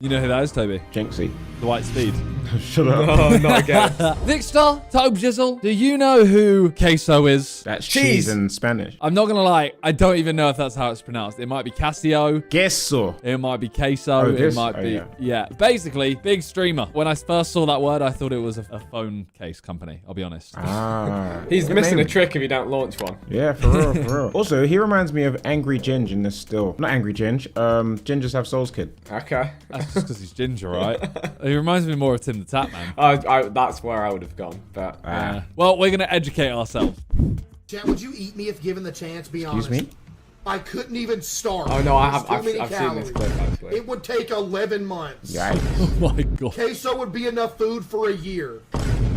You know who that is, Toby? Jinxie. The White Speed. Shut up. No, not again. Victor, Tobe Jizzle, do you know who queso is? That's cheese in Spanish. I'm not gonna lie, I don't even know if that's how it's pronounced. It might be Casio. Queso. It might be queso. Oh, it this? might Oh, be, yeah. yeah. Basically, big streamer. When I first saw that word, I thought it was a phone case company. I'll be honest. Ah. He's Good missing name. a trick if you don't launch one. Yeah, for real, for real. Also, he reminds me of Angry Ginge in this still. Not Angry Ginge. Gingers Have Souls kid. Okay. That's just because he's ginger, right? He reminds me more of Tim the Tap Man. That's where I would have gone, but Yeah. Well, we're gonna educate ourselves. Chad, would you eat me if given the chance? Be honest. Excuse me? I couldn't even start. oh no, There's too many I've seen calories. this clip actually. It would take 11 months. Yikes. Oh my god. Queso would be enough food for a year.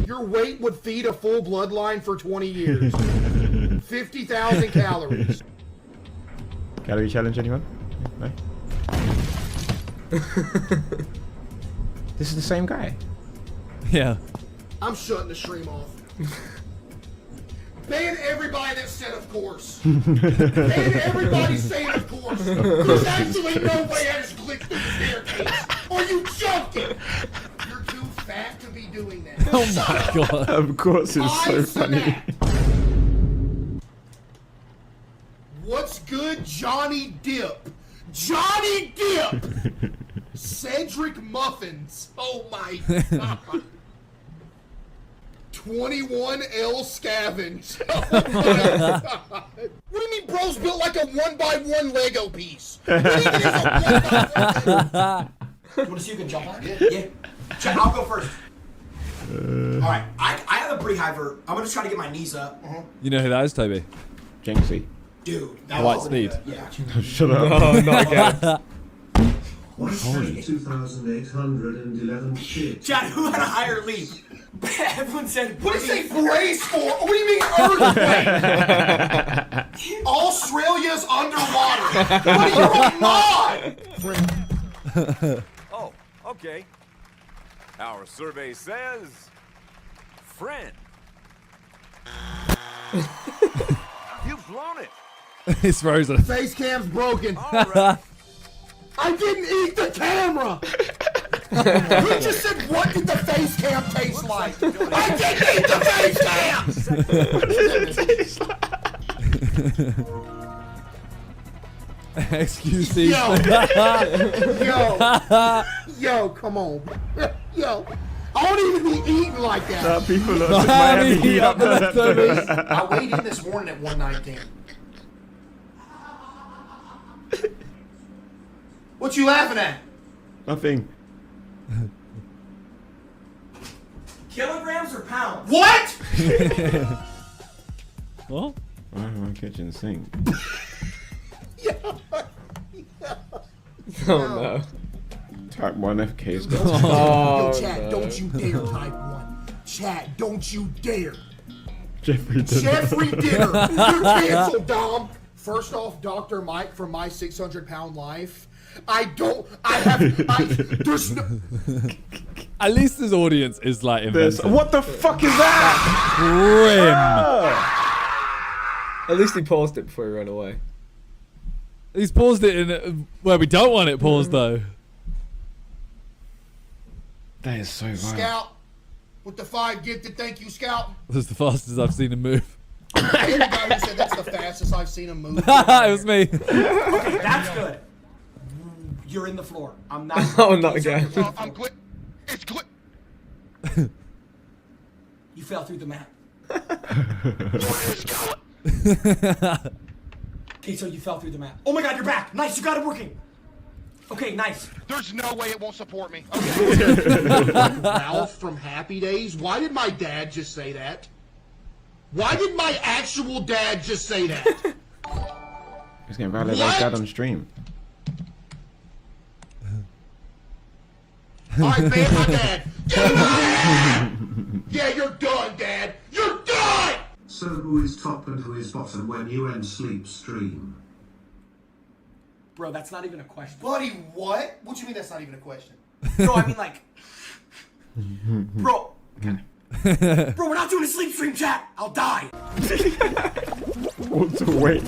Your weight would feed a full bloodline for 20 years. 50,000 calories. Calorie challenge, anyone? No? This is the same guy. Yeah. I'm shutting the stream off. Ban everybody that said of course. Ban everybody saying of course. There's actually no way I just clicked the staircase. Are you joking? You're too fat to be doing that. Oh my god. Of course, it's so funny. What's good, Johnny Dip? Johnny Dip! Cedric Muffins. Oh my god. 21L Scavenge. Oh my god. What do you mean bro's built like a 1x1 Lego piece? What do you mean it's a 1x1? You want to see who can jump on it? Yeah. Check, I'll go first. Alright, I have a Beehiver. I'm going to try to get my knees up. You know who that is, Toby? Jinxie. Dude, that The White was Speed. Yeah. Shut up. No, not again. 2,811 shit. Chad, who had a higher leap? Everyone said, What do you say brace for? What do you mean earthquake? Australia's underwater. What do you want? Oh, okay. Our survey says... friend. You've blown it. It's Rosa. Face cam's broken. All right. I didn't eat the camera. You just said, what did the face cam taste like? I didn't eat the face cam. Excuse me. Yo, come on. Yo, I don't even be eating like that. People are Miami heat up the leftovers. I weighed in this morning at 119. What you laughing at? Nothing. Kilograms or pounds? What? What? Why am I kitchen sink? Oh no. Type 1 FK's got. Oh Yo, Chad, no. don't you dare type 1. Chad, don't you dare. Jeffrey did. Jeffrey Dinner. You're canceled, Dom. First off, Dr. Mike from My 600-Pound Life. There's no... At least his audience is like inventive. What the fuck is that? Grim. At least he paused it before he ran away. He's paused it in where we don't want it paused though. That is so violent. Scout, with the 5 gifted, thank you, Scout. That's the fastest I've seen him move. Hey, the guy who said that's the fastest I've seen him move. It was me. Okay, that's good. You're in the floor. I'm not. Oh, not again. I'm quick. It's quick. You fell through the map. Okay, so you fell through the map. Oh my god, you're back. Nice, you got it working. Okay, nice. There's no way it won't support me. Okay. Ralph from Happy Days? Why did my dad just say that? Why did my actual dad just say that? He's getting violated like What? that on stream. Alright, ban my dad. Get him out! Yeah, you're done, Dad. You're done! So who is top and who is bottom when you end sleep stream? Bro, that's not even a question. Buddy, what? What you mean that's not even a question? No, I mean like... Bro. Bro, we're not doing a sleep stream, chat. I'll die. What to wait?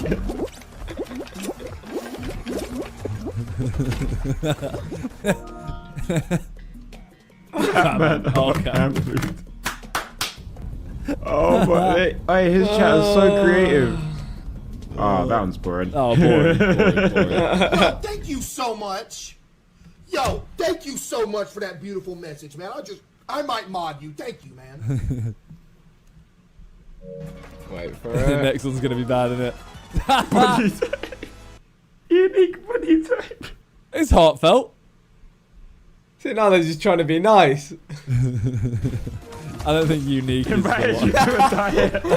Batman Okay. Arkham loot. Oh my! Hey, his chat is so creative. Oh, that one's boring. Oh, boring. Yo, thank you so much. Yo, thank you so much for that beautiful message, man. I might mod you. Thank you, man. Wait for The it. next one's gonna be bad, isn't it? Funny type. Unique funny type. It's heartfelt. See, now they're just trying to be nice. I don't think unique is the Invite you one. to a diet. Oh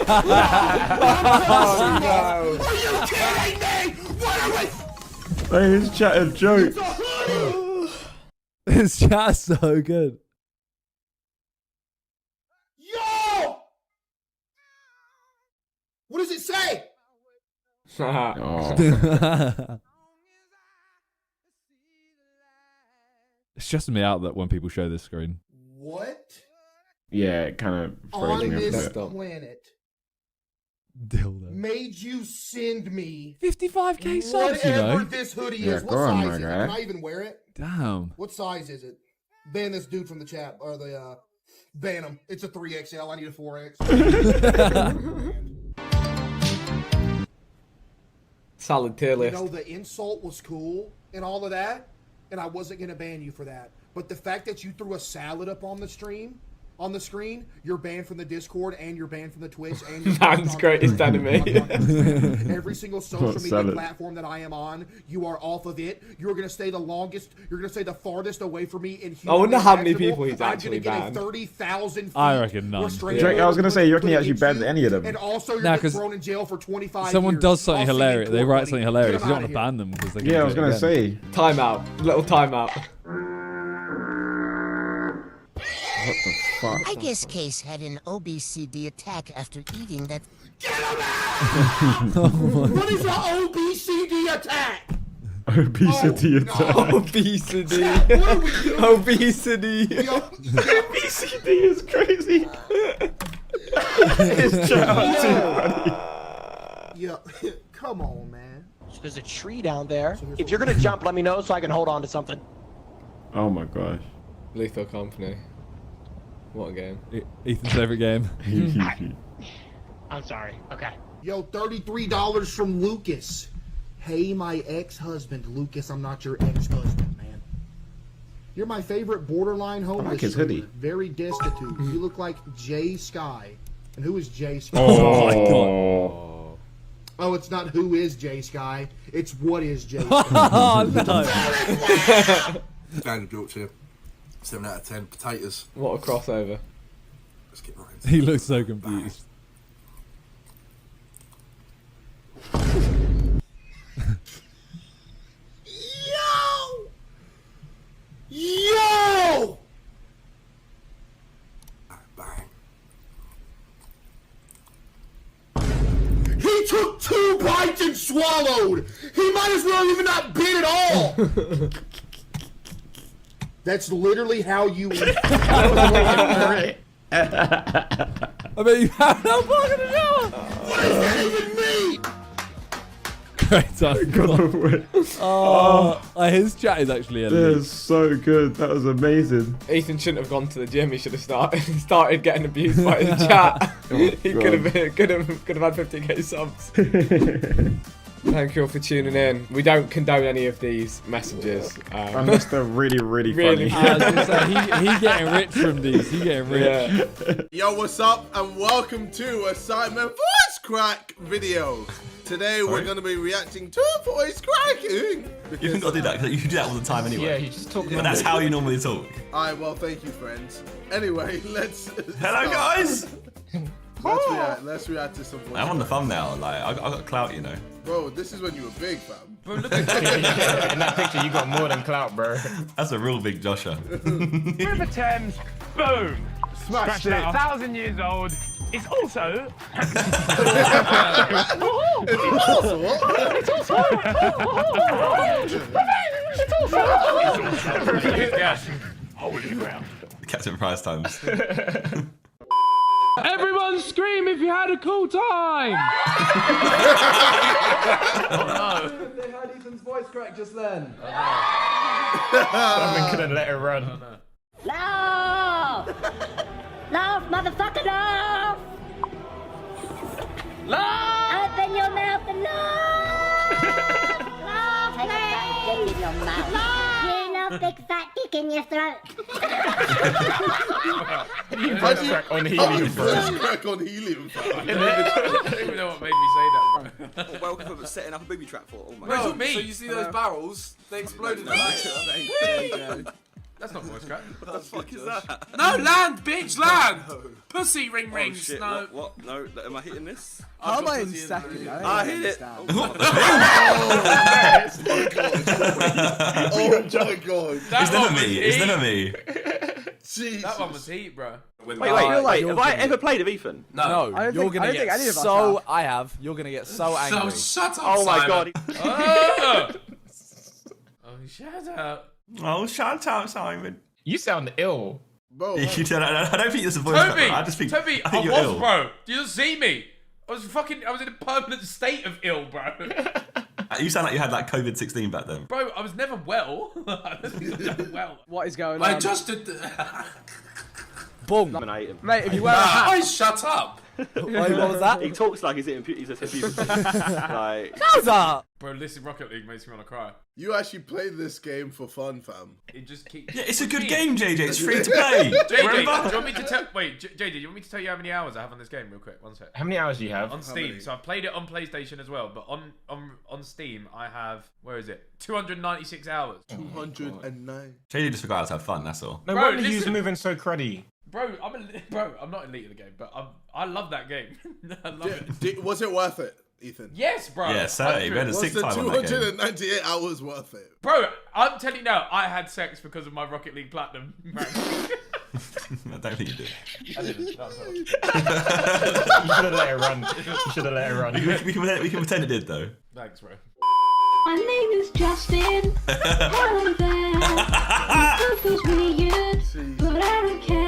no. Are you kidding me? What are we? Hey, his chat is jokes. This chat's so good. Yo! What does it say? Oh. It stresses me out that when people show this screen. What Yeah, it kind of throws on me a this bit. planet Dildo. made you send me 55k subs, you whatever know. this hoodie Yeah, is? What go on, size my is it? guy. Can I even wear it? Damn. What size is it? Ban this dude from the chat or the ban him. It's a 3XL. I need a 4X. Solid tier You list. know, the insult was cool and all of that, and I wasn't gonna ban you for that. But the fact that you threw a salad up on the screen, you're banned from the Discord and you're banned from the Twitch and you're Man's greatest enemy. Every single social What media salad? platform that I am on, you are off of it. You're gonna stay the longest. You're gonna stay the farthest away from me in human. I wonder how many imaginable. people he's actually I'm gonna banned. get a 30,000. I reckon none. Drake, I was gonna say, you reckon he actually banned any of them? And also, you're Nah, getting 'cause thrown in jail for 25 Someone years. does something I'll see you in hilarious. They court, write buddy. something Get hilarious. him You don't outta want to here. ban them because they. Yeah, I was gonna say. Timeout. Little timeout. What the fuck? I guess Case had an OBCD attack after eating that. Get him out! What is an OBCD attack? Obesity Oh, attack. no. Obesity. What are we doing? Obesity. Yo, Obesity is crazy. His chat was too funny. yo, come on, man. There's a tree down there. If you're gonna jump, let me know so I can hold on to something. Oh my gosh. Lethal Company. What a game. Ethan's favorite game. I'm sorry. Okay. Yo, $33 from Lucas. Hey, my ex-husband, Lucas. I'm not your ex-husband, man. You're my favorite borderline homeless. I like his streamer. hoodie. Very destitute. You look like Jay Sky. And who is Jay Sky? Oh my god. Oh, it's not who is Jay Sky. It's what is Jay Sky. Oh no. Standard Yorkshire. 7 out of 10. Potatoes. What a crossover. Let's get right into He looks so confused. Yo! Yo! Bang. He took 2 bites and swallowed. He might as well even not bit at all. That's literally how you eat. I bet you have no block in the shower. What does that even mean? Great time. His chat is actually That elite. is so good. That was amazing. Ethan shouldn't have gone to the gym. He should have started getting abused by the chat. He could have had 50k subs. Thank you all for tuning in. We don't condone any of these messages. Unless they're really, really Really funny. I was gonna say, he getting rich from these. He getting rich. Yeah. Yo, what's up? And welcome to a Sidemen voice crack video. Today we're going to be reacting to voice cracking. You haven't got to do that, because you do that all the time anyway. Yeah, you just talk. But that's how you normally talk. Alright, well, thank you, friends. Anyway, let's. Hello, guys! Let's react to some voice I'm on the cracking. thumbnail, like, I got clout, you know. Bro, this is when you were big, fam. In that picture, you got more than clout, bro. That's a real big Josher. River Thames, boom! Smashed it. 1,000 years old. It's also. Yes. Holy ground. Captain Price times. Everyone scream if you had a cool time! voice crack just then? Simon couldn't let it run. No! No, motherfucker, no! No! Open your mouth and no! No, please! In your mouth. No! You love big fat dick in your throat. Voice crack on helium, bro. Voice crack on helium, fam. I don't even know what made me say that, bro. Welcome for setting up a booby trap for. Oh my Bro, god. me. so you see those barrels? They exploded. That's not voice crack. What the fuck is that? No, land, bitch, land! Pussy ring rings. Shit, No. what? No, am I hitting this? How am I in second? I hit it. Oh my god. It's never me. It's never me. Jesus. That one was heat, bro. Wait. Have I ever played with Ethan? No, I don't you're think- I gonna don't think get any of us so. have. I have. You're gonna get so angry. Shut up, Oh my Simon. god. Oh, shut up. Oh, shut up, Simon. You sound ill. Bro, I don't think this is a voice crack, Toby! bro. I just think Toby, I I think you're was, ill. bro. Do you see me? I was in a permanent state of ill, bro. You sound like you had like COVID-16 back then. Bro, I was never well. I don't think I was never well. What is going on? I just did. Boom. Mate, if you wear a hat. Guys, shut up. Wait, what was that? He talks like he's hitting he's a like. How's that? Bro, listen, Rocket League makes me want to cry. you actually played this game for fun, fam. It just keeps. Yeah, it's a good game, JJ. It's free to play. JJ, do Remember? you want me to tell? Wait, JJ, do you want me to tell you how many hours I have on this game, real quick? One sec. How many hours do you have? On Steam, so I've played it on PlayStation as well, but on Steam I have, where is it? 296 hours. 209. JJ just forgot how to have fun. That's all. No, Bro, why are you listen. moving so cruddy? Bro, I'm not elite of the game, but I love that game. I love it. Was it worth it, Ethan? Yes, bro. Yeah, 30. We had a Was 6 the time on that game. 298 hours worth it? Bro, I'm telling you now, I had sex because of my Rocket League Platinum rank. I don't think you did. I didn't. That was all. You should have let it run. You should have let it run. We can pretend it did though. Thanks, bro. My name is Justin. Hello there. It feels weird, but I don't care.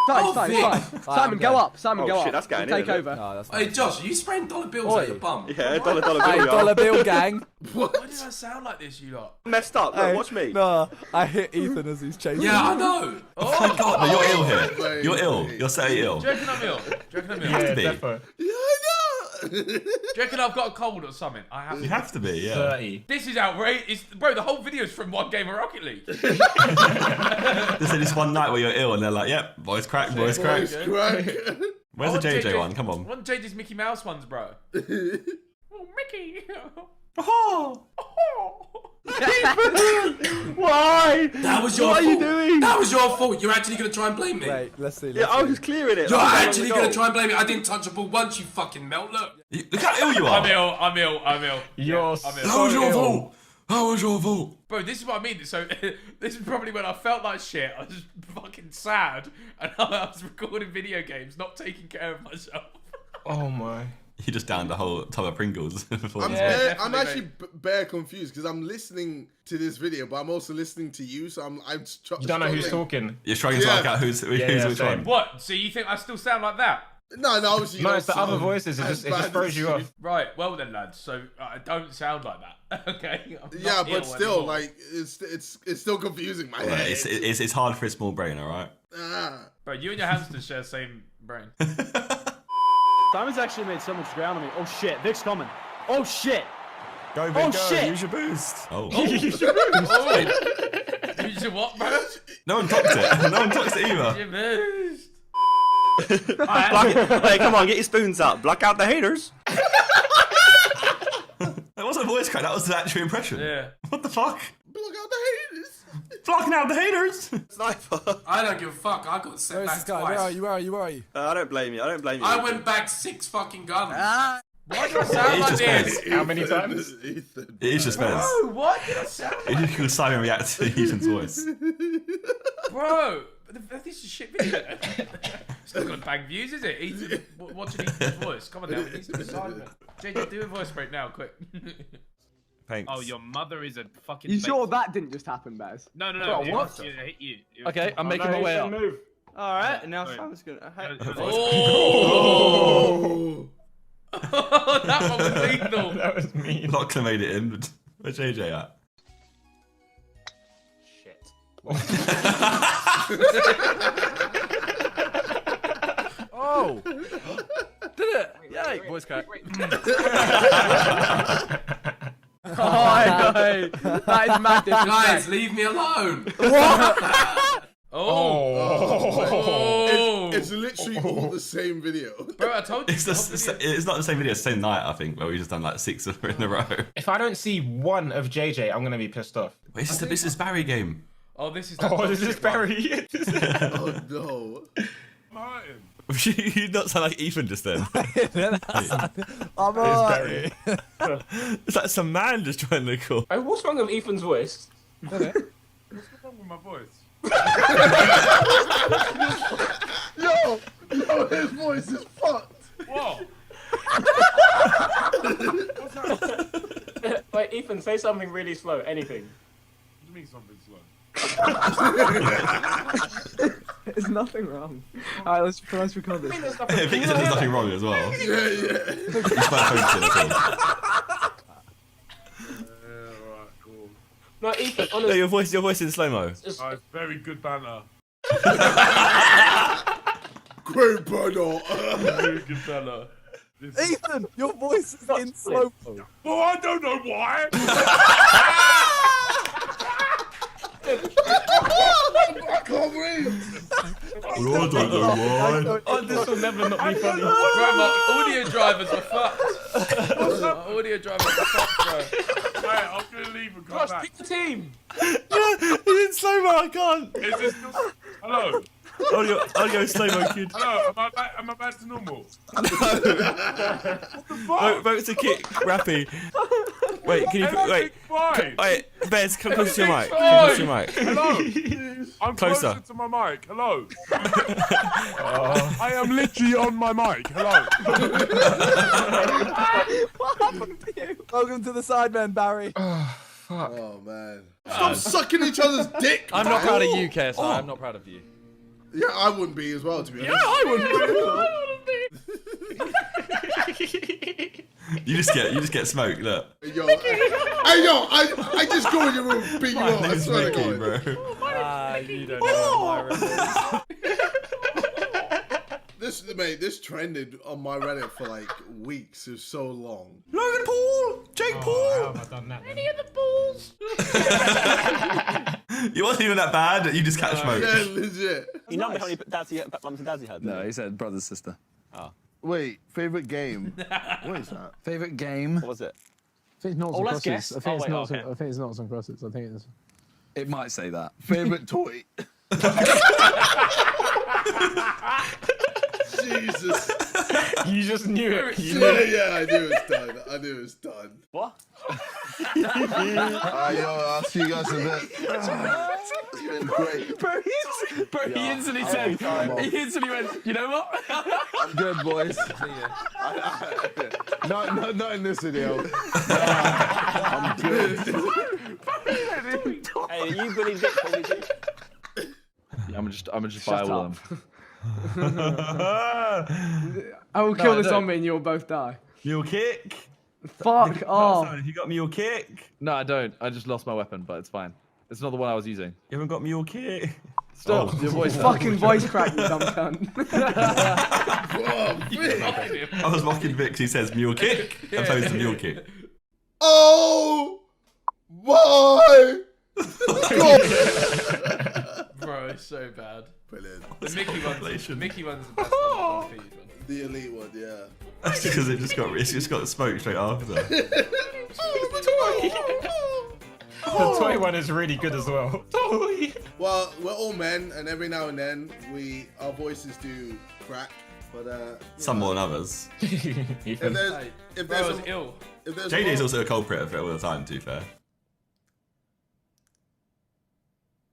Fine. Simon, go up. Simon, go shit, up. that's getting Take in, isn't it? over. No, that's Hey, Josh, are you spraying dollar bills Oi. at your bum? Yeah, dollar bill. Hey, dollar bill gang. Why did I sound like this, you lot? Messed up. Look, watch me. No, I hit Ethan as he's chasing. Yeah, I know. Oh my god, no, you're ill here. You're ill. You're so ill. Do you reckon I'm ill? Do you reckon I'm ill? have Yeah, to be. defo. Yeah, I know. Do you reckon I've got a cold or something? I have. You have to be, yeah. 30. This is outrageous. Bro, the whole video's from one game of Rocket League. There's this one night where you're ill and they're like, yep, voice crack, voice crack. Voice crack. Where's the JJ one? Come on. One JJ's Mickey Mouse ones, bro. Oh, Mickey. Oh. Why? That was your fault. What are you doing? That was your fault. You're actually going to try and blame me. Wait, let's see. Yeah, I was just clearing it. You're Like, actually going to try and blame me. I didn't touch a ball once, you fucking melt. Look. Look how ill you are. I'm ill. You're I'm ill. so That was your ill. fault. That was your fault. Bro, this is what I mean. So, this is probably when I felt like shit. I was fucking sad. And I was recording video games, not taking care of myself. Oh my. You just downed a whole tub of Pringles before. I'm definitely, actually bare confused because I'm listening to this video, but I'm also listening to you, so I'm You don't know who's talking. You're struggling to work out who's which same. one. What? So you think I still sound like that? No, obviously you No, don't it's the other sound voices. It as just bad throws as you off. Right, well then, lads. So I don't sound like that. Okay. I'm Yeah, not but ill still, anymore. like it's still confusing my Yeah, head. it's hard for a small brain, alright? Bro, you and your hamsters share the same brain. Simon's actually made so much ground on me. Oh shit, Vic's coming. Oh shit. Go, Oh, Vic, go. shit. Use your boost. Oh. Use your what, bro? No one talks it. No one talks it either. Your boost. Hey, come on, get your spoons up. Block out the haters. That wasn't a voice crack. That was the actual impression. Yeah. What the fuck? Block out the haters. Blocking out the haters. Sniper. I don't give a fuck. I got sent back twice. Where are you? I don't blame you. I went back 6 fucking guns. Why do I sound It's like just this? Spence. How many times? Ethan. It is just Spence. Bro, why did I sound like You could Simon react to Ethan's voice. Bro, this is shit video. It's not gonna bang views, is it? Ethan, watching Ethan's voice. Come on now, it needs to be Sidemen. JJ, do a voice break now, quick. Thanks. Oh, your mother is a fucking. You sure that didn't just happen, Baz? No. Bro, It what? hit you. Okay, I'm making my way up. Alright, now Simon's gonna. Oh! That one was lethal. That was me. Lachlan made it in. Where's JJ at? Shit. Oh. Did it? Yay. Voice crack. Oh, I know. That is mad disrespect. Guys, leave me alone. Oh. It's literally all the same video. Bro, I told you. It's not the same video, it's the same night, I think, where we just done like 6 of them in a row. If I don't see one of JJ, I'm gonna be pissed off. Wait, this is Barry game. Oh, this is. This is Barry. Oh no. Martin. You not sound like Ethan just then. I'm alright. It's like some man just trying to call. Oh, what's wrong with Ethan's voice? What's wrong with my voice? Yo, his voice is fucked. What? Wait, Ethan, say something really slow. Anything. What do you mean something slow? There's nothing wrong. Alright, let's record this. I think he said there's nothing wrong as well. Yeah. You smell focusing at all. Alright, cool. No, Ethan, No, honestly. your voice in slow-mo. It's very good banter. Great banner. Very good banter. Ethan, your voice is in slow mo. Well, I don't know why. I can't breathe. I don't know why. Oh, this will never not be funny. Bro, my audio drivers are fucked. My audio drivers are fucked, bro. Hey, I'm gonna leave and come Gosh, back. pick the team. It's in slow-mo, I can't. Is this still... Hello? I'll go slow-mo, kid. Hello, am I back to normal? Vote to kick, Rappy. Wait, can you wait? Fine. Wait, Bez, come close to your mic. Come Fine. close to your mic. Hello? I'm Closer. closer to my mic. Hello? I am literally on my mic. Hello? What happened to you? Welcome to the Sidemen, Barry. Oh man. Stop sucking each other's dick. I'm not proud of you, KSI. I'm not proud of you. Yeah, I wouldn't be as well, to be honest. I wouldn't. You just get smoked. Look. Yo, I just go in your room and beat you up. I swear to God. Bro. You don't know what This trended on my Reddit for like weeks. It was so long. Logan Paul, Jake Paul. How have I done that? Any of the balls? You wasn't even that bad. You just catch smoke. Yeah, legit. You know how many mums and dads he had? No, he said brother, sister. Oh. Wait, favorite game? What is that? Favorite game? What was it? I think it's Noughts Oh, and let's Crosses. guess. I think it's wait, Noughts okay. and- I think it's Noughts and Crosses. I think it's. It might say that. Favorite toy? Jesus. You just knew it. Yeah, I knew it was done. I knew it was done. What? Alright, yo, I'll see you guys in a bit. You've been great. He instantly said, he instantly went, you know what? I'm good, boys. Not in this video. I'm good. Hey, you believe Dick probably do. Yeah, I'm gonna just buy all of them. I will kill the zombie and you'll both die. Mule kick. Fuck off. Have you got mule kick? No, I don't. I just lost my weapon, but it's fine. It's not the one I was using. You haven't got mule kick. Stop. Your voice. Fucking voice crack, you dumb cunt. I was mocking Vic. He says mule kick opposed to mule kick. Oh my God. Bro, it's so bad. Brilliant. The Mickey one's the best one. The elite one, yeah. That's because it just got smoke straight after. The toy one is really good as well. Well, we're all men, and every now and then our voices do crack, but Some more than others. if there's ill. JD's also a culprit of it all the time, to be fair.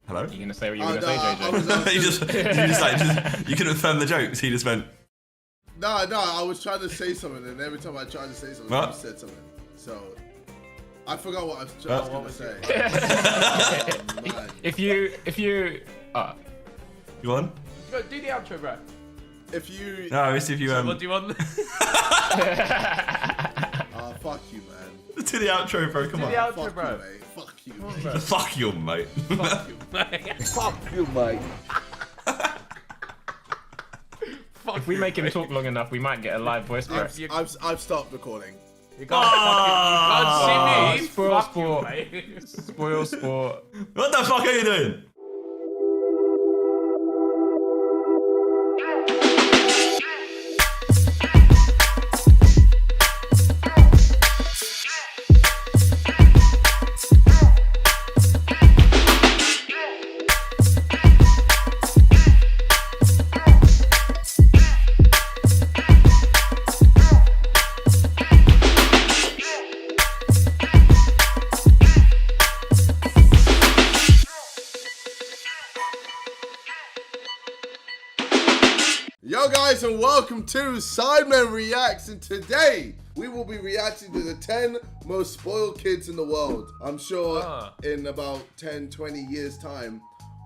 Hello? You're gonna say what you're gonna say, JJ. You couldn't affirm the jokes. He just went. No, I was trying to say something, and every time I tried to say something, you said something. So I forgot what I was gonna say. Oh, man. If you You on? Go, do the outro, bro. if you. No, it's if you. So what do you want? Fuck you, man. To the outro, bro. Come on. The outro, bro. Fuck you, Mate. Fuck you, mate. Fuck you, mate. Fuck you, mate. If we make him talk long enough, we might get a live voice crack. I've stopped recording. You can't see me. Spoil Fuck sport. you, mate. Spoil sport. What the fuck are you doing? Yo guys, and welcome to Sidemen Reacts, and today we will be reacting to the 10 most spoiled kids in the world. I'm sure in about 10, 20 years time,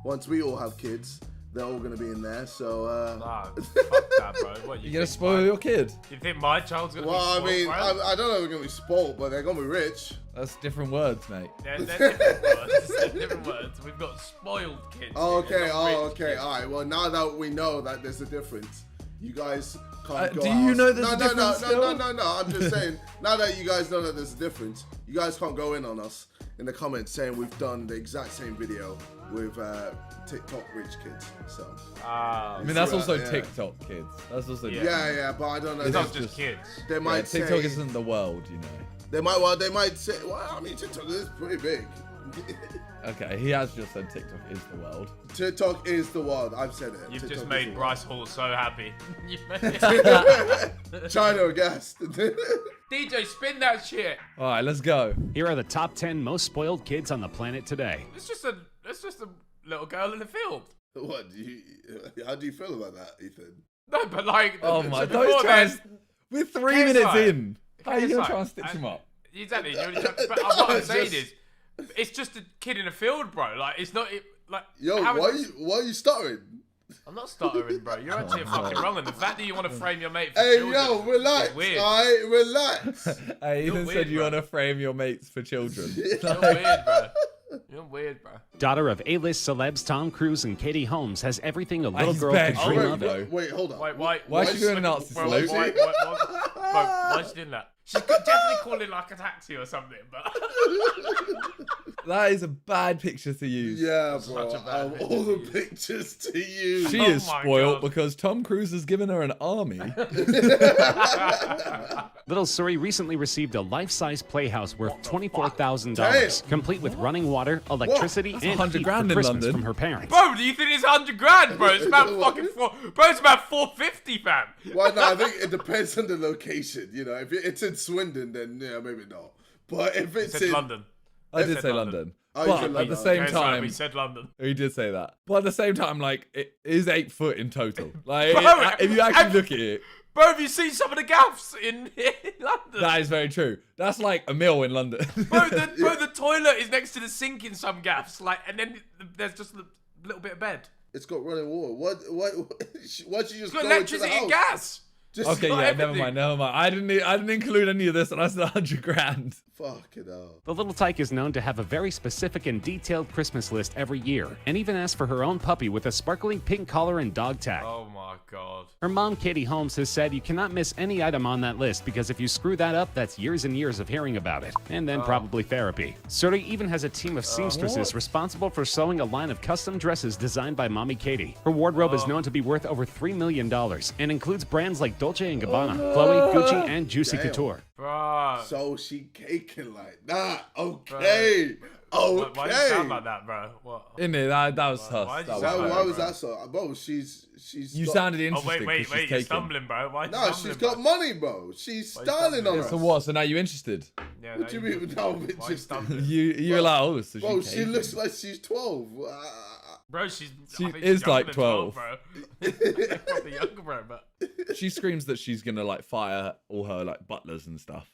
once we all have kids, they're all gonna be in there, so Nah, fuck that, bro. What, You gonna spoil your kid? You think my child's gonna be well, spoiled, I mean, bro? I don't know if they're gonna be spoiled, but they're gonna be rich. That's different words, mate. They're different words. They're different words. We've got spoiled kids. Okay, not rich okay, kids. alright. Well, now that we know that there's a difference, you guys can't go do out. you know there's a difference No, still? I'm just saying, now that you guys know that there's a difference, you guys can't go in on us in the comments saying we've done the exact same video with TikTok rich kids. So I mean, that's also TikTok kids. That's also yeah, but I don't know. It's not just kids. They might TikTok say, isn't the world, you know. They might say, well, I mean, TikTok is pretty big. Okay, he has just said TikTok is the world. TikTok is the world. I've said it. You've TikTok just is made the Bryce Hall so happy. China guest. DJ, spin that shit. All right, let's go. Here are the top 10 most spoiled kids on the planet today. It's just a little girl in the field. What? How do you feel about that, Ethan? No, but like. Oh my, so those before guys. then- We're 3 KSI. minutes in. How are you gonna KSI. try and stitch him up? Exactly. But what I'm saying is, it's just a kid in a field, bro. Like it's not like. Yo, why are you stuttering? I'm not stuttering, bro. You're actually fucking wrong. And the fact that you want to frame your mate for Hey, children yo, relax. is weird. Alright, relax. Hey, Ethan weird, said you bro. want to frame your mates for children. You're weird, bro. You're weird, bro. Daughter of A-list celebs Tom Cruise and Katie Holmes has everything a little girl back. could dream of. Wait, hold on. Why is she doing an Nazi Bro, salute? why is she doing that? She's definitely calling like a taxi or something, but. That is a bad picture to use. Yeah, bro. Such a bad Of all the pictures to use. She Oh is my spoiled God. because Tom Cruise has given her an army. Little Suri recently received a life-size playhouse worth $24,000, complete with running water, electricity, and 100 heat grand for in Christmas London. from her parents. Bro, do you think it's 100 grand, bro? It's about fucking bro, it's about 450, fam. Well, no, I think it depends on the location. You know, if it's in Swindon, then yeah, maybe not. But if it's It's in London. I did say London. Oh, you But said at London. the same Okay, sorry, time, we said London. he did say that. But at the same time, like, it is 8 foot in total. Like, Bro, if you actually look at it, Bro, have you seen some of the gaffs in London? that is very true. That's like a mill in London. Bro, the toilet is next to the sink in some gaffs, like, and then there's just a little bit of bed. It's got running water. Why don't you just It's go got into the electricity house? and gas. Just Okay, got yeah, never everything. mind. I didn't include any of this, and I said 100 grand. Fuck it out. The little tyke is known to have a very specific and detailed Christmas list every year, and even asked for her own puppy with a sparkling pink collar and dog tag. Oh my god. Her mom, Katie Holmes, has said you cannot miss any item on that list because if you screw that up, that's years and years of hearing about it, and then probably therapy. Suri even has a team of seamstresses responsible for sewing a line of custom dresses designed by Mommy Katie. Her wardrobe is known to be worth over $3 million and includes brands like Dolce & Gabbana, Chloe, Gucci, and Juicy Damn. Couture. Bro. So she caking like that. Okay. Okay. Why do you sound like that, bro? What? In it, that was Why us. did you That sound was like Why that, was bro? that so? Bro, she's You got- sounded Oh, interesting. wait, 'cause she's you're taken. stumbling, bro. Why you No, stumbling, she's bro? got money, bro. She's Why you styling on stumbling, us. So what? So now you interested? Yeah, What do you mean? Now I'm Why you interested. stumbling? You were like, oh, so Bro, she she looks like she's 12. Bro, she's She I think is she's like younger than 12. bro. Probably younger, bro, but She screams that she's gonna like fire all her like butlers and stuff.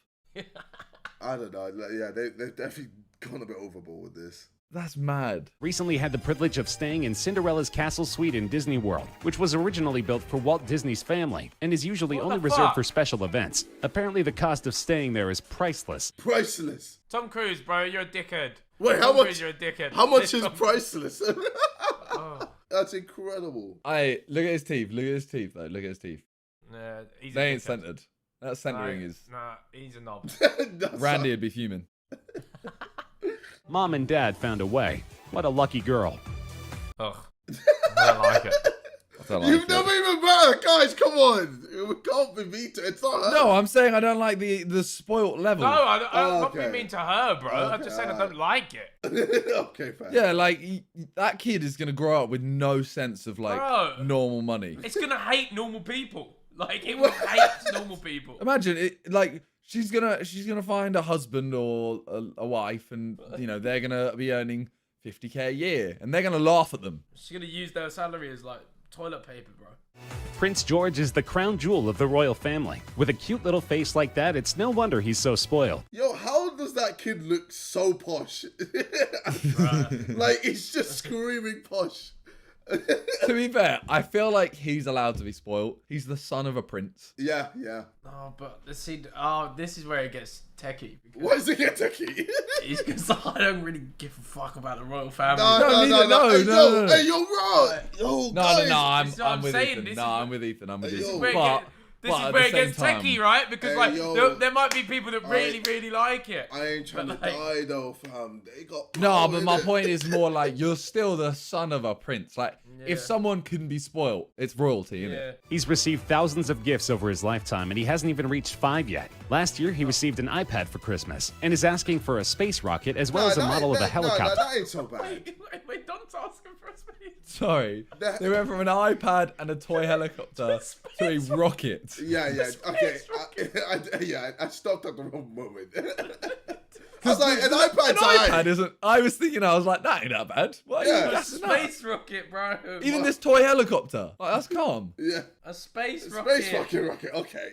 I don't know. Like, yeah, they've definitely gone a bit overboard with this. That's mad. recently had the privilege of staying in Cinderella's castle suite in Disney World, which was originally built for Walt Disney's family and is usually only reserved for special events. Apparently, the cost of staying there is priceless. Priceless. Tom Cruise, bro, you're a dickhead. Wait, how Tom much? Cruise, you're a dickhead. How much This is Tom- priceless? That's incredible. Hey, look at his teeth. Look at his teeth, though. Look at his teeth. Nah, he's They a ain't dickhead. centered. That centering is. Nah, he's a knob. Randy would be fuming. Mom and Dad found a way. What a lucky girl. Ugh. I don't like it. I don't like You've it. never even met her, guys. Come on, we can't be beat. It's not her. No, I'm saying I don't like the spoilt level. No, I'm Oh, not being okay. mean to her, bro. I'm Okay, just saying I don't like it. Okay, fair. Yeah, like that kid is gonna grow up with no sense of like Bro. normal money. It's gonna hate normal people. Like, it will hate normal people. Imagine it, like she's gonna find a husband or a wife, and you know they're gonna be earning 50K a year, and they're gonna laugh at them. She's gonna use their salary as, like, toilet paper, bro. Prince George is the crown jewel of the royal family. With a cute little face like that, it's no wonder he's so spoiled. Yo, how does that kid look so posh? Like, he's just screaming posh. To be fair, I feel like he's allowed to be spoiled. He's the son of a prince. Yeah, yeah. Oh, but this is where it gets techie. Why does it get techie? It's because I don't really give a fuck about the royal family. No. Hey, you're right. Yo, No, guys. I'm with Ethan. I'm with Ethan. I'm with This Ethan. is where it gets techie, right? Because Hey, like yo. there might be people that really like it. I ain't trying to die though, fam. They got No, power but in my it. point is more like you're still the son of a prince. Like, if someone can be spoiled, it's royalty, isn't it? He's received thousands of gifts over his lifetime, and he hasn't even reached 5 yet. Last year, he received an iPad for Christmas, and is asking for a space rocket as well as a model of a helicopter. That ain't so bad. Wait, don't ask him for a space. Sorry. They went from an iPad and a toy helicopter to a rocket. Yeah. Okay. I stopped at the wrong moment. I was like, an iPad's iPad isn't. I was thinking, I was like, that ain't that bad. What? Yeah. That's nuts. Space rocket, bro. Even this toy helicopter. Like, that's calm. Yeah. A space rocket. Space rocket. Okay.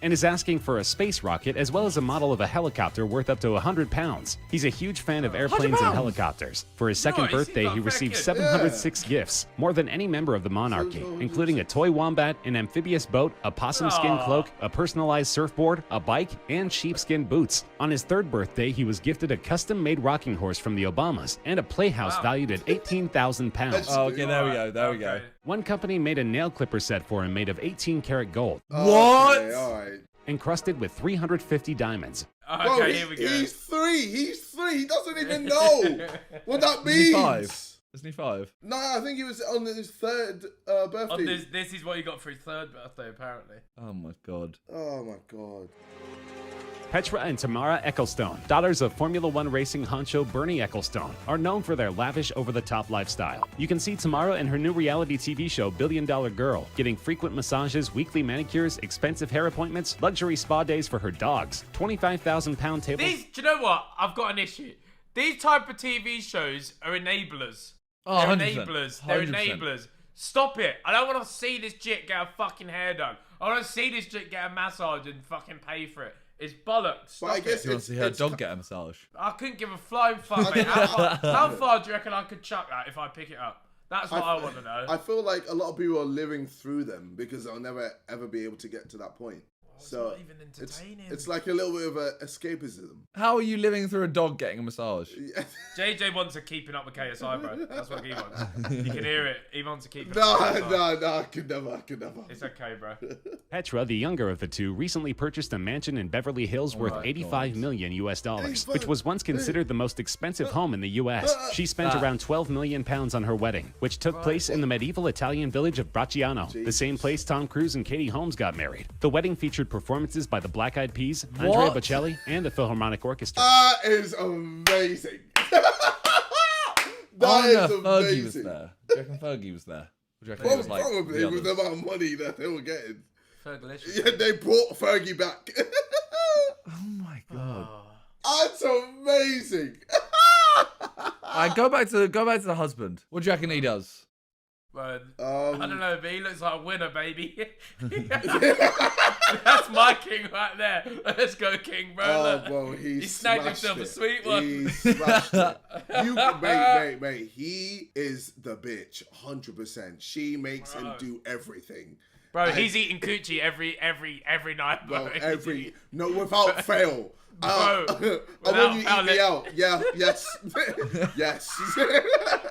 And is asking for a space rocket as well as a model of a helicopter worth up to 100 pounds. He's a huge fan of airplanes and helicopters. For his second birthday, he received 706 gifts, more than any member of the monarchy, including a toy wombat, an amphibious boat, a possum skin cloak, a personalized surfboard, a bike, and sheepskin boots. On his third birthday, he was gifted a custom-made rocking horse from the Obamas and a playhouse valued at 18,000 pounds. Oh, okay, there we go. There we go. One company made a nail clipper set for him made of 18-karat gold. What? Okay, all right. Encrusted with 350 diamonds. Okay, Bro, here we go. He's three. He doesn't even know what that means. Is he 5? Isn't he 5? No, I think he was on his third birthday. On this is what he got for his third birthday, apparently. Oh my god. Oh my god. Petra and Tamara Ecclestone, daughters of Formula One racing honcho Bernie Ecclestone, are known for their lavish, over-the-top lifestyle. You can see Tamara in her new reality TV show Billion Dollar Girl, getting frequent massages, weekly manicures, expensive hair appointments, luxury spa days for her dogs, 25,000-pound tables. Do you know what? I've got an issue. These type of TV shows are enablers. Oh, They're 100%. enablers. They're 100%. enablers. Stop it. I don't want to see this chick get a fucking hair done. I want to see this chick get a massage and fucking pay for it. It's bollocks. Stop I guess it. You want to see her dog get a massage? I couldn't give a flying fuck, mate. How far do you reckon I could chuck that if I pick it up? That's what I want to know. I feel like a lot of people are living through them because they'll never ever be able to get to that point. So not even entertaining. it's like a little bit of a escapism. How are you living through a dog getting a massage? JJ wants a keeping up with KSI, bro. That's what he wants. You can hear it. He wants to keep it. No, I could never. It's okay, bro. Petra, the younger of the two, recently purchased a mansion in Beverly Hills worth $85 million US, which was once considered the most expensive home in the US. She spent around 12 million pounds on her wedding, which took place in the medieval Italian village of Bracciano, the same place Tom Cruise and Katie Holmes got married. The wedding featured performances by the Black Eyed Peas, Andrea Bocelli, and the Philharmonic Orchestra. That is amazing. I That wonder is if Fergie was amazing. there. Do you reckon Fergie was there? Or do you reckon it was like Probably the with the others? amount of money that they were getting. Fergalicious. Yeah, they brought Fergie back. Oh my god. That's amazing. Alright, go back to the husband. What do you reckon he does? Bro, I don't know, but he looks like a winner, baby. That's my king right there. Let's go, king, bro. Oh, bro, he snagged himself a sweet one. He smashed it. Mate, he is the bitch, 100%. She makes him do everything. Bro, he's eating coochie every night, bro. Without fail. Bro, I want you to eat me out. Yeah, yes. Yes.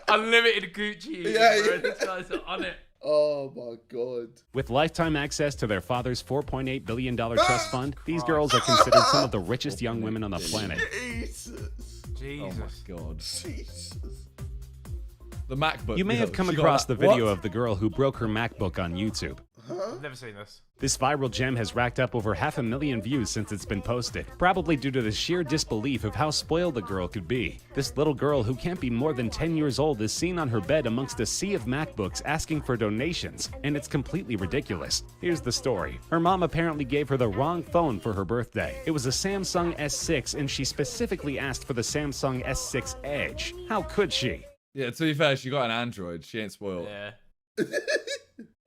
Unlimited coochie. Yeah, bro. yeah. This guy's on it. Oh my god. With lifetime access to their father's $4.8 billion trust fund, these girls are considered some of the richest young women on the planet. Jesus. Jesus. Oh my god. Jesus. The MacBook. You may have come She got across that- the video What? of the girl who broke her MacBook on YouTube. I've never seen this. This viral gem has racked up over 500,000 views since it's been posted, probably due to the sheer disbelief of how spoiled the girl could be. This little girl, who can't be more than 10 years old, is seen on her bed amongst a sea of MacBooks asking for donations, and it's completely ridiculous. Here's the story. Her mom apparently gave her the wrong phone for her birthday. It was a Samsung S6, and she specifically asked for the Samsung S6 Edge. How could she? Yeah, to be fair, she got an Android. She ain't spoiled. Yeah.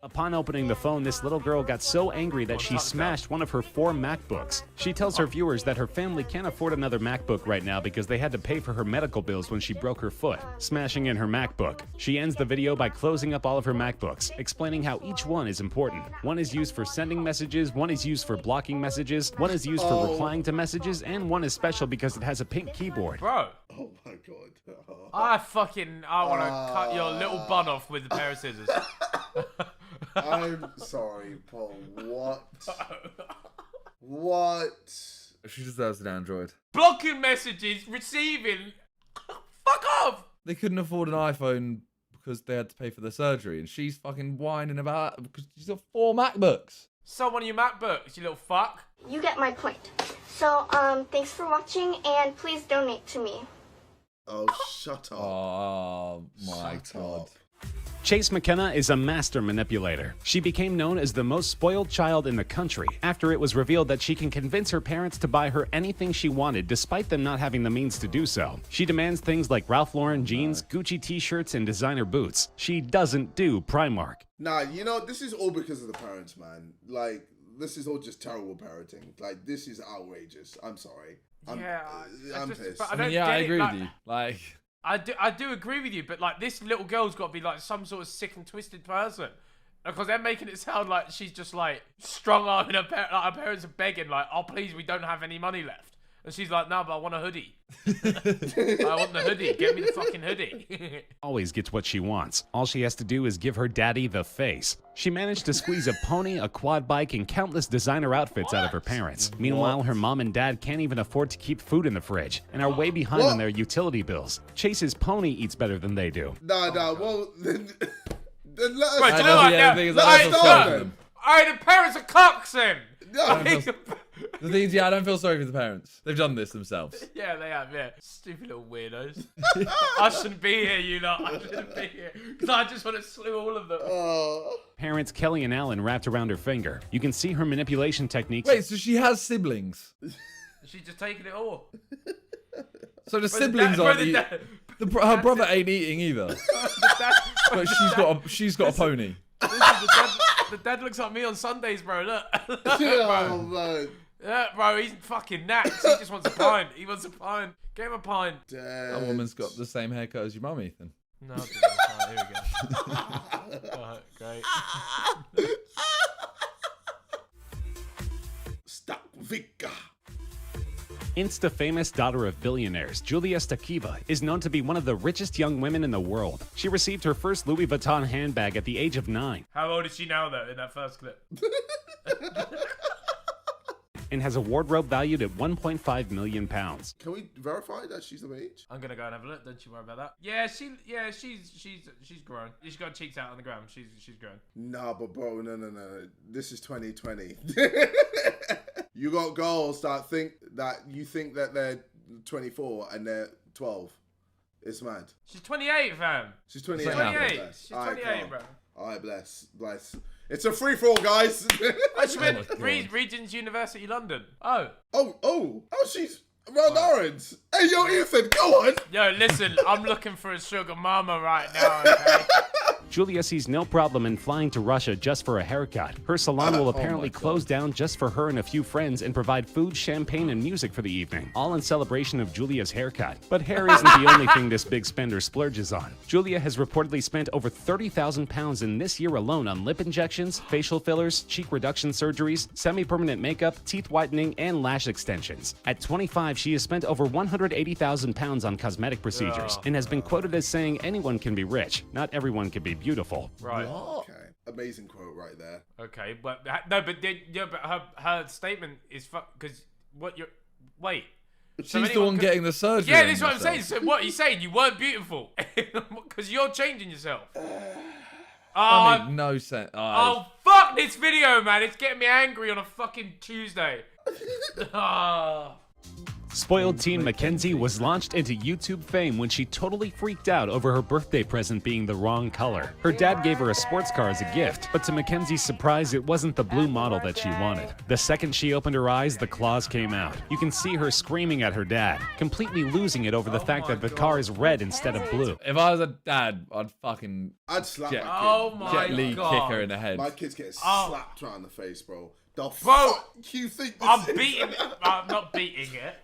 Upon opening the phone, this little girl got so angry that she smashed one of her 4 MacBooks. She tells her viewers that her family can't afford another MacBook right now because they had to pay for her medical bills when she broke her foot, smashing in her MacBook. She ends the video by closing up all of her MacBooks, explaining how each one is important. One is used for sending messages, one is used for blocking messages, one is used for replying to messages, and one is special because it has a pink keyboard. Bro. Oh my god. I want to cut your little bun off with a pair of scissors. I'm sorry, Paul. What? What? She deserves an Android. Blocking messages, receiving. Fuck off! They couldn't afford an iPhone because they had to pay for the surgery, and she's fucking whining about it because she's got 4 MacBooks. Sell one of your MacBooks, you little fuck. You get my point. So, thanks for watching, and please donate to me. Oh, shut up. Oh my god. Chase McKenna is a master manipulator. She became known as the most spoiled child in the country after it was revealed that she can convince her parents to buy her anything she wanted despite them not having the means to do so. She demands things like Ralph Lauren jeans, Gucci t-shirts, and designer boots. She doesn't do Primark. Nah, you know, this is all because of the parents, man. Like, this is all just terrible parenting. Like, this is outrageous. I'm sorry. I'm pissed. But I don't I get agree it, with you. Like, I do agree with you, but like this little girl's got to be like some sort of sick and twisted person, because they're making it sound like she's just like strung up and her parents are begging like, oh please, we don't have any money left, and she's like, no, but I want a hoodie. I want the hoodie. Get me the fucking hoodie. Always gets what she wants. All she has to do is give her daddy the face. She managed to squeeze a pony, a quad bike, and countless designer outfits out of her parents. Meanwhile, her mom and dad can't even afford to keep food in the fridge and are way behind on their utility bills. Chase's pony eats better than they do. Nah, well, then let us Right, do you know what? The parents are cocks then. The things, I don't feel sorry for the parents. They've done this themselves. Yeah, they have, yeah. Stupid little weirdos. I shouldn't be here, you lot. I shouldn't be here. Because I just want to slew all of them. Parents Kelly and Alan wrapped around her finger. You can see her manipulation techniques. Wait, so she has siblings? She's just taking it all. So the siblings aren't eating. Her brother ain't eating either. But she's got a pony. The dad looks like me on Sundays, bro. Look. Oh, man. Yeah, bro, he's fucking naps. He just wants a pint. He wants a pint. Get him a pint. That woman's got the same haircut as your mum, Ethan. No, here we go. Alright, great. Stop, Vika. Insta-famous daughter of billionaires, Julia Stakiva, is known to be one of the richest young women in the world. She received her first Louis Vuitton handbag at the age of 9. How old is she now, though, in that first clip? And has a wardrobe valued at £1.5 million. Can we verify that she's of age? I'm gonna go and have a look. Don't you worry about that. Yeah, she's grown. She's got cheeks out on the ground. She's grown. Nah, but bro, no. This is 2020. You got girls that think that they're 24 and they're 12. It's mad. She's 28, fam. She's 28. She's 28. She's 28, bro. All right, bless. It's a free for all, guys. She went Regent's University, London. Oh, she's around orange. Hey, yo, Ethan, go on. Yo, listen, I'm looking for a sugar mama right now. Okay? Julia sees no problem in flying to Russia just for a haircut. Her salon will apparently close down just for her and a few friends and provide food, champagne, and music for the evening, all in celebration of Julia's haircut. But hair isn't the only thing this big spender splurges on. Julia has reportedly spent over 30,000 pounds in this year alone on lip injections, facial fillers, cheek reduction surgeries, semi-permanent makeup, teeth whitening, and lash extensions. At 25, she has spent over 180,000 pounds on cosmetic procedures and has been quoted as saying anyone can be rich, not everyone can be beautiful. Right. Okay. Amazing quote right there. Okay, but no, but her statement is because what you're wait. But she's the one getting the surgery. Yeah, this is what I'm saying. So what are you saying? You weren't beautiful because you're changing yourself. That made no sense. Oh, fuck this video, man. It's getting me angry on a fucking Tuesday. Spoiled teen Mackenzie was launched into YouTube fame when she totally freaked out over her birthday present being the wrong color. Her dad gave her a sports car as a gift, but to Mackenzie's surprise, it wasn't the blue model that she wanted. The second she opened her eyes, the claws came out. You can see her screaming at her dad, completely losing it over the fact that the car is red instead of blue. If I was a dad, I'd slap Jet, my kid. Jet Li kick her in the head. My kid's getting slapped right in the face, bro. The Bro, fuck you think this I'm is? beating it. I'm not beating it.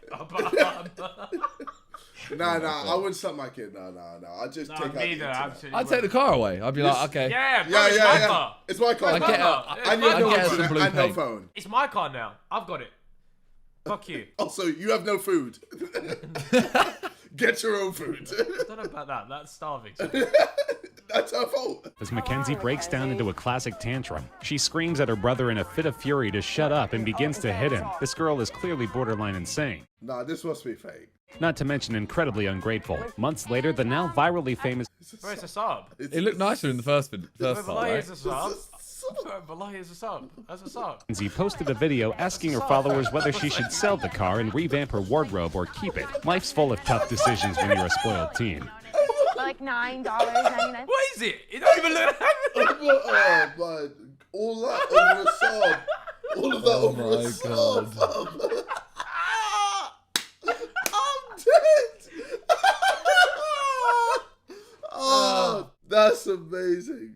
Nah, I wouldn't slap my kid. No. I'd just take out the internet. I'd take the car away. I'd be like, okay. Yeah, bro, it's my car. It's my car. I no phone. It's my car now. I've got it. Fuck you. Also, you have no food. Get your own food. I don't know about that. That's starving. That's her fault. As Mackenzie breaks down into a classic tantrum, she screams at her brother in a fit of fury to shut up and begins to hit him. This girl is clearly borderline insane. Nah, this must be fake. Not to mention incredibly ungrateful. Months later, the now virally famous... Bro, it's a sub. It looked nicer in the first part, right? It's a sub. But is a sub. As a sub. Mackenzie posted a video asking her followers whether she should sell the car and revamp her wardrobe or keep it. Life's full of tough decisions when you're a spoiled teen. Like $9.99. What is it? It don't even look. Oh man! All that over a sub. All of that over a sub. I'm dead. Oh, that's amazing.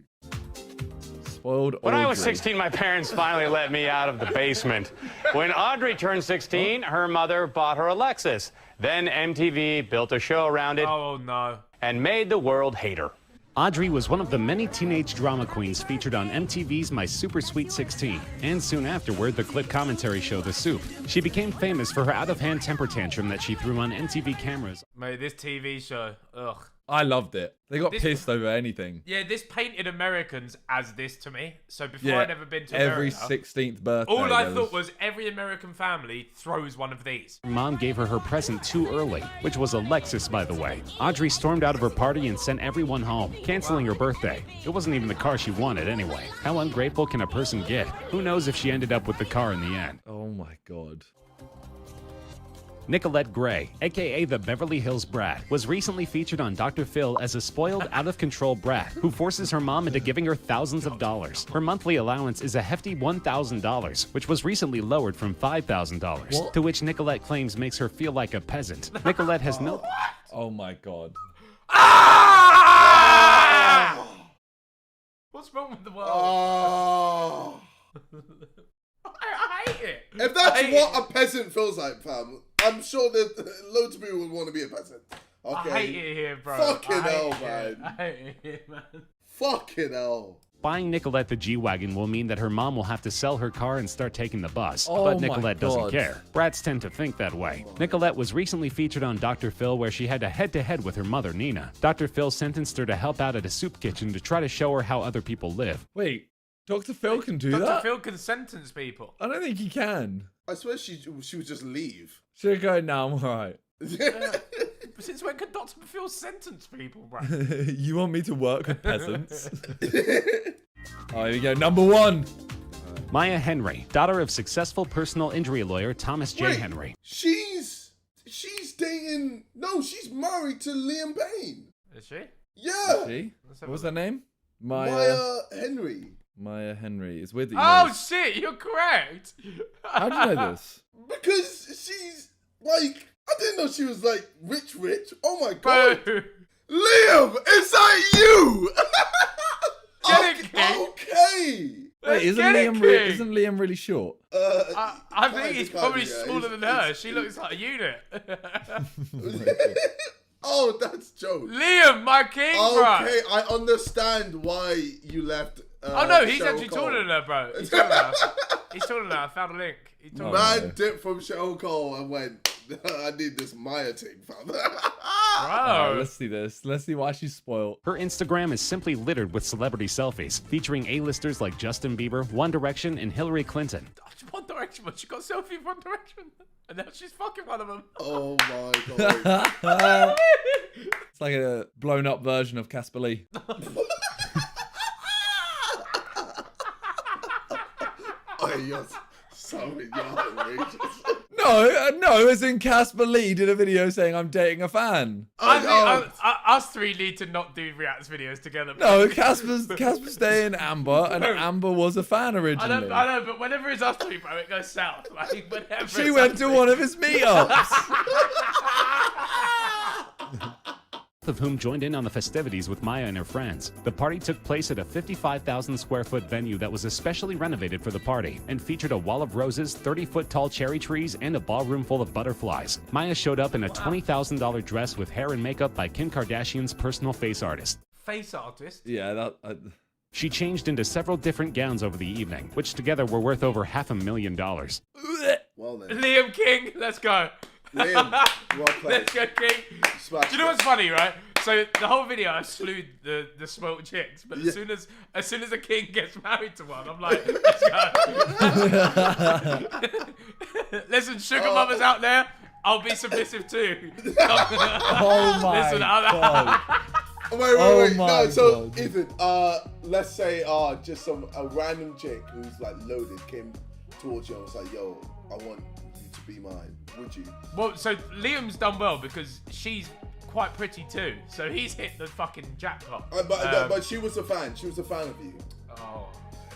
Spoiled. When I was 16, my parents finally let me out of the basement. When Audrey turned 16, her mother bought her a Lexus. Then MTV built a show around it. Oh no. And made the world hate her. Audrey was one of the many teenage drama queens featured on MTV's My Super Sweet 16, and soon afterward, the clip commentary show The Soup. She became famous for her out-of-hand temper tantrum that she threw on MTV cameras. Mate, this TV show, ugh. I loved it. They got pissed over anything. Yeah, this painted Americans as this to me. So before I'd ever been to every America, 16th birthday. all I thought was every American family throws one of these. Her mom gave her present too early, which was a Lexus, by the way. Audrey stormed out of her party and sent everyone home, canceling her birthday. It wasn't even the car she wanted anyway. How ungrateful can a person get? Who knows if she ended up with the car in the end? Oh my god. Nicolette Gray, aka the Beverly Hills Brat, was recently featured on Dr. Phil as a spoiled, out-of-control brat who forces her mom into giving her thousands of dollars. Her monthly allowance is a hefty $1,000, which was recently lowered from $5,000, to which Nicolette claims makes her feel like a peasant. Nicolette has no... Oh my god. What's wrong with the world? Oh. I hate it. If that's what a peasant feels like, fam, I'm sure that loads of people would want to be a peasant. Okay. I hate it here, bro. Fucking hell, man. I hate it here, man. Fucking hell. Buying Nicolette the G-Wagon will mean that her mom will have to sell her car and start taking the bus. Oh but my Nicolette doesn't God. care. Brats tend to think that way. Nicolette was recently featured on Dr. Phil where she had a head-to-head with her mother, Nina. Dr. Phil sentenced her to help out at a soup kitchen to try to show her how other people live. Wait, Dr. Phil can do Dr. that? Phil can sentence people. I don't think he can. I swear she would just leave. She'll go, no, I'm alright. But since when can Dr. Phil sentence people, bro? You want me to work with peasants? Oh, here we go. Number one. Maya Henry, daughter of successful personal injury lawyer Thomas J. Wait, Henry. She's dating... No, she's married to Liam Payne. Is she? Yeah. Is she? What was her name? Maya Henry. Maya Henry. It's weird that you Oh know. shit, you're correct. How do you know this? Because she's like... I didn't know she was like rich. Oh my god. Bro. Liam, is that you? isn't get it, Liam King. isn't Liam really short? I think he's probably yeah, smaller than her. She looks like a unit. Oh, that's Joe. Liam, my king, bro. Okay, I understand why you left. Oh no, he's Cheryl actually Cole. taller than her, bro. He's taller than her. He's taller than her. I found a link. He's taller than her. Man dipped from Cheryl Cole and went, I need this Maya thing, fam. Alright, let's see this. Let's see why she's spoiled. Her Instagram is simply littered with celebrity selfies, featuring A-listers like Justin Bieber, One Direction, and Hillary Clinton. One Direction, but she got a selfie of One Direction. And now she's fucking one of them. Oh my god. It's like a blown up version of Casper Lee. Oh, you're sorry, you're outrageous. No, as in Casper Lee did a video saying I'm dating a fan. I think us three need to not do reacts videos together. No, Casper's dating Amber, and Amber was a fan I originally. know, but whenever it's us three, bro, it goes south. Like, whenever She it's went us to three. one of his meetups. Of whom joined in on the festivities with Maya and her friends. The party took place at a 55,000 square foot venue that was especially renovated for the party and featured a wall of roses, 30-foot tall cherry trees, and a ballroom full of butterflies. Maya showed up in a $20,000 dress with hair and makeup by Kim Kardashian's personal face artist. Face artist. Yeah, She changed into several different gowns over the evening, which together were worth over $500,000. Well then. Liam King, let's go. Liam, well played. Let's go, King. Do you know what's funny, right? So the whole video, I slewed the smoked chicks, but as soon as a king gets married to one, I'm like, let's go. Listen, sugar mamas out there, I'll be submissive too. Oh my Listen, god. Wait. Oh No, my so God. Ethan, let's say just a random chick who's like loaded came towards you and was like, yo, I want you to be mine. Would you? Well, so Liam's done well because she's quite pretty too. So he's hit the fucking jackpot. But she was a fan. She was a fan of you. Oh.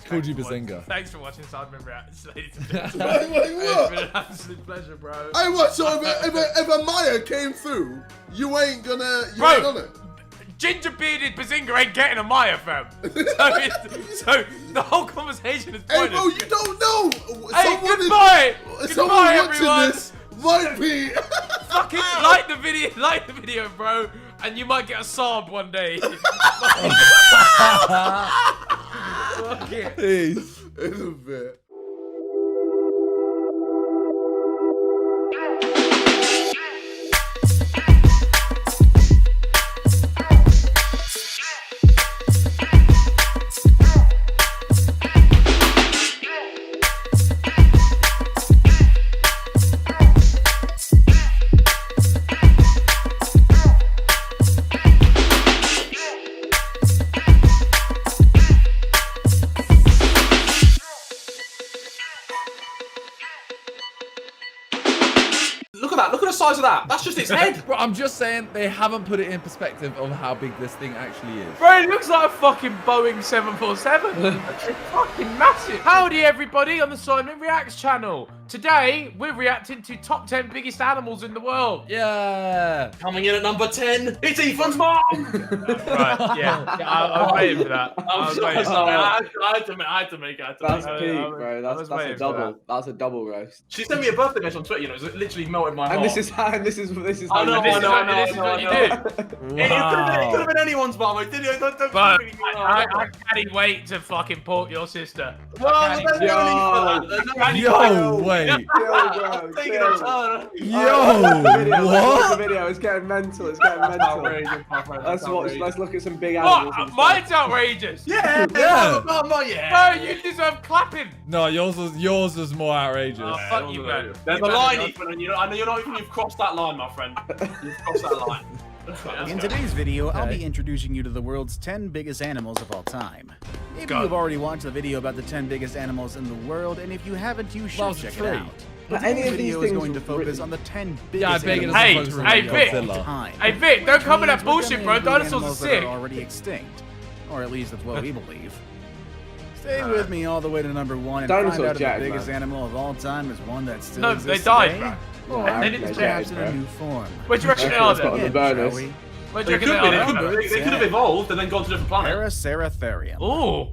Called you Bazinga. Thanks for watching Sidemen Reacts, ladies and gentlemen. Wait, what? It's been an absolute pleasure, bro. Hey, what? So if a Maya came through, you ain't on it. Ginger bearded Bazinga ain't getting a Maya, fam. So the whole conversation is pointless. Hey, bro, you don't know. Hey, goodbye. Someone Goodbye, watching everyone. this might be. Fucking like the video, bro, and you might get a sob one day. Fuck it. Peace. In a bit. Look at the size of that. That's just its head. Bro, I'm just saying they haven't put it in perspective of how big this thing actually is. Bro, it looks like a fucking Boeing 747. It's fucking massive. Howdy, everybody, on the Sidemen Reacts channel. Today, we're reacting to top 10 biggest animals in the world. Yeah. Coming in at number 10, it's Ethan's mom. Right, yeah. I was waiting for that. I'm sorry. I had to make it. That's peak, bro. That's a double. That's a double roast. She sent me a birthday message on Twitter. You know, it literally melted my heart. And this is how I know. This is This is what you did. It could have been anyone's mom. It didn't. But I can't wait to fucking port your sister. Well, Yo, wait. I'm taking a turn. Yo, what? The video. It's getting mental. It's getting mental. Let's watch. Let's look at some big animals. What? Mine's outrageous. Yeah. Bro, you deserve clapping. No, yours was more outrageous. Oh, fuck you, man. There's a line, Ethan, and I know you've crossed that line, my friend. You've crossed that line. In today's video, I'll be introducing you to the world's 10 biggest animals of all time. Maybe you've already watched the video about the 10 biggest animals in the world, and if you haven't, you should check it out. But today's video is going to focus on the 10 biggest animals of all time. Hey, Vic, don't come with that Which bullshit, bro. include Dinosaurs are animals that sick. are already extinct. Or at least that's what we believe. Stay with me all the way to number 1 and find out if the biggest animal of all time is one that still exists they died, today, bro. or They didn't perhaps change, in a bro. new form. What do you reckon they are then? bonus. Shall we? What do you reckon they are then? They could have evolved and then gone to different planets. Paraceratherium. Ooh.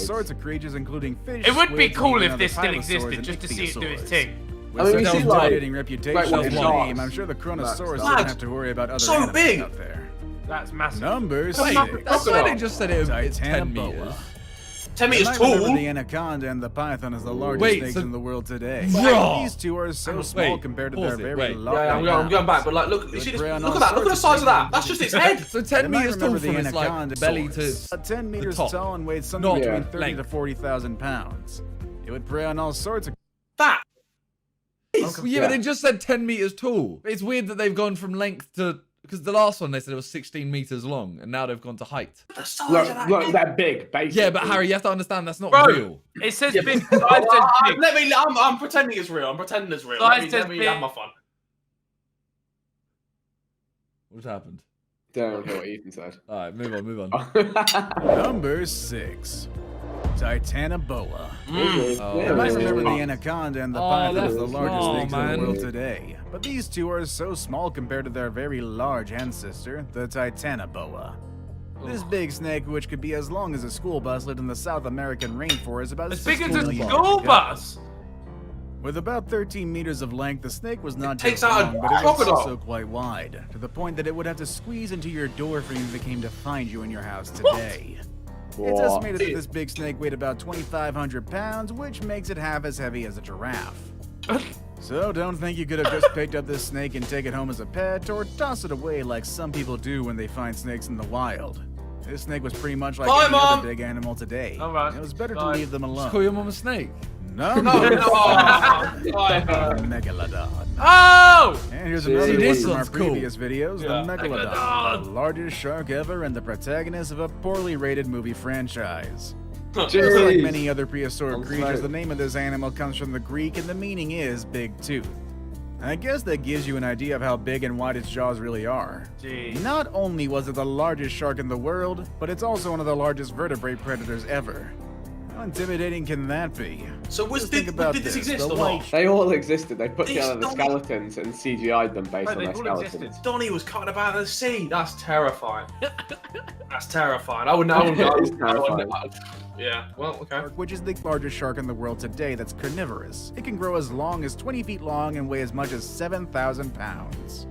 all sorts of creatures, including fish. It would be squids, cool and if even this other still tylosaurs existed, and just to see it do its ichthyosaurs. thing. With mean, such we a see, like, intimidating reputation Great and White name, I'm sure the Chronosaurus Lad, doesn't have to worry about other so animals big. out there. That's massive. Number 6. Wait, I swear they just said it's 10 meters. 10 You meters might remember tall? the anaconda and the python as the largest Wait, snakes so- in the world today. Bro. These two are so small Wait, compared to pause their it, very wait. large. Yeah, I'm going back, but like, look, you see this, look at that, look at the size of that. That's just its head. So 10 You might meters tall remember from the its like anaconda belly to saurus. 10 meters top. tall and weighed something Not between length. 30 to 40,000 pounds. It would prey on all sorts of. That. Yeah, but they just said 10 meters tall. It's weird that they've gone from length to... Because the last one they said it was 16 meters long, and now they've gone to height. Look, they're big, basically. Yeah, but Harry, you have to understand that's not Bro. real. It says Yeah, big. but- Science says big. Let me, I'm pretending it's real. I'm pretending it's real. Science Let says me big. have my fun. What happened? Don't know what Ethan said. Alright, move on. Number 6. Titanoboa. Oh, You might remember the yeah. anaconda and the Oh, python that's as the largest small, snakes in man. the world today. But these two are so small compared to their very large ancestor, the Titanoboa. This big snake, which could be as long as a school bus, lived in the South American rainforest about As big 6 as a million school years ago. bus. With about 13 meters of length, the snake was not takes just out a long, but it was crocodile. also quite wide, to the point that it would have to squeeze into your door frame if it came to find you in your house today. It's estimated that this big snake weighed about 2,500 pounds, which makes it half as heavy as a giraffe. So don't think you could have just picked up this snake and take it home as a pet, or toss it away like some people do when they find snakes in the wild. This snake was pretty much like Bye, any Mom. other big animal today. All right. It was better Bye. to leave them alone. Just call your mum a snake. Number Megalodon. Oh! And here's See, another one this from our one's cool. previous videos, Yeah. the Megalodon, the largest shark ever and the protagonist of a poorly rated movie franchise. Just like many other prehistoric creatures, the name of this animal comes from the Greek and the meaning is big tooth. I guess that gives you an idea of how big and wide its jaws really are. Jeez. Not only was it the largest shark in the world, but it's also one of the largest vertebrate predators ever. How intimidating can that be? So Just think about did this exist the or white not? They all existed. They put These together the don't- skeletons and CGI'd them based Right, on they their all skeletons. existed. Donnie was cutting about in the sea. That's terrifying. That's terrifying. I wouldn't go. It's terrifying. Yeah. Well, okay. which is the largest shark in the world today that's carnivorous. It can grow as long as 20 feet long and weigh as much as 7,000 pounds.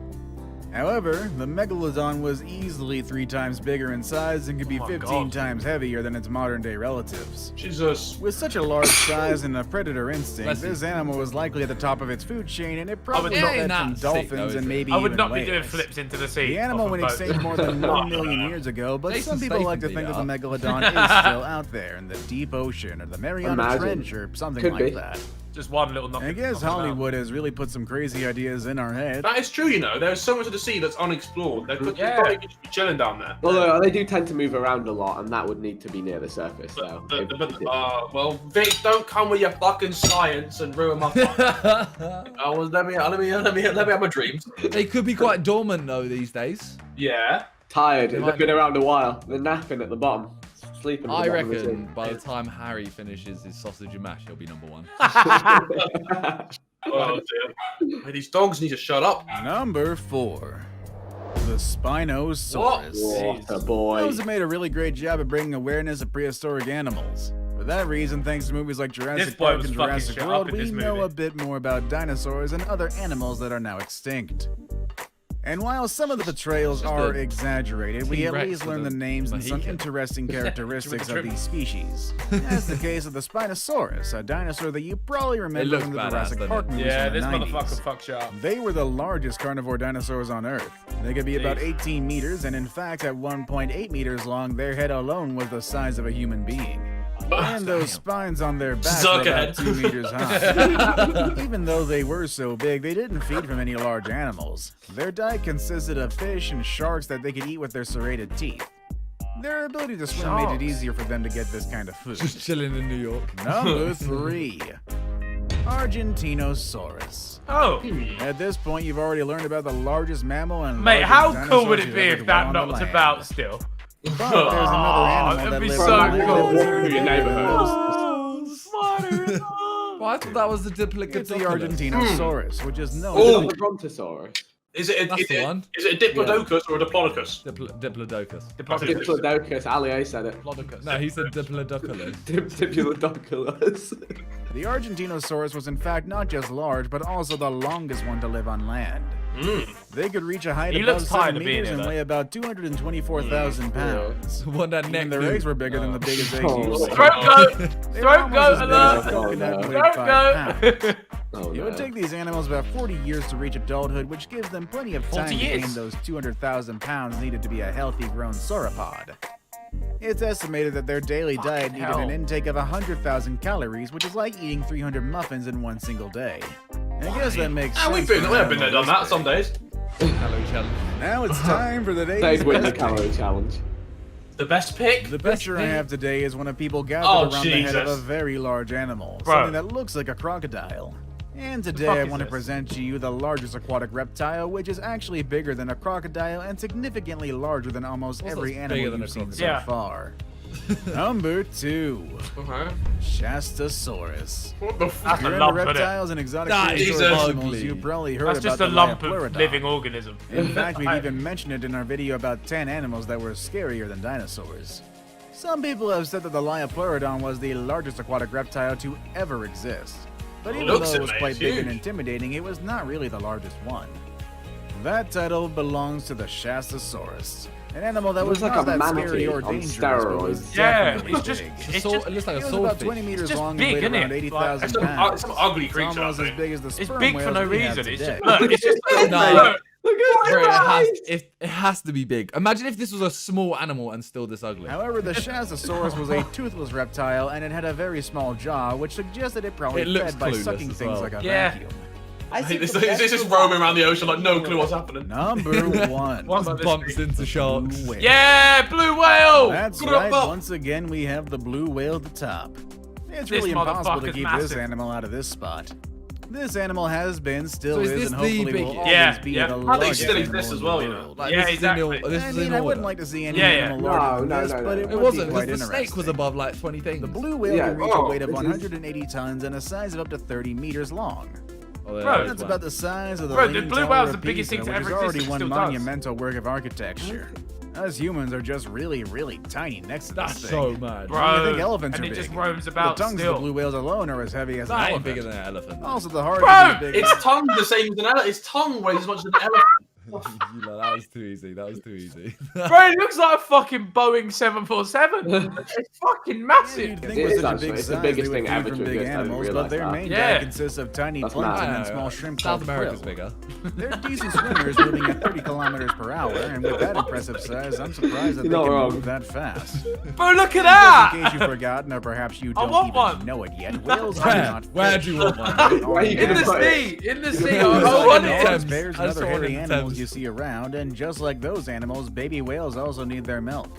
However, the Megalodon was easily 3 times bigger in size and could be Oh my 15 God. times heavier than its modern-day relatives. Jesus. With such a large size and a predator instinct, Bless you. this animal was likely at the top of its food chain, and it probably not- fed not from sick, dolphins though, is and it? maybe I would even not be doing whales. flips into the sea. The animal off a went boat. extinct more than 1 million years ago, but Jason some people like to Statham think did that the that. Megalodon is still out there in the deep ocean or the Mariana Imagine. Trench or something Could like be. that. Just one little knock. I guess Hollywood has really put some crazy ideas in our head. That is true, you know. There's so much of the sea that's unexplored. They could probably just be chilling down there. Although they do tend to move around a lot, and that would need to be near the surface. So. Well, Vic, don't come with your fucking science and ruin my fun. Let me have my dreams. They could be quite dormant though these days. Yeah. Tired. They They've might been be. around a while. They're napping at the bottom. Sleeping. At I the bottom of the reckon sea. by the time Harry finishes his sausage and mash, he'll be number 1. Oh dear. Hey, these dogs need to shut up. Number 4. The Spinosaurus. What a boy. Those have made a really great job of bringing awareness of prehistoric animals. For that reason, thanks to movies like This Jurassic boy Park was and fucking Jurassic shit up World, in this we know movie. a bit more about dinosaurs and other animals that are now extinct. And while some of the portrayals are exaggerated, we at T-Rex least with learn a the names and some Mohican. interesting characteristics of Trim. these species. As the case of the Spinosaurus, a dinosaur that you probably remember looks from the badass, Jurassic doesn't Park it? movies Yeah, from the this 90s. motherfucker fuck shit up. They were the largest carnivore dinosaurs on Earth. They could be about 18 meters, and in fact, at 1.8 meters long, their head alone was the size of a human being. And those spines on their backs were about Zuckerhead. 2 meters high. Even though they were so big, they didn't feed from any large animals. Their diet consisted of fish and sharks that they could eat with their serrated teeth. Their ability to swim made it easier for them to get this kind of food. Just chilling in New York. Number 3. Argentinosaurus. Oh. At this point, you've already learned about the largest mammal and Mate, largest how dinosaurs cool would who've it be ever if dwelt that on the knocked land. about still? But there's another animal that'd that be lives so on cool. Through your neighborhood. Well, I thought that was the Diplodocus. It's the Argentinosaurus, which is known. Oh, the Brontosaurus. Is it That's the one. Is it a Diplodocus or a Diplodocus? Diplodocus. Diplodocus. Ali A said it. No, he said Diplodocus. Diplodocus. The Argentinosaurus was in fact not just large, but also the longest one to live on land. They could reach a height He above looks tired 7 of being meters here, and though. weigh about 224,000 pounds. One that neck. And their eggs were bigger than the biggest eggs Oh. you've seen. Throat goat! They were Throat almost goat as big as a alert! coconut and weighed Throat 5 goat! pounds. It would take these animals about 40 years to reach adulthood, which gives them plenty of 40 time to years? gain those 200,000 pounds needed to be a healthy grown sauropod. It's estimated that their daily diet needed an intake of 100,000 calories, which is like eating 300 muffins in one single day. I guess that makes sense. We've been there, done that some days. Calorie challenge. Now it's time for the day's They'd win the best calorie challenge. The best pick? The picture I have today is when a people gathered Oh, around the head of a Jesus. very large animal, Bro. something that looks like a crocodile. And today I want to present to you the largest aquatic reptile, which is actually bigger than a crocodile and significantly larger than almost every bigger animal than a you've seen so crocodile? far. Number 2. Shastasaurus. What the If fuck? you're a into lump, isn't it? reptiles and exotic That is prehistoric animals, ugly. you've probably heard That's about just the a lump of Liopleurodon. living organism. In fact, we've even mentioned it in our video about 10 animals that were scarier than dinosaurs. Some people have said that the Liopleurodon was the largest aquatic reptile to ever exist. But even Looks though it, it was mate, quite it's big and huge. intimidating, it was not really the largest one. That title belongs to the Shastasaurus, an animal that was Looks like not a that manatee scary or on dangerous, but was steroids. Yeah, definitely it's just, big. it's So, just, it looks like It a was about swordfish. 20 meters just long and big, weighed isn't around it? 80,000 Like, pounds. some ugly It's creature, almost I as think. big as the it's sperm big for whales no that we have reason. It's today. just, look, it's just, No. look. Bro, it has to be big. Imagine if this was a small animal and still this ugly. However, the Shastasaurus was a toothless reptile and it had a very small jaw, which suggested it probably It looks fed by clueless sucking as things well. like a Yeah. vacuum. It's just roaming around the ocean like no clue what's happening. Number 1. Just bumps into sharks. Blue whale. Yeah, blue whale! That's Good right. up. Once again, we have the blue whale at the top. It's This really impossible to motherfucker's keep massive. this animal out of this spot. This animal has been, still So is is, this and the hopefully big- will always Yeah, be yeah. the I think largest still animal exists in as the well, you know. world. Like, Yeah, this is in exactly. the- this I is mean, in I order. wouldn't like to see any Yeah, yeah. animal larger than No, this, no, but no. it It would wasn't, be quite because the snake was interesting. above like 20 things. The blue whale Yeah, can reach oh, a weight of this is- 180 tons and a size of up to 30 meters long. Oh, there Bro, is That's one. about the size of the Bro, the Leaning blue Tower whale's of the biggest Pisa, thing to which is ever already exist, one still does. monumental work of architecture. Us humans are just really, really tiny next to That's this so thing. mad. Bro, You think elephants and are it big. just roams about The tongues still. of the blue whales alone are as heavy as an That ain't elephant. bigger than an elephant. Also, the heart Bro, is as big Its tongue's the same as an elephant. Its tongue weighs as much as an elephant. You know, that was too easy. That was too easy. Bro, it looks like a fucking Boeing 747. It's fucking massive. You'd think It with is such a actually. big It's the size, biggest they would thing feed ever from to big exist. I didn't animals, but realise their that. main Yeah. diet consists of tiny That's plankton mad. and small shrimp South called America's krill. bigger. They're decent swimmers, moving at 30 kilometers per hour, and with that impressive size, I'm surprised that they You're not can wrong. move that fast. Bro, look at Just in that. case you've forgotten, or perhaps you I don't want even one. know it yet, whales are Where? not Where fish. do you want one? They Where are you are In gonna the put it? sea, in the sea. Yeah, I it's want like it. Thames. Bears I and just other want it hairy in animals Thames. you see around, and just like those animals, baby whales also need their milk.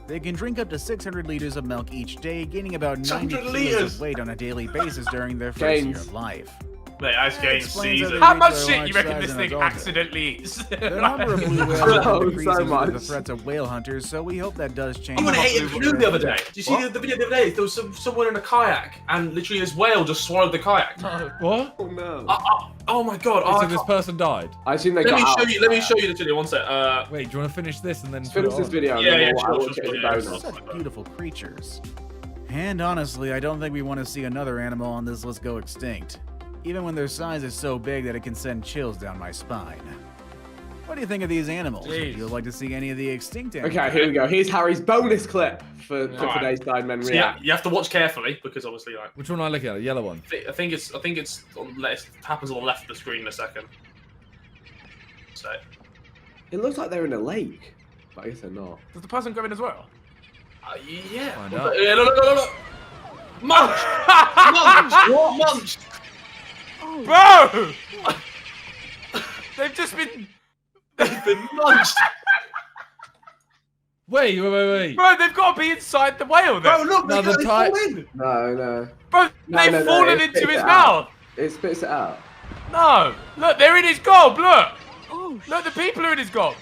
They can drink up to 600 liters of milk each day, gaining about 90 600 kilos liters. of weight on a daily basis during their first year Gains. of life. Mate, ice game explains how season. they How reach much their shit large you reckon size this in thing adulthood. accidentally eats? The number of blue whales Bro, has so decreasing due to the much. threats of whale hunters, so we hope that does change. Someone ate a canoe the other day. Did you see What? the video the other day? There was someone in a kayak, and literally this whale just swallowed the kayak. What? Oh no. Oh my god! Wait, so I this can't- person died? I assume they Let got me out. show you. Let me show you the video. One sec. Wait, do you want to finish this and then Let's put finish it this on? video. Yeah, and yeah, then sure, I'll sure, watch it as a yeah, bonus. Such beautiful creatures. And honestly, I don't think we want to see another animal on this list go extinct, even when their size is so big that it can send chills down my spine. What do you think of these animals? Would you like to see any of the extinct animals? Okay, here we go. Here's Harry's bonus clip for Alright. today's Sidemen So React. you have to watch carefully because obviously, like, Which one am I looking at? The yellow one? I think it's it happens on the left of the screen in a second. So It looks like they're in a lake, but I guess they're not. Does the person go in as well? yeah. Find out. Yeah, look. Munch! Munch! What? Munch! Bro! They've just been... They've been munched! Wait. Bro, they've got to be inside the whale then. Bro, look, No, they the fall ti- in! No. Bro, they've no, fallen it into spits his it out. mouth. It spits it out. No. Look, they're in his gob, look. Look, the people are in his gob.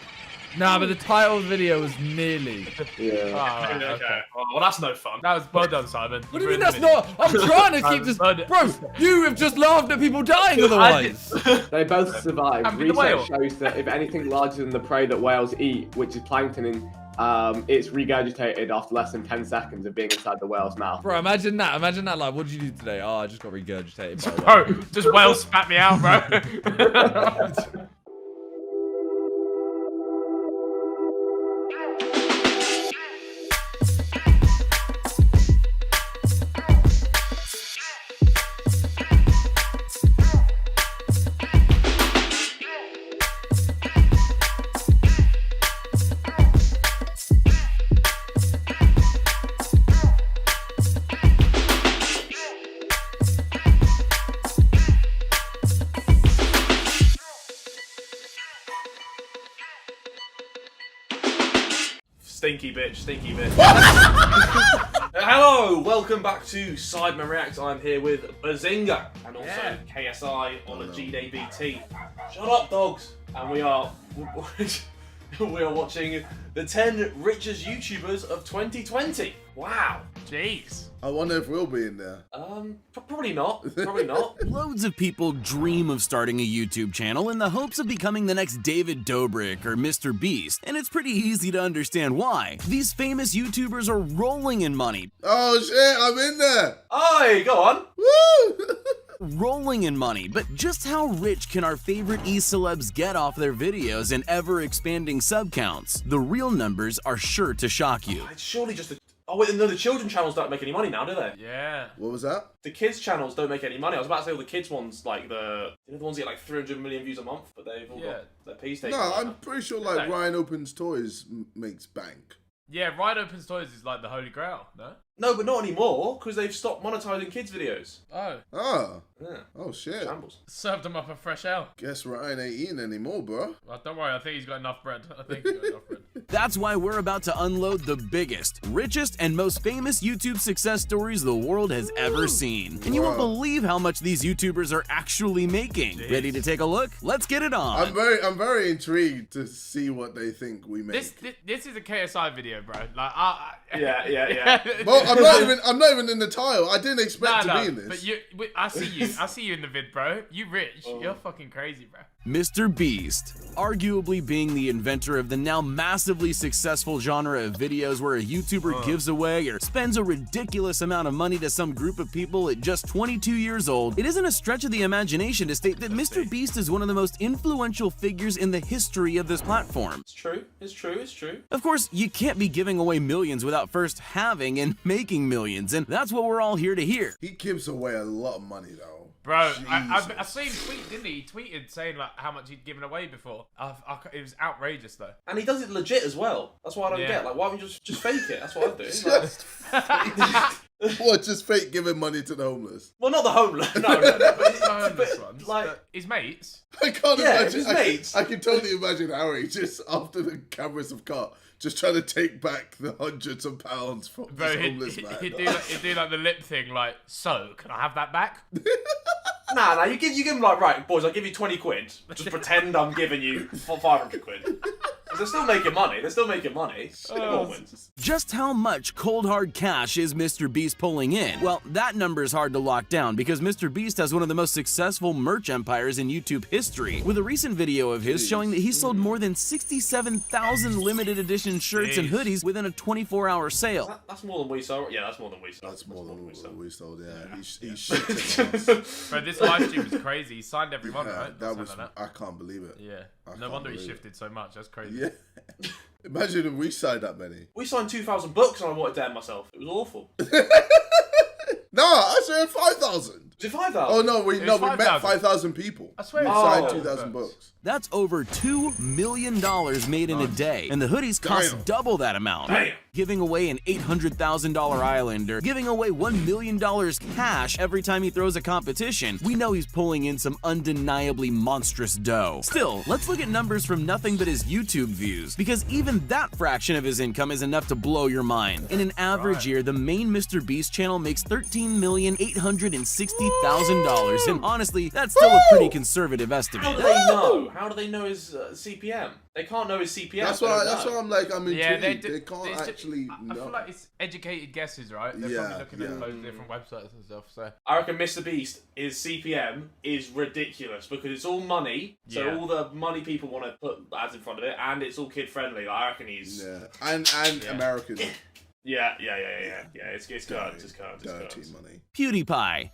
Nah, but the title of the video was nearly. Yeah. Alright, Okay. Oh, well, that's no fun. That was well done, Simon. What do you mean that's not? I'm trying to keep this. Bro, you have just laughed at people dying otherwise. They both survived. And with the Research whale. shows that if anything larger than the prey that whales eat, which is plankton in it's regurgitated after less than 10 seconds of being inside the whale's mouth. Bro, imagine that. Imagine that. Like, what did you do today? Oh, I just got regurgitated. By Bro, just whale spat me out, bro. Stinky bitch, stinky bitch. Hello, welcome back to Sidemen React. I'm here with Bazinga and also KSI on a G-Day BT. Shut up, dogs. And we are watching the 10 richest YouTubers of 2020. Wow. Jeez. I wonder if we'll be in there. Probably not. Probably not. Loads of people dream of starting a YouTube channel in the hopes of becoming the next David Dobrik or Mr. Beast, and it's pretty easy to understand why. These famous YouTubers are rolling in money. Oh shit, I'm in there. Oi, go on. Woo! Rolling in money, but just how rich can our favorite e-celebs get off their videos and ever-expanding sub counts? The real numbers are sure to shock you. It's surely just a... Oh wait, no, the children channels don't make any money now, do they? Yeah. What was that? The kids channels don't make any money. I was about to say all the kids ones, like the ones that get like 300 million views a month, but they've all got their P's taken. No, I'm pretty sure like Ryan Opens Toys makes bank. Yeah, Ryan Opens Toys is like the holy grail, no? No, but not anymore, because they've stopped monetizing kids' videos. Oh. Oh. Yeah. Oh shit. Shambles. Served them up a fresh ale. Guess Ryan ain't eating anymore, bro. Well, don't worry, I think he's got enough bread. That's why we're about to unload the biggest, richest, and most famous YouTube success stories the world has ever seen. And you won't believe how much these YouTubers are actually making. Jeez. Ready to take a look? Let's get it on. I'm very intrigued to see what they think we make. This is a KSI video, bro. Like, yeah. Well, I'm not even in the title. I didn't expect to be in this. But I see you in the vid, bro. You rich. You're fucking crazy, bro. Mr. Beast, arguably being the inventor of the now massively successful genre of videos where a YouTuber gives away or spends a ridiculous amount of money to some group of people at just 22 years old, it isn't a stretch of the imagination to state that Mr. Beast is one of the most influential figures in the history of this platform. It's true. It's true. It's true. Of course, you can't be giving away millions without first having and making millions, and that's what we're all here to hear. He gives away a lot of money, though. Bro, I seen him tweet, didn't he? He tweeted saying like how much he'd given away before. It was outrageous though. And he does it legit as well. That's what I don't get. Like, why don't you just fake it? That's what I do. What, just fake giving money to the homeless? Well, not the homeless. No. But like his mates. I can't imagine. His mates. I can totally imagine Harry just after the cameras have cut, just trying to take back the hundreds of pounds from this homeless man. He'd do like the lip thing, like, so can I have that back? Nah, you give him like, right, boys, I'll give you 20 quid. Just pretend I'm giving you 500 quid. They're still making money. Just how much cold hard cash is Mr. Beast pulling in? Well, that number is hard to lock down because Mr. Beast has one of the most successful merch empires in YouTube history, with a recent video of his showing that he sold more than 67,000 limited edition shirts and hoodies within a 24-hour sale. That's more than we sold. Yeah, that's more than we sold. That's more than we sold. Yeah, he Bro, this live stream is crazy. He signed everyone, right? That was. I can't believe it. Yeah. No wonder he shifted so much. That's crazy. Yeah. Imagine if we signed that many. We signed 2,000 books and I wanted to end myself. It was awful. No, I said 5,000. Was it 5,000? Oh no, we met 5,000 people. I swear we signed 2,000 books. That's over $2 million made in a day, and the hoodies cost double that amount. Damn. Giving away an $800,000 island or giving away $1 million cash every time he throws a competition, we know he's pulling in some undeniably monstrous dough. Still, let's look at numbers from nothing but his YouTube views, because even that fraction of his income is enough to blow your mind. In an average year, the main Mr. Beast channel makes $13,860,000, and honestly, that's still a pretty conservative estimate. How do they know? How do they know his CPM? They can't know his CPM. That's why I'm like, I'm intrigued. Yeah, they can't actually. actually I know. feel like it's educated guesses, right? They're probably looking at loads of different websites and stuff. So I reckon Mr. Beast, his CPM is ridiculous because it's all money. So all the money people want to put ads in front of it, and it's all kid friendly. Like, I reckon he's and American. Yeah. It's current. It's current. Dirty money. PewDiePie.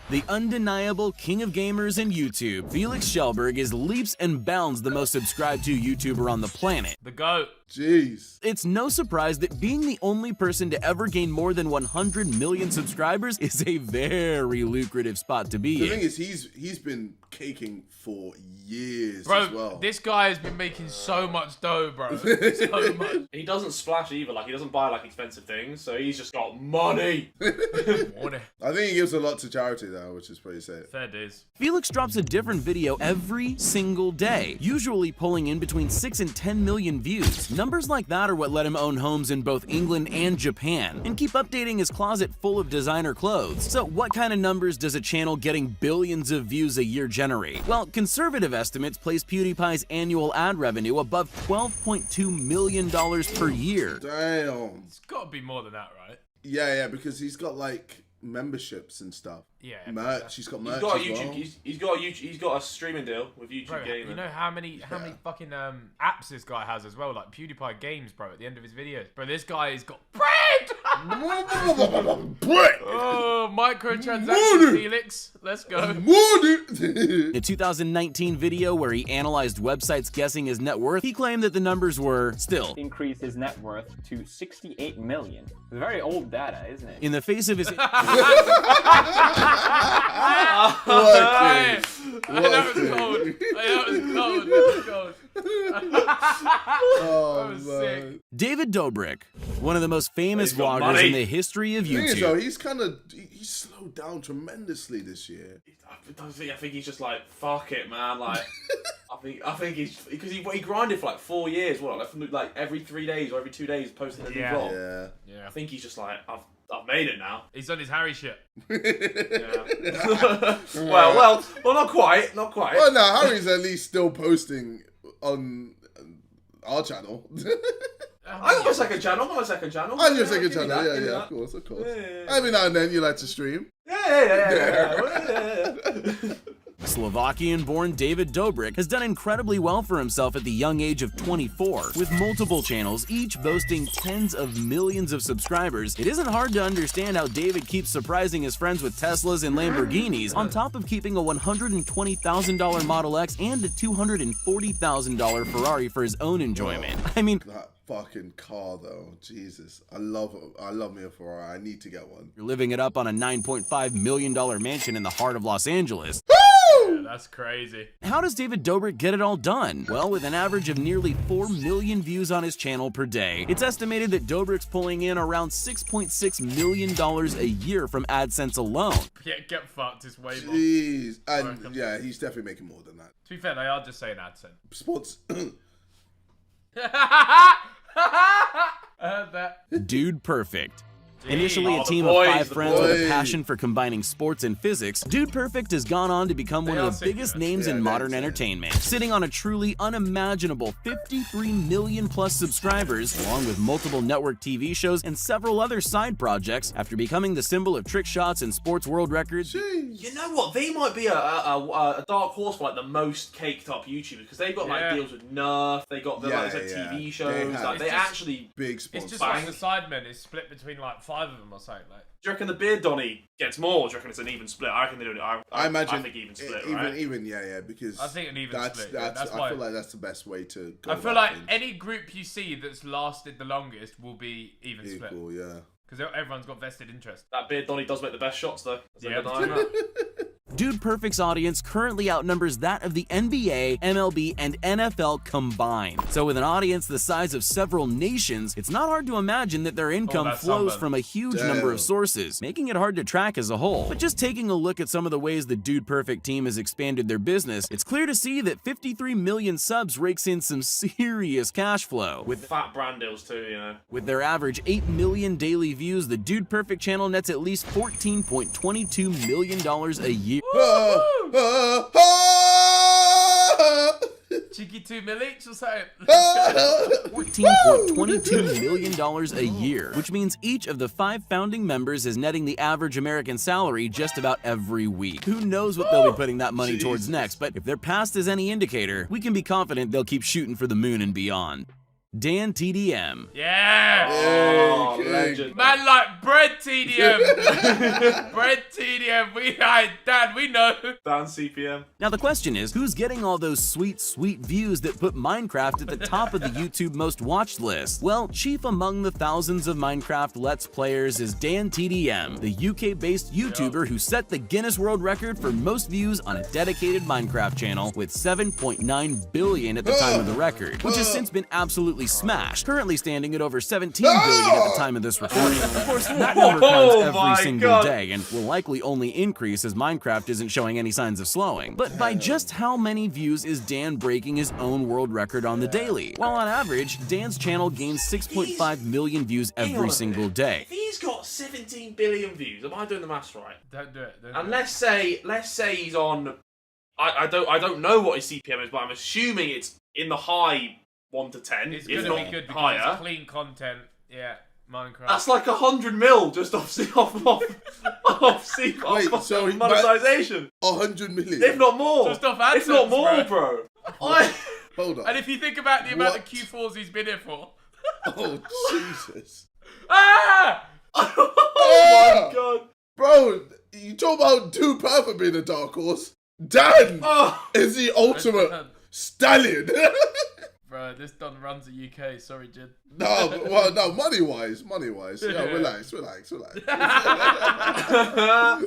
The undeniable king of gamers in YouTube, Felix Schellberg is leaps and bounds the most subscribed to YouTuber on the planet. The GOAT. Jeez. It's no surprise that being the only person to ever gain more than 100 million subscribers is a very lucrative spot to be The in. thing is, he's been caking for years bro, as well. this guy has been making so much dough, bro. So much. He doesn't splash either. Like, he doesn't buy like expensive things. So he's just got money. I think he gives a lot to charity though, which is pretty safe. Fair dues. Felix drops a different video every single day, usually pulling in between 6 and 10 million views. Numbers like that are what let him own homes in both England and Japan, and keep updating his closet full of designer clothes. So what kind of numbers does a channel getting billions of views a year generate? Well, conservative estimates place PewDiePie's annual ad revenue above $12.2 million per year. Damn. It's got to be more than that, right? Yeah, because he's got like memberships and stuff. Yeah, merch. He's got merch. He's got a as YouTube. well. He's got a streaming deal with YouTube Bro, Gaming. you know how many fucking apps this guy has as well, like PewDiePie Games, bro. At the end of his videos, bro, this guy has got bread. Oh, microtransactions, Felix. Let's go. In a 2019 video where he analyzed websites guessing his net worth, he claimed that the numbers were still increased his net worth to 68 million. It's very old data, isn't it? in the face of his. That was cold. Oh, sick. David Dobrik, one of the most famous He's got vloggers money. in the history of The thing is, though, YouTube. he's slowed down tremendously this year. I think he's just like, fuck it, man. Like, I think he's because he grinded for like 4 years. What, like every 3 days or every 2 days posting a new vlog. Yeah. I think he's just like, I've made it now. He's on his Harry shit. well, not quite. Well, no, Harry's at least still posting on our channel. I got my second channel. On your second channel, yeah, of course. Every now and then you like to stream. Yeah. Slovakian-born David Dobrik has done incredibly well for himself at the young age of 24. With multiple channels, each boasting tens of millions of subscribers, it isn't hard to understand how David keeps surprising his friends with Teslas and Lamborghinis, on top of keeping a $120,000 Model X and a $240,000 Ferrari for his own enjoyment. I mean, that fucking car though, Jesus, I love me a Ferrari. I need to get one. you're living it up on a $9.5 million mansion in the heart of Los Angeles. Yeah, that's crazy. How does David Dobrik get it all done? Well, with an average of nearly 4 million views on his channel per day, it's estimated that Dobrik's pulling in around $6.6 million a year from AdSense alone. Yeah, get fucked. It's way more. Jeez, and yeah, he's definitely making more than that. To be fair, they are just saying AdSense. Sports. I heard that. Dude Perfect. Initially a Oh, team the of boys, 5 the friends with a boys. passion for combining sports and physics, Dude Perfect has gone on to become one They are of the sick, biggest yeah. names Yeah, in they modern are. entertainment, sitting on a truly unimaginable 53 million plus subscribers, along with multiple network TV shows and several other side projects, after becoming the symbol of trick shots and sports world records. You know what? They might be a dark horse for like the most caked up YouTubers because they've got like Yeah. deals with Nerf. They got the like TV shows. have Like, they It's just- actually. Big It's sponsors. just like the Sidemen is split between like 5 of them or something. Like, Do you reckon the Beard Donny gets more? Or do you reckon it's an even split? I reckon they do it. I imagine. I think even split, even, right? Even, yeah, because I think an even that's, split, yeah, that's I why- feel like that's the best way to go. I feel about like things. any group you see that's lasted the longest will be even split. Equal, yeah. Because everyone's got vested interest. That Beard Donny does make the best shots though. There's Yeah, no denying that. Dude Perfect's audience currently outnumbers that of the NBA, MLB, and NFL combined. So with an audience the size of several nations, it's not hard to imagine that their income that's flows something. from a huge Damn. number of sources, making it hard to track as a whole. But just taking a look at some of the ways the Dude Perfect team has expanded their business, it's clear to see that 53 million subs rakes in some serious cash flow. With Fat brand deals too, you know. With their average 8 million daily views, the Dude Perfect channel nets at least $14.22 million a year. cheeky 2 mil each or something. $14.22 million a year, which means each of the 5 founding members is netting the average American salary just about every week. Who knows what they'll be putting that money towards next, but if their past is any indicator, we can be confident they'll keep shooting for the moon and beyond. Dan TDM. Yeah! Oh, legend. Man like bread TDM. Bread TDM. Dan, we know. Dan CPM. Now the question is, who's getting all those sweet, sweet views that put Minecraft at the top of the YouTube most watched list? Well, chief among the thousands of Minecraft Let's Players is Dan TDM, the UK-based YouTuber who set the Guinness World Record for most views on a dedicated Minecraft channel with 7.9 billion at the time of the record, which has since been absolutely smashed, currently standing at over 17 billion at the time of this recording. Of course, that number counts every single day and will likely only increase as Minecraft isn't showing any signs of slowing. But by just how many views is Dan breaking his own world record on the daily? Well, on average, Dan's channel gains 6.5 million views every single day. If he's got 17 billion views, am I doing the maths right? Don't do it. And let's say he's on. I don't know what his CPM is, but I'm assuming it's in the high 1 to 10, It's if gonna not be good because higher. it's clean content. Yeah, Minecraft. That's like 100 mil just off monetization. 100 million. If not more. Just off AdSense, if not more, bro. Hold on. And if you think about the amount of Q4s he's been here for. Oh, Jesus. Ah! Oh my God. Bro, you talk about Too Perfect being a dark horse. Dan is the ultimate stallion. Bro, this done runs the UK. Sorry, Jid. No, money-wise. Yeah, relax.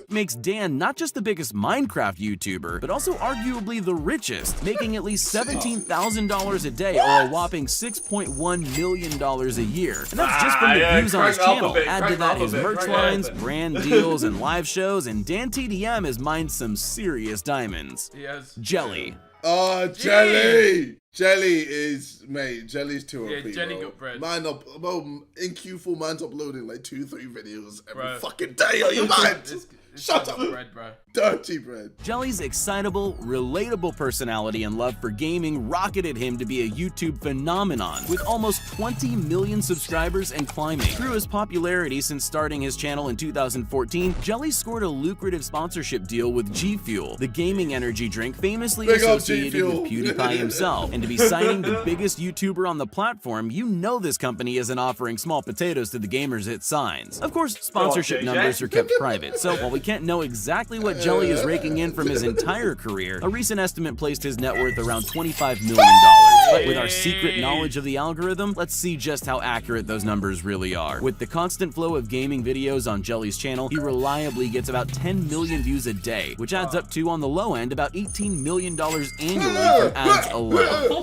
Makes Dan not just the biggest Minecraft YouTuber, but also arguably the richest, making at least $17,000 a day or a whopping $6.1 million a year. And that's just from the views on his channel. Add to that his merch lines, brand deals, and live shows, and Dan TDM has mined some serious diamonds. Yes. Jelly. Oh, Jelly! Jelly is, mate, Jelly's too OP, Jelly bro. got bread. Man, in Q4, man's uploading like 2-3 videos every fucking day. Are you mad? Shut up. Bread, bro. Dirty bread. Jelly's excitable, relatable personality and love for gaming rocketed him to be a YouTube phenomenon, with almost 20 million subscribers and climbing. Through his popularity since starting his channel in 2014, Jelly scored a lucrative sponsorship deal with G Fuel, the gaming energy drink famously associated with PewDiePie himself. And to be signing the biggest YouTuber on the platform, you know this company isn't offering small potatoes to the gamers it signs. Of course, sponsorship numbers are kept private, so while we can't know exactly what Jelly is raking in from his entire career, a recent estimate placed his net worth around $25 million. But with our secret knowledge of the algorithm, let's see just how accurate those numbers really are. With the constant flow of gaming videos on Jelly's channel, he reliably gets about 10 million views a day, which adds up to, on the low end, about $18 million annually from ads alone.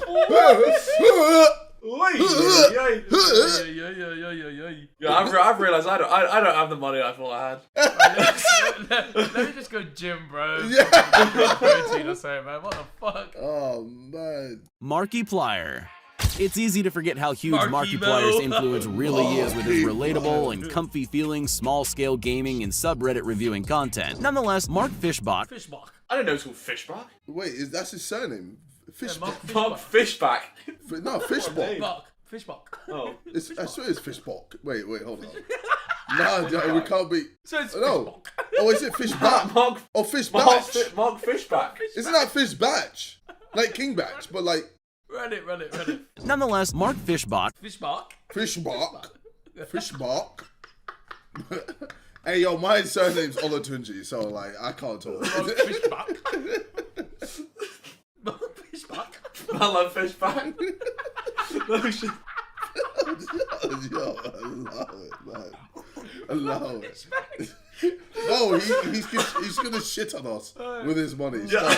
Yeah, I've realised I don't have the money I thought I had. Let me just go gym, bro. Yeah. Protein or something, man. What the fuck? Oh, man. Markiplier. It's easy to forget how huge Markiplier's influence really is with his relatable and comfy feeling, small-scale gaming, and subreddit reviewing content. Nonetheless, Mark Fishbach. I don't know it's called Fishbach. Wait, that's his surname? Fishbach. Mark Fishbach. No, Fishbach. Fishbach. Oh. I swear it's Fishbach. Wait, hold on. No, we can't be. So it's no. Oh, is it Fishbach? Oh, Fishbach. Mark Fishbach. Isn't that Fishbatch? Like King Batch, but like. Run it. Nonetheless, Mark Fishbach. Fishbach. Hey, yo, my surname's Olatunji, so like, I can't talk. Fishbach. I love Fishbach. No shit. Yo, allow it. No, he's gonna shit on us with his money. Yeah.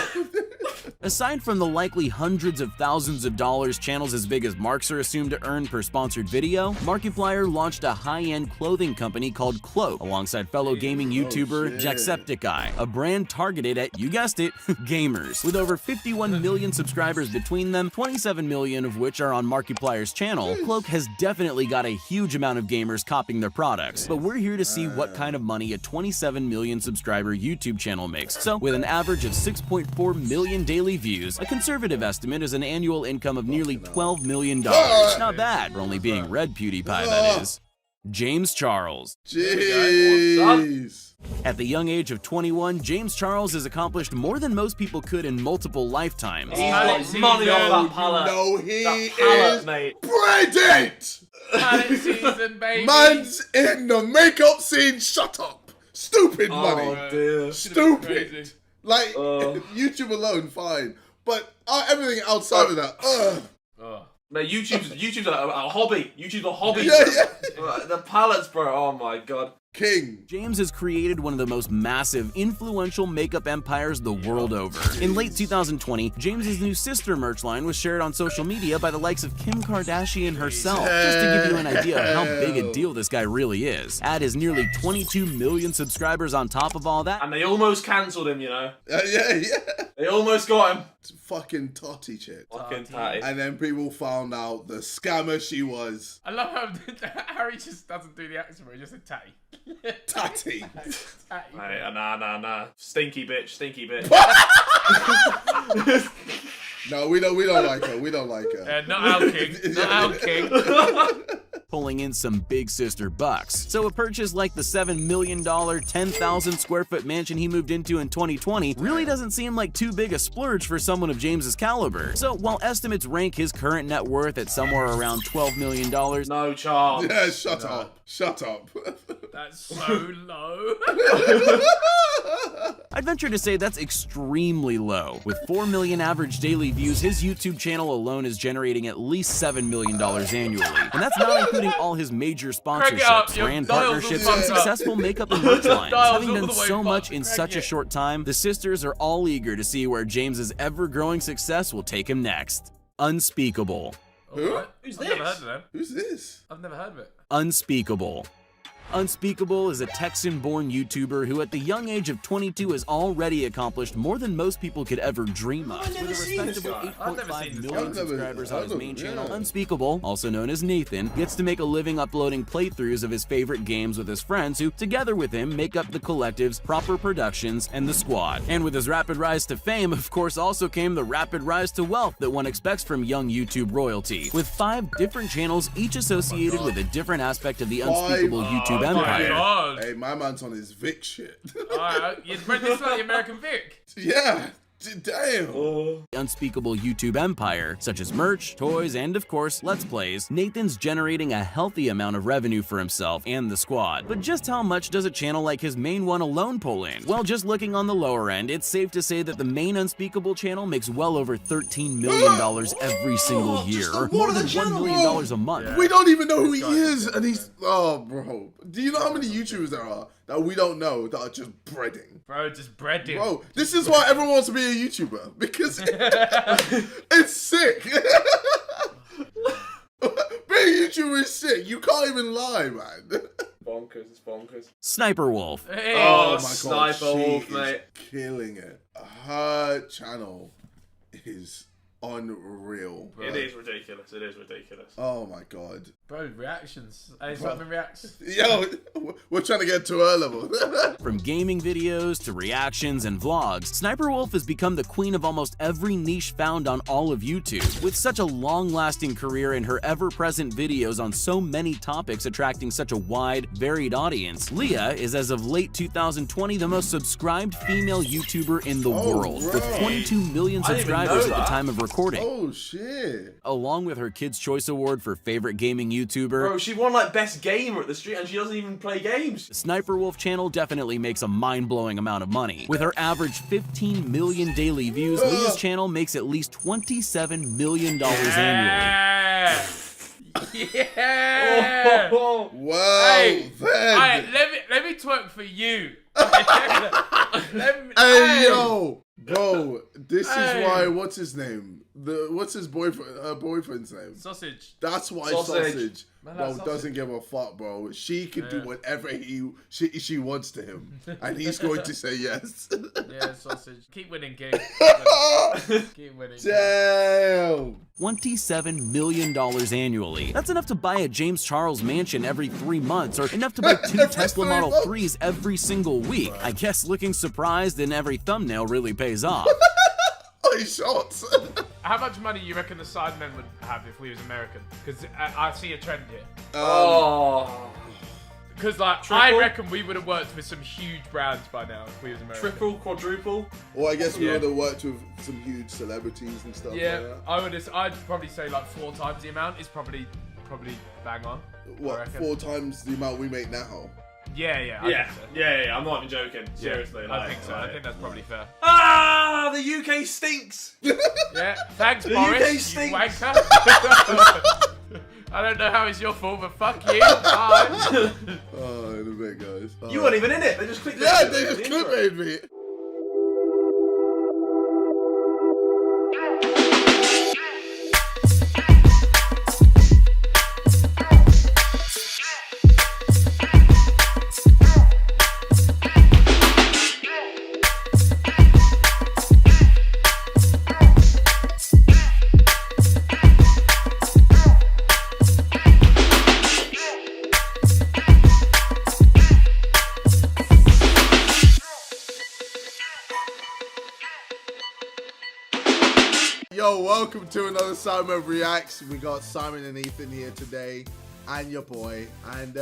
Aside from the likely hundreds of thousands of dollars channels as big as Mark's are assumed to earn per sponsored video, Markiplier launched a high-end clothing company called Cloak alongside fellow gaming YouTuber Jacksepticeye, a brand targeted at, you guessed it, gamers. With over 51 million subscribers between them, 27 million of which are on Markiplier's channel, Cloak has definitely got a huge amount of gamers copying their products. But we're here to see what kind of money a 27 million subscriber YouTube channel makes. So, with an average of 6.4 million daily daily views, a conservative estimate is an annual income of nearly $12 million. Not bad for only being Red PewDiePie, that is. James Charles. Jeez. At the young age of 21, James Charles has accomplished more than most people could in multiple lifetimes. He's got money off that pallet. No, he that pallet, is mate. breaded. Pallet season, baby. Man's in the makeup scene. Shut up. Stupid money. Oh, dear. Stupid. Like, YouTube alone, fine. But everything outside of that, Mate, YouTube's a hobby. YouTube's a hobby. Yeah. The palettes, bro. Oh my god. King. James has created one of the most massive, influential makeup empires the world over. In late 2020, James's new sister merch line was shared on social media by the likes of Kim Kardashian herself. Just to give you an idea of how big a deal this guy really is. Add his nearly 22 million subscribers on top of all that. And they almost cancelled him, you know. Yeah. They almost got him. Fucking Totty chick. Fucking tatty. And then people found out the scammer she was. I love how Harry just doesn't do the accent, he just said tatty. Tatty. Tatty. Hey, nah. Stinky bitch. No, we don't like her. We don't like her. Not our king. Not our king. Pulling in some big sister bucks. So a purchase like the $7 million, 10,000 square foot mansion he moved into in 2020 really doesn't seem like too big a splurge for someone of James's caliber. So while estimates rank his current net worth at somewhere around $12 million. No chance. Yeah, shut up. Shut up. That's so low. I'd venture to say that's extremely low. With 4 million average daily views, his YouTube channel alone is generating at least $7 million annually. And that's not including all his major sponsorships, brand partnerships, and successful makeup and merch lines. Having done so much in such a short time, the sisters are all eager to see where James's ever-growing success will take him next. Unspeakable. Who? Who's this? I've never heard of them. Who's this? I've never heard of it. Unspeakable. Unspeakable is a Texan-born YouTuber who at the young age of 22 has already accomplished more than most people could ever dream of. With a respectable 8.5 million subscribers on his main channel, Unspeakable, also known as Nathan, gets to make a living uploading playthroughs of his favorite games with his friends who, together with him, make up the collectives, Proper Productions, and The Squad. And with his rapid rise to fame, of course, also came the rapid rise to wealth that one expects from young YouTube royalty, with 5 different channels, each associated with a different aspect of the Unspeakable YouTube empire. Hey, my man's on his Vic shit. You read this like the American Vic? Yeah. Damn. Unspeakable YouTube empire, such as merch, toys, and of course, Let's Plays, Nathan's generating a healthy amount of revenue for himself and the squad. But just how much does a channel like his main one alone pull in? Well, just looking on the lower end, it's safe to say that the main Unspeakable channel makes well over $13 million every single year, or more than $1 million a month. We don't even know who he is, and he's... Oh, bro. Do you know how many YouTubers there are that we don't know that are just breading? Bro, just breading. Bro, this is why everyone wants to be a YouTuber, because it's sick. Being a YouTuber is sick. You can't even lie, man. Bonkers, it's bonkers. Sniper Wolf. Hey. Oh my Sniper God, Wolf, she mate. is killing it. Her channel is unreal. Bro. It is ridiculous. It is ridiculous. Oh my God. Bro, reactions. Any Sidemen reacts? Yo, we're trying to get to her level. From gaming videos to reactions and vlogs, Sniper Wolf has become the queen of almost every niche found on all of YouTube. With such a long-lasting career and her ever-present videos on so many topics attracting such a wide, varied audience, Leah is, as of late 2020, the most subscribed female YouTuber in the world, bro. with 22 million subscribers at the time of recording. Oh, shit. Along with her Kids' Choice Award for Favorite Gaming YouTuber, Bro, she won like Best Gamer at the street and she doesn't even play games. the Sniper Wolf channel definitely makes a mind-blowing amount of money. With her average 15 million daily views, Leah's channel makes at least $27 million annually. Yeah. Wow. Hey, Then. let me twerk for you. Hey, yo. Bro, this is why, what's his name? What's his boyfriend? Boyfriend's name? Sausage. That's why Sausage. Bro, doesn't give a fuck, bro. She can do whatever she wants to him, and he's going to say yes. Yeah, Sausage. Keep winning, King. Keep winning. Damn. $27 million annually. That's enough to buy a James Charles mansion every 3 months, or enough to buy 2 Tesla Model 3s every single week. I guess looking surprised in every thumbnail really pays off. he shot. How much money you reckon the Sidemen would have if we was American? Because I see a trend here. Because like I Triple? reckon we would have worked with some huge brands by now if we was American. Triple, quadruple. Or I guess we Yeah. would have worked with some huge celebrities and stuff Yeah, like that. I'd probably say like 4 times the amount is probably bang on. I What, reckon. 4 times the amount we make now? Yeah, I Yeah, think so. yeah. I'm not even joking. Seriously, I think so. I think that's probably fair. Ah, the UK stinks. Yeah, thanks, The Boris. UK You stinks. wanker. I don't know how it's your fault, but fuck you. Bye. Oh, in a bit, guys. You weren't even in it. They just clicked. Yeah, they just clickbaited me. Yo, welcome to another Sidemen Reacts. We got Simon and Ethan here today, and your boy. And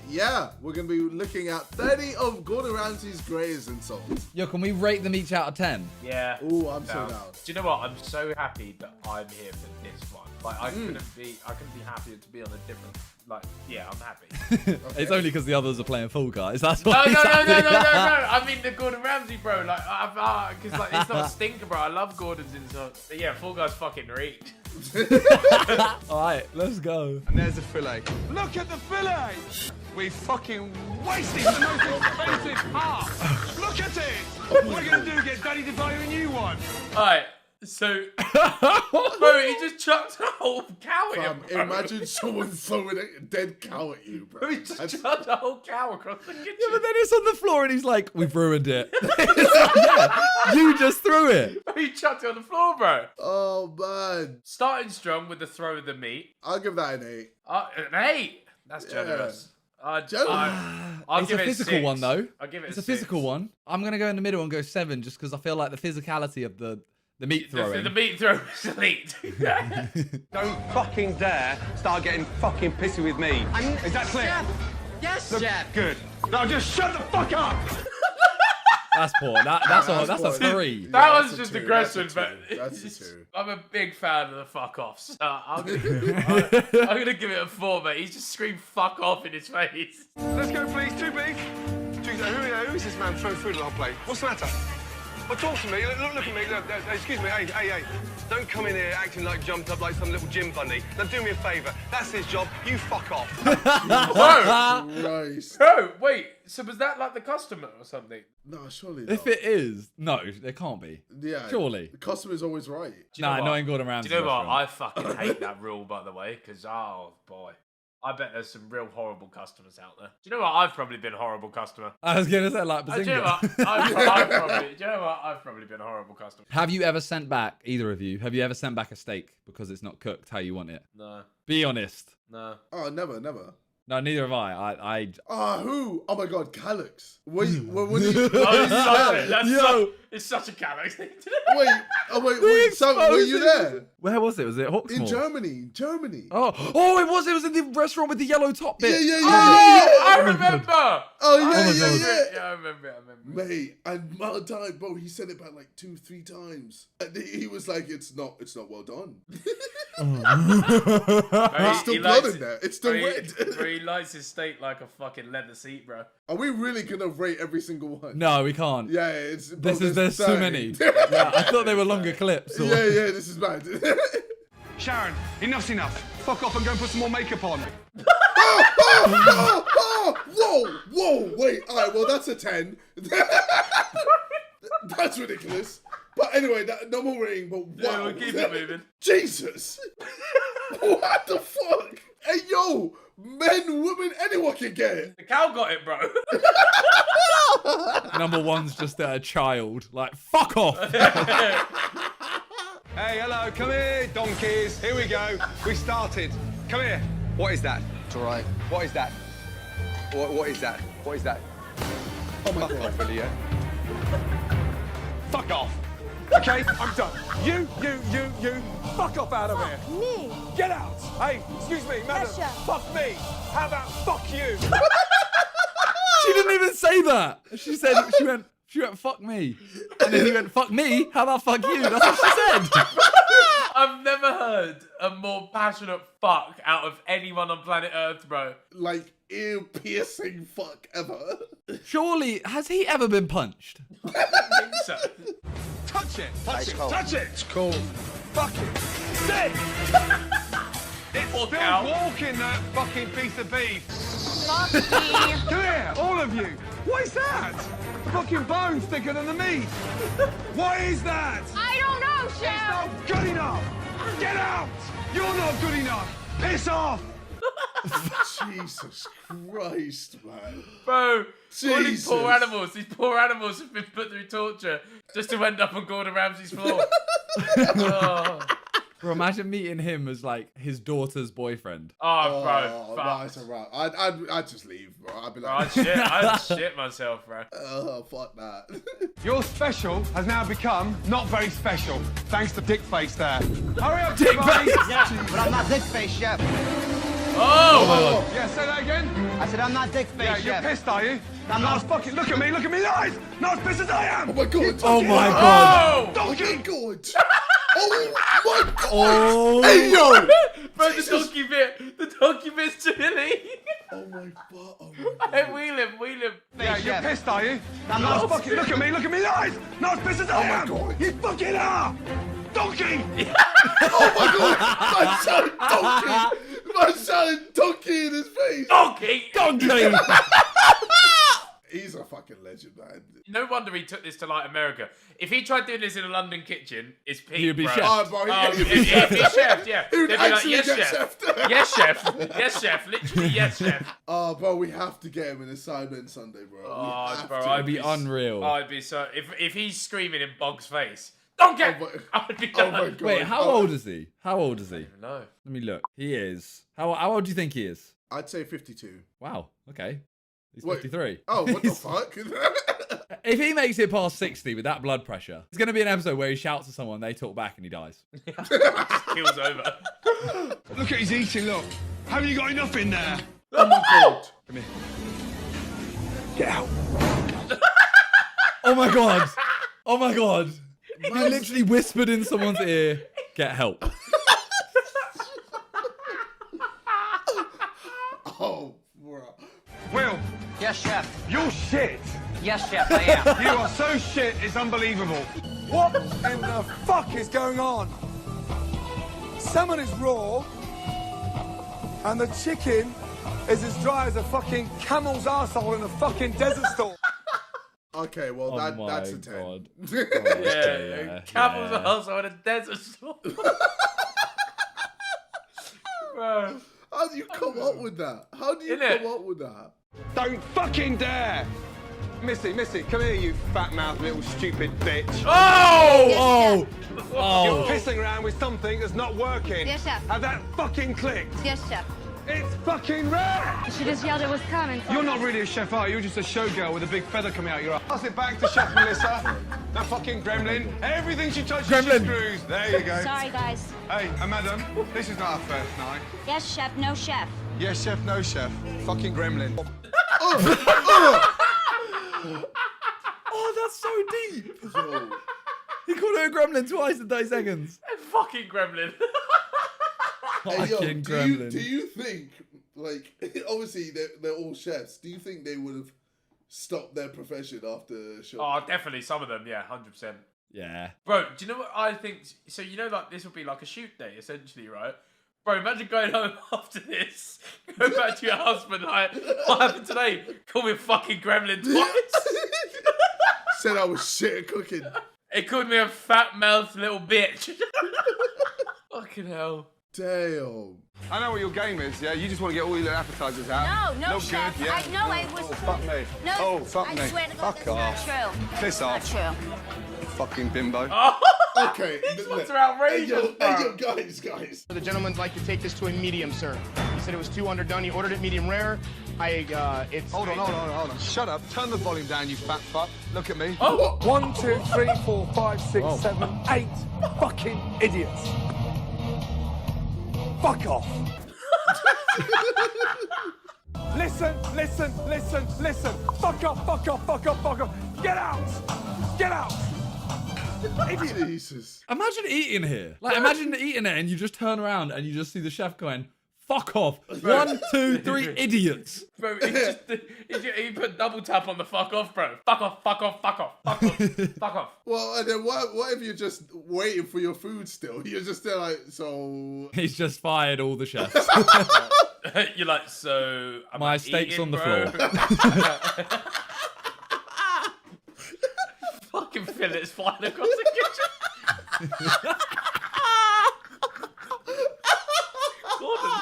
yeah, we're going to be looking at 30 of Gordon Ramsay's greatest insults. Yo, can we rate them each out of 10? Yeah. Ooh, I'm so down. down. Do you know what? I'm so happy that I'm here for this one. Like, I couldn't be happier to be on a different. Like, yeah, I'm happy. It's only because the others are playing Fall Guys. That's No, why. no, he's no, no, happy. no, no, no. I mean the Gordon Ramsay, bro. Like, because like it's not a stinker, bro. I love Gordon's insults. But yeah, Fall Guys fucking reach. All right, let's go. And there's the fillet. Look at the fillet! We fucking wasted the most expensive part! Look at it! What are you gonna do, get Daddy to buy you a new one? Alright, so... bro, he just chucked a whole cow at him, bro. Imagine someone throwing a dead cow at you, bro. He just chucked a whole cow across the kitchen. Yeah, but then it's on the floor and he's like, we've ruined it. It's like, yeah, you just threw it. He chucked it on the floor, bro. Oh, man. Starting strong with the throw of the meat. I'll give that an 8. An 8? That's generous. I'll It's give a it physical 6. one, though. I'll give it It's a a physical 6. one. I'm going to go in the middle and go 7 just because I feel like the physicality of the meat throwing. The meat throw is elite. Don't fucking dare start getting fucking pissy with me. Is that clear? Yes, Look, Chef. good. Now just shut the fuck up! That's poor. That's a 3. That was just aggression, but That's a 2. I'm a big fan of the fuck offs. I'm gonna give it a 4, mate. He just screamed fuck off in his face. Let's go, please. 2 beef. Who is this man throwing food on our plate? What's the matter? Well, talk to me. Look at me. Look, excuse me. Hey. Don't come in here acting like jumped up like some little gym bunny. Now, do me a favour. That's his job. You fuck off. Christ. Bro, wait. So was that like the customer or something? No, surely not. If it is, no, there can't be. Yeah. Surely. The customer's always right. Nah, not in Gordon Do Ramsay's you know what? restaurant. I fucking hate that rule, by the way, because, oh, boy. I bet there's some real horrible customers out there. Do you know what? I've probably been a horrible customer. I was going to say, like, Do you know what? Bazinga. I've probably been a horrible customer. Have you ever sent back, either of you, have you ever sent back a steak because it's not cooked how you want it? No. Be honest. No. Oh, never. No, neither have I. Who? Oh my God, Calyx. When you, It's such a Calyx thing to do. Wait, Sam, were you there? Where was it? Was it Hawksmoor? In Germany. Oh, it was in the restaurant with the yellow top bit. Yeah. I remember. Oh, my yeah. Yeah, I remember. Mate, and Valentine, bro, he said it back like 2-3 times. And he was like, it's not well done. There's still blood in there. It's still red. He likes his steak like a fucking leather seat, bro. Are we really gonna rate every single one? No, we can't. Yeah, There's too many. Yeah, I thought they were longer clips. Or... Yeah, this is bad. Sharon, enough's enough. Fuck off and go and put some more makeup on. Whoa, wait. All right, well, that's a 10. That's ridiculous. But anyway, no more rating, but wow. Yeah, we'll keep it moving. Jesus. What the fuck? Hey, yo, men, women, anyone can get it. The cow got it, bro. Number one's just a child. Like, fuck off. Hey, hello, come here, donkeys. Here we go. We started. Come here. What is that? It's all right. What is that? What is that? What is that? Oh my God. Fuck off, really, yeah? Fuck off. Okay, I'm done. You, fuck off out of here. Me? Get out. Hey, excuse me, madam. Yes, sir. Fuck me. How about fuck you? She didn't even say that. She said, she went, fuck me. And then he went, fuck me? How about fuck you? That's what she said. I've never heard a more passionate fuck out of anyone on planet Earth, bro. Like, ear-piercing fuck ever. Surely, has he ever been punched? I think so. Touch it. Touch Ice it. cold. Touch it. It's cool. Fuck it. Sick. It's Walk still out. walking, that fucking piece of beef. Fuck me. Come here, all of you. What is that? The fucking bone's thicker than the meat. What is that? I don't know, It's Chef. not good enough. Get out. You're not good enough. Piss off. Jesus Christ, man. Bro, all these Jesus. poor animals have been put through torture just to end up on Gordon Ramsay's floor. Oh. Bro, imagine meeting him as like his daughter's boyfriend. Oh, bro, Oh, fuck. nice and right. I'd just leave, bro. I'd be Bro, like, I'd shit myself, bro. oh, fuck that. Your special has now become not very special, thanks to Dick Face there. Hurry up, Dick everybody. Face? Yeah, But I'm not Dick Face, Chef. Oh! yeah, say that again. I said I'm not Dick Face, Yeah, you're Chef. pissed, are you? I'm not not. as fucking. Look at me in the eyes. Not as pissed as I am. Oh my god. Oh my god. Oh! Oh my god. Oh my god. Oh. Hey, yo. Bro, the donkey bit's chilly. Oh my god. Oh my Hey, god. wheel him. Yeah, you're Chef. pissed, are you? I'm Not not. as fucking. Look at me in the eyes. Not as pissed as I am. God. You fucking are. Donkey. Oh my god. Man shouted donkey. Man shouted donkey in his face. Donkey! He's a fucking legend, man. No wonder he took this to like America. If he tried doing this in a London kitchen, it's peak, He'd be bro. chef. Oh, bro, He'd be chef, yeah. He would They'd be like, actually yes, get chef. chefed. Yes, chef. Yes, chef. Literally, yes, chef. Oh, bro, we have to get him in a Sidemen Sunday, bro. We Oh, have bro, to. I'd be unreal. I'd be so. If he's screaming in Bog's face, donkey! I'd be Oh done. my god. Wait, how old is he? How old is he? No. Let me look. He is. How old do you think he is? I'd say 52. Wow. Okay. He's Wait. 53. Oh, what the fuck? If he makes it past 60 with that blood pressure, it's going to be an episode where he shouts at someone, they talk back, and he dies. Keel's over. Look at his eating. Look. Haven't you got enough in there? Oh my god. Come here. Get out. Oh my god. Oh my god. He literally whispered in someone's ear, get help. Oh, bro. Will, Yes, Chef. you're shit. Yes, Chef, I am. You are so shit, it's unbelievable. What in the fuck is going on? Salmon is raw, and the chicken is as dry as a fucking camel's arsehole in a fucking desert storm. Okay, well, Oh that's my a 10. God. Yeah, Camel's also in a desert storm. Bro. How do you come up with that? How do you Innit? come up with that? Don't fucking dare! Missy, come here, you fat-mouthed little stupid bitch. Oh! Oh! You're pissing around with something that's not working. Yes, Chef. Have that fucking clicked? Yes, Chef. It's fucking rare! She just yelled it was coming. You're not really a chef, are you? You're just a showgirl with a big feather coming out your ass. Pass it back to Chef Melissa. That fucking gremlin. Everything she touches, Gremlin. she screws. There you go. Sorry, guys. Hey, madam, this is not our first night. Yes, Chef. No, Chef. Yes, chef, no chef. Fucking gremlin. Oh, that's so deep. He called her a gremlin twice in 30 seconds. Fucking gremlin. Hey, yo, Fucking do gremlin. you think, like, obviously they're all chefs. Do you think they would have stopped their profession after the show? Oh, definitely some of them. Yeah, 100%. Yeah. Bro, do you know what I think? So you know, like this will be like a shoot day, essentially, right? Bro, imagine going home after this, go back to your husband, like, what happened today? Call me a fucking gremlin twice. Said I was shit at cooking. It called me a fat-mouthed little bitch. Fucking hell. Damn. I know what your game is, yeah? You just want to get all your appetizers out. No, Look Chef. good, yeah? I know it was Oh, true. fuck me. No, Oh, fuck I me. swear to God, Fuck that's off. not true. Piss Not off. true. Fucking bimbo. Okay. These ones are outrageous, Hey, yo, guys. The gentleman'd like to take this to a medium, sir. He said it was too underdone. He ordered it medium rare. It's... Hold on. Shut up. Turn the volume down, you fat fuck. Look at me. Oh! 1, 2, 3, 4, 5, 6, 7, 8 fucking idiots. Fuck off. Listen. Fuck off. Get out. Jesus. Imagine eating here. Like, imagine eating it and you just turn around and you just see the chef going, fuck off. 1, 2, 3 idiots. Bro, he put double tap on the fuck off, bro. Fuck off. Well, and then what if you're just waiting for your food still? You're just there like, so... He's just fired all the chefs. You're like, so... My steak's eating, on the bro? floor. Fucking fillets flying across the kitchen. Gordon.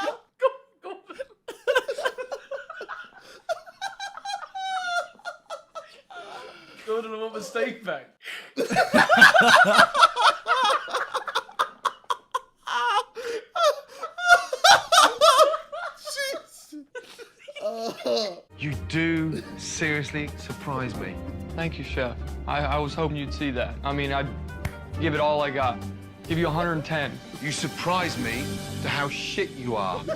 Gordon, I want my steak back. You do seriously surprise me. Thank you, Chef. I was hoping you'd see that. I mean, I'd give it all I got. Give you 110. You surprise me to how shit you are. He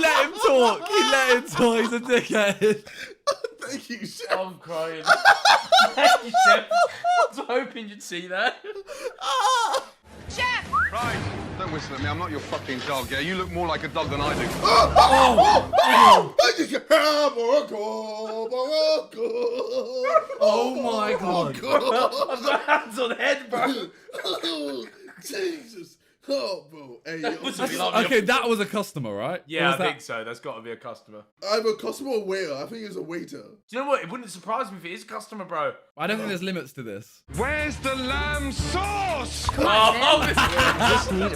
let him talk. He's a dickhead. Thank you, Chef. I'm crying. Thank you, Chef. I was hoping you'd see that. Chef! Right, don't whistle at me. I'm not your fucking dog, yeah? You look more like a dog than I do. Oh my god. I've got hands on head, bro. Jesus. Oh, bro. Hey, yo. Okay, that was a customer, right? Yeah, Or was I that- think so. That's got to be a customer. Either a customer or waiter. I think it's a waiter. Do you know what? It wouldn't surprise me if it is a customer, bro. I don't think there's limits to this. Where's the lamb sauce? Just need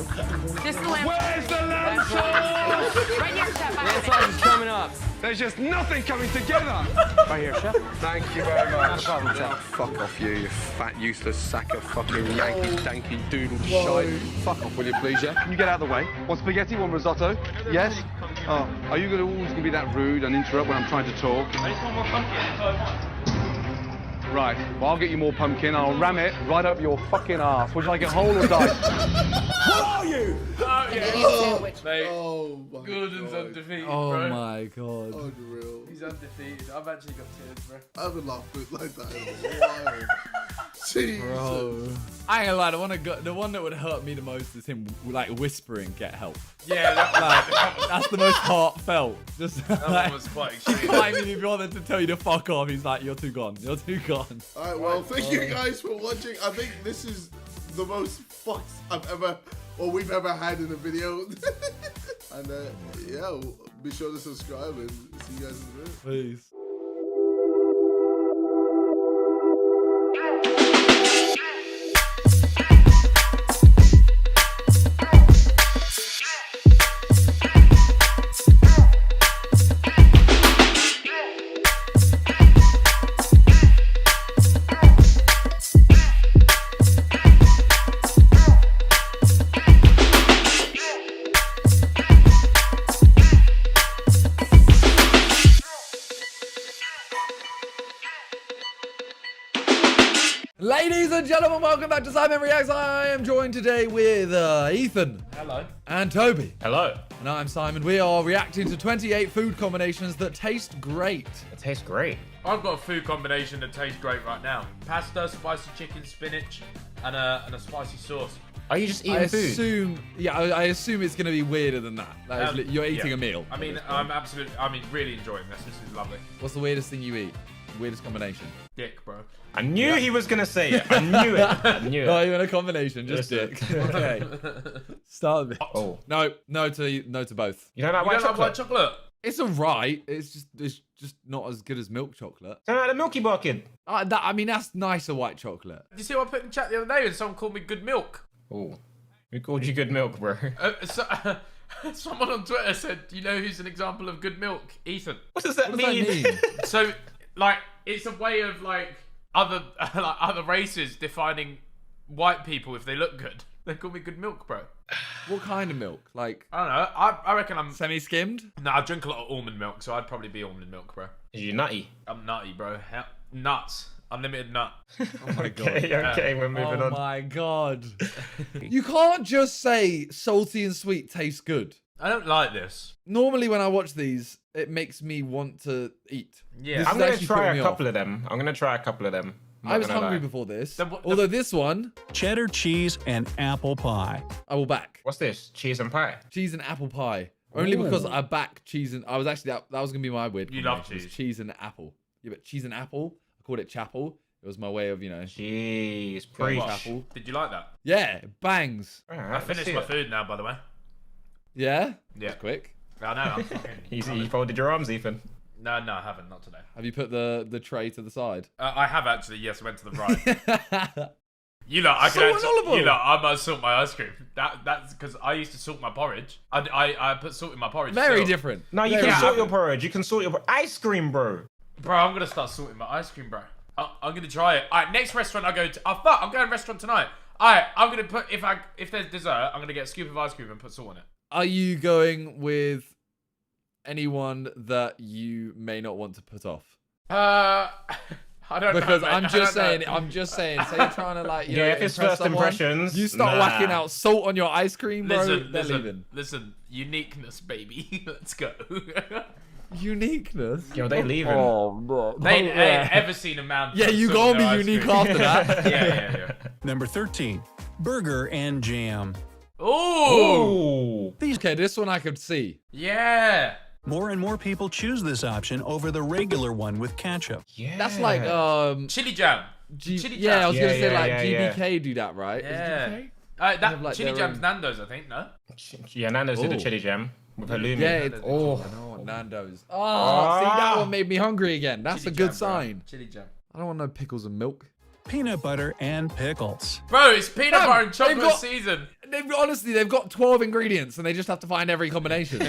Just the lamb. Where's the lamb sauce? Right here, Chef. I Lamb have sauce is coming up. There's just nothing coming together. Right here, Chef. Thank you very much. Not a problem, Chef. Fuck off you fat, useless sack of fucking Yankee-danky doodle shite. Fuck off, will you please, yeah? Can you get out of the way? Want spaghetti, want risotto? Yes? Oh, are you always going to be that rude and interrupt when I'm trying to talk? I just want more pumpkin. Right, well, I'll get you more pumpkin. I'll ram it right up your fucking ass. Would you like it whole or dice? What are you? Oh, yeah. Mate, Oh, my Gordon's God. undefeated, Oh bro. my god. Unreal. He's undefeated. I've actually got tears, bro. I haven't laughed like that in a while. Jesus. Bro. I ain't gonna lie, the one that would hurt me the most is him like whispering, get help. Yeah, That's the most heartfelt. Just that one was quite he extreme. can't even be bothered to tell you to fuck off. He's like, you're too gone. You're too gone. Alright, well, thank you guys for watching. I think this is the most fucked we've ever had in a video. And yeah, be sure to subscribe and see you guys in a bit. Peace. Ladies and gentlemen, welcome back to Sidemen Reacts. I am joined today with Ethan. Hello. And Toby. Hello. And I'm Simon. We are reacting to 28 food combinations that taste great. It tastes great. I've got a food combination that tastes great right now. Pasta, spicy chicken, spinach, and a spicy sauce. Are you just eating I food? I assume it's going to be weirder than that. You're eating yeah. a meal. I mean, really enjoying this. This is lovely. What's the weirdest thing you eat? Weirdest combination? Dick, bro. I knew he was gonna say it. I knew it. I knew it. Not even a combination, just dick. Okay. Start with it. Oh. No to both. You don't like white chocolate? It's alright. It's just not as good as milk chocolate. Don't like the Milky Bar kid? I mean, that's nicer white chocolate. Did you see what I put in the chat the other day when someone called me good milk? Oh. Who called you good milk, bro? Someone on Twitter said, "Do you know who's an example of good milk?" Ethan. What does that mean? So, like, it's a way of like other races defining white people if they look good. They call me good milk, bro. What kind of milk? Like, I don't know. I reckon I'm semi-skimmed. No, I drink a lot of almond milk, so I'd probably be almond milk, bro. Are you nutty? I'm nutty, bro. Nuts. Unlimited nut. Oh my god. Okay, we're moving on. Oh my god. You can't just say salty and sweet taste good. I don't like this. Normally when I watch these, it makes me want to eat. Yeah. This I'm is gonna actually try putting a me couple off. of them. I'm gonna try a couple of them. I was hungry before this. Although this one, cheddar cheese and apple pie. I will back. What's this? Cheese and pie? Cheese and apple pie. Only because I back cheese and I was actually that was gonna be my weird. You love combination, was cheese. cheese and apple. Yeah, but cheese and apple. I called it chapel. It was my way of, Jeez, going preach. chapel. Did you like that? Yeah, it bangs. I finished my food now, by the way. Yeah. Yeah. That's quick. I know. I'm fucking. You folded your arms, Ethan. No, I haven't. Not today. Have you put the tray to the side? I have actually. Yes, I went to the right. You lot, I must salt my ice cream. That's because I used to salt my porridge. I put salt in my porridge. Very still. different. No, you can salt your porridge. You can salt your ice cream, bro. Bro, I'm gonna start salting my ice cream, bro. I'm gonna try it. Alright, next restaurant I go to. Oh fuck, I'm going to a restaurant tonight. Alright, I'm gonna put if there's dessert, I'm gonna get a scoop of ice cream and put salt on it. Are you going with anyone that you may not want to put off? I don't because know. I'm mate. just I don't saying. know. I'm just saying. Say you're trying to like, you know, if it's impress first someone, impressions, you start nah. whacking out salt on your ice cream, bro. They're leaving. Listen. Uniqueness, baby. Let's go. Uniqueness. Yo, they leaving. Oh, bro. They ain't ever seen a man. Yeah, put you salt gonna in their be ice unique cream. after that. Yeah. Number 13, burger and jam. Ooh. Okay, this one I could see. Yeah. More and more people choose this option over the regular one with ketchup. Yeah. That's like chili jam. Chili jam. Yeah, I was gonna say like yeah. GBK do that, right? Yeah. Is GBK? That have, like, chili their jam's own- Nando's, I think. No. Yeah, Nando's did the Ooh. chili jam with halloumi. Yeah, it's Nando's. Oh, see, that one made me hungry again. That's Chili a good jam, bro. sign. Chili jam. I don't want no pickles and milk. Peanut butter and pickles. Bro, it's peanut Damn, butter and chocolate they've got- season. They've got 12 ingredients and they just have to find every combination.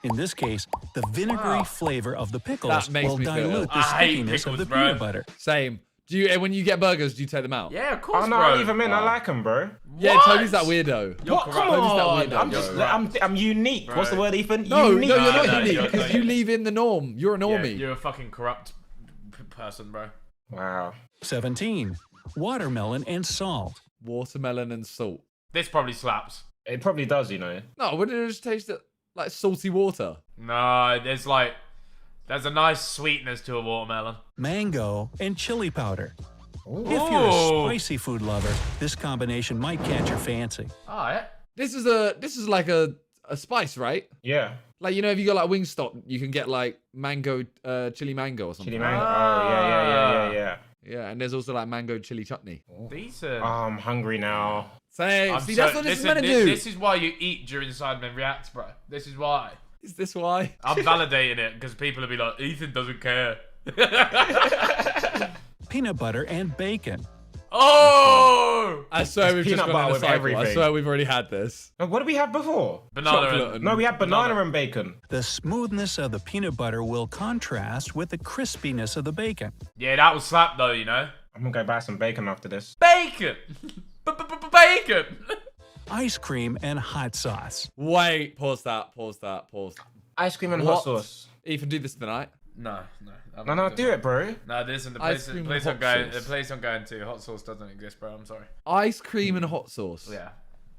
In this case, the vinegary flavor of the pickles That makes will me feel dilute the I hate stickiness pickles, of the bro. peanut butter. Same. Do you? And when you get burgers, do you take them out? Yeah, of course, Oh no, bro. I leave them in. I like them, bro. Yeah, What? Toby's that weirdo. You're What? corrupt. Come Toby's that on. weirdo, I'm just. bro. I'm unique. Bro. What's the word, Ethan? No, unique. you're No, not no, unique you're because not you unique. leave in the norm. You're a Yeah, normie. you're a fucking corrupt person, bro. Wow. 17, watermelon and salt. Watermelon and salt. This probably slaps. It probably does, you know. No, wouldn't it just taste like salty water? No, there's a nice sweetness to a watermelon. Mango and chili powder. Ooh. If you're a Ooh. spicy food lover, this combination might catch your fancy. Alright. This is like a spice, right? Yeah. Like, you know, if you go like Wingstop, you can get like mango, chili mango or something. Chili mango. Oh yeah. Yeah, and there's also like mango chili chutney. Decent. Oh, I'm hungry now. Same. See, that's what this is meant to do. This is why you eat during Sidemen Reacts, bro. This is why. Is this why? I'm validating it because people will be like, Ethan doesn't care. Peanut butter and bacon. Oh! I swear we've just peanut gone butter in a with cycle. I everything. swear we've already had this. What did we have before? Banana Chocolate and... No, we had banana and bacon. The smoothness of the peanut butter will contrast with the crispiness of the bacon. Yeah, that was slap though, you know. I'm gonna go buy some bacon after this. Bacon! Bacon! Ice cream and hot sauce. Wait, pause that. Ice cream and What? hot sauce. Ethan, do this tonight. No. No, do it, bro. No, listen, the Ice place, cream place and I'm hot going, the sauce. place I'm going to, hot sauce doesn't exist, bro. I'm sorry. Ice cream and hot sauce. Yeah,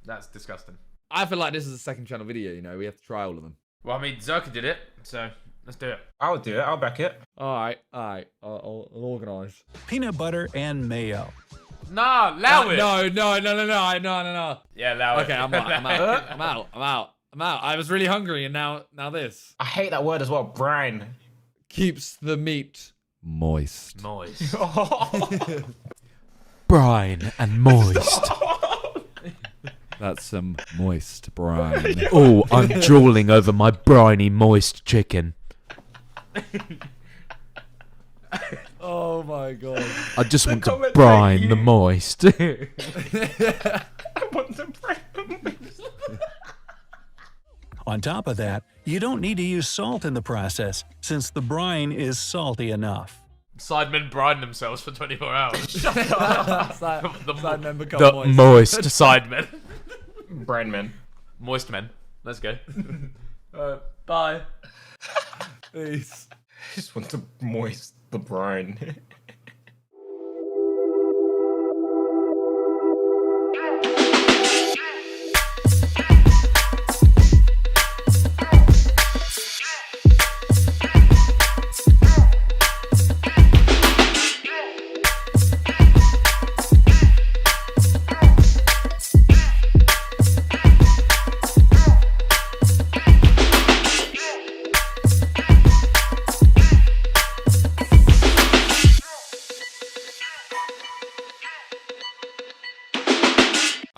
that's disgusting. I feel like this is a second channel video, you know. We have to try all of them. Well, I mean, Zerka did it, so let's do it. I'll do it. I'll back it. Alright. I'll organise. Peanut butter and mayo. Nah, allow it. No. Yeah, allow it. Okay, I'm out. I was really hungry and now this. I hate that word as well. Brine. Keeps the meat moist. Moist. Brine and moist. That's some moist brine. Oh, I'm drooling over my briny moist chicken. Oh my god. I just want to brine the moist. I want to brine the moist. On top of that, you don't need to use salt in the process, since the brine is salty enough. Sidemen brine themselves for 24 hours. Sidemen become the moist. Sidemen. Brine men. Moist men. Let's go. Bye. Peace. I just want to moist the brine.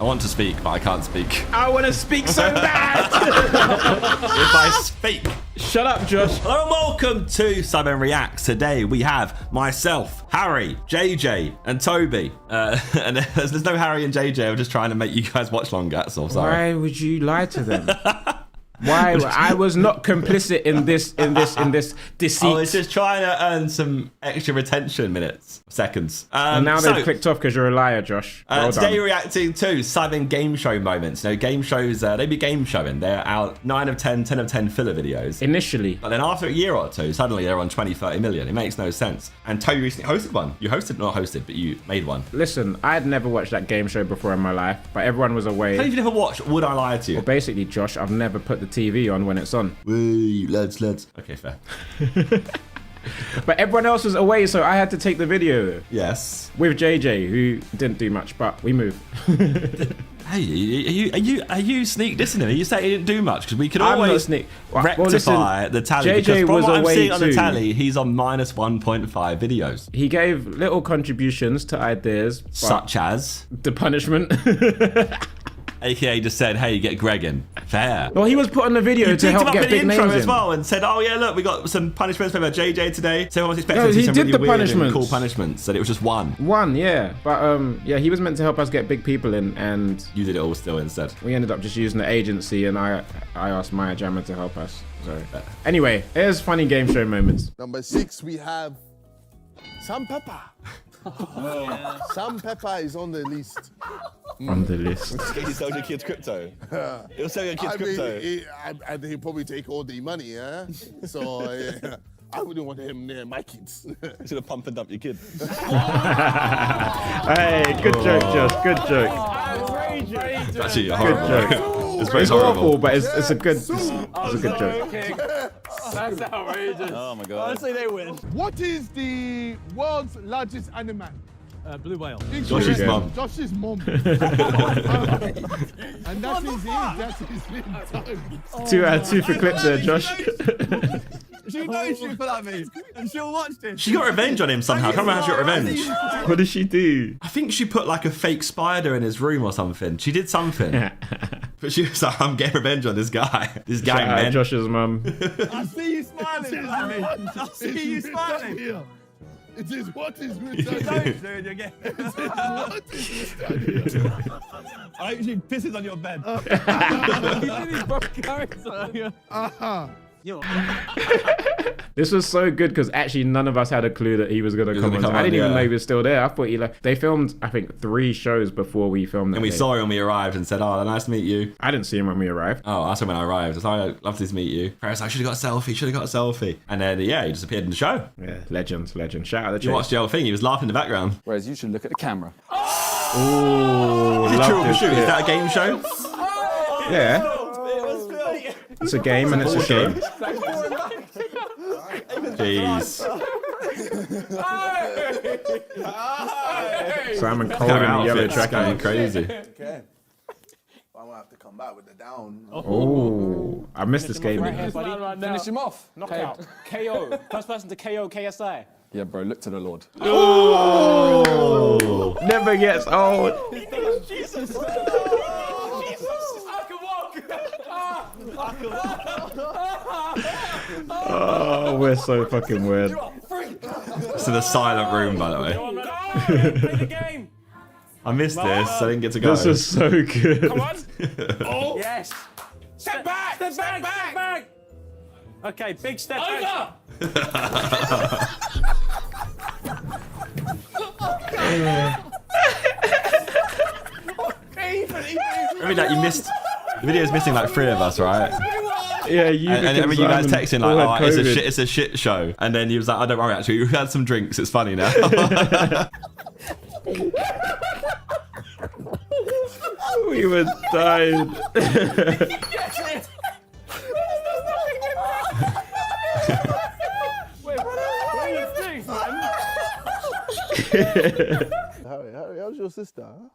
I want to speak, but I can't speak. I want to speak so bad. If I speak. Shut up, Josh. Hello and welcome to Sidemen Reacts. Today we have myself, Harry, JJ, and Toby. And there's no Harry and JJ. I'm just trying to make you guys watch longer. That's all. Sorry. Why would you lie to them? Why? I was not complicit in this deceit. I was just trying to earn some extra retention minutes, seconds. And now they've clicked off because you're a liar, Josh. Well today done. we're reacting to Sidemen game show moments. You know, game shows, they be game showing. They're out 9 of 10, 10 of 10 filler videos. Initially. But then after a year or two, suddenly they're on 20, 30 million. It makes no sense. And Toby recently hosted one. You hosted, not hosted, but you made one. Listen, I had never watched that game show before in my life, but everyone was away. How did you never watch Would I Lie to You? Well, basically, Josh, I've never put the TV on when it's on. Woo, lads. Okay, fair. But everyone else was away, so I had to take the video. Yes. With JJ, who didn't do much, but we moved. Hey, are you sneak dissing him? You say he didn't do much because we could always rectify the tally. JJ because from was what I'm away seeing on the too. tally, he's on minus 1.5 videos. He gave little contributions to ideas, such as the punishment. AKA just said, hey, get Greg in. Fair. Well, he was put on the video to help get big names as in. well and said, oh yeah, look, we got some punishments for JJ today. So everyone was expecting No, to see he some did really the weird punishments. and cool punishments. Said it was just one. One, yeah. But yeah, he was meant to help us get big people in, and you did it all still instead. We ended up just using the agency, and I asked Maya Jammer to help us. So anyway, here's funny game show moments. Number 6, we have Sam Pepper. Sam Pepper is on the list. On the list. He sells your kids crypto. He'll sell your kids crypto. And he'll probably take all the money, yeah? So I wouldn't want him near my kids. You should have pump and dump your kid. Hey, good joke, Josh. Good joke. It's actually horrible. Good joke. It's very It's horrible. awful, but it's a good joke. That's outrageous. Oh my god. Honestly, they win. What is the world's largest animal? Blue whale. Josh's mum. Josh's mum. And that is it. That is it. 2 out of 2 for clips there, Josh. She knows she put at me, and she'll watch this. She got revenge on him somehow. I can't remember how she got revenge. What did she do? I think she put like a fake spider in his room or something. She did something. But she was like, I'm getting revenge on this guy. This gang, Shout out man. Josh's mum. I see you smiling at me. I see you smiling. It is what is Don't good. do it again. What is good? I hope she pisses on your bed. This was so good because actually none of us had a clue that he was gonna come on. I didn't even know he was still there. I thought he left. They filmed, I think, 3 shows before we filmed that. And we day. saw him when we arrived and said, oh, nice to meet you. I didn't see him when we arrived. Oh, I saw him when I arrived. I was like, oh, lovely to meet you. Paris, I should have got a selfie. And then, yeah, he just appeared in the show. Yeah, legend. Shout out the You watched the whole thing. He was laughing in the background. Whereas you should look at the camera. Ooh, Is it love true or this shoot? bit. Is that a game show? Yeah. It's a game and it's a show. Jeez. Simon Cole in the yellow track. Going crazy. Okay. I'm gonna have to come back with the down. Oh, I missed this game. Finish him off. Knockout. KO. First person to KO KSI. Yeah, bro, look to the Lord. Oh, never gets old. Jesus. Oh, we're so fucking weird. It's in the silent room, by the way. I missed this. I didn't get to go. This is so good. Come on. Oh. Yes. Step back. Step back. Okay, big step back. I mean, like, you missed. The video's missing like 3 of us, right? Yeah, you. And I mean, you guys texting like, "Oh, it's a shit show," and then you was like, "Oh, don't worry, actually, we had some drinks. It's funny now." We were dying. Harry, how's your sister? Huh?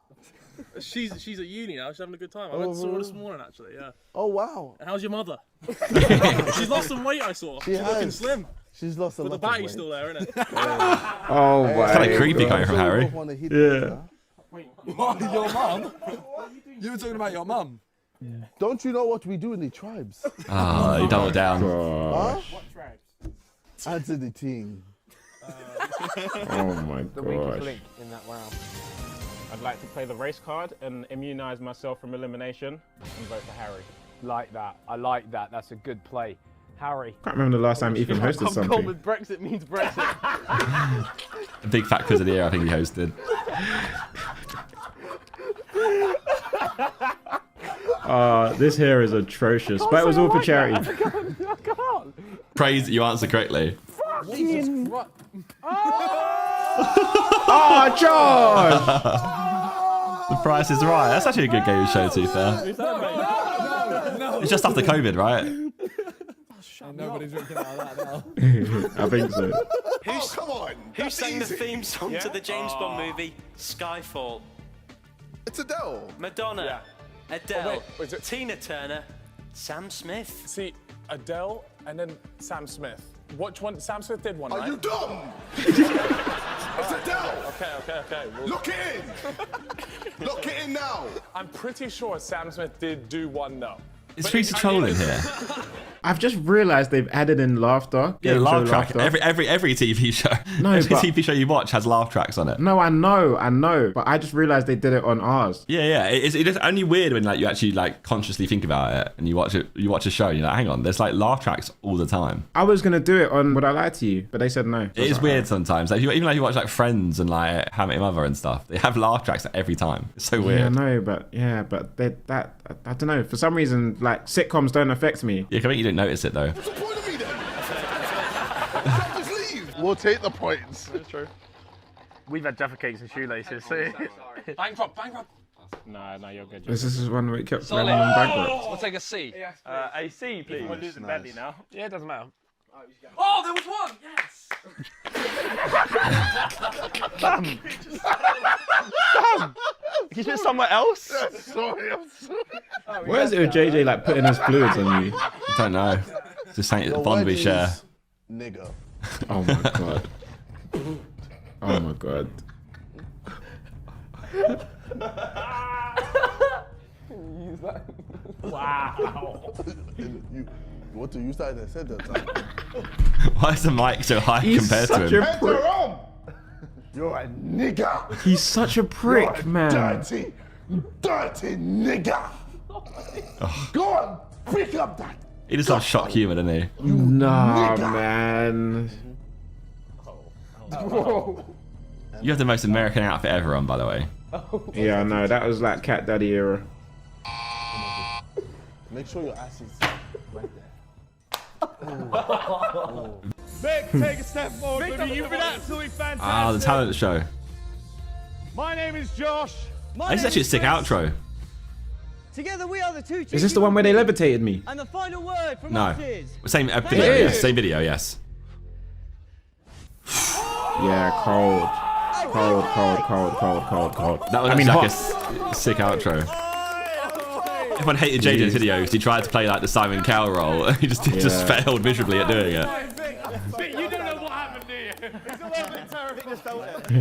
She's at uni now. She's having a good time. I went to saw her this morning, actually. Yeah. Oh wow. And how's your mother? She's lost some weight. I saw. She's looking slim. She's lost a lot But the of batty's weight. still there, isn't it? Oh my. It's kind of creepy coming from Harry. Yeah. What, your mum? You were talking about your mum? Don't you know what we do in the tribes? Ah, you doubled down. Huh? What tribes? Answer the team. Oh my The weakest gosh. link in that round. I'd like to play the race card and immunize myself from elimination and vote for Harry. Like that. I like that. That's a good play. Harry. I can't remember the last time Ethan hosted I'm something. gone with Brexit means Brexit. A big fat quiz of the year, I think he hosted. This here is atrocious, but it was all for charity. I can't. Praise that you answered correctly. Jesus Christ. Oh, Josh! The Price is Right. That's actually a good game show, to be fair. Who's that, mate? No. It's just after COVID, right? Ain't nobody drinking out of that now. I think so. Come on. Who sang the theme song to the James Bond movie Skyfall? It's Adele. Madonna, Adele, wait, Tina Turner, Sam Smith. See, Adele and then Sam Smith. Which one? Sam Smith did one, Are right? you dumb? It's Adele. Okay. Well, Look it in. Look it in now. I'm pretty sure Sam Smith did do one though. It's Tracy trolling here. I've just realised they've added in laughter. Yeah, Game laugh show track. laughter. Every TV show. No, every but- TV show you watch has laugh tracks on it. No, I know, but I just realised they did it on ours. Yeah. It's only weird when like you actually like consciously think about it and you watch a show and you're like, hang on, there's like laugh tracks all the time. I was gonna do it on Would I Lie to You, but they said no. It is weird sometimes. Like even like you watch like Friends and like How I Met Your Mother and stuff, they have laugh tracks every time. It's so weird. Yeah, no, but I don't know. For some reason, like sitcoms don't affect me. Yeah, I think you didn't notice it though. What's the point of me then? Just leave. We'll take the points. That's true. We've had Jaffa cakes and shoelaces. So. Bankrupt. No, you're good. This is one where we kept running on bankrupt. We'll take a C. A C, please. We're losing badly now. Yeah, it doesn't matter. Oh, there was one. Yes. Damn. Can you put somewhere else? Sorry, I'm sorry. Where is it with JJ like putting his fluids on you? I don't know. It's just saying it's a Your bond we word share. is Nigga. Oh my god. Oh my god. Wow. What do you say? They said that time. Why is the mic so high He's compared to such him? a prick. You're a nigga. He's such a prick, You're a man. dirty nigga. Go on, pick up that. He just loves shock humour, doesn't he? Nah, nigga. man. You have the most American outfit ever on, by the way. Yeah, I know. That was like Cat Daddy era. Make sure your ass is right Vic, take a step forward, baby. You've been absolutely fantastic. Ah, the talent show. My name is Josh. This is actually a sick outro. Together we are the two. Is this the one where they levitated me? And the final word from No. us is. Same video, It yes. is. Same video, yes. Yeah, cold. Cold. That was I mean, like hot. a sick outro. Everyone hated JJ's video because he tried to play like the Simon Cowell role. He just failed miserably at doing it. Vic, you don't know what happened, do you? It's a little bit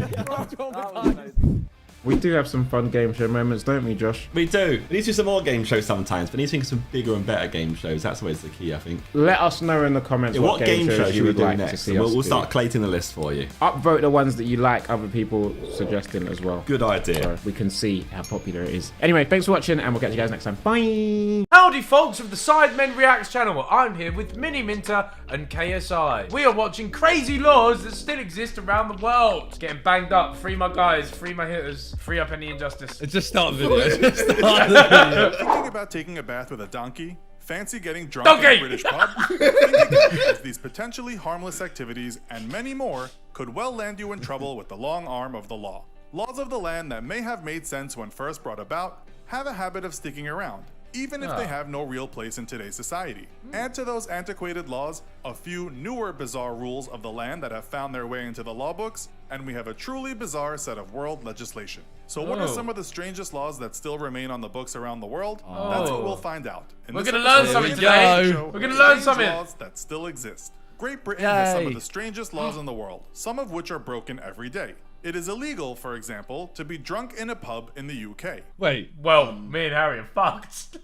terrifying. We do have some fun game show moments, don't we, Josh? We do. We need to do some more game shows sometimes, but we need to think of some bigger and better game shows. That's always the key, I think. Let us know in the comments Yeah, what game shows you should we would do like to next? see And us we'll do. start collating the list for you. Upvote the ones that you like other people suggesting as well. Good idea. So we can see how popular it is. Anyway, thanks for watching and we'll catch you guys next time. Bye! Howdy folks of the Sidemen Reacts channel. I'm here with Mini Minter and KSI. We are watching crazy laws that still exist around the world. Getting banged up. Free my guys, free my hitters, free up any injustice. It just started the video. It just started the video. Thinking about taking a bath with a donkey? Fancy getting drunk in a British pub? Think again, as these potentially harmless activities and many more could well land you in trouble with the long arm of the law. Laws of the land that may have made sense when first brought about have a habit of sticking around, even if they have no real place in today's society. Add to those antiquated laws a few newer bizarre rules of the land that have found their way into the law books, and we have a truly bizarre set of world legislation. So what are some of the strangest laws that still remain on the books around the world? That's what we'll find out. We're gonna learn something today. We're gonna learn something. Laws that still exist. Great Britain has some of the strangest laws in the world, some of which are broken every day. It is illegal, for example, to be drunk in a pub in the UK. Wait. Well, me and Harry are fucked.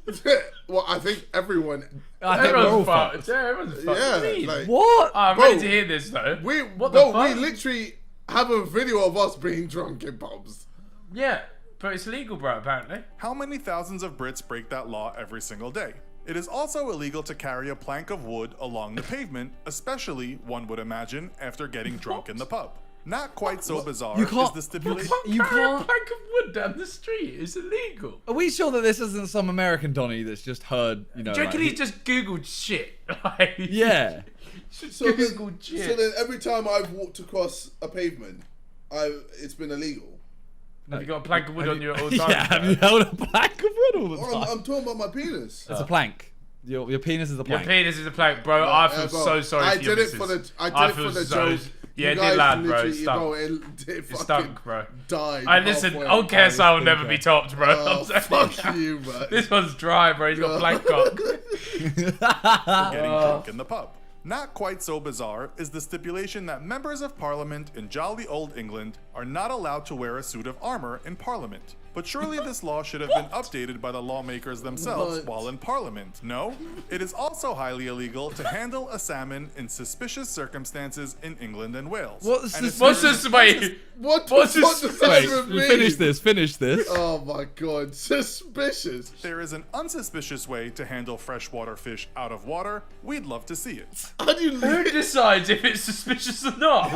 Well, I think everyone... Everyone's fucked. Yeah, everyone's fucked. Yeah, What do you mean? like- What? I'm ready to hear this, though. We What the fuck? we literally have a video of us being drunk in pubs. Yeah, but it's legal, bro, apparently. How many thousands of Brits break that law every single day? It is also illegal to carry a plank of wood along the pavement, especially, one would imagine, after getting drunk in the pub. Not quite so bizarre is the stipulation. You Carry a can't. plank of wood down the street. It's illegal. Are we sure that this isn't some American Donny that's just heard, you know? Do you reckon like, he just Googled shit? Like, Yeah. So then, Googled shit. so then every time I've walked across a pavement, it's been illegal. Have you got a plank of wood on you at all times? Yeah, have you held a plank of wood all the time? I'm talking about my penis. It's a plank. Your penis is a plank. Your penis is a plank, bro. No, I feel bro, so sorry I for your did it for missus. the I did it for feel the so- joke. Yeah, You it guys did land, bro. It literally- stunk. bro, it It fucking stunk, bro. died. Hey, listen, halfway old up KSI will my never be finger. topped, bro. Oh, I'm saying fuck that. you, man. This one's dry, bro. He's got plank cock. Getting drunk in the pub. Not quite so bizarre is the stipulation that members of Parliament in jolly old England are not allowed to wear a suit of armor in Parliament. But surely this law should have been updated by the lawmakers themselves while in Parliament, no? It is also highly illegal to handle a salmon in suspicious circumstances in England and Wales. What's And this? What's this, mate? What What's does this? that Wait, even mean? finish this. Finish this. Oh my god, suspicious. There is an unsuspicious way to handle freshwater fish out of water. We'd love to see it. How do you Who decides if it's suspicious or not?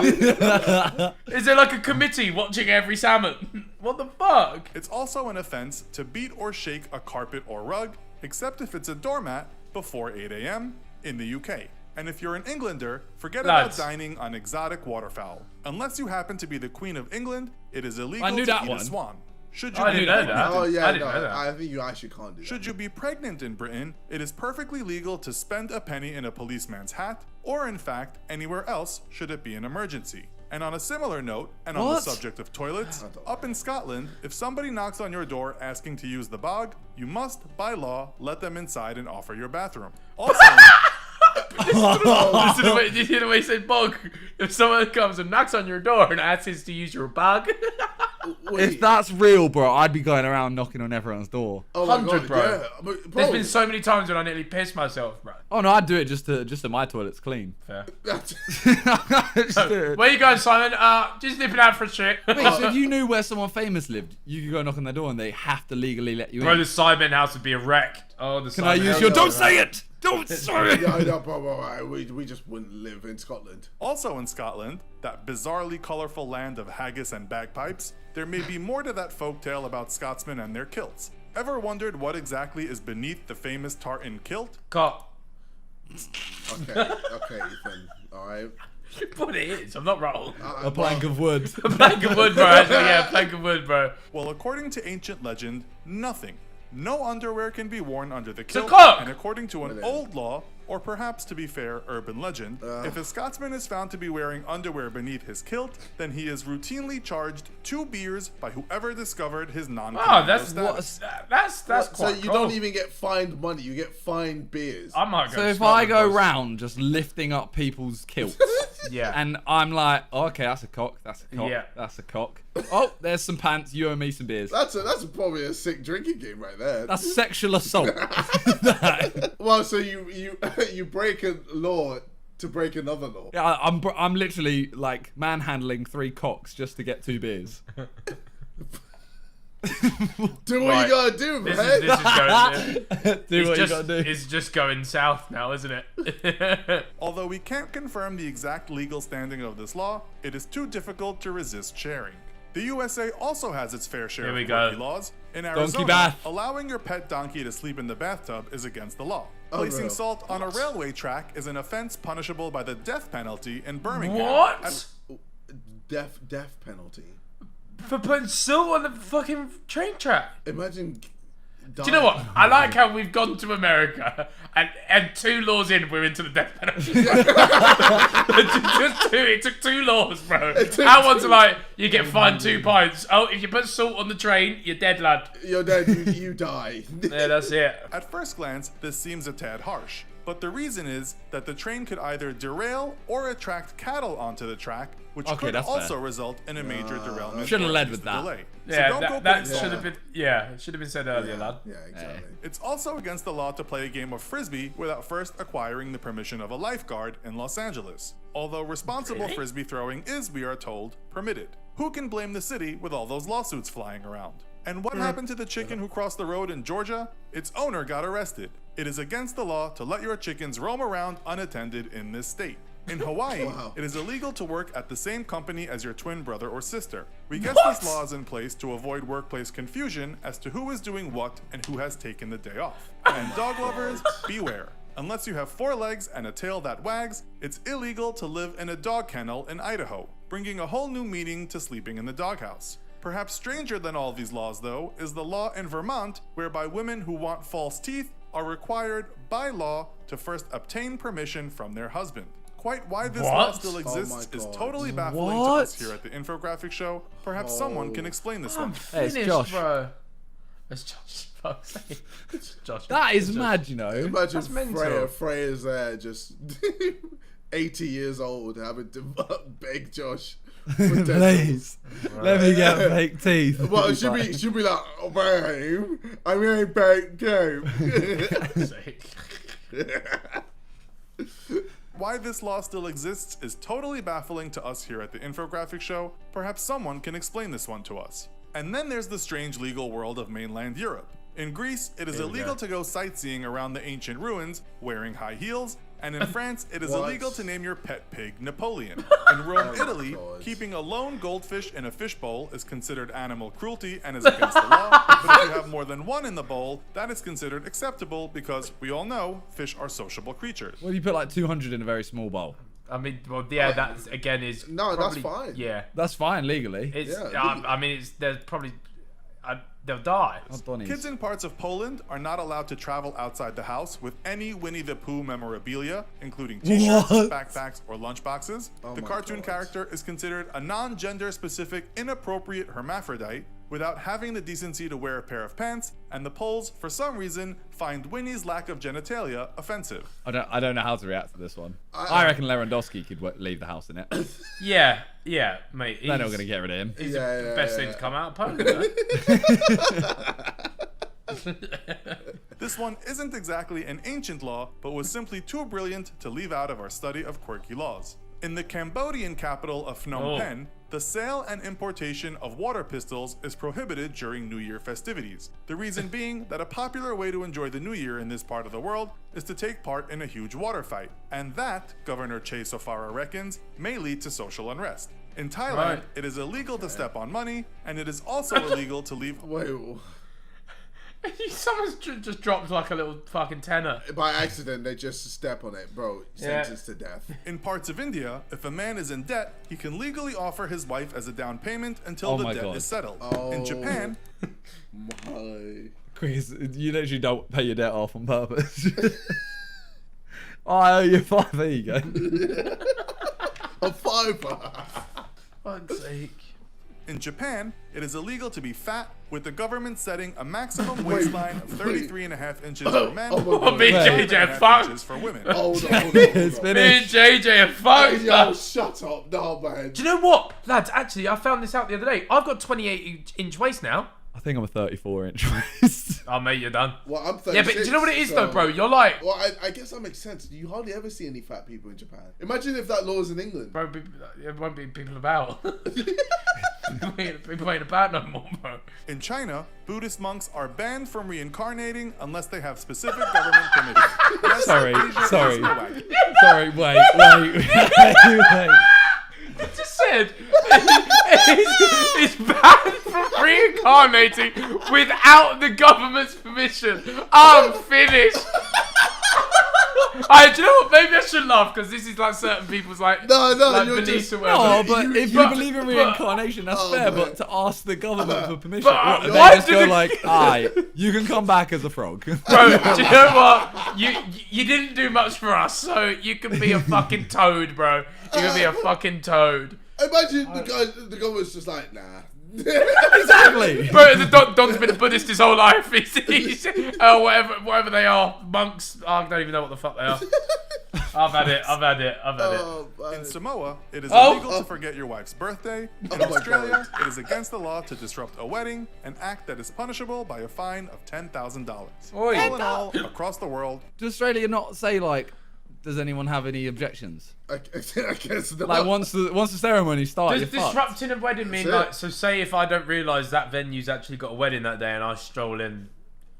Is there like a committee watching every salmon? What the fuck? It's also an offense to beat or shake a carpet or rug, except if it's a doormat, before 8 a.m. in the UK. And if you're an Englander, forget Lads. about dining on exotic waterfowl. Unless you happen to be the Queen of England, it is illegal I knew to that eat one. a swan. Should you I be didn't know pregnant that. Oh yeah, I didn't know that. I think you actually can't do that. Should you be pregnant in Britain, it is perfectly legal to spend a penny in a policeman's hat, or in fact, anywhere else should it be an emergency. And on a similar note, and on the What? subject of toilets, up in Scotland, if somebody knocks on your door asking to use the bog, you must, by law, let them inside and offer your bathroom. Also, Listen to did you hear the way he said bog? If someone comes and knocks on your door and asks us to use your bag, If that's real, bro, I'd be going around knocking on everyone's door. Oh my 100, God, bro. yeah. But, bro. There's been so many times when I nearly pissed myself, bro. Oh no, I'd do it just so my toilet's clean. Fair. Just do it. Where you going, Simon? Just nipping out for a shit. Wait, so if you knew where someone famous lived, you could go knock on their door and they have to legally let you Bro, in. the Sidemen house would be a wreck. Oh, the Can I Sidemen use house your? would Don't be a say wreck. it. Don't say it. Yeah, no, bro, we just wouldn't live in Scotland. also in Scotland, that bizarrely colorful land of haggis and bagpipes, there may be more to that folktale about Scotsmen and their kilts. Ever wondered what exactly is beneath the famous tartan kilt? Cock. Okay, Ethan. All right. What it is? I'm not wrong. A plank of wood. A plank of wood, bro. Actually, yeah, a plank of wood, bro. Well, according to ancient legend, nothing. No underwear can be worn under the kilt. cock! And according to an old law, or perhaps to be fair, urban legend, if a Scotsman is found to be wearing underwear beneath his kilt, then he is routinely charged 2 beers by whoever discovered his non-commando status. That's So quite you cool. don't even get fined money; you get fined beers. I might go. So to if I Scotland, go boys. round just lifting up people's kilts, Yeah. and I'm like, oh, okay, that's a cock, that's a cock, Yeah. that's a cock. Oh, there's some pants. You owe me some beers. That's probably a sick drinking game right there. That's sexual assault. Well, so you break a law to break another law. Yeah, I'm literally like manhandling 3 cocks just to get 2 beers. Do what you gotta do, man. This is going. Do what you gotta do. It's just going south now, isn't it? Although we can't confirm the exact legal standing of this law, it is too difficult to resist sharing. The USA also has its fair share of quirky laws. In Arizona, bath. allowing your pet donkey to sleep in the bathtub is against the law. Placing salt on a railway track is an offense punishable by the death penalty in Birmingham. What? Death penalty. For putting salt on the fucking train track. Imagine. Do you know what? I like how we've gone to America and 2 laws in, we're into the death penalty. Just 2. It took 2 laws, bro. Our one's like, you get fined 2 pints. Oh, if you put salt on the train, you're dead, lad. You're dead. You die. Yeah, that's it. At first glance, this seems a tad harsh. But the reason is that the train could either derail or attract cattle onto the track, which could also result in a major derailment. Should have led with that. Delay. Yeah, so that should have been. Yeah, it should have been said earlier, lad. Yeah, exactly. It's also against the law to play a game of frisbee without first acquiring the permission of a lifeguard in Los Angeles. Although responsible frisbee throwing is, we are told, permitted. Who can blame the city with all those lawsuits flying around? And what happened to the chicken who crossed the road in Georgia? Its owner got arrested. It is against the law to let your chickens roam around unattended in this state. In Hawaii, it is illegal to work at the same company as your twin brother or sister. We guess this law is in place to avoid workplace confusion as to who is doing what and who has taken the day off. And dog lovers, beware. Unless you have 4 legs and a tail that wags, it's illegal to live in a dog kennel in Idaho, bringing a whole new meaning to sleeping in the doghouse. Perhaps stranger than all these laws, though, is the law in Vermont, whereby women who want false teeth are required by law to first obtain permission from their husband. Quite why this law still exists is totally baffling to us here at the Infographic Show. Perhaps someone can explain this one. Hey, it's Josh. Bro. It's Josh. Fuck's sake. It's Josh. That is mad, you know. Imagine Freya's there, just 80 years old, having to beg Josh. Please, let me get fake teeth. Well, she'd be like, oh, babe, I'm going back too. Why this law still exists is totally baffling to us here at the Infographic Show. Perhaps someone can explain this one to us. And then there's the strange legal world of mainland Europe. In Greece, it is illegal to go sightseeing around the ancient ruins wearing high heels, and in France, it is illegal to name your pet pig Napoleon. In Rome, Italy, keeping a lone goldfish in a fishbowl is considered animal cruelty and is against the law, but if you have more than 1 in the bowl, that is considered acceptable because we all know fish are sociable creatures. Well, you put like 200 in a very small bowl. I mean, well, yeah, that's again is no, probably, that's fine. Yeah, that's fine legally. It's, I mean, it's there's probably they'll die. Kids in parts of Poland are not allowed to travel outside the house with any Winnie the Pooh memorabilia, including t-shirts, backpacks, or lunchboxes. The cartoon character is considered a non-gender specific inappropriate hermaphrodite without having the decency to wear a pair of pants, and the Poles, for some reason, find Winnie's lack of genitalia offensive. I don't know how to react to this one. I reckon Lewandowski could leave the house in it. Yeah, mate. They're not going to get rid of him. He's the best thing to come out of Poland. This one isn't exactly an ancient law, but was simply too brilliant to leave out of our study of quirky laws. In the Cambodian capital of Phnom Penh, the sale and importation of water pistols is prohibited during New Year festivities. The reason being that a popular way to enjoy the New Year in this part of the world is to take part in a huge water fight, and that, Governor Che Sofara reckons, may lead to social unrest. In Thailand, it is illegal to step on money, and it is also illegal to leave... Someone's just dropped like a little fucking tenner. By accident, they just step on it, bro. Sentenced to death. In parts of India, if a man is in debt, he can legally offer his wife as a down payment until the debt is settled. In Japan... Chris, you literally don't pay your debt off on purpose. I owe you $5. There you go. A $5. Fuck's sake. In Japan, it is illegal to be fat, with the government setting a maximum waistline of 33.5 inches for men and 4.5 inches for women. Hold on. Me and JJ are fucked. Yo, shut up. No, man. Do you know what, lads? Actually, I found this out the other day. I've got 28-inch waist now. I think I'm a 34-inch waist. Oh, mate, you're done. Well, I'm 36. Yeah, but do you know what it is, though, bro? You're like... Well, I guess that makes sense. You hardly ever see any fat people in Japan. Imagine if that law was in England. Bro, it won't be people about. People ain't about no more, bro. In China, Buddhist monks are banned from reincarnating unless they have specific government permission. Yes, Sorry, Asia is sorry. the wagon. Sorry, wait. I just said it's banned from reincarnating without the government's permission. I'm finished. Do you know what? Maybe I should laugh because this is like certain people's like No, like you're beliefs just... or whatever. No, but if you believe in reincarnation, that's fair. man. But to ask the government for permission, But, they why just did go it- like, "Aye, you can come back as a frog." Bro, do you know what? You didn't do much for us, so you can be a fucking toad, bro. You can be a fucking toad. Imagine the government's just like, nah. Exactly. Bro, Don's been a Buddhist his whole life. He's whatever they are, monks. I don't even know what the fuck they are. I've had it. In Samoa, it is Oh. illegal to forget your wife's birthday. In Australia, it is against the law to disrupt a wedding, an act that is punishable by a fine of $10,000. Oi. All in all, across the world, Does Australia not say like, does anyone have any objections? I guess not. Like once the ceremony starts, Does you're fucked. disrupting a wedding mean That's it. like? So say if I don't realise that venue's actually got a wedding that day and I stroll in,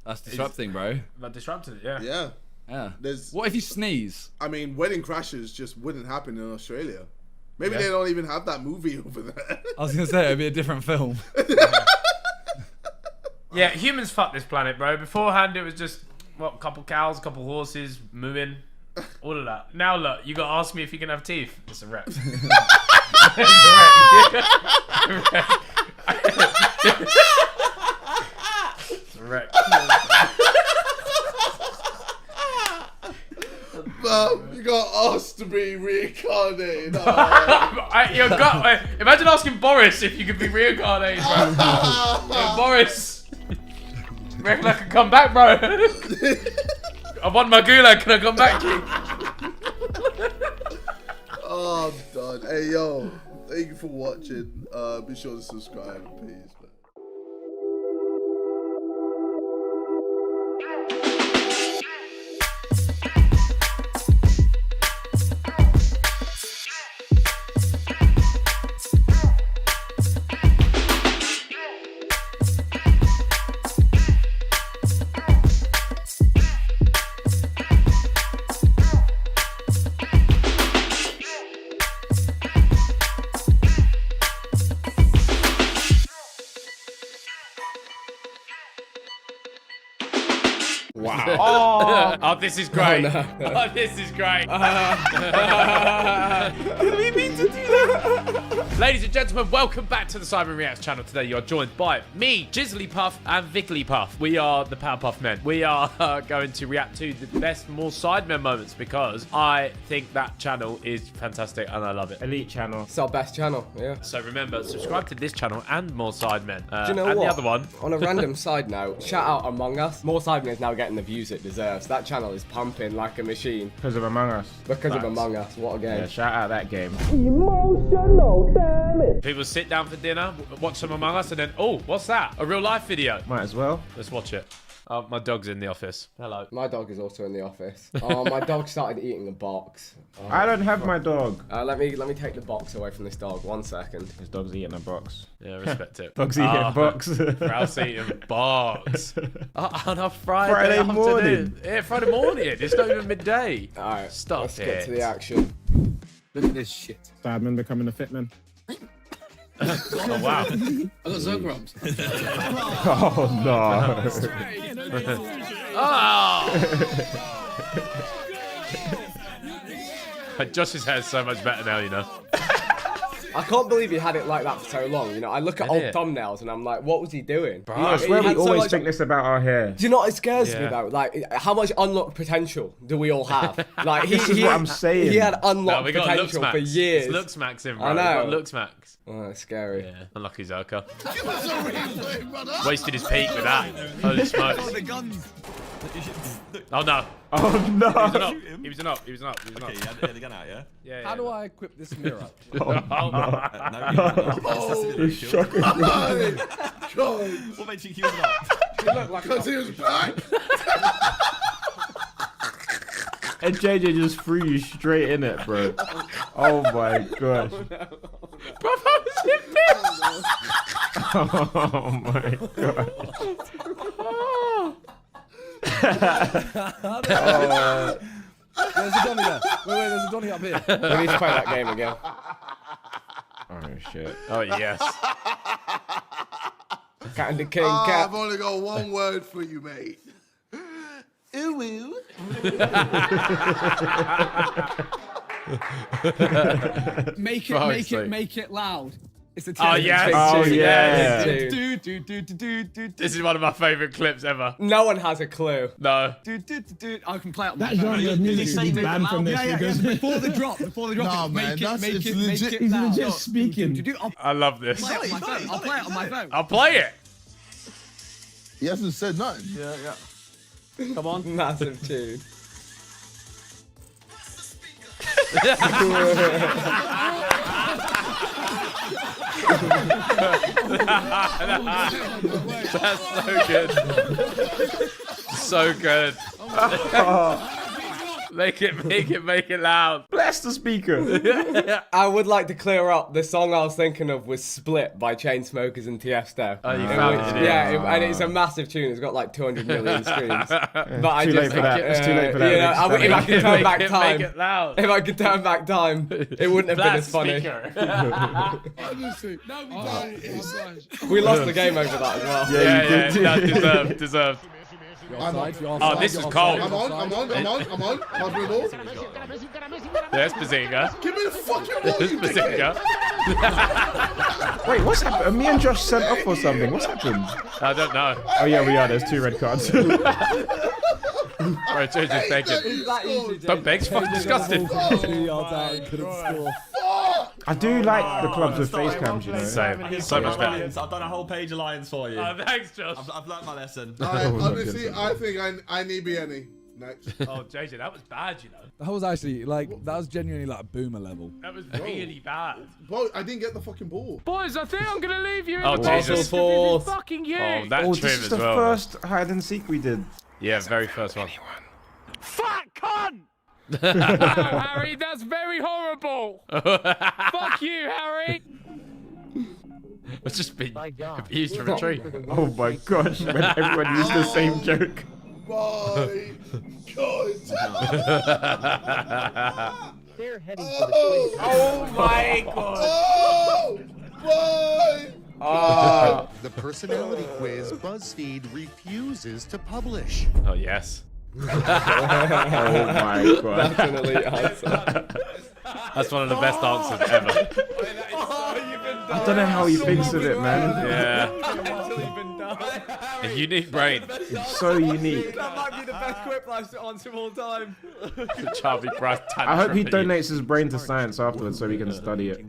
That's disrupting, bro. that disrupted it. Yeah. Yeah. Yeah. There's... What if you sneeze? I mean, wedding crashes just wouldn't happen in Australia. Maybe Yeah. they don't even have that movie over there. I was gonna say it'd be a different film. Yeah, humans fucked this planet, bro. Beforehand, it was just what, a couple cows, a couple horses, mooing, all of that. Now look, you got to ask me if you can have teeth. It's a wreck. It's a wreck. You got asked to be reincarnated. Imagine asking Boris if you could be reincarnated, bro. Boris, reckon I can come back, bro? I want my gulag. Can I come back, King? Oh, I'm done. Hey, yo. Thank you for watching. Be sure to subscribe. Peace. Wow. Oh, this is great. Oh, this is great. Did we mean to do that? Ladies and gentlemen, welcome back to the Sidemen Reacts channel. Today you are joined by me, Jizzlypuff, and Vicklypuff. We are the Powerpuff Men. We are going to react to the best More Sidemen moments because I think that channel is fantastic and I love it. Elite channel. It's our best channel, yeah. So remember, subscribe to this channel and More Sidemen. Do you know and what? the other one. On a random side note, shout out Among Us. More Sidemen is now getting the views it deserves. That channel is pumping like a machine. Because of Among Us. Because of Among Us. What a game. Yeah, shout out that game. Emotional damage. People sit down for dinner, watch some Among Us, and then, oh, what's that? A real life video. Might as well. Let's watch it. Oh, my dog's in the office. Hello. My dog is also in the office. Oh, my dog started eating a box. Oh, I don't have my dog. Let me take the box away from this dog. 1 second. This dog's eating a box. Yeah, respect it. Dog's eating a box. Ralph's eating a box. On a Friday Friday morning. Yeah, Friday morning. It's not even midday. Alright, Stop let's it. get to the action. Look at this shit. Sidemen becoming a fitman. Oh, wow. I got zone grumps. Oh, no. Oh! Josh's hair's so much better now, you know. I can't believe he had it like that for so long. You know, I look at I old did. thumbnails and I'm like, what was he doing? Bro, I swear we always think this about our hair. Do you know what it scares me Yeah. though? Like, how much unlocked potential do we all have? Like, This is what I'm saying. He had No, unlocked we got Looks potential Max. for years. It's Looks Max in, bro. I know. We got Looks Max. Oh, it's scary. Yeah, unlucky Zerka. Wasted his peak with that. Holy smokes. Oh no. Oh, no. He was an up. He was an up. He was an up. Okay, you had the gun out, yeah? Yeah. How do I equip this mirror? Oh, no. It's shocking. God. What made you use it up? Because he was black. And JJ just threw you straight in it, bro. Oh my gosh. Bro, how was it Oh my god. There's a Donny there. Wait, there's a Donny up here. We need to play that game again. Oh shit. Oh yes. Cat and the King. I've only got one word for you, mate. Ooh. Make it loud. It's a Oh yes. Oh yeah. This is one of my favourite clips ever. No one has a clue. No. I can play it on my That genre of music should be banned from this because before the drop. Nah, man, Make it he's loud. legit speaking. I love this. I'll play it on my phone. I'll play it. He hasn't said nothing. Yeah. Come on. Massive tune. That's so good. So good. Make it loud. Bless the speaker. I would like to clear up. The song I was thinking of was "Split" by Chainsmokers and Tiesto. Oh, you found it? Yeah, and it's a massive tune. It's got like 200 million streams. But I Too just late for that. It's too late for that. You know, if I could turn back time, Make it loud. if I could turn back time, it wouldn't have been as funny. Honestly, no, we don't. We lost the game over that as well. Yeah, deserved. Oh, this is cold. I'm on. Pass me the ball. There's Bazinga. Give me the fucking ball, There's you dickhead. Bazinga. Wait, what's happened? Are me and Josh sent off or something? What's happened? I don't know. Oh yeah, we are. There's 2 red cards. Right, JJ's begging. Don't beg, it's fucking disgusting. 2 yards out and couldn't score. I do like the clubs with face cams, you know. Same. So much better. I've done a whole page of lines for you. Oh, thanks, Josh. I've learnt my lesson. Honestly, I think I need Bienni next. Oh, JJ, that was bad, you know. That was actually that was genuinely like boomer level. That was really bad. Bro, I didn't get the fucking ball. Boys, I think I'm gonna leave you. Oh, Jesus. Fucking you. Oh, that Oh, trim this is as the well. first hide and seek we did. Yeah, very first one. Fat cunt! Wow, Harry, that's very horrible. Fuck you, Harry. It's just been abused from a tree. Oh my gosh, when everyone used the same joke. My God. They're heading for the Oh my God. Oh, my. The personality quiz BuzzFeed refuses to publish. Oh, yes. Oh my god. That's an elite answer. That's one of the best answers ever. I don't know how he thinks of it, man. Yeah. A unique brain. It's so unique. That might be the best quick answer of all time. Charlie Price I hope he donates his brain to science afterwards so we can study it.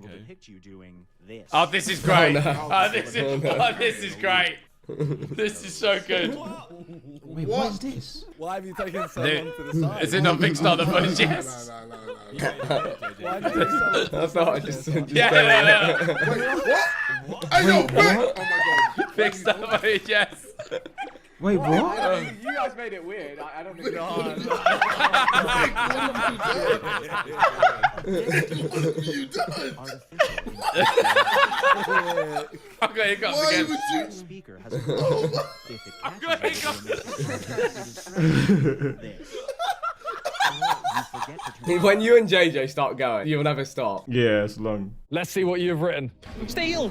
Oh, this is great. Oh, no. Oh, this is great. This is so good. Wait, what is this? Why have you taken so long to decide? Is it not fixed on the voice? Yes. That's not what I just said. Yeah. Wait, what? I know. Oh my God. Fixed on the voice, yes. Wait, what? You guys made it weird. I don't think What have you done? I've got hiccups Why again. would you? speaker has I've got hiccups. When you and JJ start going, you'll never stop. Yeah, it's long. Let's see what you've written. Steal!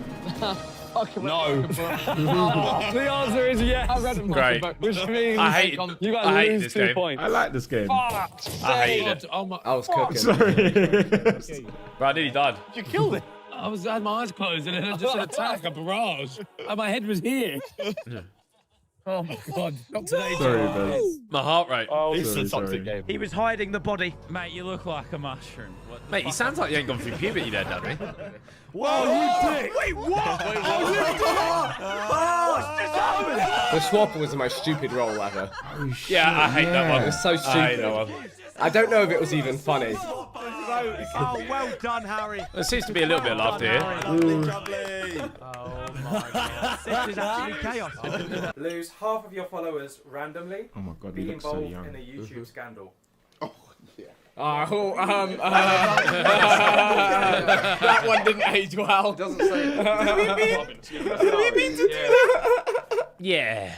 No. The answer is yes. I read them. Great. Which means I hate you got I to hate lose this 2 game. points. I like this game. I hate it. Oh my. I was cooking. Sorry. Bro, I nearly died. You killed it. I had my eyes closed and then I just had attack, a barrage. And my head was here. Oh my God. Not today, Sorry, Joe. man. My heart rate. Oh, This is a toxic game. He was hiding the body. Mate, you look like a mushroom. Mate, you sound like you ain't gone through puberty there, Daddy. Whoa, you dick! Wait, what? The swap was the most stupid role ever. Oh, shit, Yeah, I hate that one. It was so I hate stupid. that one. I don't know if it was even funny. Oh, well done, Harry. There seems to be a little bit of laughter here. This is actually chaos. Lose half of your followers randomly. Oh my god, Be he looks so involved young. in a YouTube scandal. Oh, yeah. That one didn't age well. Doesn't say. Yeah.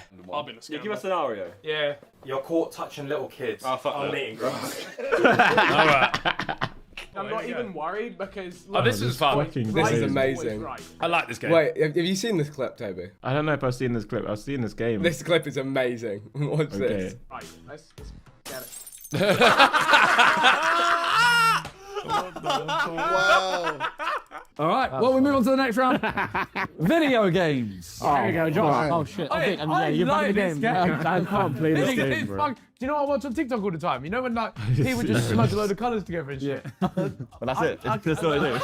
Yeah, give us a scenario. Yeah. You're caught touching little kids. Oh, fuck on that. meeting grass. Alright. I'm not even worried because. Oh, this is fun. This is amazing. I like this game. Wait, have you seen this clip, Toby? I don't know if I've seen this clip. I've seen this game. This clip is amazing. Watch this. Right, let's get it. Wow. All right, well, we move on to the next round. Video games. There we go, Josh. Oh, shit. I You're back in like the this game. game. I can't play this game, It's bro. fun. Do you know what I watch on TikTok all the time? You know when like people just smudge a load of colours together and shit. Well, that's it. That's all I do.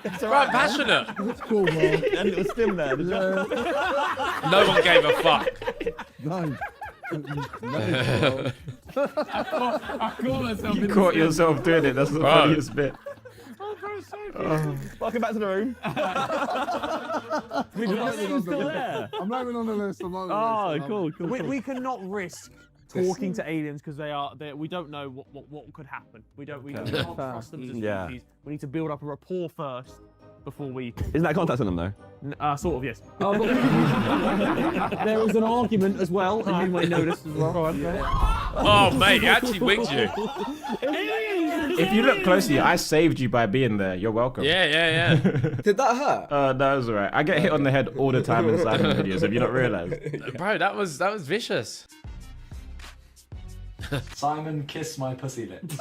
It's right, passionate. It's cool, bro. And it was Stim there. No one gave a fuck. No. I caught myself. You caught yourself doing it. That's the funniest bit. Welcome back to the room. I'm not even on the list. Oh, cool. We cannot risk talking to aliens because we don't know what could happen. We can't trust them as a species. We need to build up a rapport first before we. Isn't that contacting them though? Sort of, yes. There was an argument as well, and you might notice as well. Oh, mate, he actually wigged you. If you look closely, I saved you by being there. You're welcome. Yeah. Did that hurt? That was alright. I get hit on the head all the time in Sidemen videos. Have you not realised? Bro, that was vicious. Simon, kiss my pussy lips.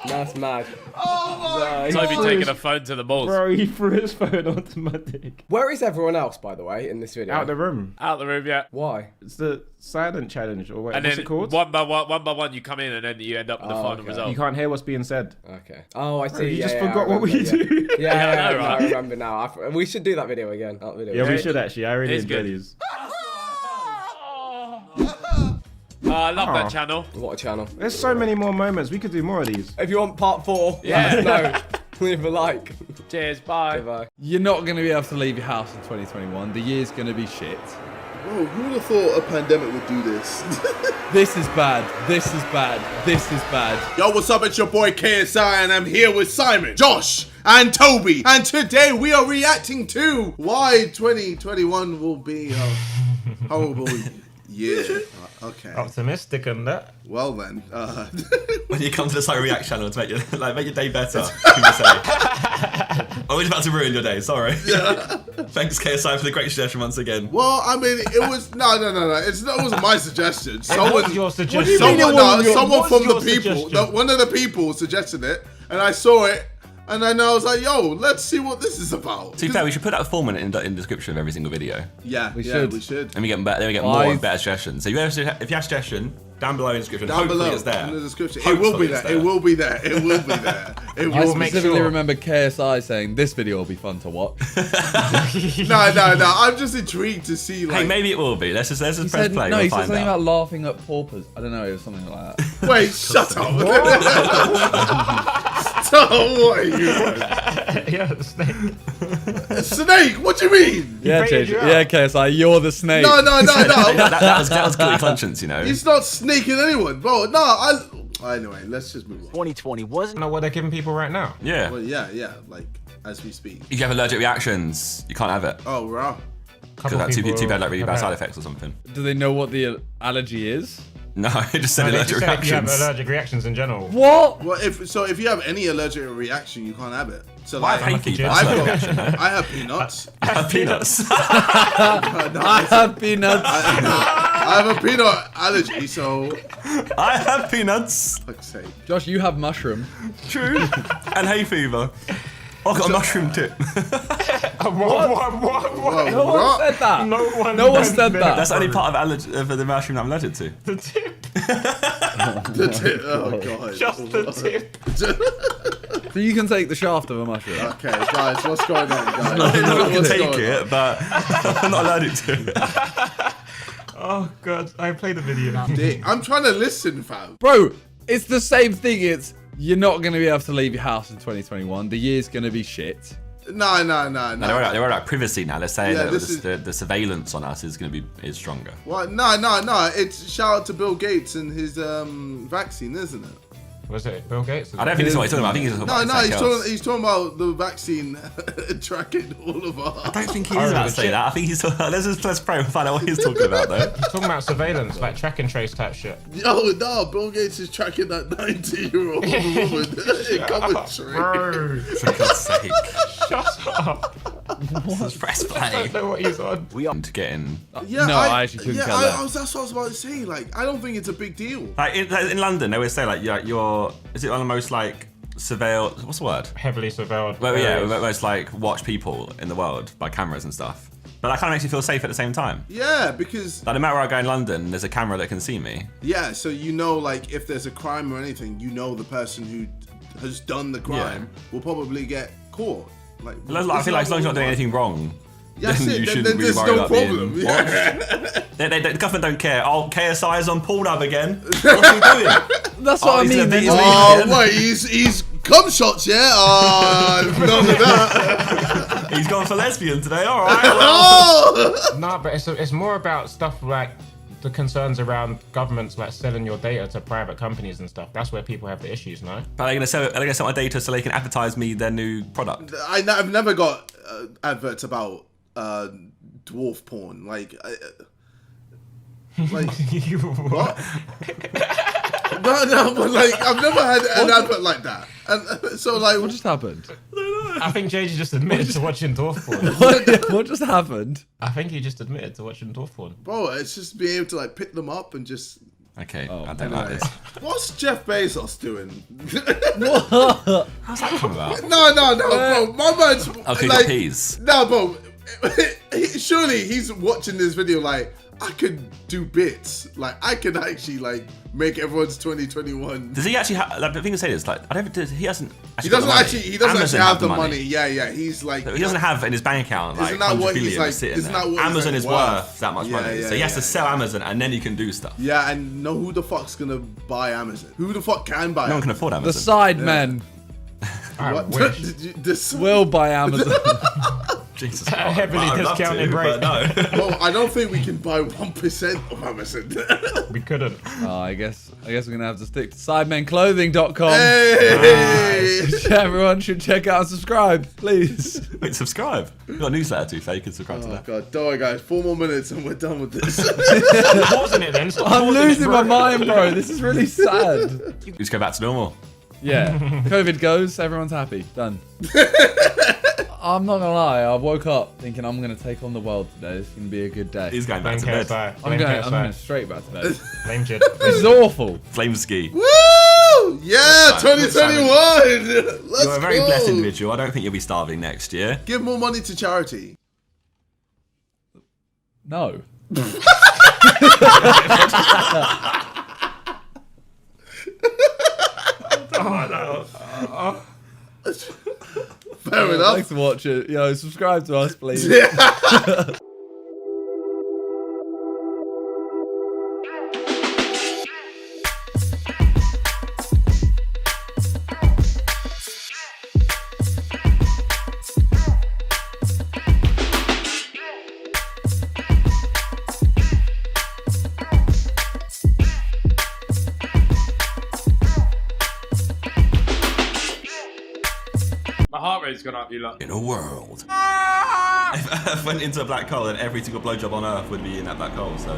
That's mad. Oh my Toby taking a phone to the balls. Bro, he threw his phone onto my dick. Where is everyone else, by the way, in this video? Out the room. Out the room, yeah. Why? It's the silent challenge, or what's And then it called? one by one, you come in and then you end up with the final result. You can't hear what's being said. Okay. Oh, I see. Bro, you yeah, just yeah, forgot what we do. Yeah, I know, right? I remember now. We should do that video again. Yeah, we should actually. I really It's enjoy good. these. I love that channel. What a channel. There's so many more moments. We could do more of these. If you want part 4, Yeah. let us know. Leave a like. Cheers, bye. Bye. You're not going to be able to leave your house in 2021. The year's going to be shit. Bro, who would have thought a pandemic would do this? This is bad. This is bad. This is bad. Yo, what's up? It's your boy KSI, and I'm here with Simon, Josh, and Toby. And today we are reacting to why 2021 will be a horrible year. Okay. Optimistic on that. Well then. When you come to the Side React channel to make your day better, people say. I was about to ruin your day, sorry. Yeah. Thanks KSI for the great suggestion once again. Well, I mean, it was no. It wasn't my suggestion. What's your suggestion? Someone from the people, one of the people suggested it, and I saw it, and then I was like, "Yo, let's see what this is about." To be fair, we should put that format in the description of every single video. Yeah, we And we get better. Then we get more and better suggestions. So if you have a suggestion, down below in the description. Down hopefully below it's there. in the description. It will be there. It will be there. It will be there. It I will be specifically remember KSI saying this video will be fun to watch. No. I'm just intrigued to see. Like, Hey, maybe it will be. Let's just press play. No, We'll he said find something out. about laughing at paupers. I don't know. It was something like that. Wait, shut up. Stop. What are you? Yeah, snake. Snake? What do you mean? Yeah, KSI, you're the snake. No. that was guilty conscience, you know. He's not sneaking anyone, bro. Anyway, let's just move on. 2020 wasn't. Know what they're giving people right now? Yeah. Well, yeah, like as we speak. If you have allergic reactions, you can't have it. Oh, wow. Because that too bad, like really bad side effects or something. Do they know what the allergy is? No, it just said allergic reactions. You have allergic reactions in general. What? Well, if you have any allergic reaction, you can't have it. So Why like, hay fever? I have peanuts. I have peanuts. I have peanuts. I have a peanut allergy, so. I have peanuts. Fuck's sake. Josh, you have mushroom. True. And hay fever. I've got a mushroom tip. What? No one said that. No one said that. That's only part of the mushroom that I'm allergic to. The tip. The tip. Oh god. Just the tip. So you can take the shaft of a mushroom. Okay, guys, what's going on, guys? I can take it, but I'm not allergic to it. Oh god, I played the video. I'm trying to listen, fam. Bro, it's the same thing. You're not going to be able to leave your house in 2021. The year's going to be shit. No. They're all about privacy now. They're saying Yeah, that the surveillance on us is going to be stronger. What? No. It's shout out to Bill Gates and his vaccine, isn't it? Was it Bill Gates? I don't think that's what he's talking about. I think he's talking about he's talking about the vaccine tracking all of us. I don't think he is about to say that. I think he's talking. Let's pray and find out what he's talking about though. He's talking about surveillance, like track and trace type shit. Oh no, Bill Gates is tracking that 90-year-old woman in commentary. For God's sake. Shut up. Press play. I don't know what he's on. We are to get in. I actually couldn't cut that. That's what I was about to say. Like, I don't think it's a big deal. Like in London, they always say like you're. Is it one of the most like surveilled? What's the word? Heavily surveilled. Well, yeah, most like watched people in the world by cameras and stuff. But that kind of makes you feel safe at the same time. Yeah, because like no matter where I go in London, there's a camera that can see me. Yeah, so you know, like if there's a crime or anything, you know the person who has done the crime will probably get caught. Like, I feel like as long as you're not doing anything wrong. Yes, then you shouldn't really worry about problem. being watched. The government don't care. Oh, KSI is on Pornhub again. What's he doing? That's what I mean. Wait, he's cum shots, yeah? None of that. He's gone for lesbian today. All right. Well. No, but it's more about stuff like the concerns around governments like selling your data to private companies and stuff. That's where people have the issues, no? But are they going to sell my data so they can advertise me their new product? I've never got adverts about dwarf porn. Like what? No, but like I've never had an advert like that. And so like, what just happened? I think JJ just admitted to watching dwarf porn. What just happened? I think he just admitted to watching dwarf porn. Bro, it's just being able to like pick them up and just. Okay, I don't like this. What's Jeff Bezos doing? What? How's that come about? No, bro. My man's okay, like, peas. No, bro. Surely he's watching this video like, I could do bits. Like, I could actually like make everyone's 2021. Does he actually have? Like, the thing to say is like, I don't. He hasn't. He doesn't actually have the money. Yeah. He's like. He doesn't have in his bank account like isn't that what he's like? Isn't that what Amazon is worth that much money? So he has to sell Amazon and then he can do stuff. Yeah, and know who the fuck's gonna buy Amazon? Who the fuck can buy? No one can afford Amazon. The Sidemen. This will buy Amazon. Jesus, heavily discounted rate. No. Well, I don't think we can buy 1% of Amazon. We couldn't. Oh, I guess we're gonna have to stick to SidemenClothing.com. Hey! Everyone should check out and subscribe, please. Wait, subscribe. We've got a newsletter too, so you can subscribe to that. Oh god, don't worry guys, 4 more minutes and we're done with this. Pausing it then. I'm losing my mind, bro. This is really sad. Just go back to normal. Yeah. COVID goes, everyone's happy. Done. I'm not gonna lie, I woke up thinking I'm gonna take on the world today. It's gonna be a good day. He's going back to bed. I'm going straight back to bed. Blame Jid. This is awful. Flame ski. Woo! Yeah, 2021! Let's You're a very go. blessed individual. I don't think you'll be starving next year. Give more money to charity. No. Fair enough. Thanks for watching. Yo, subscribe to us, please. My heart rate's gone up, you lot. In a world. If Earth went into a black hole, then every single blowjob on Earth would be in that black hole, so.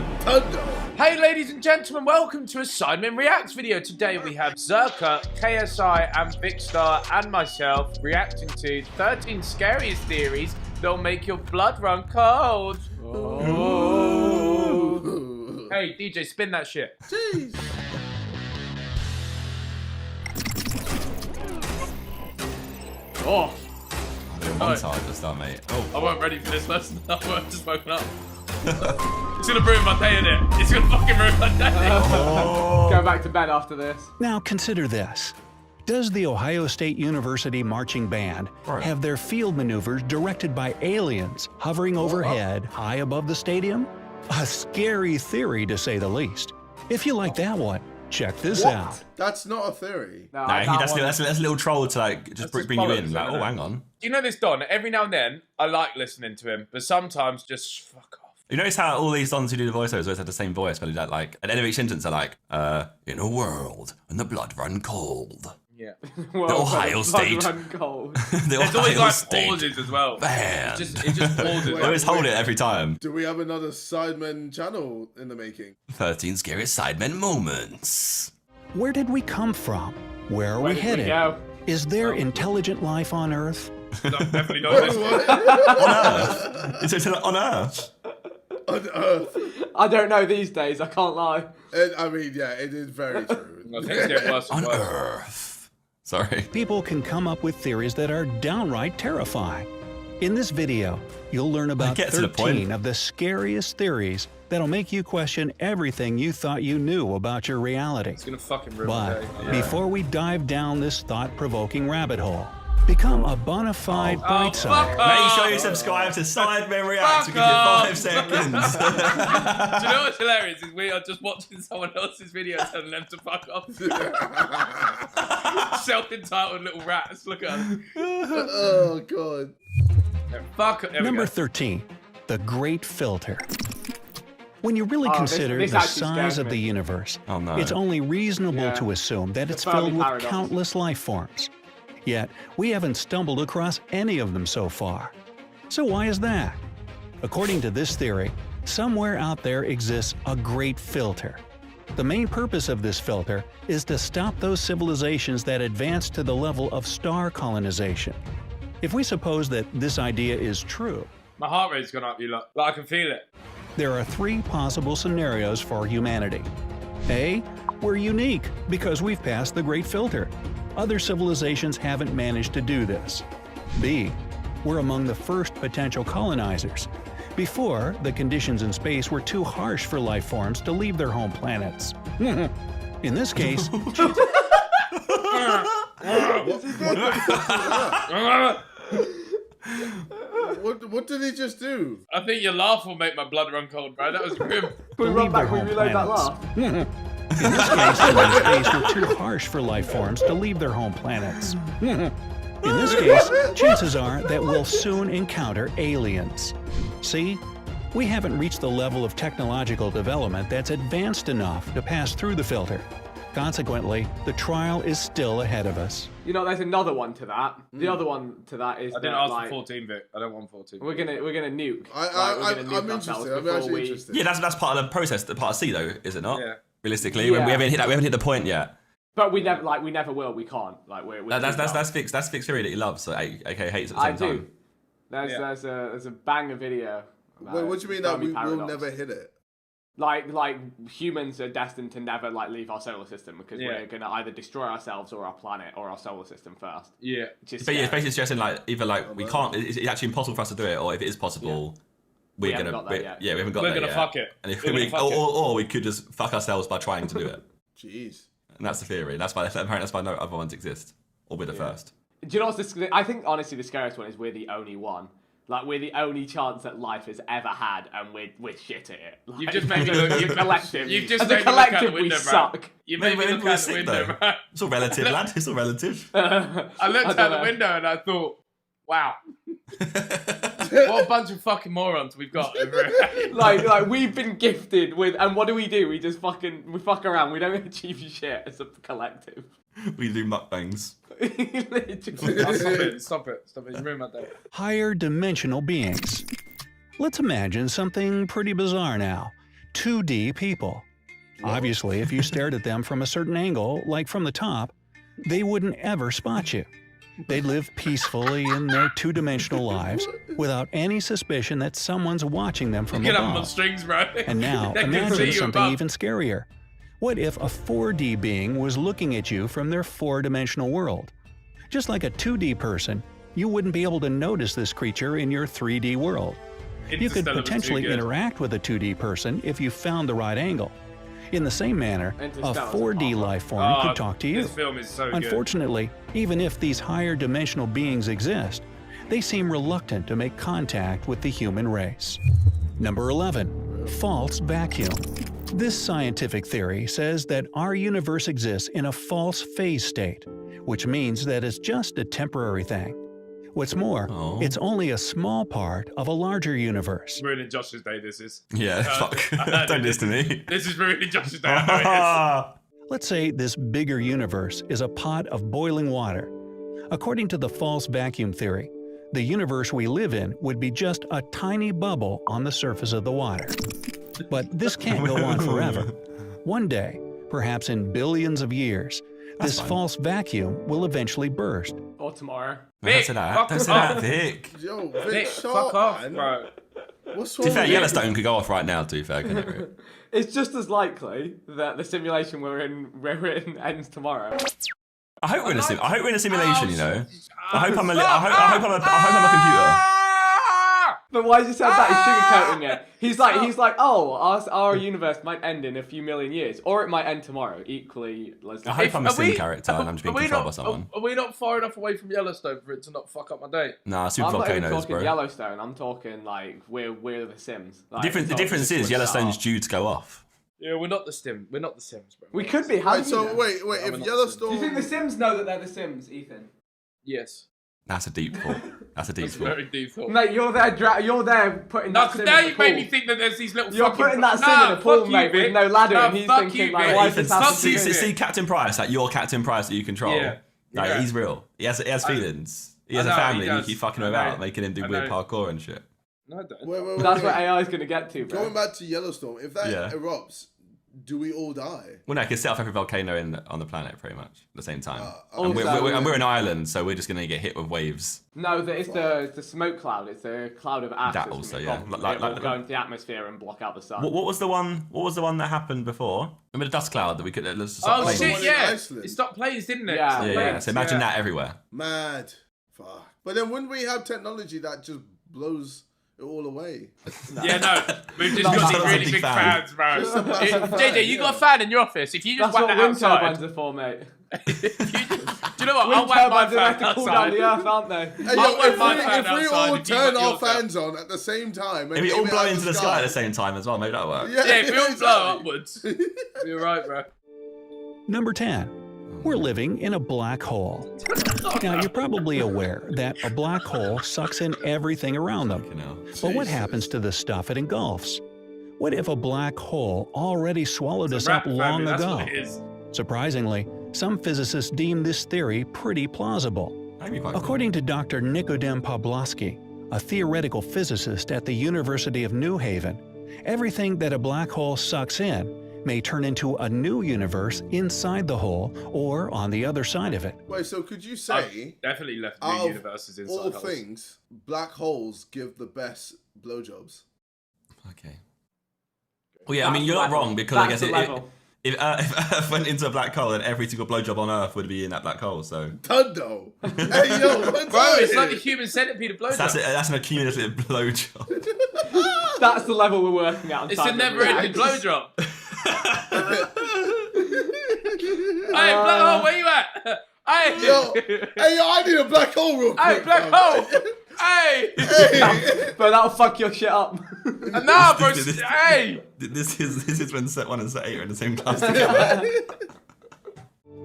Hey ladies and gentlemen, welcome to a Sidemen Reacts video. Today we have Zerka, KSI and Vicstar and myself reacting to 13 scariest theories that'll make your blood run cold. Oh. Hey DJ, spin that shit. Jeez. Oh. One side to start, mate. Oh. I wasn't ready for this lesson. I just woken up. It's gonna ruin my day, innit? It's gonna fucking ruin my day. Go back to bed after this. Now consider this. Does the Ohio State University Marching Band have their field maneuvers directed by aliens hovering overhead high above the stadium? A scary theory to say the least. If you like that one, Check this out. That's not a theory. No, that's a little troll to like just bring you in. Like, oh, hang on. You know this Don? Every now and then, I like listening to him, but sometimes just fuck off. You notice how all these Dons who do the voiceovers always have the same voice, but like at the end of each sentence they're like, in a world when the blood run cold. Yeah. The Ohio State. The There's always Ohio like State pauses as well. Man. It just pauses. They always hold it every time. Do we have another Sidemen channel in the making? 13 scariest Sidemen moments. Where did we come from? Where are we headed? Is there intelligent life on Earth? Definitely not this one. On Earth? It's on Earth. On Earth. I don't know these days, I can't lie. I mean, yeah, it is very true. On Earth. Sorry. People can come up with theories that are downright terrifying. In this video, you'll learn about 13 of the scariest theories that'll make you question everything you thought you knew about your reality. It's gonna fucking ruin my day. But before we dive down this thought-provoking rabbit hole, become a bona fide bright side. Make sure you subscribe to Sidemen React to give you 5 seconds. Do you know what's hilarious is we are just watching someone else's video telling them to fuck off. Self-entitled little rats. Look at us. Oh god. Fuck. Number 13, the Great Filter. When you really consider this the actually size scares of me. the universe, Oh, no. it's only reasonable to assume that it's Fermi filled with paradox. countless life forms. Yet, we haven't stumbled across any of them so far. So why is that? According to this theory, somewhere out there exists a great filter. The main purpose of this filter is to stop those civilizations that advance to the level of star colonization. If we suppose that this idea is true, My heart rate's gone up, you lot. Like, I can feel it. there are 3 possible scenarios for humanity. A, we're unique because we've passed the Great Filter. Other civilizations haven't managed to do this. B, we're among the first potential colonizers. Before, the conditions in space were too harsh for life forms to leave their home planets. In this case, What did he just do? I think your laugh will make my blood run cold, bro. That was grim. Can we run back, we reload that laugh? in this case, space were too harsh for life forms to leave their home planets. In this case, chances are that we'll soon encounter aliens. See? We haven't reached the level of technological development that's advanced enough to pass through the filter. Consequently, the trial is still ahead of us. You know, there's another one to that. The other one to that is I didn't that, ask like, for 14, Vic. I don't want 14. we're gonna nuke. I'm interested. I'm actually interested. Yeah, that's part of the process. The part of C though, is it not? Yeah. Realistically, Yeah. we haven't hit the point yet. But we never will. We can't. Like That's fixed. That's fixed theory that he loves. So aka hates at the same time. There's a banger video. Wait, what do you mean that we will never hit it? Like humans are destined to never leave our solar system because we're gonna either destroy ourselves or our planet or our solar system first. Yeah. But yeah, it's basically suggesting either we can't. It's actually impossible for us to do it, or if it is possible, we haven't got that yet. Yeah, we haven't got that yet. We're gonna fuck it. And if or we could just fuck ourselves by trying to do it. Jeez. And that's the theory. That's why no other ones exist, or we're the first. Do you know what's I think honestly the scariest one is we're the only one. Like, we're the only chance that life has ever had, and we're shit at it. Like, You've just made me look as a collective. You've just as made a me look out collective, the window, we bro. suck. You made me look out the window, bro. It's all relative, lad. It's all relative. I looked out the window and I thought, wow. What a bunch of fucking morons we've got over here. like we've been gifted with, and what do? We just we fuck around. We don't achieve shit as a collective. We do mukbangs. Stop it. It's ruined my day. Higher dimensional beings. Let's imagine something pretty bizarre now. 2D people. Obviously, if you stared at them from a certain angle, like from the top, they wouldn't ever spot you. They'd live peacefully in their 2-dimensional lives without any suspicion that someone's watching them from You can have them on above. strings, bro. And now, They can see imagine you something above. even scarier. What if a 4D being was looking at you from their 4-dimensional world? Just like a 2D person, you wouldn't be able to notice this creature in your 3D world. You could Interstellar was too potentially good. interact with a 2D person if you found the right angle. In the same manner, a Interstellar's 4D life form could talk to you. This film is so good. Unfortunately, even if these higher dimensional beings exist, they seem reluctant to make contact with the human race. Number 11. False vacuum. This scientific theory says that our universe exists in a false phase state, which means that it's just a temporary thing. What's more, it's only a small part of a larger universe. Ruining Josh's day, this is. Yeah, fuck. Don't listen to me. This is ruining Josh's day. I know it is. Let's say this bigger universe is a pot of boiling water. According to the false vacuum theory, the universe we live in would be just a tiny bubble on the surface of the water. But this can't go on forever. One day, perhaps in billions of years, this false vacuum will eventually burst. Or tomorrow. Don't say that. Don't say that, Vic. Yo, Vic, Vic, shut fuck up, off, man. bro. What's To wrong be fair, with you? Yellowstone could go off right now, to be fair. Couldn't it? It's just as likely that the simulation we're in ends tomorrow. I hope we're in a simulation. You know. I hope I'm a computer. But why does he sound that? He's sugarcoating it. He's like, oh, our universe might end in a few million years, or it might end tomorrow. Equally, I hope I'm a sim character and I'm just being controlled by someone. Are we not far enough away from Yellowstone for it to not fuck up my day? Nah, super I'm not even volcanoes, talking bro. Yellowstone. I'm talking like we're the Sims. Like, The difference is Yellowstone's due to go off. Yeah, we're not the Sims. We're not the Sims, bro. We could be. How Wait, so wait, if Yellowstone... Do you think the Sims know that they're the Sims, Ethan? Yes. That's a deep thought. That's a deep thought. Very deep thought. Mate, you're there putting No, that because sim now in the you made pool. me think that there's these little You're fucking... putting that sim in a pool, mate, with no ladder, and he's thinking, like, why is this happening? See Captain Price, like your Captain Price that you control. Yeah. Like, Yeah. he's real. He has feelings. He has I a know, family he and you does. keep fucking him I know. out, making him do I weird know. parkour and shit. No, I don't. Wait, That's what AI is going to get to, bro. Going back to Yellowstone, if that Yeah. erupts, do we all die? Well, no, I can set off every volcano on the planet pretty much at the same time. And Also- we're an island, so we're just going to get hit with waves. No, it's the smoke cloud. It's the cloud of ash. That that's also, gonna yeah. come. Like- It will like- go into the atmosphere and block out the sun. What was the one? What was the one that happened before? Remember the dust cloud that we could? Oh shit! Yeah, it stopped planes, didn't it? Yeah. Yeah. So imagine that everywhere. Mad. Fuck. But then wouldn't we have technology that just blows it all away? Yeah, no. We've just got these really big fans, bro. Just a massive fan, JJ, you got a fan in your office. If you just That's whack what that wind outside, turbines are for, mate. do you know what? I'll Wind whack my turbines are fan there to cool down outside. the earth, aren't they? Hey, yo, I'll whack my if fan we outside all if you turn whack our your fan. fans on at the same time, and If we aim all it blow at into the sky at the same time as well, maybe that'll work. Yeah, If we all blow exactly. upwards, you're right, bro. Number 10. We're living in a black hole. Now, you're probably aware that a black hole sucks in everything around them. But what happens to the stuff it engulfs? What if a black hole already swallowed us up long ago? Surprisingly, some physicists deem this theory pretty plausible. According to Dr. Nikodem Pawlowski, a theoretical physicist at the University of New Haven, everything that a black hole sucks in may turn into a new universe inside the hole or on the other side of it. Wait, so could you say, Definitely left new out universes of inside all holes. things, black holes give the best blowjobs? Okay. Well, yeah, I mean, you're not wrong because I guess if Earth went into a black hole, then every single blowjob on Earth would be in that black hole. So. Tundo. Hey yo, what's Bro, up it's here? like the human centipede of blowjobs. That's an accumulative blowjob. That's the level we're working at. It's a never-ending blowjob. Hey, black hole, where you at? Hey, yo, I need a black hole real quick. Hey, black hole. Hey. But that'll fuck your shit up. Nah, bro. Hey. This is when set 1 and set 8 are in the same class together.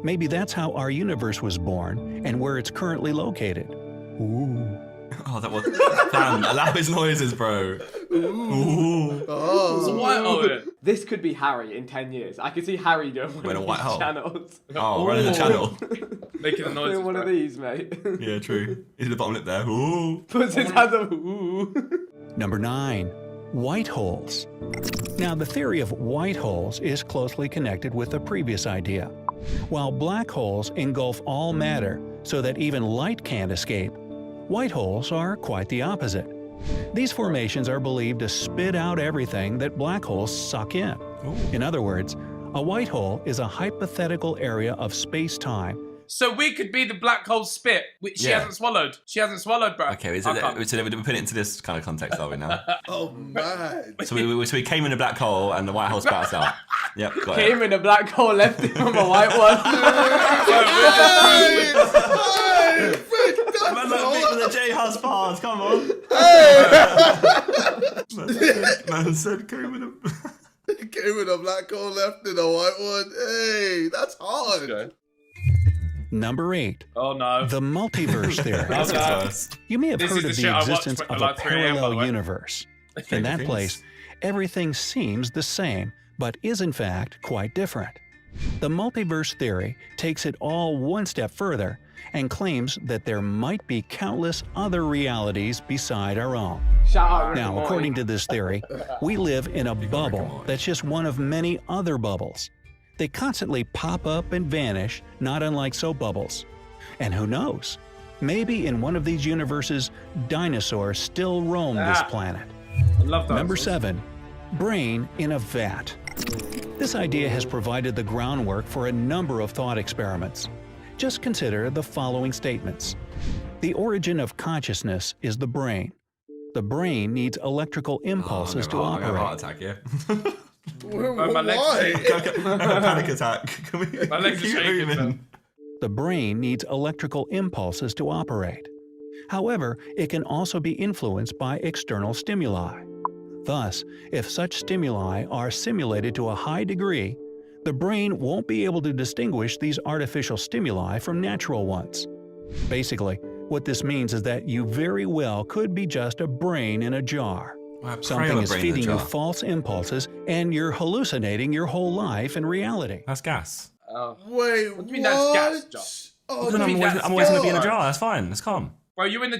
Maybe that's how our universe was born and where it's currently located. Ooh. Oh, that was... Fam, allow his noises, bro. Ooh. Oh. So white hole in it. This could be Harry in 10 years. I could see Harry doing one When a of white these hole. channels. Oh, running the channel. Making the noises. Doing one of bro. these, mate. Yeah, true. He's in the bottom lip there. Ooh. Puts his hands up. Ooh. Number 9. White holes. Now, the theory of white holes is closely connected with the previous idea. While black holes engulf all matter so that even light can't escape, white holes are quite the opposite. These formations are believed to spit out everything that black holes suck in. In other words, a white hole is a hypothetical area of space-time. So we could be the black hole spit, which she Yeah. hasn't swallowed. She hasn't swallowed, bro. Okay, I can't. so we're putting it into this kind of context, are we now? Oh man. So we came in a black hole and the white hole spat us out. Yep, got it. Came in a black hole, left him from a white one. Man, like Vic with the J House bars, come on. Man said came in a... came with a black hole left and a white one. Hey, that's hard. Number 8. Oh no. The multiverse theory. Oh, no. You may have This heard is of the the shit I watched existence when- of a like 3 a.m., by the parallel way. universe. In that place, everything seems the same, but is in fact quite different. The multiverse theory takes it all one step further and claims that there might be countless other realities beside our own. Shout out Rick and Now, Morty. according to this theory, we live in a bubble that's just one of many other bubbles. They constantly pop up and vanish, not unlike soap bubbles. And who knows? Maybe in one of these universes, dinosaurs still roam this planet. I love that. Number 7. Brain in a vat. This idea has provided the groundwork for a number of thought experiments. Just consider the following statements. The origin of consciousness is the brain. The brain needs electrical impulses to I got a heart operate. attack, yeah. My legs Why? shake. Panic attack. Can we My legs are keep shaking. moving? The brain needs electrical impulses to operate. However, it can also be influenced by external stimuli. Thus, if such stimuli are simulated to a high degree, the brain won't be able to distinguish these artificial stimuli from natural ones. Basically, what this means is that you very well could be just a brain in a jar. Something is feeding you false impulses, and you're hallucinating your whole life in reality. That's gas. Wait, What do you mean that's gas, Josh? Oh, Well, then I'm always going to be in a jar. That's fine. That's calm. Bro, you're in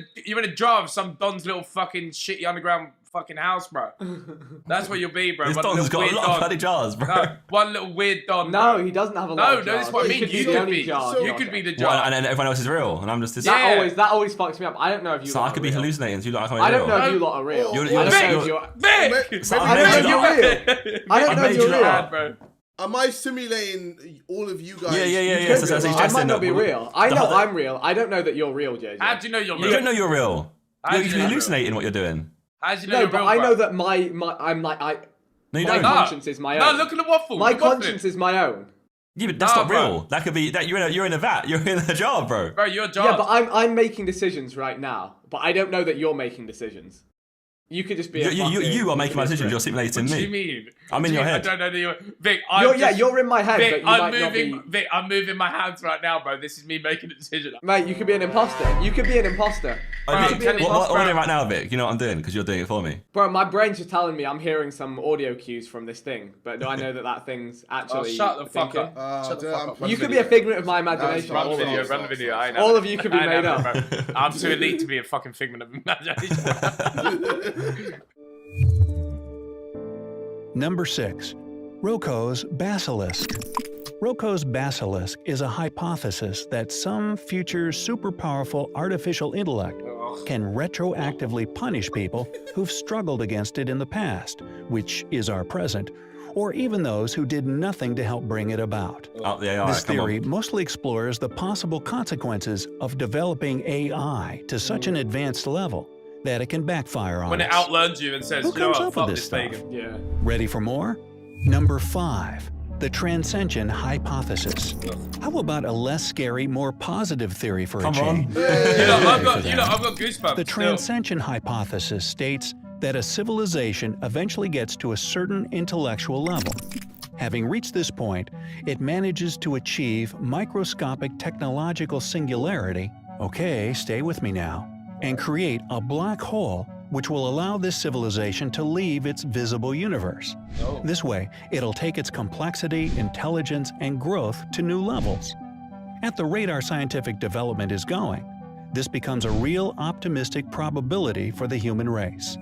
a jar of some Don's little fucking shitty underground fucking house, bro. That's what you'll be, bro. This One Don's little got a weird lot Don. of bloody jars, bro. No, one little weird Don. No, bro. he doesn't have a lot No, of no, jars. that's what I He mean. could You the could only be. jar, You Josh. could be the Well, jar. and then everyone else is real, and I'm just this. That always fucks me up. I don't know if you. So lot I could are be real. hallucinating. So you like I don't know if you lot are real. You're- I don't know if you're- you're. Vic! So I don't know if you're real. I don't know if you're real. Bad, bro. Am I simulating all of you guys? Yeah. So that's I suggesting might not that be we- real. I the know whole- I'm real. I don't know that you're real, JJ. How do you know you're real? You don't know you're real. How do You're you know hallucinating what you're doing. How do you know No, you're but real, I bro? know that I'm like No, you my don't. conscience is my No, own. look at the waffle. My You're waffling. conscience is my own. Yeah, but that's Nah, not bro. real. That could be that you're in a vat. You're in a jar, bro. Bro, you're a jar. Yeah, but I'm making decisions right now. But I don't know that you're making decisions. You could just be. You are making my decisions. You're simulating What me. do you mean? I'm What in do your you mean? head. I don't know that you're... Vic, You're in my head, Vic, but you I'm might not moving, be. Vic, I'm moving my hands right now, bro. This is me making a decision. Mate, you could be an imposter. You could be an imposter. Oh, You Vic, could be an what imposter. am I doing right now, Vic? You know what I'm doing because you're doing it for me. Bro, my brain's just telling me I'm hearing some audio cues from this thing, but do I know that thing's actually? shut the fuck thinking? up. Shut the fuck up. You could be a figment of my imagination. Run the video, run the video. I know. All of you could be I made know, up. bro. I'm too elite to be a fucking figment of imagination. Number 6. Roko's basilisk. Roko's basilisk is a hypothesis that some future super-powerful artificial intellect can retroactively punish people who've struggled against it in the past, which is our present, or even those who did nothing to help bring it about. Oh, the AI, This come on. theory mostly explores the possible consequences of developing AI to such an advanced level that it can backfire on When it us. outlearns you and says, Who you know comes what, up fuck with this this stuff? pagan. Yeah. Ready for more? Number 5. The transcension hypothesis. How about a less scary, more positive theory for a Come change? on. I've got goosebumps. The still. transcension hypothesis states that a civilization eventually gets to a certain intellectual level. Having reached this point, it manages to achieve microscopic technological singularity, okay, stay with me now, and create a black hole which will allow this civilization to leave its visible universe. This way, it'll take its complexity, intelligence, and growth to new levels. At the rate our scientific development is going, this becomes a real optimistic probability for the human race.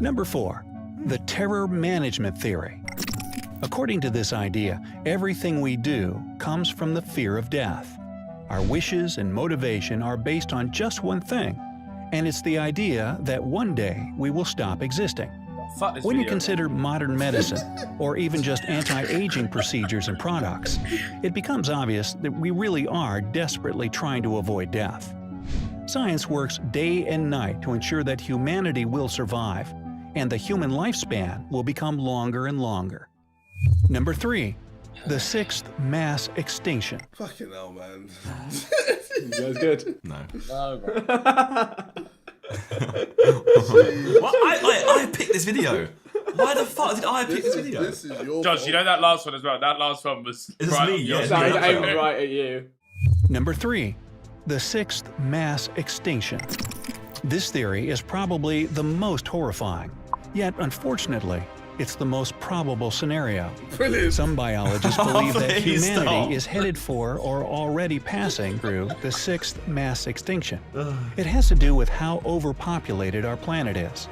Number 4. The terror management theory. According to this idea, everything we do comes from the fear of death. Our wishes and motivation are based on just one thing, and it's the idea that one day we will stop existing. Fuck this When you video. consider modern medicine, or even just anti-aging procedures and products, it becomes obvious that we really are desperately trying to avoid death. Science works day and night to ensure that humanity will survive, and the human lifespan will become longer and longer. Number 3. The 6th mass extinction. Fucking hell, man. You guys good? No. No, bro. What? I picked this video. Why the fuck did I pick this video? This is your Josh, fault. you know that last one as well. That last one was It's right me, up your yeah. street. That aimed right at you. Number 3. The sixth mass extinction. This theory is probably the most horrifying. Yet, unfortunately, it's the most probable scenario. Brilliant. Some biologists believe that Please humanity stop. is headed for or already passing through the sixth mass extinction. It has to do with how overpopulated our planet is.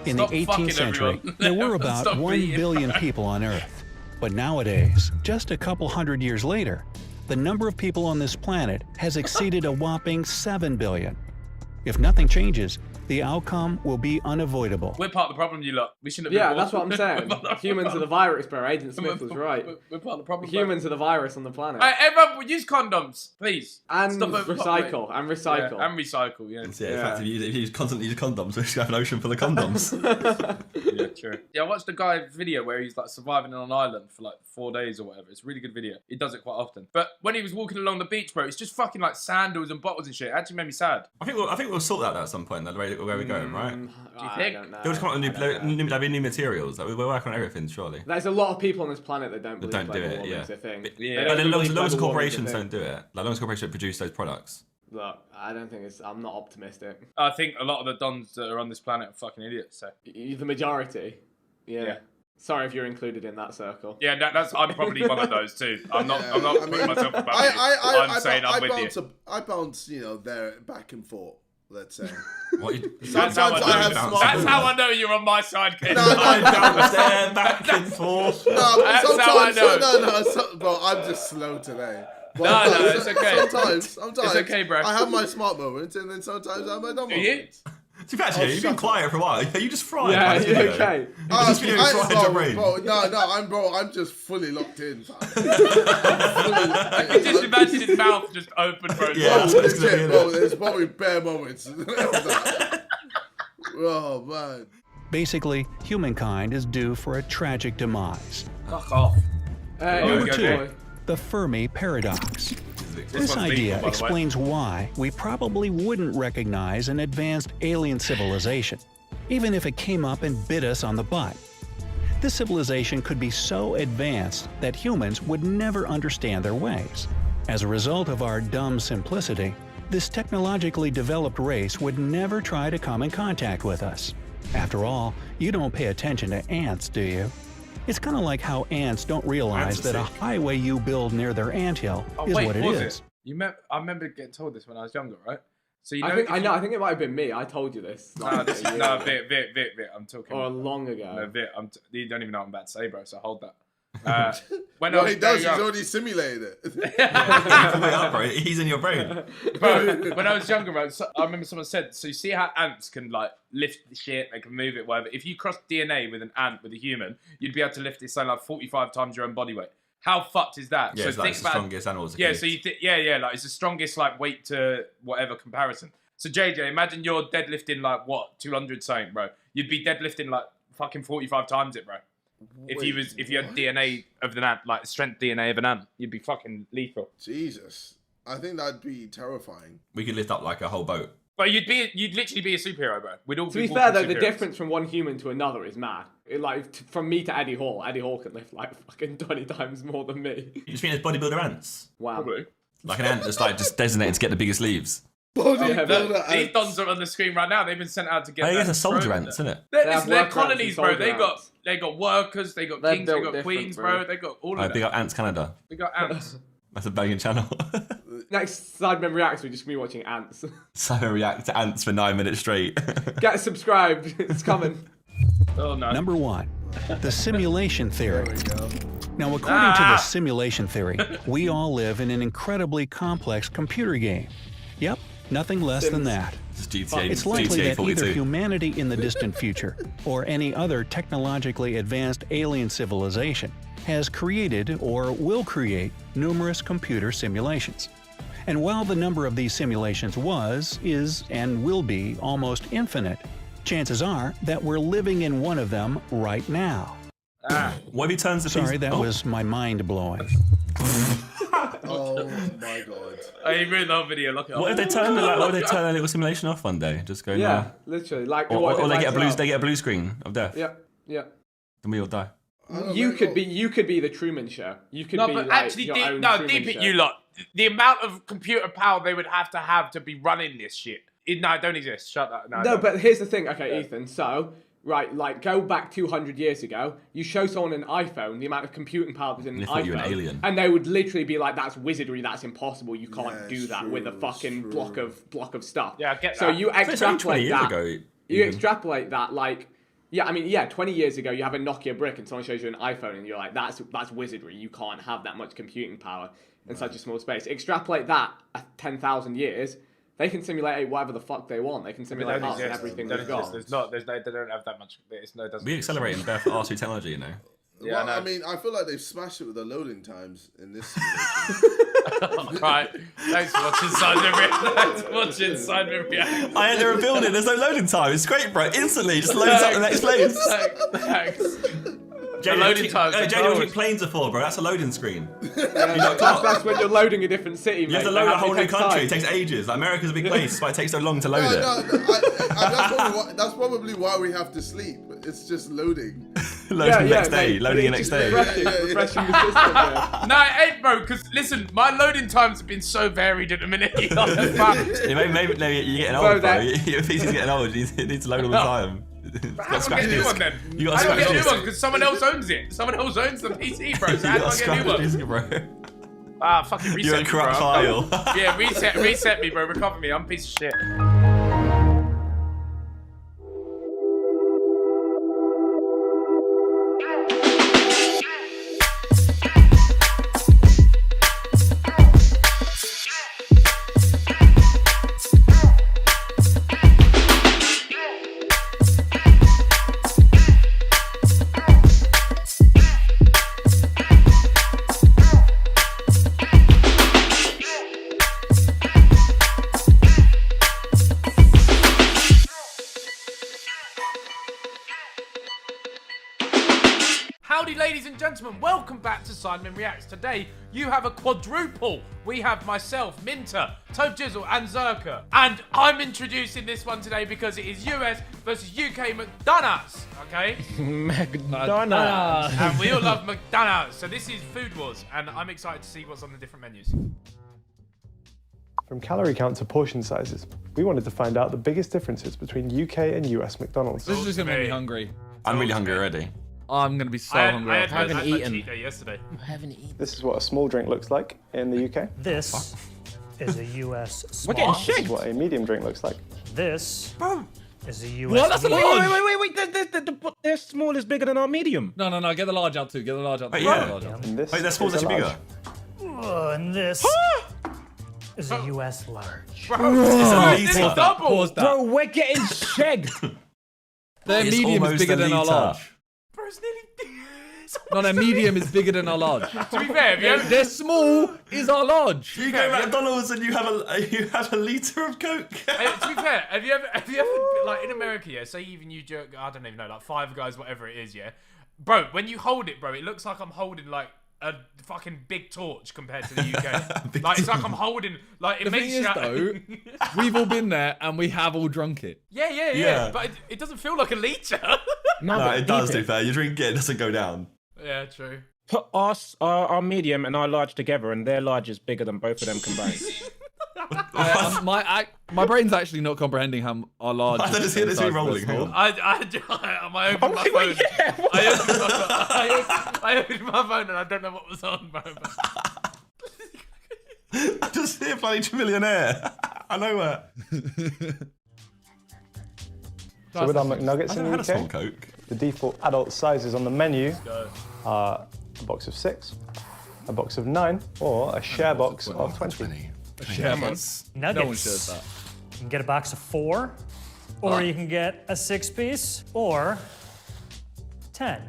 In Stop the fucking 18th century, everyone. there were about Stop 1 beating. billion people on Earth. But nowadays, just a couple hundred years later, the number of people on this planet has exceeded a whopping 7 billion. If nothing changes, the outcome will be unavoidable. We're part of the problem, you lot. We shouldn't have Yeah, been that's what born. I'm saying. Humans are the virus, bro. Agent Smith was right. We're part of the problem. Humans are the virus on the planet. Hey, everyone, use condoms, please. And Stop recycle. And recycle. Yeah, and recycle, yeah. Yeah, in fact, if you constantly use condoms, we should have an ocean full of condoms. Yeah, true. Yeah, I watched a guy video where he's like surviving on an island for like 4 days or whatever. It's a really good video. He does it quite often. But when he was walking along the beach, bro, it's just fucking like sandals and bottles and shit. It actually made me sad. I think we'll sort that out at some point. That where we're going, right? Do you think? They'll just come up with there'll be new materials. Like, we're working on everything, surely. There's a lot of people on this planet that don't They believe don't do global it, warming's yeah. a thing. But then loads of global warming's a corporations thing. don't do it. Like loads of corporations that produce those products. Look, I don't think it's. I'm not optimistic. I think a lot of the dons that are on this planet are fucking idiots. So The majority. Yeah. Sorry if you're included in that circle. yeah, that's I'm probably one of those too. I'm not putting myself above you. I'm saying I'm with you. I bounce, there back and forth. Let's say. That's how I know you're on my side, Ken. I bounce there back and forth. That's how I know. Bro, I'm just slow today. No, it's okay. Sometimes It's okay, bro. I have my smart moments, and then sometimes I have my dumb moments. To be actually, you've been quiet for a while. Are you just fried? Yeah, by this you video? okay? Is this video fried your brain? I'm just fully locked in. I can just imagine his mouth just open, bro. Yeah, that's what it's gonna be, isn't it? There's probably bare moments. Oh man. Basically, humankind is due for a tragic demise. Fuck off. Number 2, the Fermi paradox. This one's idea legal, by the way. explains why we probably wouldn't recognize an advanced alien civilization, even if it came up and bit us on the butt. This civilization could be so advanced that humans would never understand their ways. As a result of our dumb simplicity, this technologically developed race would never try to come in contact with us. After all, you don't pay attention to ants, do you? It's kind of like how ants don't realize that a highway you build near their anthill is what it is. I remember getting told this when I was younger, right? So you know, I think it might have been me. I told you this. Vic. I'm talking. Or long ago. No, Vic. You don't even know what I'm about to say, bro. So hold that. When he does, he's already simulated it. He's in your brain. Bro, when I was younger, bro, I remember someone said, so you see how ants can like lift the shit, they can move it, whatever. If you cross DNA with an ant with a human, you'd be able to lift it something like 45 times your own body weight. How fucked is that? Yeah, so it's like the strongest animals. Yeah, so you like it's the strongest like weight to whatever comparison. So JJ, imagine you're deadlifting like what 200 something, bro. You'd be deadlifting like fucking 45 times it, bro. If you had DNA of an ant, like strength DNA of an ant, you'd be fucking lethal. Jesus, I think that'd be terrifying. We could lift up like a whole boat. But you'd literally be a superhero, bro. We'd all to be fair though, the difference from one human to another is mad. From me to Eddie Hall can lift like fucking 20 times more than me. You just mean as bodybuilder ants? Wow. Probably. Like an ant just designated to get the biggest leaves. These dons are on the screen right now. They've been sent out to get. Oh, yeah, they're soldier ants, isn't it? They're colonies, bro. They got workers. They got kings. They got queens, bro. They got all of them. Big up Ants Canada. We got ants. That's a banging channel. Next Sidemen Reacts, we're just me watching ants. So react to ants for 9 minutes straight. Get subscribed. It's coming. Oh no. Number 1, the simulation theory. Now, according to the simulation theory, we all live in an incredibly complex computer game. Yep, nothing less than that. It's likely that either humanity in the distant future or any other technologically advanced alien civilization has created or will create numerous computer simulations. And while the number of these simulations was, is, and will be almost infinite, chances are that we're living in one of them right now. What if he turns the Sorry, that was my mind blowing. Oh my god. I really love video. Look at What if they turn a little simulation off one day? Just go literally. Like or they get a blue screen of death. Yeah. Then we all die. You could be the Truman Show. You could be but like actually, your deep, own no, Truman deep Show. at you lot. The amount of computer power they would have to be running this shit. It don't exist. Shut up. No, but here's the thing. Okay, Ethan. So, right, like, go back 200 years ago. You show someone an iPhone, the amount of computing power that's in an They thought iPhone, you were an alien. and they would literally be like, "That's wizardry. That's impossible. You can't Yeah, do that true, with a fucking block of stuff." Yeah, I get So that. you So it's only 20 extrapolate years that. ago, You even. extrapolate that, like. Yeah, I mean, yeah, 20 years ago, you have a Nokia brick and someone shows you an iPhone and you're like, that's wizardry. You can't have that much computing power in such a small space. Extrapolate that 10,000 years, they can simulate whatever the fuck they want. They can simulate us and everything they've got. They don't have that much. We accelerate in bare R2 technology, you know. Yeah, well, I mean, I feel like they've smashed it with the loading times in this simulation. Right. Thanks for watching Sidemen React. I enter a building, there's no loading time. It's great, bro. Instantly, just loads up the next place. Thanks. Loading time. Jay, what do you think planes are for, bro? That's a loading screen. That's when you're loading a different city, mate. You have to load a whole new country. It takes ages. Like, America's a big place. That's why it takes so long to load it. That's probably why we have to sleep. It's just loading. Loading the next day. Loading the next day. Refreshing the system, yeah. No, it ain't, bro, because listen, my loading times have been so varied at the minute. Maybe you're getting old, bro. Your PC's getting old. You need to load all the time. How do I get a new one then? You got I don't get a new scratch one because someone else owns it. Someone else owns the PC, bro. So how do I get a new one? Bro. Ah, fucking reset You're a me, corrupt bro. file. Yeah, reset me, bro. Recover me. I'm a piece of shit. Howdy, ladies and gentlemen. Welcome back to Sidemen Reacts. Today, you have a quadruple. We have myself, Minter, Tobe Jizzle, and Zerka. And I'm introducing this one today because it is US versus UK McDonald's, okay? McDonald's. And we all love McDonald's. So this is Food Wars, and I'm excited to see what's on the different menus. From calorie count to portion sizes, we wanted to find out the biggest differences between UK and US McDonald's. This is just gonna make me hungry. I'm really hungry already. I'm gonna be so hungry. I haven't eaten yesterday. I haven't eaten. This is what a small drink looks like in the UK. This is a US small. We're getting shanked. This is what a medium drink looks like. This is a US. What? That's a large. Wait. Their small is bigger than our medium. No. Get the large out too. Get the large out. Wait, too. yeah. Get the large out. And this Wait, their small's is a actually large. bigger. And this is a US large. Bro, It's a liter. double. Pause that. Bro, we're getting shagged. Their It's medium is almost bigger a than our litre. large. Bro, it's nearly... No, their medium is bigger than our large. To be fair, if you ever... Their small is our large. You go to McDonald's and you have a litre of Coke. To be fair, have you ever like in America, yeah, say even you jerk, I don't even know, like Five Guys, whatever it is, yeah, bro, when you hold it, bro, it looks like I'm holding like a fucking big torch compared to the UK. Like it's like I'm holding, like it The makes thing is, you... though, we've all been there and we have all drunk it. Yeah, but it doesn't feel like a litre. No, it does, to be fair. You drink it doesn't go down. Yeah, true. Put us, our medium and our large together, and their large is bigger than both of them combined. My brain's actually not comprehending how our large. I just hear this rolling. I opened my phone. I opened my phone and I don't know what was on, bro. I just hear bloody Millionaire. I know where. So with our McNuggets in had a small the Coke. UK, the default adult sizes on the menu are a box of 6, a box of 9, or a share box of 20. A share box. Nuggets. No one shares that. You can get a box of 4, or you can get a 6-piece, or 10,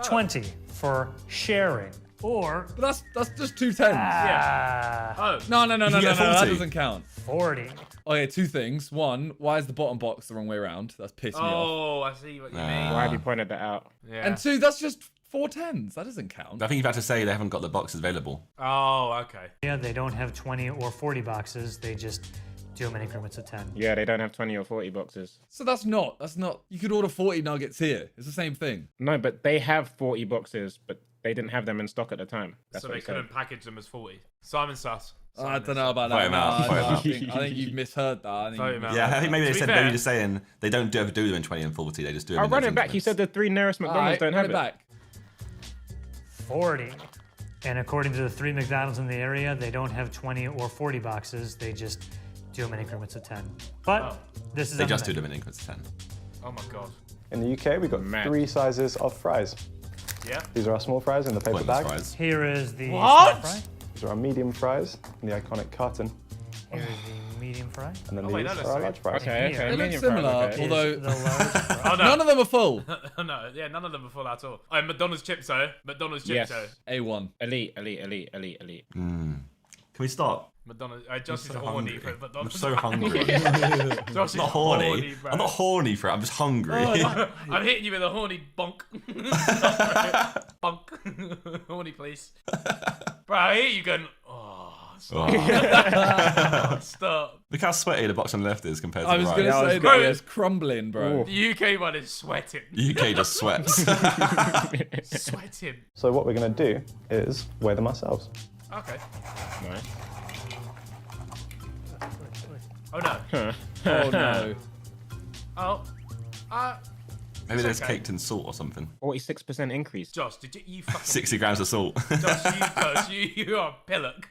20 for sharing, or... But that's just 2 tens. Yeah. Oh. No, that doesn't count. 40. Okay, 2 things. One, why is the bottom box the wrong way around? That's pissed me off. Oh, I see what you mean. Why have you pointed that out? Yeah. And 2, that's just 4 tens. That doesn't count. I think you've had to say they haven't got the boxes available. Oh, okay. Yeah, they don't have 20 or 40 boxes. They just do them in increments of 10. Yeah, they don't have 20 or 40 boxes. So that's not. You could order 40 nuggets here. It's the same thing. No, but they have 40 boxes, but they didn't have them in stock at the time. That's So what they he said. couldn't package them as 40. Simon Sass. I don't know about that. Vote him out, vote him out. I think you've misheard that. Yeah, I think maybe they said maybe just saying they don't ever do them in 20 and 40. They just do them. I'll in run those it back. He increments. said the 3 nearest McDonald's don't have it. Back. 40. And according to the 3 McDonald's in the area, they don't have 20 or 40 boxes. They just do them in increments of 10. But this is They on the just do menu. them in increments of 10. Oh my god. In the UK, we've got 3 sizes of fries. Yeah. These are our small fries in the paper Pointless bag. fries. Here is the What? small fry. These are our medium fries in the iconic carton. Here is the medium fry. And then Oh, wait, these no, are our large fries. Okay, They look medium similar, fries, okay. although The large fry. Oh, no. none of them are full. No, yeah, none of them are full at all. Oh, McDonald's chips though. McDonald's chips Yes. though. A1. Elite. Can we start? McDonald's. Josh is so horny hungry. for I'm McDonald's. so hungry. Josh I'm not is horny. bro. I'm not horny for it. I'm just hungry. I'm hitting you with a horny bonk. Bonk. Horny, please. Bro, I hear you going. Oh, stop. Stop. Look how sweaty the box on the left is compared to I the was right. going to say Bro. that it's crumbling, bro. The UK one is sweating. UK just sweats. Sweating. So what we're going to do is weigh them ourselves. Okay. Nice. Oh no. Oh no. Oh. Maybe It's there's okay. caked in salt or something. 46% increase. Josh, did you fucking 60 grams of salt. Josh, you are a pillock.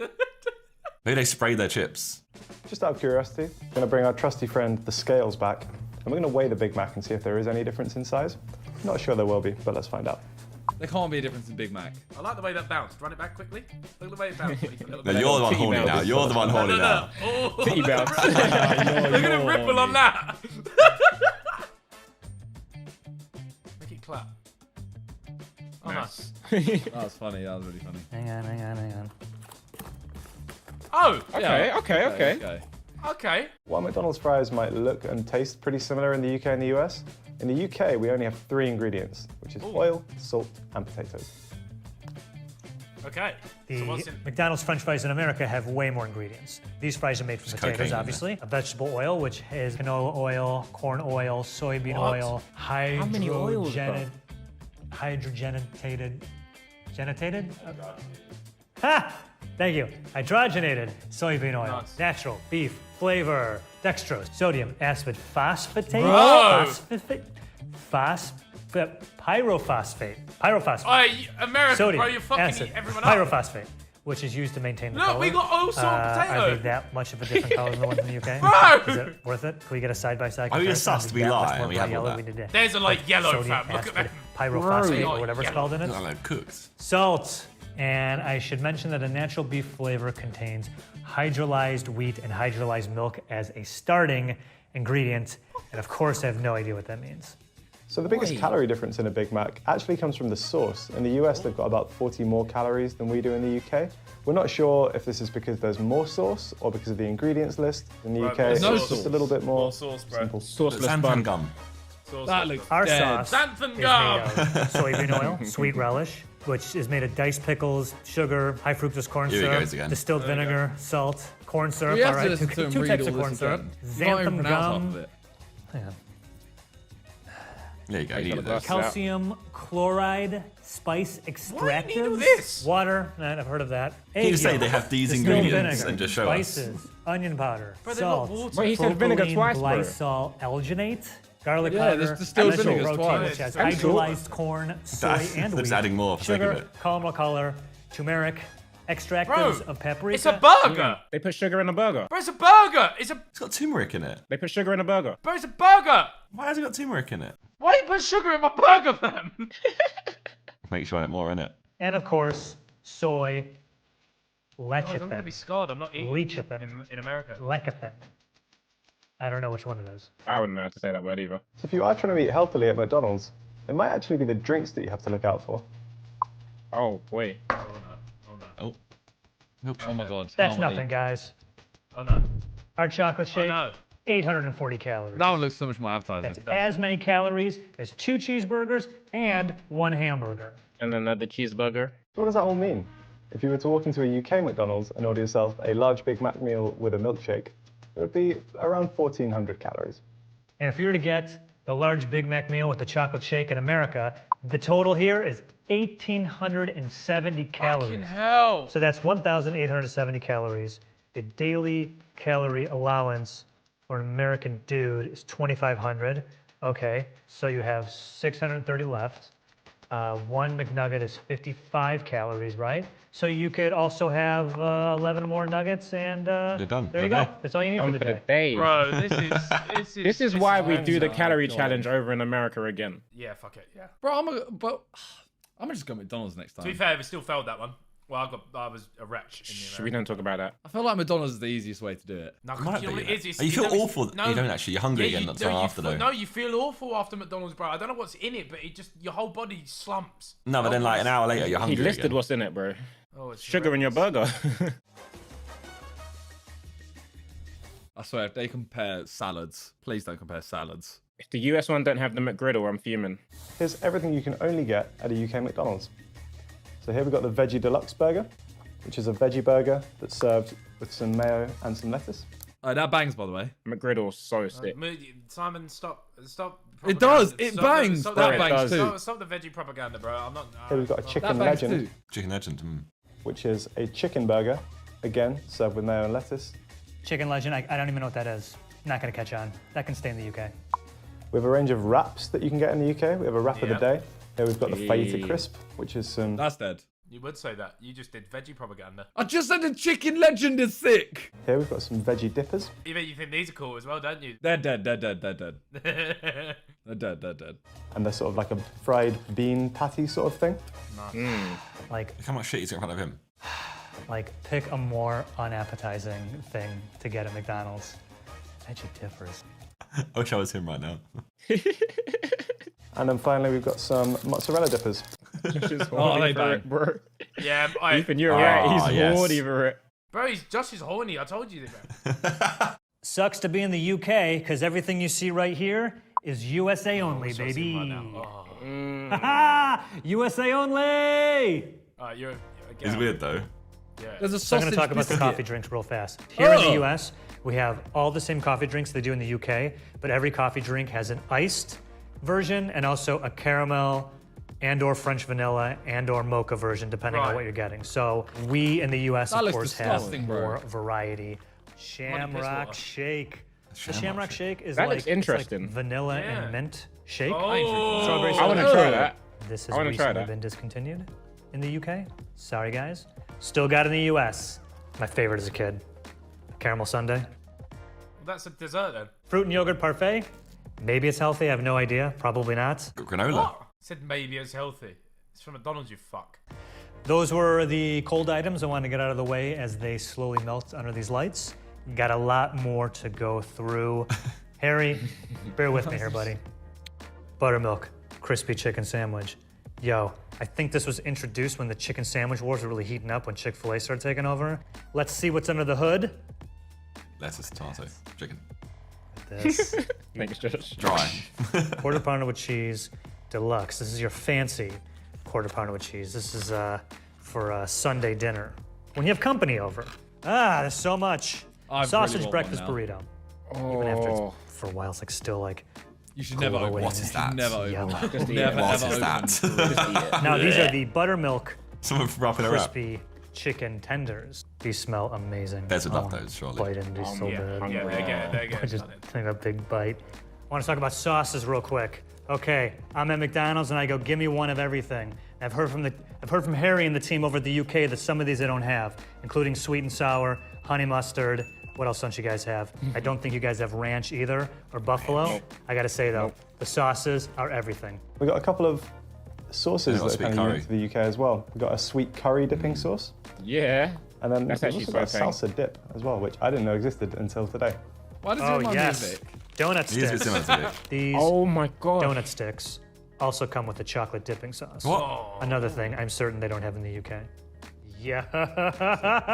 Maybe they sprayed their chips. Just out of curiosity, I'm going to bring our trusty friend, the scales, back. And we're going to weigh the Big Mac and see if there is any difference in size. Not sure there will be, but let's find out. There can't be a difference in Big Mac. I like the way that bounced. Run it back quickly. Look at the way it bounced. No, you're the one horny now. You're the one horny now. Oh, Titty bounce. Look at the ripple on that. Make it clap. Oh, nice. That was funny. That was really funny. Hang on. Oh, Okay. okay. While McDonald's fries might look and taste pretty similar in the UK and the US, in the UK we only have 3 ingredients, which is oil, salt, and potatoes. Okay. The So what's in? McDonald's French fries in America have way more ingredients. These fries are made from There's potatoes, cocaine in obviously. A vegetable oil, which is canola oil, corn oil, soybean What? oil, many oils, bro? hydrogenated. Ha! Thank you. Hydrogenated soybean oil, Nice. natural beef flavor, dextrose, sodium aspartate, phosphatate, pyrophosphate. Oh, America, Sodium, bro, you fucking acid, eat everyone up. pyrophosphate, which is used to maintain the Look, color. we got oil, salt, potato. Are they that much of a different color than the ones in the UK? Bro! Is it worth it? Can we get a side-by-side Are we comparison? just sus? Is We that lie, much more we have all yellow that. we did? There's a, like, yellow, sodium fam. Look at aspartate, that. pyrophosphate, Bro. or whatever it's called in it. I don't know, cooked. Salt. And I should mention that a natural beef flavor contains hydrolyzed wheat and hydrolyzed milk as a starting ingredient. And of course, I have no idea what that means. So the biggest calorie difference in a Big Mac actually comes from the sauce. In the US, they've got about 40 more calories than we do in the UK. We're not sure if this is because there's more sauce or because of the ingredients list. In the UK, it's no just sauce. a little bit more sauce, bro. simple. Sauceless Xanthan bun. gum. That looks Our dead. sauce Xanthan is made gum. of soybean oil, sweet relish, which is made of diced pickles, sugar, high fructose corn Here he syrup, goes again. distilled vinegar, salt, corn syrup. We have all to right, listen to him two read types all of corn this syrup, again. You can't even xanthan pronounce half gum. of it. Hang on. There you go. He's You got did a this. bust. Calcium chloride, spice Why do you need all extractives, this? water. I've heard of that. Can you Egg say yolk, they have these distilled ingredients vinegar, and just show us? spices, onion powder, Bro, they've got salt, water. Wait, he said vinegar propylene twice, bro. glycol alginate, garlic Yeah, powder, there's distilled vegetable vinegar protein, twice. which has And salt. hydrolyzed corn, soy, That's- and they're just wheat, adding more for the sake of sugar, it. caramel color, turmeric, extractives Bro, of paprika. it's a burger. They put sugar in a burger. Bro, it's a burger. It's got turmeric in it. They put sugar in a burger. Bro, it's a burger. Why has it got turmeric in it? Why you put sugar in my burger, fam? Makes you want it more, innit? And of course, soy, I'm gonna be lecithin. scarred. I'm not eating Lecithin. in America. Lecithin. I don't know which one it is. I wouldn't know how to say that word either. So if you are trying to eat healthily at McDonald's, it might actually be the drinks that you have to look out for. Oh, wait. Oh. Oh my god. That's how many? nothing, guys. Oh no. Our chocolate Oh shake, no. 840 calories. That one looks so much more appetizing. That's as many calories as 2 cheeseburgers and 1 hamburger. And another cheeseburger. So what does that all mean? If you were to walk into a UK McDonald's and order yourself a large Big Mac meal with a milkshake, it It would be around 1,400 calories. And if you were to get the large Big Mac meal with the chocolate shake in America, the total here is 1,870 calories. Fucking hell. So that's 1,870 calories. The daily calorie allowance for an American dude is 2,500. Okay, so you have 630 left. One McNugget is 55 calories, right? So you could also have 11 more nuggets, and You're done. there you go. That's all you need for the day. Bro, This is why we do the Oh, calorie God. challenge over in America again. Yeah, fuck it, yeah. Bro, I'm gonna just go McDonald's next time. To be fair, we still failed that one. Well, I was a wretch in the Should we don't talk about that? I feel like McDonald's is the easiest way to do it. No, Might you know be, what it is? It's, you feel know, it's- awful. You don't actually. You're hungry again. Not after though. No, you feel awful after McDonald's, bro. I don't know what's in it, but it just your whole body slumps. No, but then like an hour later, you're hungry He listed again. what's in it, bro. Oh, it's Sugar in your burger. I swear, if they compare salads, please don't compare salads. If the US one don't have the McGriddle, I'm fuming. Here's everything you can only get at a UK McDonald's. So here we've got the Veggie Deluxe Burger, which is a veggie burger that's served with some mayo and some lettuce. That bangs, by the way. McGriddle's so sick. Simon, stop. It does. propaganda. It Stop bangs. Stop That the- bangs too. Stop the veggie propaganda, bro. I'm not. Here we've got a Chicken That bangs Legend, too. Chicken Legend. which is a chicken burger, again, served with mayo and lettuce. Chicken Legend, I don't even know what that is. Not gonna catch on. That can stay in the UK. We have a range of wraps that you can get in the UK. We have a wrap of the day. Here we've got the Fajita Hey. Crisp, which is some... That's dead. You would say that. You just did veggie propaganda. I just said the Chicken Legend is sick. Here we've got some veggie dippers. You think these are cool as well, don't you? They're dead. They're dead. They're dead. And they're sort of like a fried bean patty sort of thing. Like, Look how much shit he's got in front of him. like pick a more unappetizing thing to get at McDonald's. Veggie dippers. I wish I was him right now. And then finally we've got some mozzarella dippers. They bang. bro. Yeah, Ethan, you're right. He's yes. horny for it. Bro, Josh is horny. I told you that. Sucks to be in the UK because everything you see right here is USA only, baby. USA only! You're It's weird though. There's a So I'm sausage going to talk about the biscuit. coffee drinks real fast. Here in Oh. the US, we have all the same coffee drinks they do in the UK, but every coffee drink has an iced version and also a caramel and or French vanilla and or mocha version, depending on Right. what you're getting. So we in the US, That of looks course, disgusting, have bro. more variety. Shamrock water. Shake. The Shamrock Shake is That like, looks it's like interesting. vanilla Yeah. and mint shake. Oh. Strawberry I want to soda. try that. This I has wanna try recently that. been discontinued in the UK. Sorry, guys. Still got it in the US. My favorite as a kid. Caramel sundae. That's a dessert then. Fruit and yogurt parfait. Maybe it's healthy. I have no idea. Probably not. Got granola. What? Said maybe it's healthy. It's from McDonald's, you fuck. Those were the cold items I wanted to get out of the way as they slowly melt under these lights. Got a lot more to go through. Harry, bear with me here, buddy. Buttermilk, crispy chicken sandwich. Yo, I think this was introduced when the chicken sandwich wars were really heating up when Chick-fil-A started taking over. Let's see what's under the hood. Lettuce, tomato, chicken. This. Thanks, Josh. Dry. Quarter pounder with cheese, deluxe. This is your fancy quarter pounder with cheese. This is for Sunday dinner. When you have company over. There's so much. I Sausage really want breakfast one burrito. Even after Oh. it's for a while, it's like still like. You should never open. glowing. What is that? Never open. Yellow. Just eat Never it. What ever is open. that? Now these are the buttermilk Someone wrapping it up. crispy chicken tenders. These smell amazing. Des would love Oh, those, surely. Bite into these so Yeah, bad. yeah, they're I good. just take a big bite. I want to talk about sauces real quick. Okay, I'm at McDonald's and I go, give me one of everything. I've heard from Harry and the team over at the UK that some of these they don't have, including sweet and sour, honey mustard. What else don't you guys have? I don't think you guys have ranch either, or buffalo. I gotta say though, the sauces are everything. We've got a couple of sauces Yeah, that are sweet kind of curry. unique to the UK as well. We've got a sweet curry dipping sauce. Yeah. And then That's we've actually also got a so salsa dip as well, which I didn't know existed until today. Why does it Oh remind me of yes, Vic? donut He is a bit sticks. similar to Vic. These Oh my god. donut sticks also come with a chocolate dipping sauce. What? Another thing I'm certain they don't have in the UK. Yeah.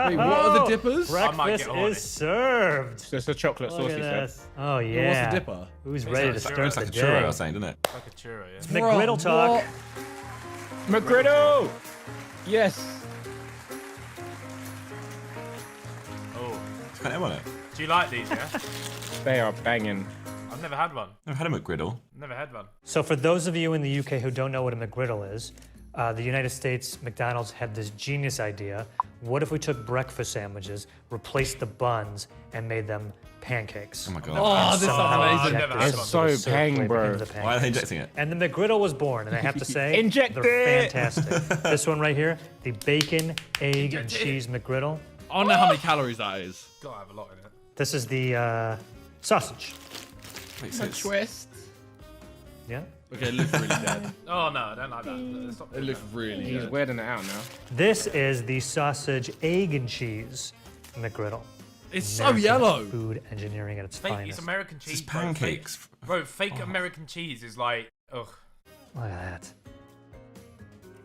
Wait, what are the dippers? I might Breakfast get horny. is served. So it's a chocolate Look sauce, at he said. this. Oh What's yeah. the dipper? Who's It's ready like to a start It's the like a day? churro, I was saying, didn't it? Like a churro, yeah. McGriddle talk. McGriddle! Yes. Oh. It's got M on it. Do you like these, yeah? They are banging. I've never had one. I've had a McGriddle. Never had one. So for those of you in the UK who don't know what a McGriddle is, the United States McDonald's had this genius idea. What if we took breakfast sandwiches, replaced the buns, and made them pancakes? Oh my god. Oh, this sounds amazing. It's so bang, bro. Why are they injecting it? And the McGriddle was born, and I have to say, Inject they're it! fantastic. This one right here, the bacon, egg, and cheese McGriddle. I don't know how many calories that is. Gotta have a lot in it. This is the sausage. Wait, so it's- twist. Yeah. Okay, it looks really dead. Oh no, I don't like that. Stop It looks really He's dead. weirding it out now. This is the sausage, egg, and cheese McGriddle. It's so American yellow. Food engineering at its Fake, finest. it's American cheese. It's pancakes. Bro, fake American cheese is like, ugh. Look at that.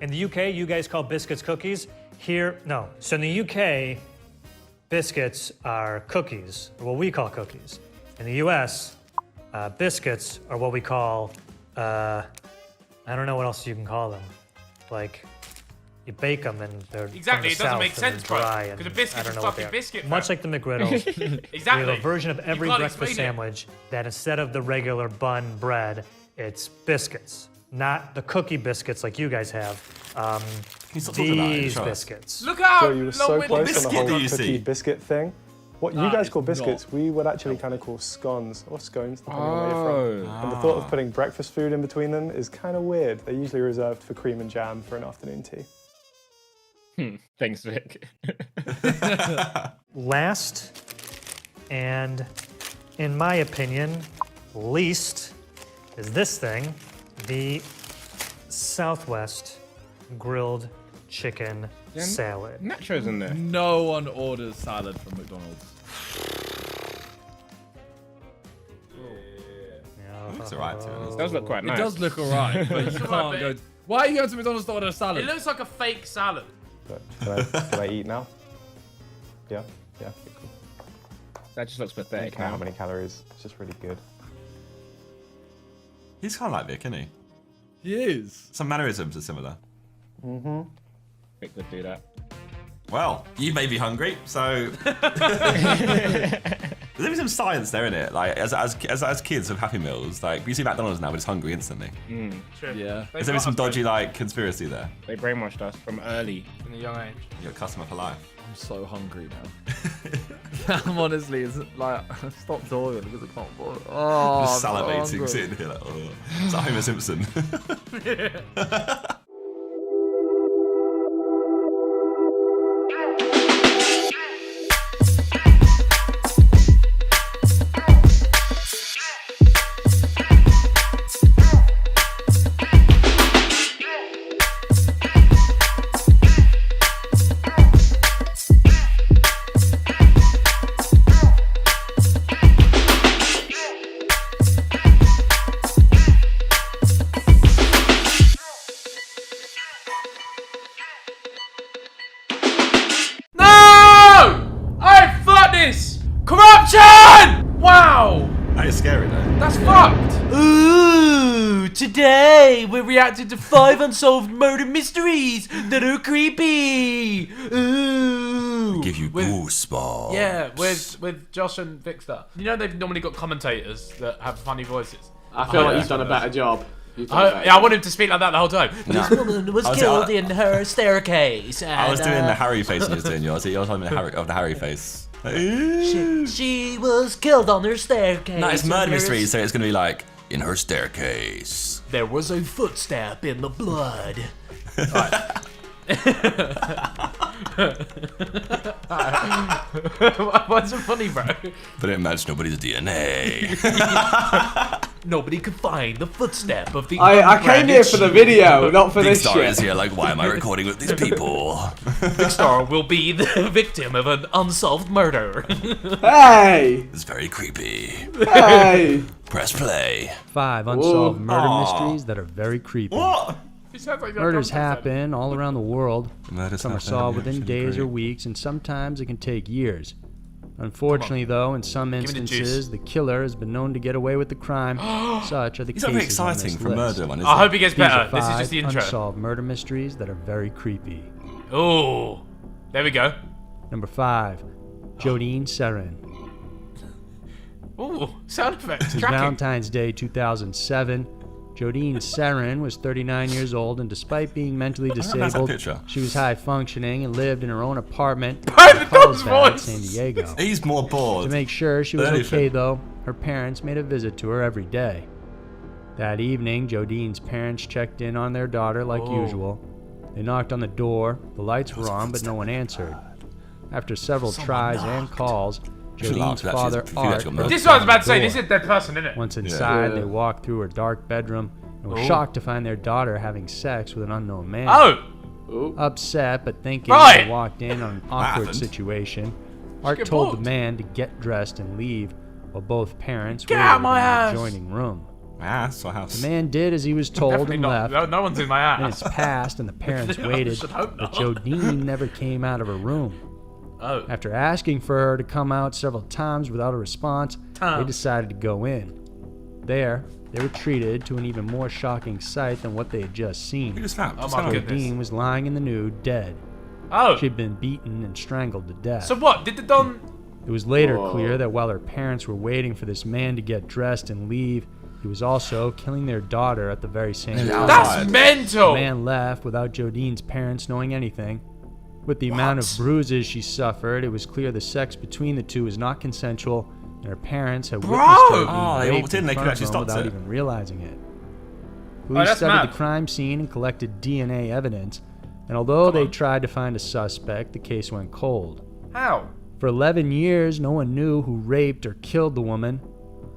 In the UK, you guys call biscuits cookies. Here, no. So in the UK, biscuits are cookies, or what we call cookies. In the US, biscuits are what we call, I don't know what else you can call them. Like, you bake them and they're Exactly, from the it doesn't make South and sense, they're bro. dry Because a and biscuit's I don't a know what fucking they are. biscuit, Much fam. like the McGriddles, Exactly. we have a version of every can't breakfast explain it. sandwich that instead of the regular bun bread, it's biscuits. Not the cookie biscuits like you guys have. you stop talking about it? These Show us. biscuits. Look how So you were so long-winded close on the biscuit whole do you cookie see? biscuit thing. What you That guys is call not- biscuits, we would actually kind of call scones or scones, depending on where you're from. And the thought of putting breakfast food in between them is kind of weird. They're usually reserved for cream and jam for an afternoon tea. Thanks, Vic. Last, and in my opinion, least, is this thing, the Southwest grilled chicken salad. Nachos in there. No one orders salad from McDonald's. Looks alright to be honest. It does look quite nice. It does look alright, but you can't go. Why are you going to McDonald's to order a salad? It looks like a fake salad. But can I eat now? Yeah? Yeah, okay, cool. That just looks I don't pathetic care how now. many calories. It's just really good. He's kind of like Vic, isn't he? He is. Some mannerisms are similar. Mm-hmm. Vic would do that. Well, you may be hungry, so there's some science there in it. Like as kids with Happy Meals, like you see McDonald's now, we're just hungry instantly. True. Yeah. Is there some dodgy like conspiracy there? They brainwashed us from early. From a young age. You're a customer for life. I'm so hungry now. I'm honestly, it's like, stop talking because I can't bother. Oh, Just I'm so salivating, hungry. sitting here like, oh. It's like Homer Simpson. No! I fucked this! Corruption! Wow! That is scary though. That's fucked! Ooh, today we're reacting to 5 unsolved murder mysteries that are creepy! Ooh! Give you goosebumps. Yeah, with Josh and Victor. You know they've normally got commentators that have funny voices. I feel like he's done a better job. I want him to speak like that the whole time. No. This woman was I was- killed in her staircase. I was and, doing the Harry face and you was doing yours. You was having the Harry face. Like, she was killed on her staircase. no, it's and murder there's- mystery, so it's gonna be like in her staircase. There was a footstep in the blood. What's so funny, bro? But it matched nobody's DNA. Nobody could find the footstep of the. I came here for the video, not for Big this Star shit. is here. Like, why am I recording with these people? Big Star will be the victim of an unsolved murder. Hey! It's very creepy. Hey! Press play. 5 unsolved Whoa. murder Aw. mysteries that are very creepy. What? Murders happen all around the world. Murders Some are happen, solved yeah, within shouldn't days agree. or weeks, and sometimes it can take years. Unfortunately, though, in some Give me the instances, juice. the killer has been known to get away with the crime. Such are the He's cases not very on exciting this for a list. murder one, is I it? hope he gets These better. are This is 5 just the intro. unsolved murder mysteries that are very creepy. Oh, there we go. Number 5, Jodine Serin. Ooh, sound effects. It was Tracking. Valentine's Day 2007. Jodine Seren was 39 years old, and despite being mentally that's that disabled, picture. she was high functioning and lived in her own apartment in the dog's Carlsbad, voice. San Diego. He's more bored. To make sure she was than okay, anything. though, her parents made a visit to her every day. That evening, Jodine's parents checked in on their daughter like usual. They knocked on the door, the lights were on, but no one answered. After several tries and calls, Jodine's father, Art, broke This down one's about the to say, door. this is a dead person, isn't it? Once inside, Yeah. they walked through her dark bedroom and were Oh. shocked to find their daughter having sex with an unknown man. Oh! Upset, but thinking Right. they walked in on an What awkward happened? situation, Just Art get told bored. the man to get dressed and leave, while both parents Get waited out my in the house. adjoining room. My ass or house? The man did as he was told Definitely and not. left. No one's in my house. Minutes passed and the parents I waited, should hope but not. Jodine never came out of her room. Oh. After asking for her to come out several times without a response, they decided to go in. There, they were treated to an even more shocking sight than what they had just seen. Oh my goodness. Jodine was lying in the nude, dead. Oh. She had been beaten and strangled to death. So what? Did the Don... It was later Whoa. clear that while her parents were waiting for this man to get dressed and leave, he was also killing their daughter at the very same time. That's mental! The man left without Jodine's parents knowing anything. With the amount of bruises she suffered, it was clear the sex between the two was not consensual, and her parents had witnessed her being Oh, they raped didn't. in They could front of actually them stopped without it. even realizing it. Police that's studied mad. the crime scene and collected DNA evidence, and although they tried to find a suspect, the case went cold. How? For 11 years, no one knew who raped or killed the woman.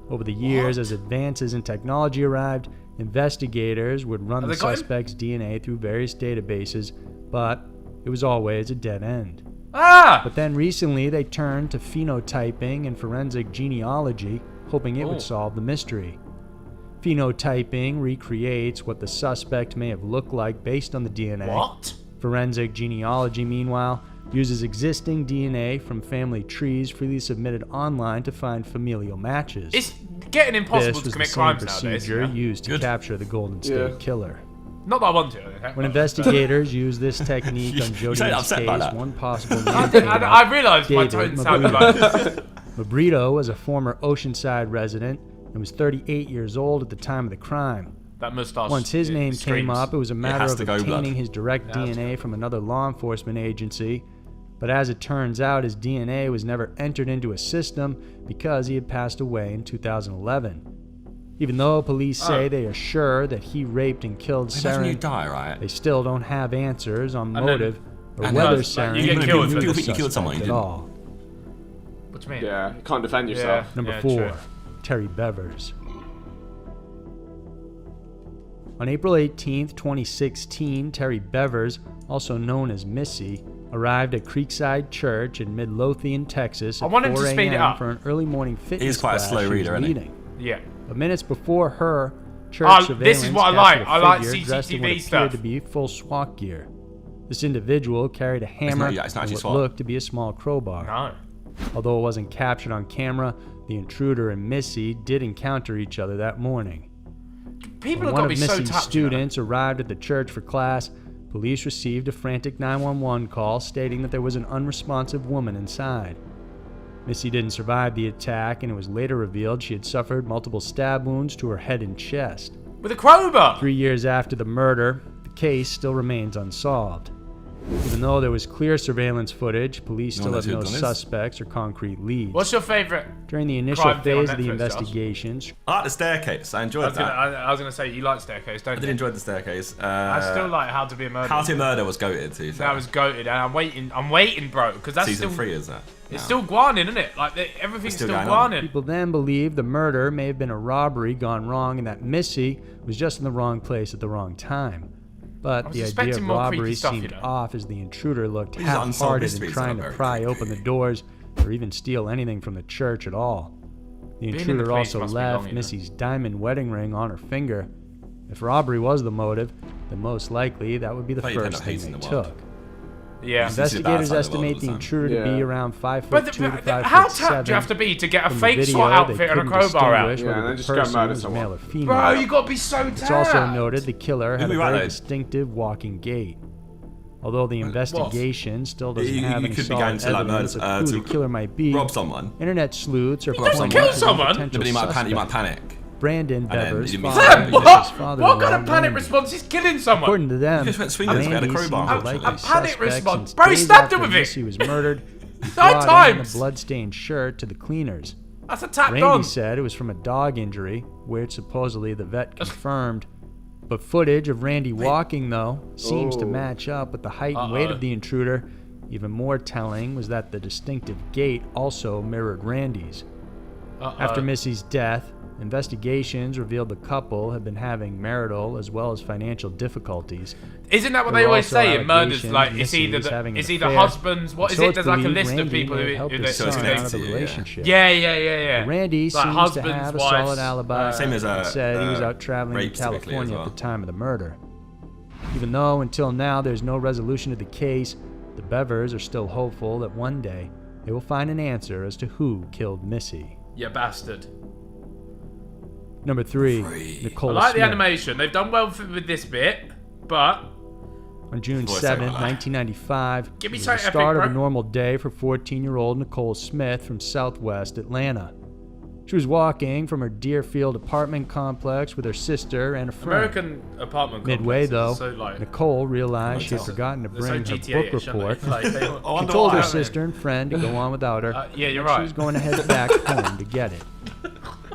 Over the years, as advances in technology arrived, investigators would run Have the they got him? suspect's DNA through various databases, but it was always a dead end. Ah! But then recently, they turned to phenotyping and forensic genealogy, hoping it Oh. would solve the mystery. Phenotyping recreates what the suspect may have looked like based on the DNA. What? Forensic genealogy, meanwhile, uses existing DNA from family trees freely submitted online to find familial matches. It's getting impossible This to was commit the same crimes nowadays. procedure You know? used to capture the Golden State Yeah. Killer. Not that I want to. When investigators used this technique on You sound Jodine's upset by case, that. one possible I realised my David tone sounded like this. Mabrito was a former Oceanside resident and was 38 years old at the time of the crime. That moustache. Once his name came screams. up, it was a matter has of to go, blood. obtaining his direct It has to DNA from another law enforcement agency. But as it turns out, his DNA was never entered into a system because he had passed away in 2011. Even though police say they are sure that he raped and killed Imagine you Seren, die, right? they still don't have answers on then- motive or and whether then, Seren you get knew killed the for this. You killed suspect someone, you at didn't. all. What do you mean? Yeah, you can't defend yourself. Number Yeah, 4, true. Terry Bevers. On April 18th, 2016, Terry Bevers, also known as Missy, arrived at Creekside Church in Midlothian, Texas I at want him 4 to speed it a.m. up. for an early morning fitness He's quite a class slow she was reader, isn't he? leading. Yeah. But minutes before her, church Oh, surveillance this is what I captured like. a I like figure dressed in what CCTV appeared stuff. to be full SWAT gear. This individual carried a hammer it's not and actually what SWAT. looked to be a small crowbar. No. Although it wasn't captured on camera, the intruder and Missy did encounter each other that morning. People When have one got of to be so Missy's touched. You know? students arrived at the church for class, police received a frantic 911 call stating that there was an unresponsive woman inside. Missy didn't survive the attack, and it was later revealed she had suffered multiple stab wounds to her head and chest. With a crowbar! 3 years after the murder, the case still remains unsolved. Even though there was clear surveillance footage, police still have no suspects or concrete leads. What's your favourite? During the initial crime thing on phase of the Netflix, Josh? investigations, I like the staircase. I enjoyed that. I was gonna say you like Staircase, don't I you? did enjoy the staircase. I still like How to Be a Murderer. How to Murder was goated too. That was goated, and I'm waiting, bro, because that's Season still 3 is that? It's still guaning, isn't it? Like everything's still still going on. guaning. people then believed the murder may have been a robbery gone wrong and that Missy was just in the wrong place at the wrong time. But I was the idea expecting of more creepy robbery stuff, seemed you know. off as the intruder looked These are unsolved half-hearted in mysteries trying that to are very pry open the doors or even steal anything from the church at all. The Being in the intruder police also must be left long, you know. Missy's diamond wedding ring on her finger. If robbery was the motive, then most likely that would be the But you'd end first up thing hating they the world. took. Yeah. Investigators estimate the intruder to be around 5'2" But to 5'7". how tapped do you have to be to get a From the fake video, SWAT they outfit and a couldn't crowbar out? distinguish whether the person was male or female. Bro, you gotta be so tapped. It's also noted the killer had a You'll be right, very though. distinctive walking gait. Although the investigation still doesn't have any could be going solid to like evidence of who the killer might be, rob someone. internet sleuths are doesn't pointing kill to the someone. potential But he might suspect. panic. Brandon Bevers, he father, didn't mean Mrs. to. father-in-law, What kind of panic Randy. response is killing someone? According to them, He just went swinging with a Randy crowbar. seems the likely A panic suspect response. since Bro, he days stabbed after him with it. Missy was murdered. He 9 brought in times. a blood-stained shirt to the cleaners. That's a tap Randy dog. said it was from a dog injury, which supposedly the vet confirmed. But footage of Randy walking, though, seems to match up with the height and weight of the intruder. Even more telling was that the distinctive gait also mirrored Randy's. After Missy's death, investigations revealed the couple had been having marital as well as financial difficulties. Isn't that what There they were always also say in murders? allegations Like, it's Missy either was having it's an either affair. husbands. What is So it? it's There's like a believed list of Randy people may have who helped they his son out of the yeah. relationship. Yeah. Randy Like seems to husbands, have a wives. solid alibi. Same as, said he was out traveling in rapes typically as California well. at the time of the murder. Even though until now there's no resolution to the case, the Bevers are still hopeful that one day they will find an answer as to who killed Missy. You bastard. Number 3, Nicole I like Smith. the animation. They've done well with this bit, but On June Voice 7th, over that. 1995, Give me it was some the epic, start of a bro. normal day for 14-year-old Nicole Smith from Southwest Atlanta. She was walking from her Deerfield apartment complex with her sister and a friend. American apartment Midway, complexes though, are so, like, Nicole realized she had forgotten to they're so bring her GTA-ish, book aren't they? report. Like, they- I She wonder told why. her sister and friend to go on without her. Yeah, you're but right. She was going to head back home to get it.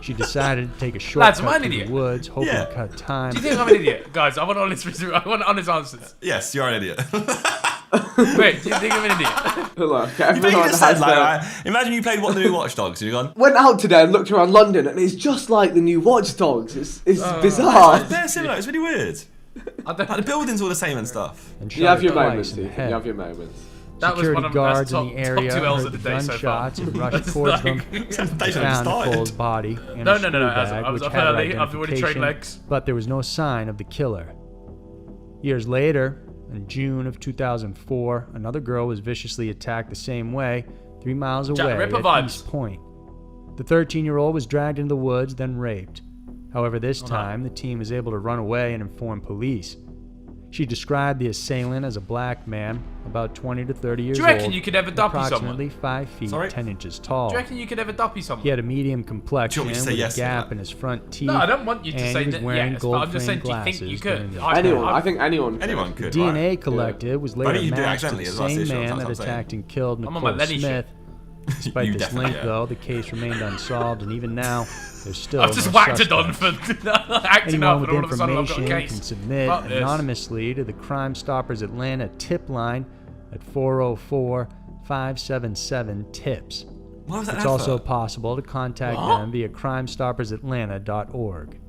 She decided to take a Lads, am I shortcut an through idiot? the woods, hoping Yeah. to cut time. Do you think I'm an idiot? Guys, I want honest answers. Yes, you're an idiot. Wait, do you think I'm an idiot? Look, You everyone just said, has like, their... imagine you played the new Watch Dogs and you've gone, Went out today and looked around London and it's just like the new Watch Dogs. It's bizarre. they're similar, it's really weird. Like, the building's all the same and stuff. And You have your shot her moments, twice in the Ethan. head. You have your moments. That was Security one of guards the in the top area 2 L's heard of the the day so far. gunshots and rushed It's towards like- them. They They haven't found started. Nicole's body and No, a no, school no, bag, I was which up had her early, I've already trained identification, legs. but there was no sign of the killer. Years later, in June of 2004, another girl was viciously attacked the same way, 3 miles Jack away the Ripper at vibes. East Point. The 13-year-old was dragged into the woods, then raped. However, this no. time, the team was able to run away and inform police. She described the assailant as a black man, about 20 to 30 years Do old. you reckon you could ever duppy someone? Approximately 5 feet, Sorry? 10 inches tall. Do you reckon you could ever duppy someone? He had a medium complexion me to with say a yes to gap that? in his front teeth. No, I don't want you to and say he was that wearing yes, but I'm just saying, gold-framed do you think you glasses could? during the Anyone. attack. I think anyone. Anyone could. DNA right? collected was But I later think you do matched to accidentally the as well, same so man that's that what I'm saying. attacked and killed I'm on Nicole my Lenny Smith. Despite You this definitely, link, yeah. though, the case remained unsolved, and even now, there's still I've just no whacked it on suspect. for acting Anyone up, with and all of a sudden I've got a information case. can submit Fuck this. anonymously to the Crime Stoppers Atlanta tip line at 404-577-TIPS. Why was that It's an also advert? possible to contact What? them via crimestoppersatlanta.org.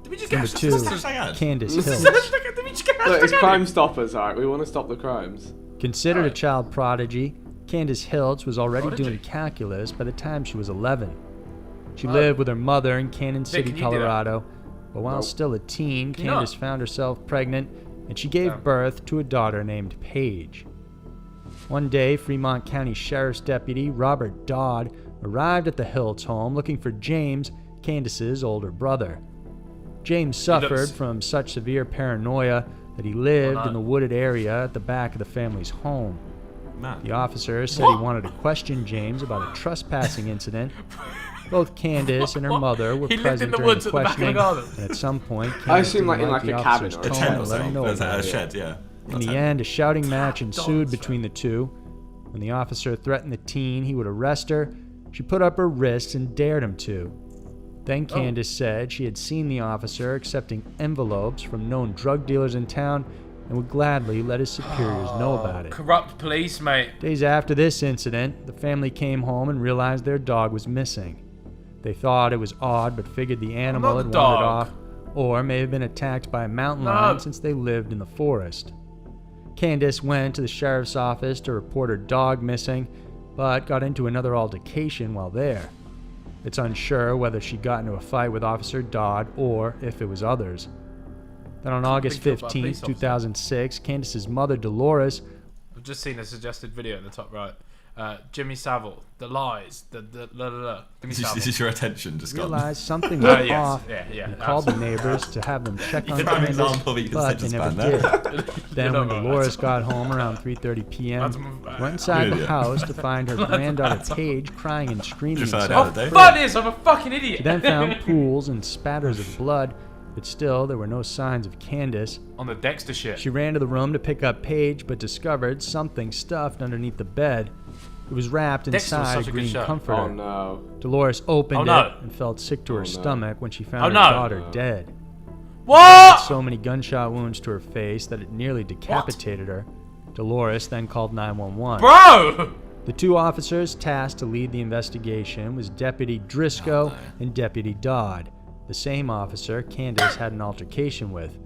Did we just Number get 2, hashtag ad? Candace Did Hills. we just get Look, it's hashtag Crime ad? Stoppers, alright? We want to stop the crimes. Considered a Alright. child prodigy, Candace Hiltz was already Prodigy? doing calculus by the time she was 11. She Oh. lived with her mother in Cannon City, can you do that? Colorado, but while Nope. still a teen, Can you Candace not? found herself pregnant, and she gave Damn. birth to a daughter named Paige. One day, Fremont County Sheriff's Deputy Robert Dodd arrived at the Hiltz home looking for James, Candace's older brother. James suffered from such severe paranoia that he lived in the wooded area at the back of the family's home. Man. The officer said he wanted to question James about a trespassing incident. Both Candace and her mother were He lived present in the during woods the at the back of the questioning, garden. and at some point, I Candace assume like didn't in like the a officer's cabin or A tone tent and or let him something. know There's about a it. shed, yeah. In the end, a shouting match ensued between the two. When the officer threatened the teen he would arrest her, she put up her wrists and dared him to. Then Candace said she had seen the officer accepting envelopes from known drug dealers in town and would gladly let his superiors know about it. Corrupt police, mate. Days after this incident, the family came home and realized their dog was missing. They thought it was odd, but figured the animal Not had the wandered dog. off, or may have been attacked by a mountain No. lion since they lived in the forest. Candace went to the sheriff's office to report her dog missing, but got into another altercation while there. It's unsure whether she got into a fight with Officer Dodd or if it was others. Then on August Big deal about a 15, police officer. 2006, Candace's mother, Dolores, I've just seen a suggested video in the top right. Jimmy Savile, the lies, Jimmy Savile. This is your attention, just gone. Realized something was Yes. off and called the neighbors to have them check on Candace, but they never did. Then when Dolores got home around 3:30 p.m., went inside the house to find her granddaughter Paige crying and screaming inside Oh, the fuck this! I'm a fucking idiot. She then found pools and spatters of blood, but still there were no signs of Candace. On the Dexter shit. She ran to the room to pick up Paige, but discovered something stuffed underneath the bed. It was wrapped inside a green comforter. Oh no. Dolores opened it and felt sick to her stomach when she found her daughter dead. What? She had so many gunshot wounds to her face that it nearly decapitated her. Dolores then called 911. Bro! The two officers tasked to lead the investigation was Deputy Driscoll and Deputy Dodd, the same officer Candace had an altercation with.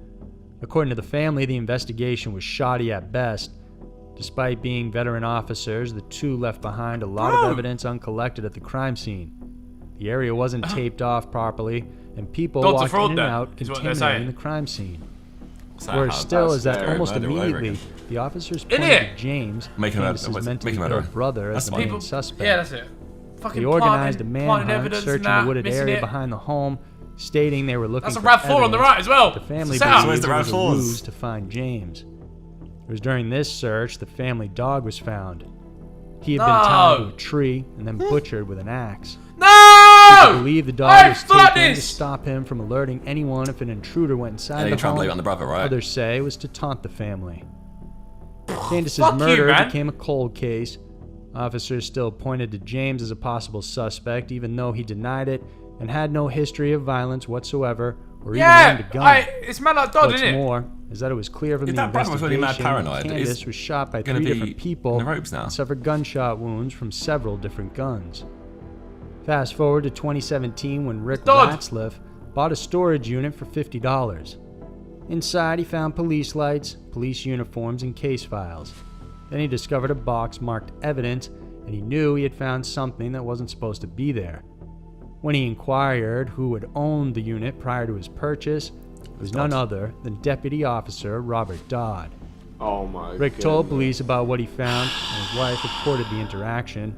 According to the family, the investigation was shoddy at best. Despite being veteran officers, the two left behind a lot of evidence uncollected at the crime scene. The area wasn't taped off properly, and people walked in and out contaminating the crime scene. Worse still is that almost immediately, the officers pointed to James, Candace's mentally ill brother, as the main suspect. Yeah, that's it. They organized a manhunt, searching the wooded area behind the home, stating they were looking for evidence. That's a RAV4 on the right as well. The family believed it was a ruse to find James. It was during this search the family dog was found. He had been tied to a tree and then butchered with an axe. No! People believe the dog was taken to stop him from alerting anyone if an intruder went inside the home. On the brother, right? Others say it was to taunt the family. Candace's murder became a cold case. Officers still pointed to James as a possible suspect, even though he denied it and had no history of violence whatsoever or even owned a gun. It's mad like Dodd, isn't it? What's more is that it was clear from the investigation that Candace was shot by 3 different people and suffered gunshot wounds from several different guns. Fast forward to 2017 when Rick Ratzliff bought a storage unit for $50. Inside he found police lights, police uniforms, and case files. Then he discovered a box marked evidence, and he knew he had found something that wasn't supposed to be there. When he inquired who had owned the unit prior to his purchase, it was none other than Deputy Officer Robert Dodd. Oh my Rick told police about what he found, and his wife reported the interaction.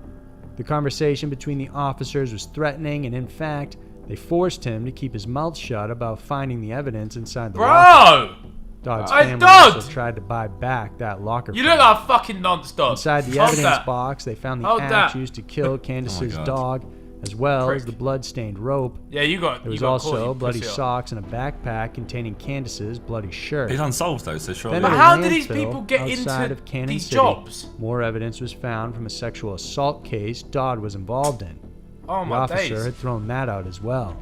The conversation between the officers was threatening, and in fact, they forced him to keep his mouth shut about finding the evidence inside the locker. Dodd's family also tried to buy back that locker. You look like a fucking nonstop. Inside the evidence box, they found the axe used to kill Candace's dog, as well as the blood-stained rope. Yeah, you got. There was also bloody socks and a backpack containing Candace's bloody shirt. It's unsolved though, so surely. But how do these people get into these jobs? More evidence was found from a sexual assault case Dodd was involved in. Oh my days. The officer had thrown that out as well.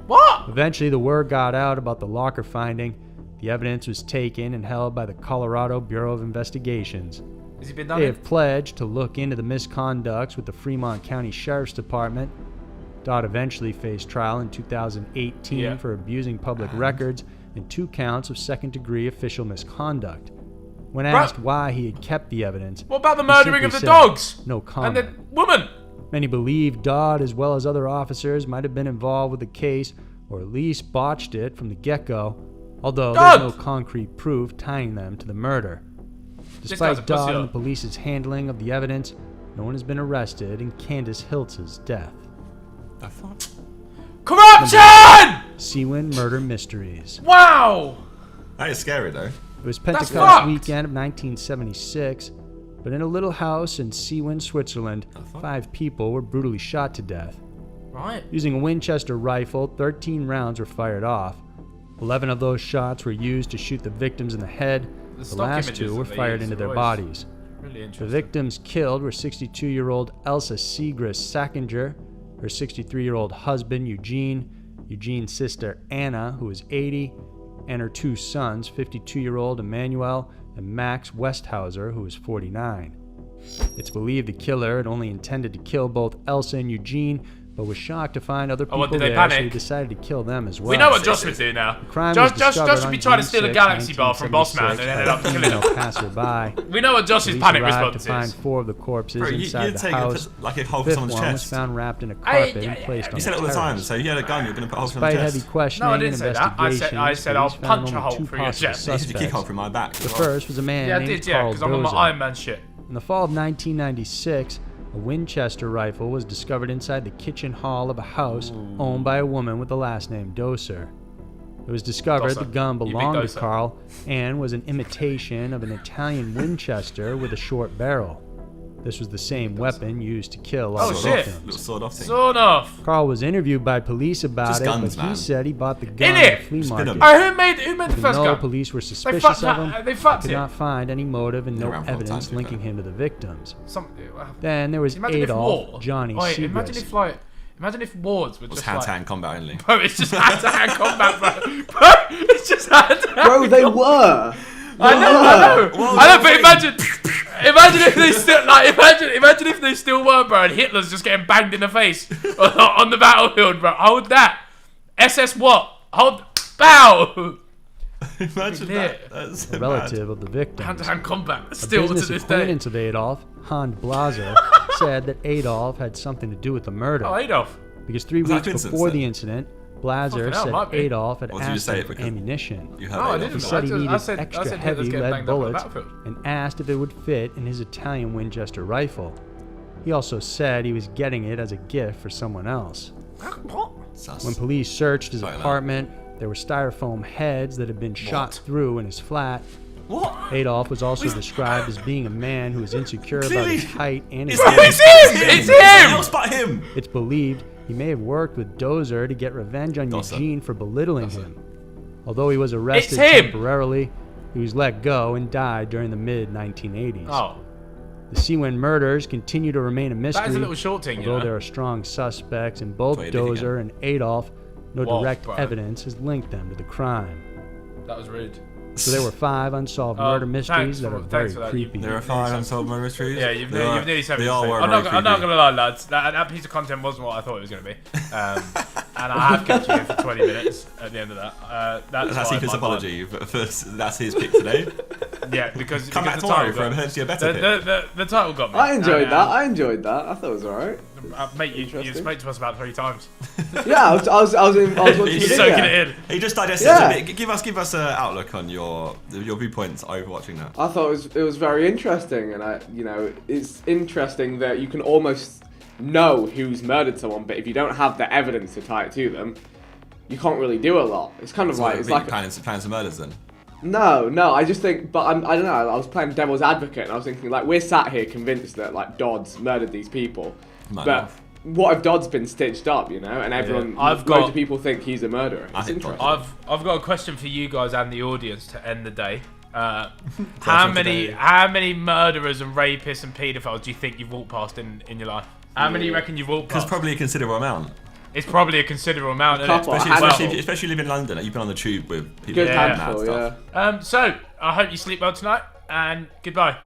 What? Eventually, the word got out about the locker finding. The evidence was taken and held by the Colorado Bureau of Investigations. Has he been done? They have pledged to look into the misconducts with the Fremont County Sheriff's Department. Dodd eventually faced trial in 2018 for abusing public records and 2 counts of second-degree official misconduct. When asked why he had kept the evidence, what about the murdering of the dogs? No comment. And the woman? Many believe Dodd, as well as other officers, might have been involved with the case, or at least botched it from the get-go, although there's no concrete proof tying them to the murder. Despite Dodd and the police's handling of the evidence, no one has been arrested in Candace Hiltz's death. The fuck? Corruption! Sidemen Murder Mysteries. Wow! That is scary though. It was Pentecost weekend of 1976, but in a little house in Sidemen, Switzerland, 5 people were brutally shot to death. Right. Using a Winchester rifle, 13 rounds were fired off. 11 of those shots were used to shoot the victims in the head. The last 2 were fired into their bodies. Really the victims killed were 62-year-old Elsa Segrist Sackinger, her 63-year-old husband Eugene, Eugene's sister Anna, who was 80, and her 2 sons, 52-year-old Emmanuel and Max Westhauser, who was 49. It's believed the killer had only intended to kill both Elsa and Eugene, but was shocked to find other people there, so he decided to kill them as well. We know what Josh would do now. Josh should be trying to steal a Galaxy Bar from Bossman and ended up killing him. Passerby. We know what Josh's panic response is. To find 4 of the corpses inside the house. Like a hole The for 5th someone's one was chest. found wrapped in a carpet and placed on You said it all the time, so if you had a gun, you're going to put a hole through my Despite chest. heavy questioning No, I didn't say that. I said I'll punch a hole through your chest. You said you kick a hole through my back. The first was a man named Carl because I'm on my Dozer. Iron Man shit. In the fall of 1996, a Winchester rifle was discovered inside the kitchen hall of a house owned by a woman with the last name Doser. It was discovered the gun belonged to Carl and was an imitation of an Italian Winchester with a short barrel. This was the same weapon used to kill all the victims. Little sawed-off thing. Sawed off. Carl was interviewed by police about guns, but he man. said he bought the gun In at a it! flea market. Oh, who made the first Even though gun? police were They suspicious fucked of that- him, they fucked could it. not find any motive and no around for a long evidence time, linking him to the victims. Well, Then there was imagine Adolf if Johnny Wait, imagine Segrist. imagine if wards were It was just hand-to-hand combat only. Bro, it's just hand-to-hand combat, bro. It's just hand-to-hand. Bro, they were. I know. But imagine if they still imagine if they still were, bro, and Hitler's just getting banged in the face on the battlefield, bro. Hold that. SS what? Hold. Bow. Imagine that. That's A relative of the victims. Hand-to-hand combat. A Still to business this day. acquaintance of Adolf, Hans Blaser, said that Adolf had something to do with the murder. Oh, Adolf. Because 3 Was that weeks coincidence before then? the incident, Blaser Fucking hell, might said be. Adolf had Or did you asked say him it for because ammunition. You heard No, I Adolf? didn't. He said he needed I said extra Hitler's heavy getting lead banged up on the bullets battlefield. and asked if it would fit in his Italian Winchester rifle. He also said he was getting it as a gift for someone else. Sus. When police searched his Sorry, lad. apartment, there were styrofoam heads that had been shot through in his flat. What? Adolf was also described as being a man who was insecure about Clearly, his height and his it's him! weight. It's him! It's else but him! It's believed he may have worked with Dozer to get revenge on Dozer. Eugene for belittling him. Although he was arrested It's him! temporarily, he was let go and died during the mid-1980s. Oh. The Seawind murders continue to remain a mystery. That is a little short thing, you although know. there are strong suspects in both That's what you did Dozer and Adolf, no Whoa, direct bro. evidence has linked them to the crime. That was rude. So there were 5 unsolved murder mysteries that are very for that. creepy. There are 5 unsolved murder mysteries. Yeah, you've They nearly said They all were I'm very not creepy. gonna lie, lads. That piece of content wasn't what I thought it was gonna be, and I have kept you in for 20 minutes at the end of that. That's Ethan's apology. That's his pick today. Yeah, because Come back the tomorrow title for a got- Emergency Better pick. the title got me. I enjoyed that. I enjoyed that. I thought it was alright. Mate, you spoke to us about 3 times. Yeah, I was watching the He's video. soaking it in. He just digested Yeah. it. Give us an outlook on your viewpoints over watching that. I thought it was very interesting, and it's interesting that you can almost know who's murdered someone, but if you don't have the evidence to tie it to them, you can't really do a lot. It's kind of So like it's like planning some murders then. No, I just think, but I don't know. I was playing devil's advocate, and I was thinking like we're sat here convinced that like Dodds murdered these people, Might but have. what if Dodds been stitched up, and everyone, loads of people think he's a murderer. It's interesting. I've got a question for you guys and the audience to end the day. How many murderers and rapists and paedophiles do you think you've walked past in your life? How many you reckon you've walked Because past? probably a considerable amount. It's probably a considerable amount, isn't it? Especially live in London. You've been on the tube with people. Good doing mad handful, stuff. yeah. So I hope you sleep well tonight, and goodbye.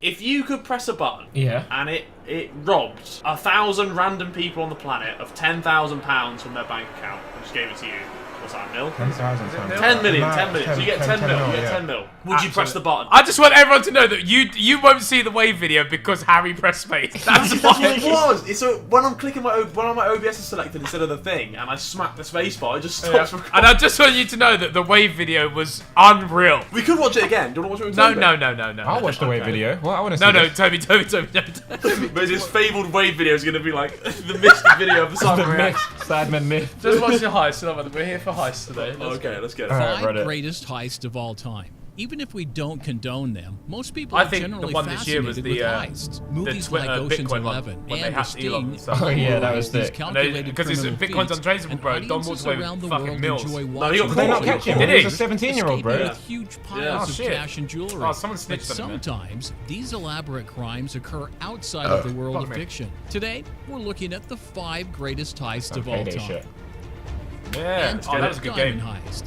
If you could press a button, Yeah. and it robbed 1,000 random people on the planet of £10,000 from their bank account and just gave it to you, what's that, mil? 10,000 pounds. 10 million, No, 10 million. So you get 10 mil, you get 10 mil. Would you press the button? I just want everyone to know that you won't see the wave video because Harry pressed space. That's That's what why. it was. It's so when I'm clicking when my OBS is selected instead of the thing, and I smack the space bar, it just stops. Yeah. And I just want you to know that the wave video was unreal. We could watch it again. Do you want to watch it with Toby? No. I'll watch the wave video. Well, I want to see No, this. Toby. But his fabled wave video is going to be like the missed video of the Sidemen React. Sidemen myth. Just watch the heist. We're here for heists today. Let's get it. Five greatest heists of all time. Even if we don't condone them, most people I are think the generally one this year was fascinated the with heists. the Movies Twitter like Ocean's Bitcoin 11 one, when they and hacked Elon and Christine stuff. Oh, yeah, that was these sick. calculated Because his criminal Bitcoin's feats, untraceable, and bro. Don walked audiences away with around the fucking world mills. enjoy No, he got watching caught. They not them catch him. Did He he? was a 17-year-old, bro. with huge piles of shit. cash and jewelry. Oh, someone but snitched on him, man. sometimes these elaborate crimes occur outside of the world fuck of me. fiction. Today, we're looking at the 5 greatest heists of all Payday time. shit. Yeah. And Oh, that was a good Diamond game. Heist.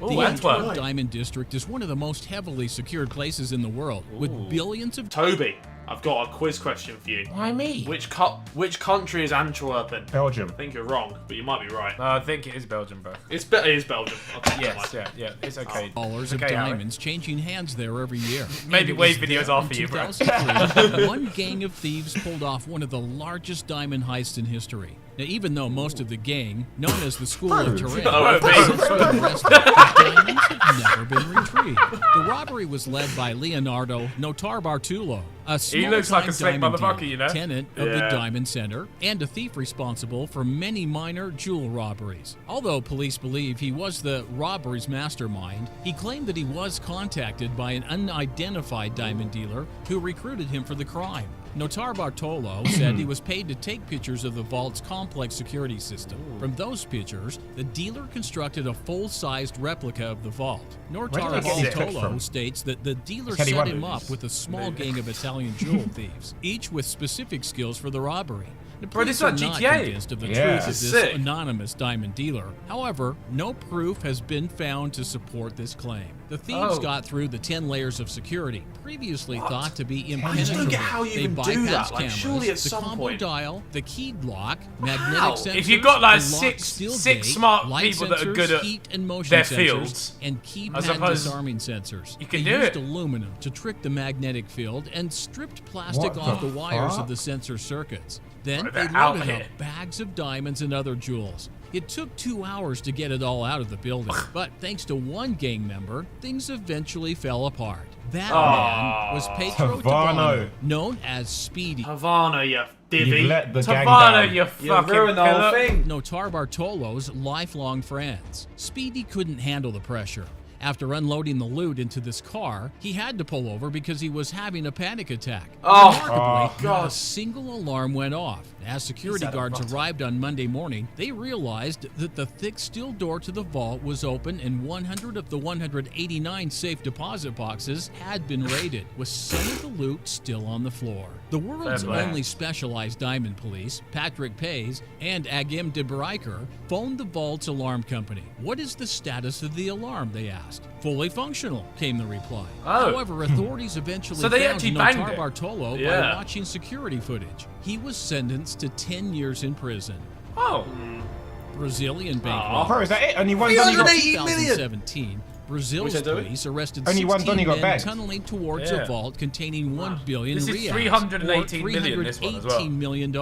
Ooh, The Antwerp. Antwerp Diamond District is one of the most heavily secured places in the world, with billions of... Toby, I've got a quiz question for you. Why me? Which country is Antwerp in? Belgium. I think you're wrong, but you might be right. No, I think it is Belgium, bro. It is Belgium. Okay, Yes, yeah, it's okay. Dollars of Okay, Harry. diamonds changing hands there every year. Maybe And it wave was videos there are in for you, bro. 2003, one gang of thieves pulled off one of the largest diamond heists in history. Now, even though most of the gang, known as the School of Turin, Oh, has since been arrested, the diamonds have never been retrieved. The robbery was led by Leonardo Notar Bartulo, a He looks like a small-time slick diamond motherfucker, dealer, you know? tenant of the Yeah. Diamond Center, and a thief responsible for many minor jewel robberies. Although police believe he was the robbery's mastermind, he claimed that he was contacted by an unidentified diamond dealer who recruited him for the crime. Notar Bartolo said he was paid to take pictures of the vault's complex security system. From those pictures, the dealer constructed a full-sized replica of the vault. Where Notar did they get these pics Bartolo from? states that the dealer Teddy set Wonder him up movies. with a small gang of Italian jewel thieves, each with specific skills for the robbery. The Bro, this police is are like not GTA. convinced of the Yeah. truth of This is this sick. anonymous diamond dealer. However, no proof has been found to support this claim. The thieves Oh. got through the 10 layers of security, previously What? thought to be I just impenetrable. don't get how you They even do bypassed that. Like, cameras, surely at the some combo point. dial, the keyed lock, How? magnetic sensors, If you've got, like, the locked six steel six gate, smart light people that are sensors, good at heat and motion their sensors, fields, and keypad I suppose disarming sensors. you can They do used it. aluminum to trick the magnetic field and stripped plastic What off the the wires fuck? of the sensor circuits. Then Bro, they they're out loaded here. up bags of diamonds and other jewels. It took 2 hours to get it all out of the building, but thanks to one gang member, things eventually fell apart. That man was Pedro Tavano. Tavano, known as Speedy. Havana, you divvy. You've let the gang Tavana, down. you You fucking ruined the whole pillar. thing. Notar Bartolo's lifelong friends. Speedy couldn't handle the pressure. After unloading the loot into this car, he had to pull over because he was having a panic attack. Oh, Remarkably, not God. a single alarm went off. As security He's had a guards rotten- arrived on Monday morning, they realized that the thick steel door to the vault was open and 100 of the 189 safe deposit boxes had been raided, with some of the loot still on the floor. The world's Fair play. only specialized diamond police, Patrick Pays and Agim de Breiker, phoned the vault's alarm company. What is the status of the alarm, they asked. Fully functional, came the reply. Oh. However, authorities eventually So they found actually banged Notar it. Bartolo by Yeah. watching security footage. He was sentenced to 10 years in prison. Oh. Brazilian bank Aw. robbery. Bro, is that it? Only one done you got. 380 million. 2017, Brazil's What'd you say, police arrested Only 16 one done you got men bagged. tunneling towards Yeah. a vault containing 1 billion This is reals, 318 or million, this one as well. $318 million,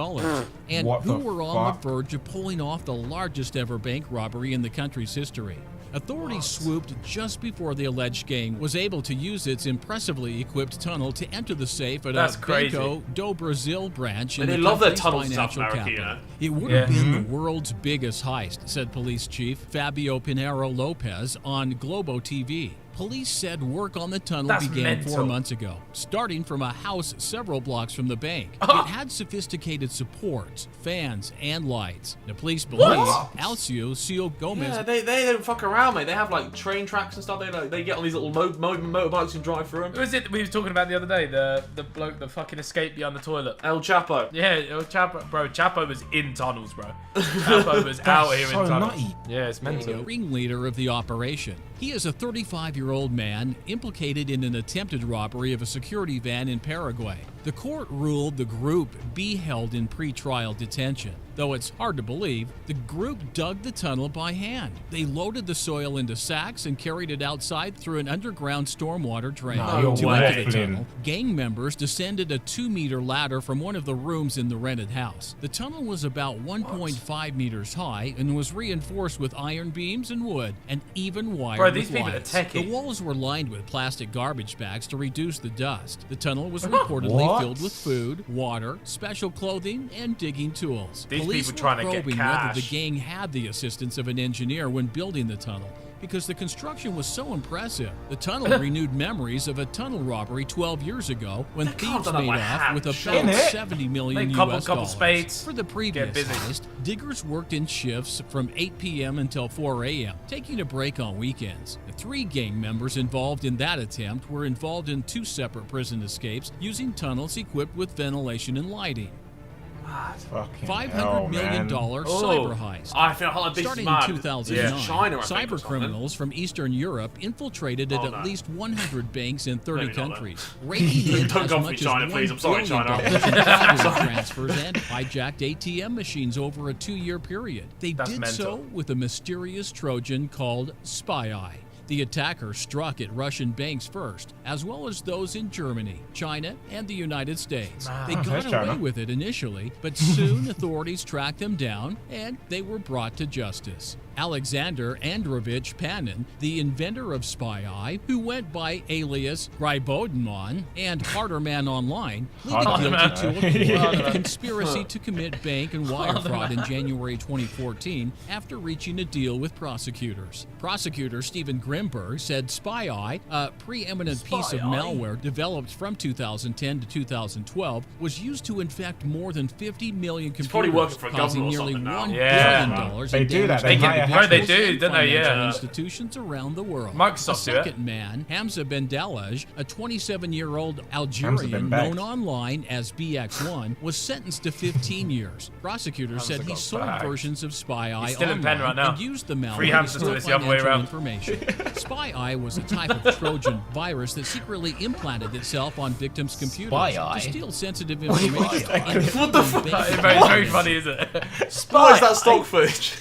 and What who the were on fuck? the verge of pulling off the largest ever bank robbery in the country's history. Authorities swooped just before the alleged gang was able to use its impressively equipped tunnel to enter the safe at That's a crazy. Banco do Brasil branch in And the they love their country's tunnels in South financial America, you capital. know? It would have been the world's biggest heist, said police chief Fabio Pinheiro Lopez on Globo TV. Police said work on the tunnel That's began mental. 4 months ago, starting from a house several blocks from the bank. Oh. It had sophisticated supports, fans, and lights. The police believe Alcio Cio Gomez Yeah, they don't fuck around, mate. They have like train tracks and stuff. They get on these little motorbikes and drive through Who them. was it we were talking about the other day? The bloke that fucking escaped behind the toilet. El Chapo. Yeah, Chapo, bro. Chapo was in tunnels, bro. Chapo was out here so in tunnels. nutty. Yeah, it's the mental. ringleader of the operation. He is a 35-year-old man implicated in an attempted robbery of a security van in Paraguay. The court ruled the group be held in pre-trial detention. Though it's hard to believe, the group dug the tunnel by hand. They loaded the soil into sacks and carried it outside through an underground stormwater drain. No To way. enter the tunnel, gang members descended a 2-meter ladder from one of the rooms in the rented house. The tunnel was about 1.5 meters high and was reinforced with iron beams and wood, and even wired Bro, these with people are lights. techie. The walls were lined with plastic garbage bags to reduce the dust. The tunnel was reportedly What? filled with food, water, special clothing, and digging tools. These Police people trying were to get probing whether the cash. gang had the assistance of an engineer when building the tunnel, because the construction was so impressive. The tunnel renewed memories of a tunnel robbery 12 years ago when can't thieves have done made that by off hand, with surely. about Innit? 70 million Make US couple dollars. spades. For the previous busy. heist, diggers worked in shifts from 8 p.m. until 4 a.m., taking a break on weekends. The 3 gang members involved in that attempt were involved in 2 separate prison escapes using tunnels equipped with ventilation and lighting. $500 million cyber heist. I feel like this Starting is mad. in 2009, China, I think, or cyber something. criminals from Eastern Europe infiltrated at at least 100 banks in 30 Maybe not, countries, raking in Don't as come for me, much China, as please. I'm sorry, $1 China. billion in fraudulent transfers and hijacked ATM machines over a 2-year period. They did so with a mysterious Trojan called Spy Eye. The attacker struck at Russian banks first, as well as those in Germany, China, and the United States. They got away with it initially, but soon authorities tracked them down and they were brought to justice. Alexander Androvich Panin, the inventor of Spy Eye, who went by alias Grybodemon and Harder Man Online, pleaded guilty to a conspiracy to commit bank and wire fraud in January 2014 after reaching a deal with prosecutors. Prosecutor Stephen Grimberg said Spy Eye, a preeminent piece of malware developed from 2010 to 2012, was used to infect more than 50 million computers, probably working for a causing government or nearly something now. $1 billion They in do that. damage They to do, individuals don't they? and financial Yeah. institutions around the world. Microsoft A do it. second man, Hamza Ben Dalaj, a 27-year-old Algerian Ben known online as BX1, was sentenced to 15 years. Prosecutors said he sold versions of Spy Eye still in pen online right now. and used the Free malware to hamsters steal till it's the other way financial around. information. Spy Eye was a type of Trojan virus that secretly implanted itself on victims' computers Spy Eye? to steal sensitive information. What the fuck? It's very funny, is it? What is that stock footage?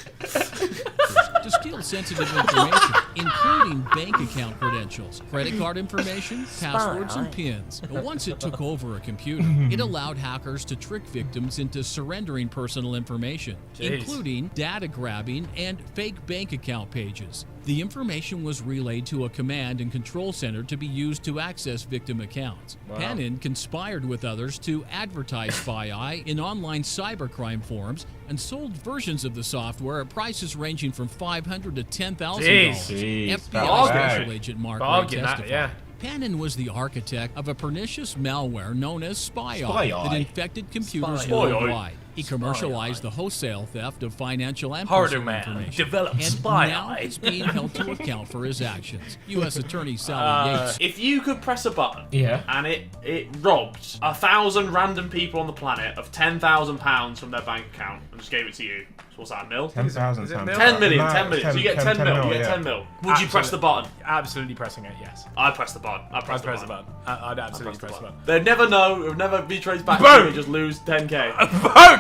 To steal sensitive information, including bank account credentials, credit card information, passwords, and PINs. But once it took over a computer, it allowed hackers to trick victims into surrendering personal information, including data grabbing and fake bank account pages. The information was relayed to a command and control center to be used to access victim accounts. Panin conspired with others to advertise Spy Eye in online cybercrime forums and sold versions of the software at prices ranging from $500 to $10,000. FBI Special Agent Mark Ray testified. Panin was the architect of a pernicious malware known as Spy Eye that infected computers worldwide. He commercialized the wholesale theft of financial and personal information. Developed and Spy now Eye. it's being held to account for his actions. U.S. Attorney Sally Yates. If you could press a button Yeah. and it robbed 1,000 random people on the planet of £10,000 from their bank account and just gave it to you, so what's that, mil? 10,000 10 pounds. million, No, 10 million. So you get 10 mil, you get 10 mil. Would you press the button? Absolutely pressing it, yes. I'd press the button. I'd press I'd the button. I'd absolutely press the button. They'd never know, it would never be traced back Bro! to you, just lose 10k.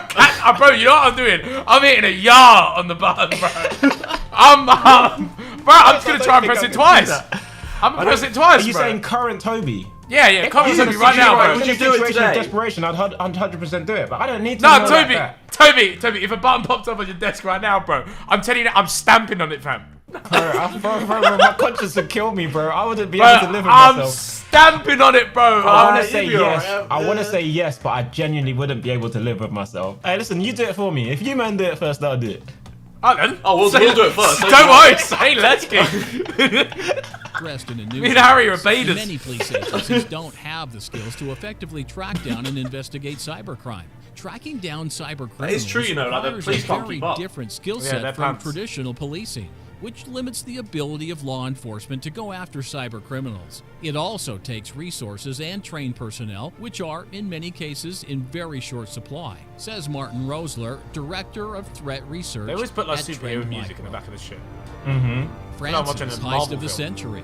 Bro, you know what I'm doing? I'm hitting a yard on the button, bro. I'm just gonna try and press it twice. I'm gonna press it twice, Are you bro. saying current Toby? Yeah, current Toby right now, bro. Would you do it today? Desperation, I'd 100% do it, but I don't need to. No, know Toby, like that. Toby, if a button pops up on your desk right now, bro, I'm telling you, I'm stamping on it, fam. Bro, my conscience would kill me, bro. I wouldn't be Bro, able to live with I'm myself. stamping on it, bro. I want to say you'd be yes. alright. I want to say yes, but I genuinely wouldn't be able to live with myself. Hey, listen, you do it for me. If you man do it first, I'll do it. Oh, we'll do it first. Don't worry, say let's go. Dressed in a new Me and Harry are baited. Many police agencies don't have the skills to effectively track down and investigate cybercrime. Tracking down cyber criminals That is true, you know, like the requires police a can't very keep up. different skill Yeah, set they're from pants. traditional policing, which limits the ability of law enforcement to go after cyber criminals. It also takes resources and trained personnel, which are, in many cases, in very short supply, says Martin Rosler, Director of Threat Research They always put like at superhero Trend music in the Micro. back of the shit. France's heist of the century.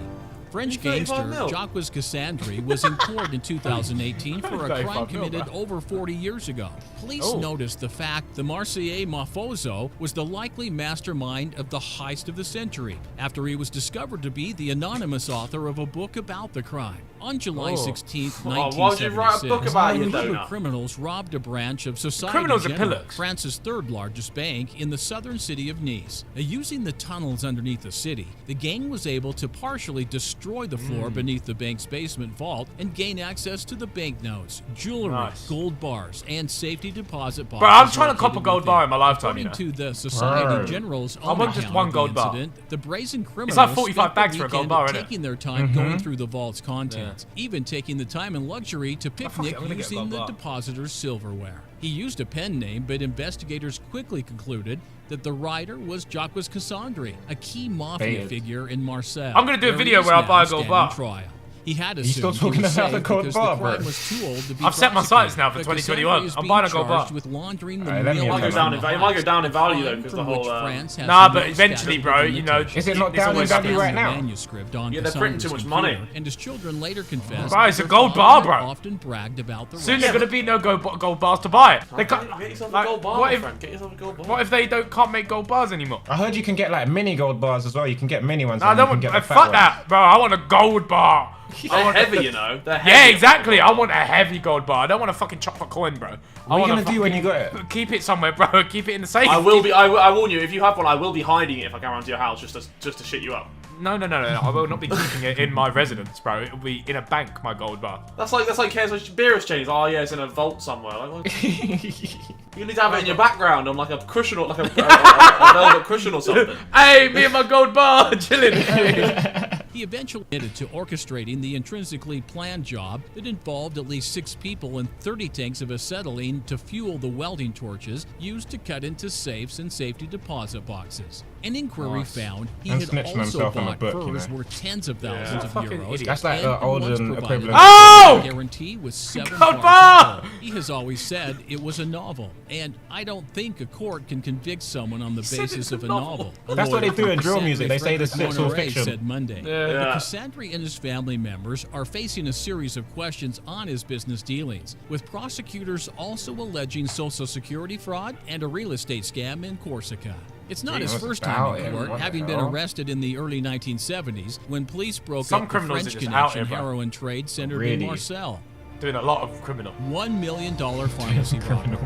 French 35 gangster mil. Jacques Cassandre was in court in 2018 for a 35 crime mil, committed man. over 40 years ago. Police Oh. noticed the fact the Marseillais Mafoso was the likely mastermind of the heist of the century after he was discovered to be the anonymous author of a book about the crime. On July 16th, Oh, why would you write a book 1976, about a your group donut? of criminals robbed a branch of Société Criminals are Générale, pillars. France's third largest bank in the southern city of Nice. Using the tunnels underneath the city, the gang was able to partially destroy the floor beneath the bank's basement vault and gain access to the banknotes, jewelry, Nice. gold bars, and safety deposit boxes. Bro, I'm trying to cop a located gold within. bar in my lifetime, According you know. to the Society Bro. General's I own want just account one of gold the bar. incident, the brazen criminals like 45 spent the bags for a gold weekend bar, innit? taking their time going through the vault's contents, even taking the time and luxury to fuck it, picnic I'm gonna get a using gold the bar. depositor's silverware. He used a pen name, but investigators quickly concluded that the writer was Jacques Cassandre, a key mafia Baited. figure in Marseille. I'm gonna do a where video he is where I now buy a gold standing bar. Trial. He had You still assumed he talking was about safe the gold because bar, the bro? crime was too old to be I've set my sights prosecuted. now for But 2021. Cassandra is I'm being buying a gold bar. charged with laundering the Alright, let me It might go check down that. in, it might go down in value though, because the from whole. which France has Nah, no but eventually, statute bro, of you know. limitations. Is it not it's down in always value happening. right now? Manuscript on Yeah, they're printing too Cassandra's much money. computer, and his children later confessed. Bro, it's a that gold their bar, father bro. Often bragged about the Soon right. there's gonna be no gold bars to buy it. They can't. Get yourself a Like, gold bar, what my if? friend. Get yourself a gold bar. What if they can't make gold bars anymore? I heard you can get like mini gold bars as well. You can get mini ones. No, I and you don't can want. get the fat Fuck ones. that, bro. I want a gold bar. They're heavy, you know. They're heavy. Yeah, exactly. I want a heavy gold bar. I don't want a fucking chocolate coin, bro. What are you gonna do when you got it? Keep it somewhere, bro. Keep it in the safe. I will be. I warn you. If you have one, I will be hiding it if I go around to your house just to shit you up. No. I will not be keeping it in my residence, bro. It will be in a bank, my gold bar. That's like KSI beer exchange. Oh yeah, it's in a vault somewhere. Like, you need to have it in your background on like a cushion or like a velvet cushion or something. Hey, me and my gold bar chilling. He eventually admitted to orchestrating the intrinsically planned job that involved at least 6 people and 30 tanks of acetylene to fuel the welding torches used to cut into safes and safety deposit boxes. An inquiry Nice. found he And had snitching also himself in a bought book, you furs know. worth tens of thousands of Fucking euros. idiot. That's like and the olden once provided equivalent. Oh! a guarantee with 7 Gold bars bar! of gold. He has always said it was a novel, and I don't think a court can convict someone on the said basis it's of a a novel. novel. That's what they do in drill Cassandra music. They say this Frederick is all Monterey fiction. said Monday. Yeah. But Cassandra and his family members are facing a series of questions on his business dealings, with prosecutors also alleging Social Security fraud and a real estate scam in Corsica. It's not his What's first about time in him? court, What the having been hell? arrested in the early 1970s when police broke Some up the criminals are French just out Connection here, bro. heroin trade centered Really? in Marseille. Doing a lot of criminal. $1 million pharmacy robbery.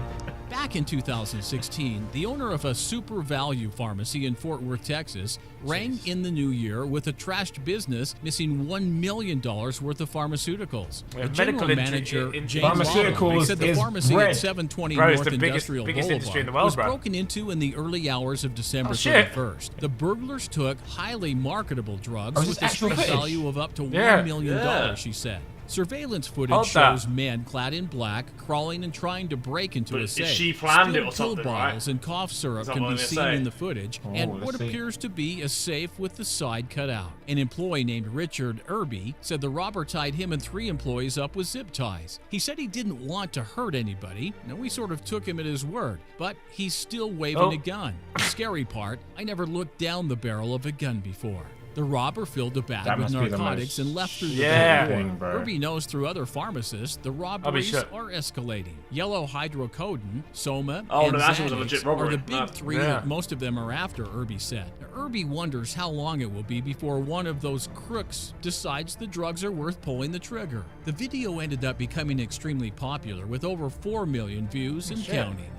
Back in 2016, the owner of a super value pharmacy in Fort Worth, Texas, rang in the new year with a trashed business missing $1 million worth of pharmaceuticals. Yeah, The general medical manager, industry- James Pharmaceuticals Lawler, said the is pharmacy bread. at 720 Bro, it's North the biggest Industrial industry in the Boulevard world, was bro. broken into in the early hours of December Oh, shit. 31st. The burglars took highly marketable drugs Oh, is with this a actual street footage? value of up to Yeah. $1 million, Yeah. she said. Surveillance footage Hold that. shows men clad in black crawling and trying to break into But a is safe. she planned it or Steel something, bottles right? and cough syrup Is that can what be I'm gonna seen say? in the footage, Oh, and let's what see. appears to be a safe with the side cut out. An employee named Richard Irby said the robber tied him and 3 employees up with zip ties. He said he didn't want to hurt anybody. Now, we sort of took him at his word, but he's still waving Oh. a gun. The scary part, I never looked down the barrel of a gun before. The robber filled a bag That with must be the narcotics most and left through the Yeah. back door. thing, bro. Irby knows through other pharmacists the robberies sure. are escalating. Yellow hydrocodone, Soma, Oh, and no, that was a Xanax legit are robbery. the big No. 3 Yeah. that most of them are after, Irby said. Now, Irby wonders how long it will be before one of those crooks decides the drugs are worth pulling the trigger. The video ended up becoming extremely popular with over 4 million views and counting.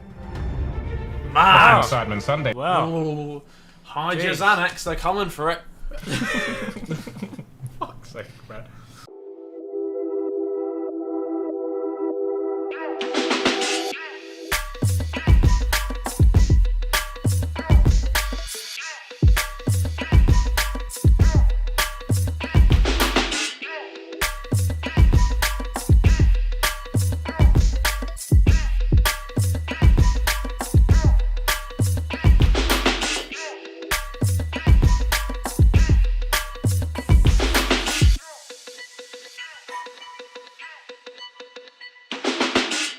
Wow. Sidemen Sunday. Wow. Oh, hide your Jeez. Xanax. They're coming for it. Fuck's sake, bro.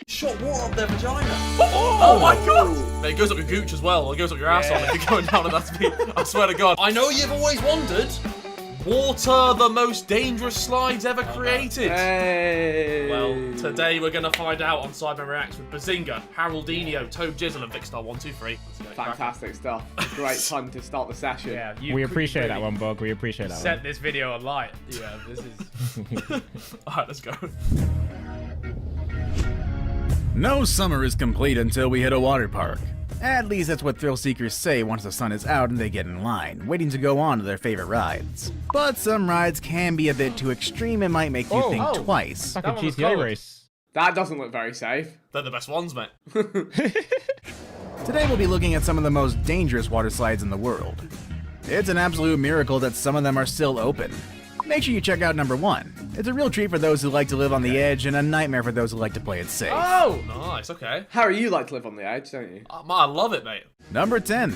Shot water up their vagina. Oh my god! Mate, it goes up your gooch as well. It goes up your asshole if you're going down at that speed. I swear to God. I know you've always wondered. Water, the most dangerous slides ever created. Hey. Well, today we're gonna find out on Sidemen Reacts with Bazinga, Haroldinho, Toad Jizzle, and Vicstar 123. Fantastic stuff. Great fun to start the session. Yeah, We appreciate that one, Bog. We appreciate that Set one. this video alight. Yeah, this is. Alright, let's go. No summer is complete until we hit a water park. At least that's what thrill seekers say once the sun is out and they get in line, waiting to go on to their favorite rides. But some rides can be a bit too extreme and might make you think twice. It's like a GTA race. That doesn't look very safe. They're the best ones, mate. Today we'll be looking at some of the most dangerous water slides in the world. It's an absolute miracle that some of them are still open. Make sure you check out number 1. It's a real treat for those who like to live on the edge and a nightmare for those who like to play it safe. Oh! Nice, okay. Harry, you like to live on the edge, don't you? I love it, mate. Number 10.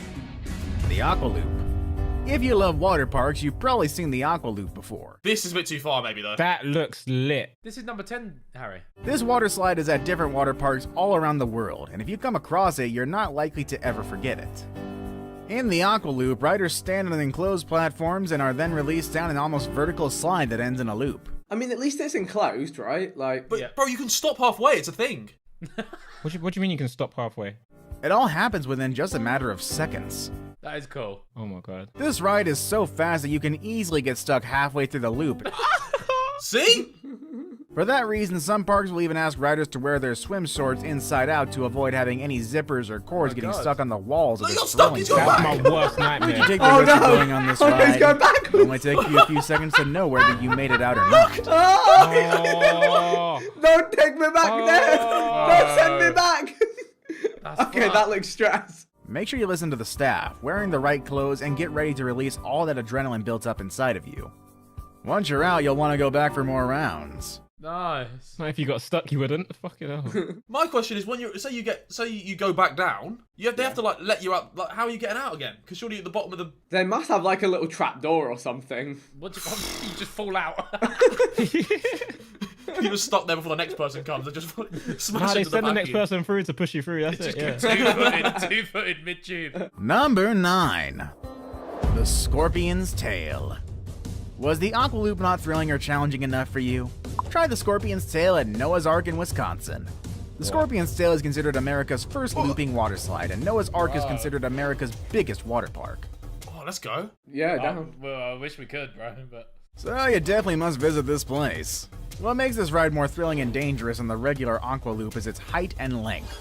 The Aqua Loop. If you love water parks, you've probably seen the Aqua Loop before. This is a bit too far, maybe, though. That looks lit. This is number 10, Harry. This water slide is at different water parks all around the world, and if you come across it, you're not likely to ever forget it. In the Aqua Loop, riders stand on enclosed platforms and are then released down an almost vertical slide that ends in a loop. I mean, at least it's enclosed, right? Like, but bro, you can stop halfway. It's a thing. What do you mean you can stop halfway? It all happens within just a matter of seconds. That is cool. Oh my god. This ride is so fast that you can easily get stuck halfway through the loop. See? For that reason, some parks will even ask riders to wear their swim shorts inside out to avoid having any zippers or cords getting stuck on the walls of this thrilling That's my worst nightmare. Would you take the risk of going on this ride? It'll only take you a few seconds to know whether you made it out or not. Don't take me back there! Don't send me back! Okay, that looks stressed. Make sure you listen to the staff, wearing the right clothes, and get ready to release all that adrenaline built up inside of you. Once you're out, you'll want to go back for more rounds. Nice. If you got stuck, you wouldn't. Fuck it up. My question is, when you you go back down, they have to like let you out. Like, how are you getting out again? Because surely at the bottom of the They must have like a little trap door or something. What you just fall out. You just stop there before the next person comes and just smash They into send the back next of you. person through to push you through. That's it. Yeah. Two-footed mid-tube. Number 9. The Scorpion's Tail. Was the Aqua Loop not thrilling or challenging enough for you? Try the Scorpion's Tail at Noah's Ark in Wisconsin. The Scorpion's Tail is considered America's first looping water slide, and Noah's Ark is considered America's biggest water park. Oh, let's go. Yeah, down. Well, I wish we could, bro, but... So you definitely must visit this place. What makes this ride more thrilling and dangerous than the regular Aqua Loop is its height and length.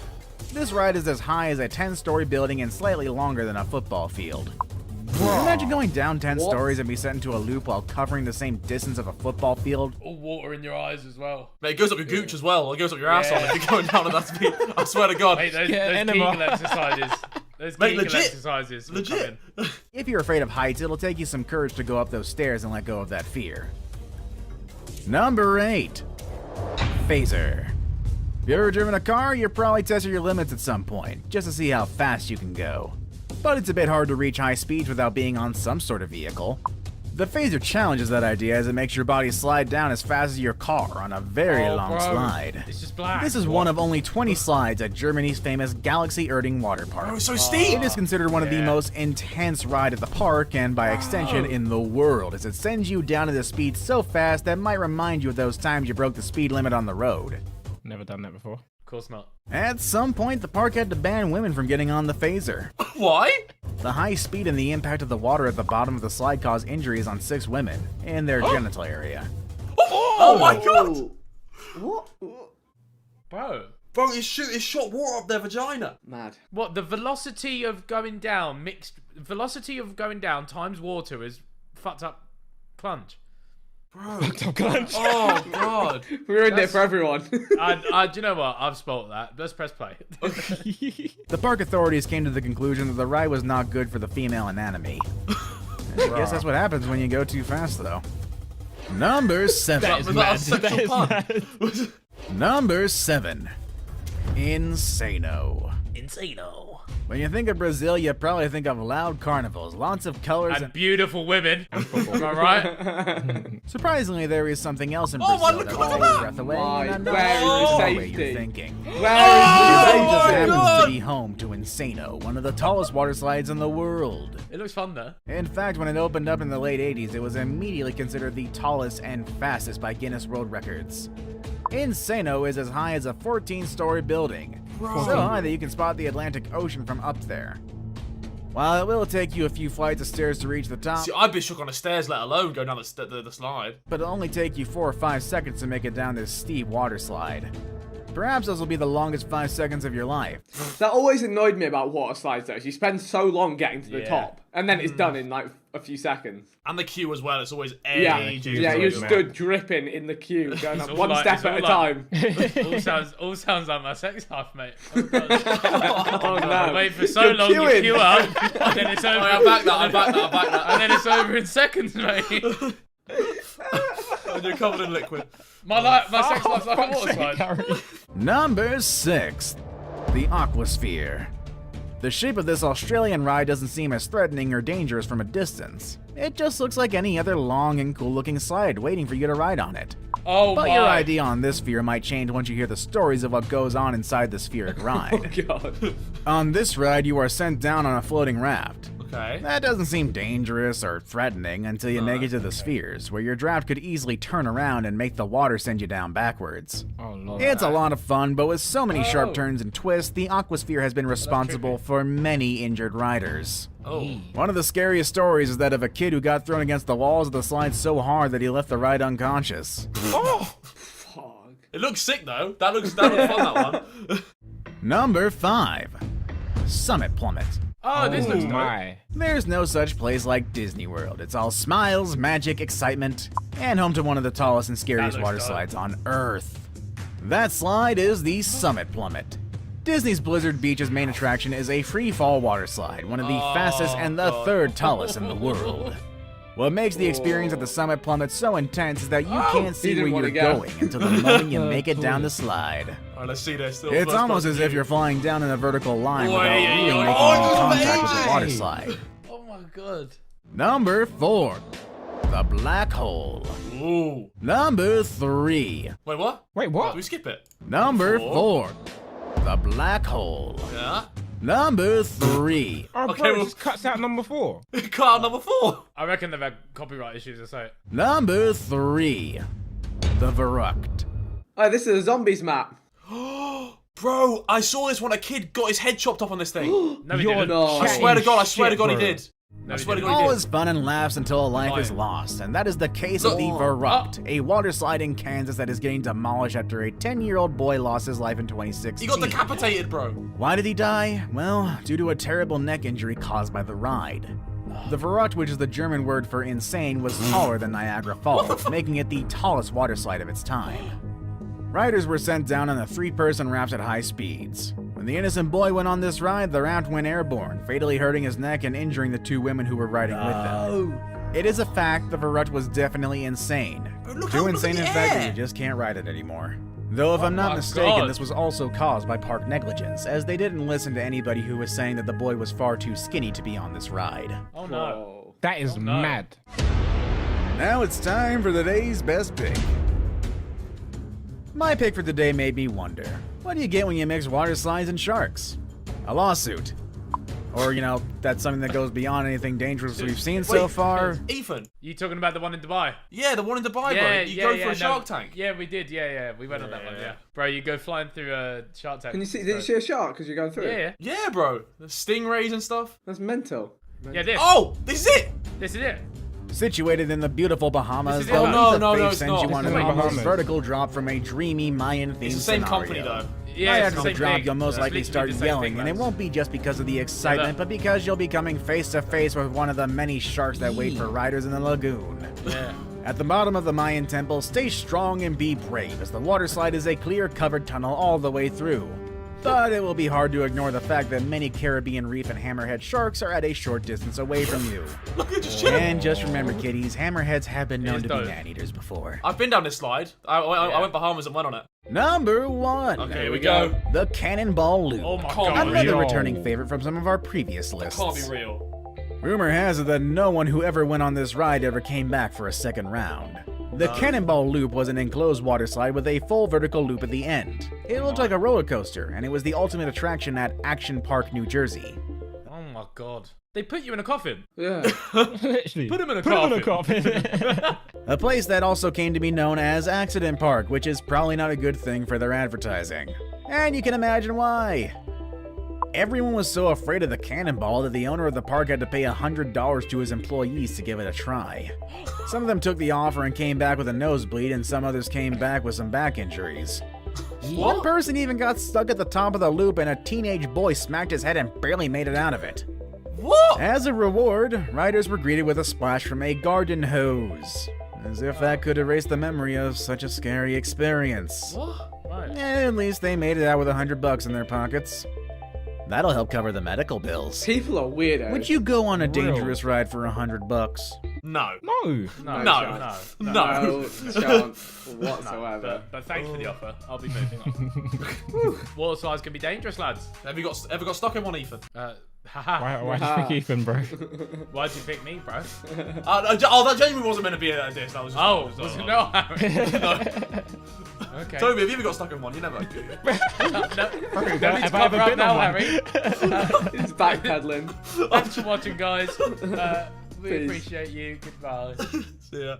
This ride is as high as a 10-story building and slightly longer than a football field. Imagine going down 10 stories and be set into a loop while covering the same distance of a football field. All water in your eyes as well. Mate, it goes up your gooch as well. It goes up your asshole if you're going down at that speed. I swear to God. Mate, those Kegel exercises. Those Kegel exercises. Legit. If you're afraid of heights, it'll take you some courage to go up those stairs and let go of that fear. Number 8. Phaser. If you've ever driven a car, you've probably tested your limits at some point, just to see how fast you can go. But it's a bit hard to reach high speeds without being on some sort of vehicle. The Phaser challenges that idea as it makes your body slide down as fast as your car on a very long slide. It's just black. This is one of only 20 slides at Germany's famous Galaxy Erding water park. Oh, it's so steep! It is considered one of the most intense rides at the park and by extension in the world, as it sends you down at a speed so fast that might remind you of those times you broke the speed limit on the road. Never done that before. Of course not. At some point, the park had to ban women from getting on the Phaser. Why? The high speed and the impact of the water at the bottom of the slide caused injuries on 6 women in their genital area. Oh my God! What? Bro, it shot water up their vagina. Mad. What, the velocity of going down times water is fucked up plunge. Bro. Oh God. We ruined it for everyone. Do you know what? I've spoiled that. Let's press play. The park authorities came to the conclusion that the ride was not good for the female anatomy. I guess that's what happens when you go too fast, though. Number 7. Number 7. Insano. When you think of Brazil, you probably think of loud carnivals, lots of colors, and beautiful women. Am I right? Surprisingly, there is something else in Brazil that will take your breath away, and where is way you're thinking. Where Brazil is just safety? happens to be home to Insano, one of the tallest water slides in the world. It looks fun though. In fact, when it opened up in the late 80s, it was immediately considered the tallest and fastest by Guinness World Records. Insano is as high as a 14-story building, so high that you can spot the Atlantic Ocean from up there. While it will take you a few flights of stairs to reach the top, See, I'd be shook on the stairs, let alone go down the slide. but it'll only take you 4 or 5 seconds to make it down this steep water slide. Perhaps this will be the longest 5 seconds of your life. That always annoyed me about water slides though. You spend so long getting to the Yeah. top, and then it's done in like a few seconds. And the queue as well, it's always Yeah, ages. you're stood dripping in the queue, going up It's all one like- step it's at a all time. all sounds like my sex life, mate. Oh no! Wait for so You're long, you queuing. queue up, and then it's over. I back that. And then it's over in seconds, mate. And you're covered in liquid. My sex life's like a water slide. Number 6. The Aquasphere. The shape of this Australian ride doesn't seem as threatening or dangerous from a distance. It just looks like any other long and cool looking slide waiting for you to ride on it. Oh But my. your idea on this sphere might change once you hear the stories of what goes on inside the spheric ride. Oh god. On this ride, you are sent down on a floating raft. Okay. That doesn't seem dangerous or threatening until you make it to the spheres, where your draft could easily turn around and make the water send you down backwards. Oh, Lord. It's a lot of fun, but with so many sharp turns and twists, the aquasphere has been responsible for many injured riders. Oh. One of the scariest stories is that of a kid who got thrown against the walls of the slide so hard that he left the ride unconscious. Oh. Fuck. It looks sick though. That looks fun, that one. Number 5. Summit Plummet. Oh, this looks my. There's no such place like Disney World. It's all smiles, magic, excitement, and home to one of the tallest and scariest water slides on Earth. That slide is the Summit Plummet. Disney's Blizzard Beach's main attraction is a free-fall water slide, one of the fastest and the third tallest in the world. What makes the experience at the Summit Plummet so intense is that you can't see where you're going until the moment you make it down the slide. Alright, let's see this. It's almost as if you're flying down in a vertical line without Wait, really oh, making oh, any contact amazing. with the water slide. Oh my god. Number 4. The Black Hole. Ooh. Number 3. Wait, what? Wait, what? Do we skip it? Number Four. 4. The Black Hole. Yeah. Number 3. Oh, Okay, bro, it well- just cuts out number 4. Cut out number 4. I reckon they've had copyright issues or something. Number 3. The Verrucht. Oh, this is a zombies map. Bro, I saw this when a kid got his head chopped off on this thing. No, he didn't. I swear to God, I swear to God he bro. did. I swear to God All he is did. fun and laughs until a life is Lying. lost, and that is the case of the Verrucht, a water slide in Kansas that is getting demolished after a 10-year-old boy lost his life in 2016. He got decapitated, bro. Why did he die? Well, due to a terrible neck injury caused by the ride. The Verrucht, which is the German word for insane, was taller than Niagara Falls, making it the tallest water slide of its time. Riders were sent down on a 3-person raft at high speeds. When the innocent boy went on this ride, the raft went airborne, fatally hurting his neck and injuring the 2 women who were riding with them. It is a fact the Verrucht was definitely insane. Too insane, in fact, that you just can't ride it anymore. Though, if I'm not mistaken, this was also caused by park negligence, as they didn't listen to anybody who was saying that the boy was far too skinny to be on this ride. Oh no. That is mad. Now it's time for the day's best pick. My pick for today made me wonder, what do you get when you mix water slides and sharks? A lawsuit. Or, you know, that's something that goes beyond anything dangerous we've seen so far. Ethan. You talking about the one in Dubai? Yeah, the one in Dubai, Yeah, bro. You go for a Shark Tank. Yeah, we did. Yeah. We went on that one. Yeah. Bro, you go flying through a Shark Tank. Can you see? Did you see a shark as you're going through? Yeah. Yeah, bro. The stingrays and stuff. That's mental. Yeah, this. Oh, this is it. This is it. Situated in the beautiful Bahamas, This is the it. leap No, of no, faith it's sends not. you on It's an not almost Bahamas. vertical drop from a dreamy Mayan themed It's the same scenario. company, though. Yeah, Right it's after the the same drop, thing. you'll most It's likely literally start the same yelling, thing, and it man. won't be just because of the excitement, but because you'll be coming face to face with one of the many sharks that wait for riders in the lagoon. Yeah. At the bottom of the Mayan temple, stay strong and be brave, as the water slide is a clear covered tunnel all the way through. But it will be hard to ignore the fact that many Caribbean reef and hammerhead sharks are at a short distance away from you. And just remember, kiddies, hammerheads have been known to be man-eaters before. I've been down this slide. I went Bahamas and went on it. Number 1. Okay, here we go. The Cannonball Loop. Oh my Can't god. be Another real. returning favorite from some of our previous lists. Can't be real. Rumor has it that no one who ever went on this ride ever came back for a second round. The Cannonball Loop was an enclosed water slide with a full vertical loop at the end. It looked like a roller coaster, and it was the ultimate attraction at Action Park, New Jersey. Oh my god. They put you in a coffin. Yeah. Literally. Put him in a Put him in coffin. a coffin. A place that also came to be known as Accident Park, which is probably not a good thing for their advertising. And you can imagine why. Everyone was so afraid of the cannonball that the owner of the park had to pay $100 to his employees to give it a try. Some of them took the offer and came back with a nosebleed, and some others came back with some back injuries. One person even got stuck at the top of the loop, and a teenage boy smacked his head and barely made it out of it. What? As a reward, riders were greeted with a splash from a garden hose. As if that could erase the memory of such a scary experience. What? Right. At least they made it out with $100 in their pockets. That'll help cover the medical bills. People are weirdos. Would you go on a dangerous ride for $100? No. No. No chance whatsoever. But thanks for the offer. I'll be moving on. Water slides can be dangerous, lads. Ever got stuck in one, Ethan? Why did you pick Ethan, bro? Why'd you pick me, bro? That genuinely wasn't meant to be a diss. That was just, was it not, Harry? Okay. Toby, have you ever got stuck in one? You never. Have I ever been on one? Harry? He's backpedaling. Thanks for watching, guys. We Peace. appreciate you. Goodbye. See ya.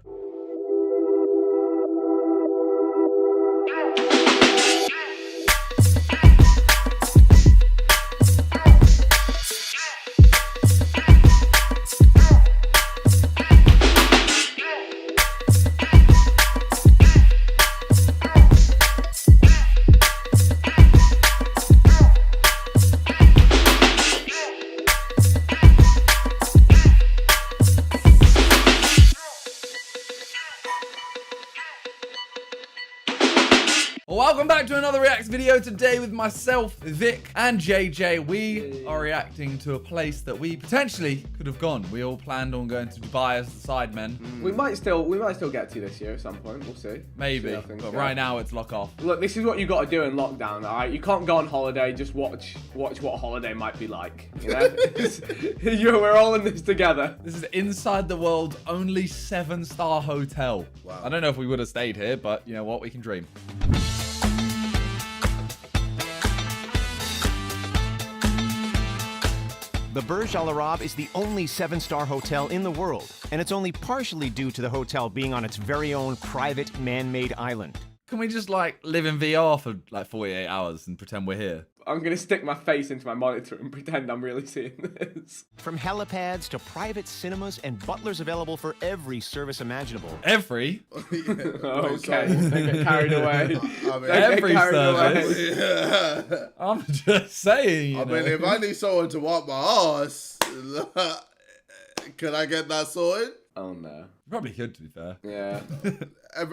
Welcome back to another React video. Today with myself, Vic, and JJ. We are reacting to a place that we potentially could have gone. We all planned on going to Dubai as the Sidemen. We might still get to this year at some point. We'll see. Maybe, but right now it's lock off. Look, this is what you got to do in lockdown, all right? You can't go on holiday. Just watch what holiday might be like. You know? We're all in this together. This is inside the world's only 7-star hotel. Wow. I don't know if we would have stayed here, but you know what? We can dream. The Burj Al Arab is the only 7-star hotel in the world, and it's only partially due to the hotel being on its very own private man-made island. Can we just like live in VR for like 48 hours and pretend we're here? I'm going to stick my face into my monitor and pretend I'm really seeing this. From helipads to private cinemas and butlers available for every service imaginable. Every? Okay, they get carried away. Every service? I'm just saying, I mean, if I need someone to wipe my ass, can I get that sorted? Oh no. Probably could, to be fair. Yeah.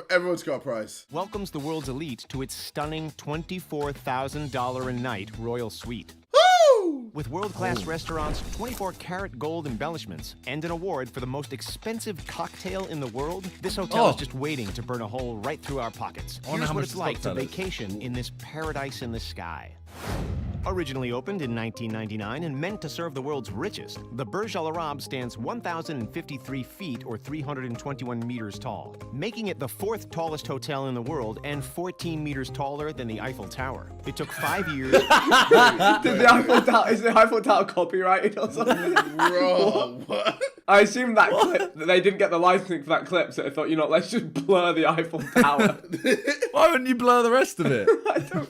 Everyone's got a price. Welcomes the world's elite to its stunning $24,000 a night royal suite. Woo! With world-class restaurants, 24-karat gold embellishments, and an award for the most expensive cocktail in the world, this hotel is just waiting to burn a hole right through our pockets. Here's what it's like to vacation in this paradise in the sky. Originally opened in 1999 and meant to serve the world's richest, the Burj Al Arab stands 1,053 feet or 321 meters tall, making it the 4th tallest hotel in the world and 14 meters taller than the Eiffel Tower. It took 5 years. Is the Eiffel Tower copyrighted or something? Bro, what? I assume that clip, that they didn't get the licensing for that clip, so they thought, you know, let's just blur the Eiffel Tower. Why wouldn't you blur the rest of it?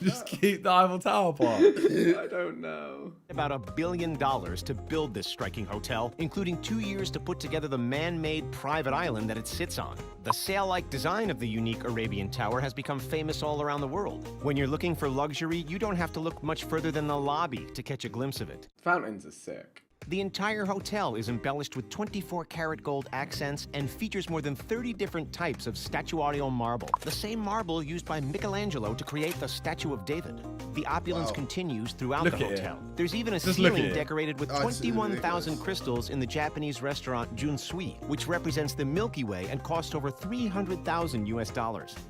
Just keep the Eiffel Tower part. I don't know. About $1 billion to build this striking hotel, including 2 years to put together the man-made private island that it sits on. The sail-like design of the unique Arabian Tower has become famous all around the world. When you're looking for luxury, you don't have to look much further than the lobby to catch a glimpse of it. Fountains are sick. The entire hotel is embellished with 24-karat gold accents and features more than 30 different types of statuario marble, the same marble used by Michelangelo to create the Statue of David. The opulence continues throughout the hotel. There's even a ceiling decorated with 21,000 crystals in the Japanese restaurant Junsui, which represents the Milky Way and cost over $300,000 US.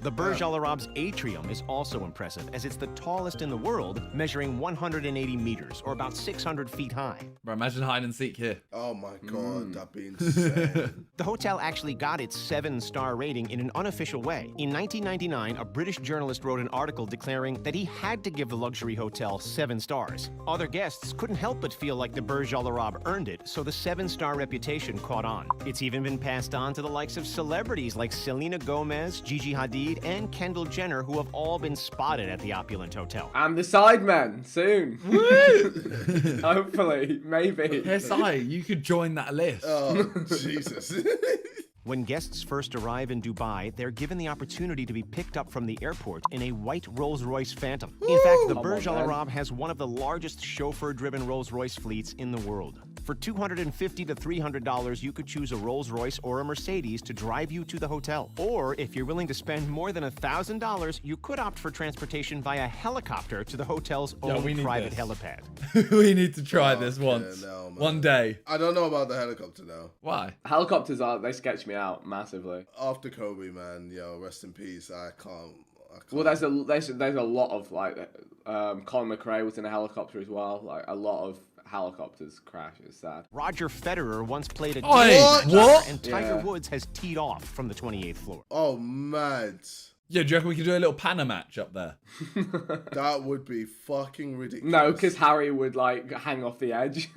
The Burj Al Arab's atrium is also impressive, as it's the tallest in the world, measuring 180 meters, or about 600 feet high. Bro, imagine hide and seek here. Oh my god, that'd be insane. The hotel actually got its 7-star rating in an unofficial way. In 1999, a British journalist wrote an article declaring that he had to give the luxury hotel 7 stars. Other guests couldn't help but feel like the Burj Al Arab earned it, so the 7-star reputation caught on. It's even been passed on to the likes of celebrities like Selena Gomez, Gigi Hadid, and Kendall Jenner, who have all been spotted at the opulent hotel. And the Sidemen, soon. Woo! Hopefully, maybe. KSI, you could join that list. Oh, Jesus. When guests first arrive in Dubai, they're given the opportunity to be picked up from the airport in a white Rolls-Royce Phantom. In fact, the Burj Al Arab has one of the largest chauffeur-driven Rolls-Royce fleets in the world. For $250 to $300, you could choose a Rolls-Royce or a Mercedes to drive you to the hotel. Or if you're willing to spend more than $1,000, you could opt for transportation via helicopter to the hotel's own private helipad. We need to try this once. One day. I don't know about the helicopter now. Why? Helicopters they sketch me out massively. After Kobe, man, rest in peace. I can't. Well, there's a lot of like, Colin McRae was in a helicopter as well. Like a lot of helicopters crash. It's sad. Roger Federer once played a what? And Tiger Woods has teed off from the 28th floor. Oh, mad. Yeah, do you reckon we could do a little Pana match up there? That would be fucking ridiculous. No, because Harry would like hang off the edge.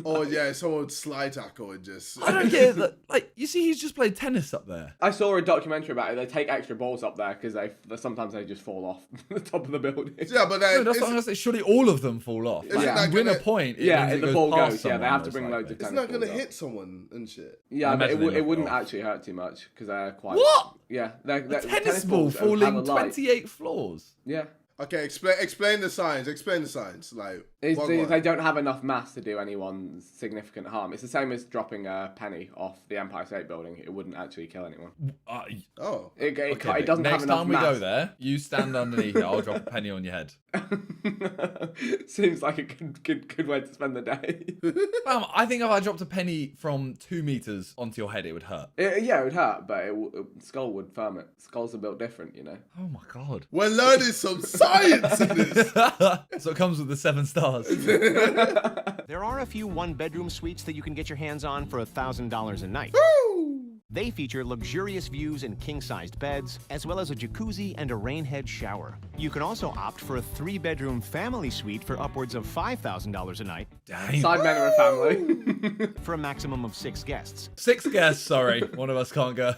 Oh yeah, someone would slide tackle and just. I don't get it. Like, you see, he's just played tennis up there. I saw a documentary about it. They take extra balls up there because sometimes they just fall off the top of the building. Yeah, but then that's what I'm gonna say. Surely all of them fall off. Like, win a point. And the ball goes. Yeah, they have to bring loads of tennis. It's not gonna hit someone and shit. Yeah, but it wouldn't actually hurt too much because they're quite. What? Yeah, a tennis ball falling 28 floors. Yeah. Okay, explain the science. Explain the science. Like they don't have enough mass to do anyone significant harm. It's the same as dropping a penny off the Empire State Building. It wouldn't actually kill anyone. It doesn't have enough mass. Next time we go there, you stand underneath it. I'll drop a penny on your head. Seems like a good way to spend the day. I think if I dropped a penny from 2 meters onto your head, it would hurt. It would hurt, but skull would firm it. Skulls are built different, you know. Oh my god. We're learning some science in this. So it comes with the 7 stars. There are a few one-bedroom suites that you can get your hands on for $1,000 a night. They feature luxurious views and king-sized beds, as well as a jacuzzi and a rainhead shower. You can also opt for a 3-bedroom family suite for upwards of $5,000 a night. Damn. Sidemen are a family. For a maximum of 6 guests. 6 guests, sorry. One of us can't go.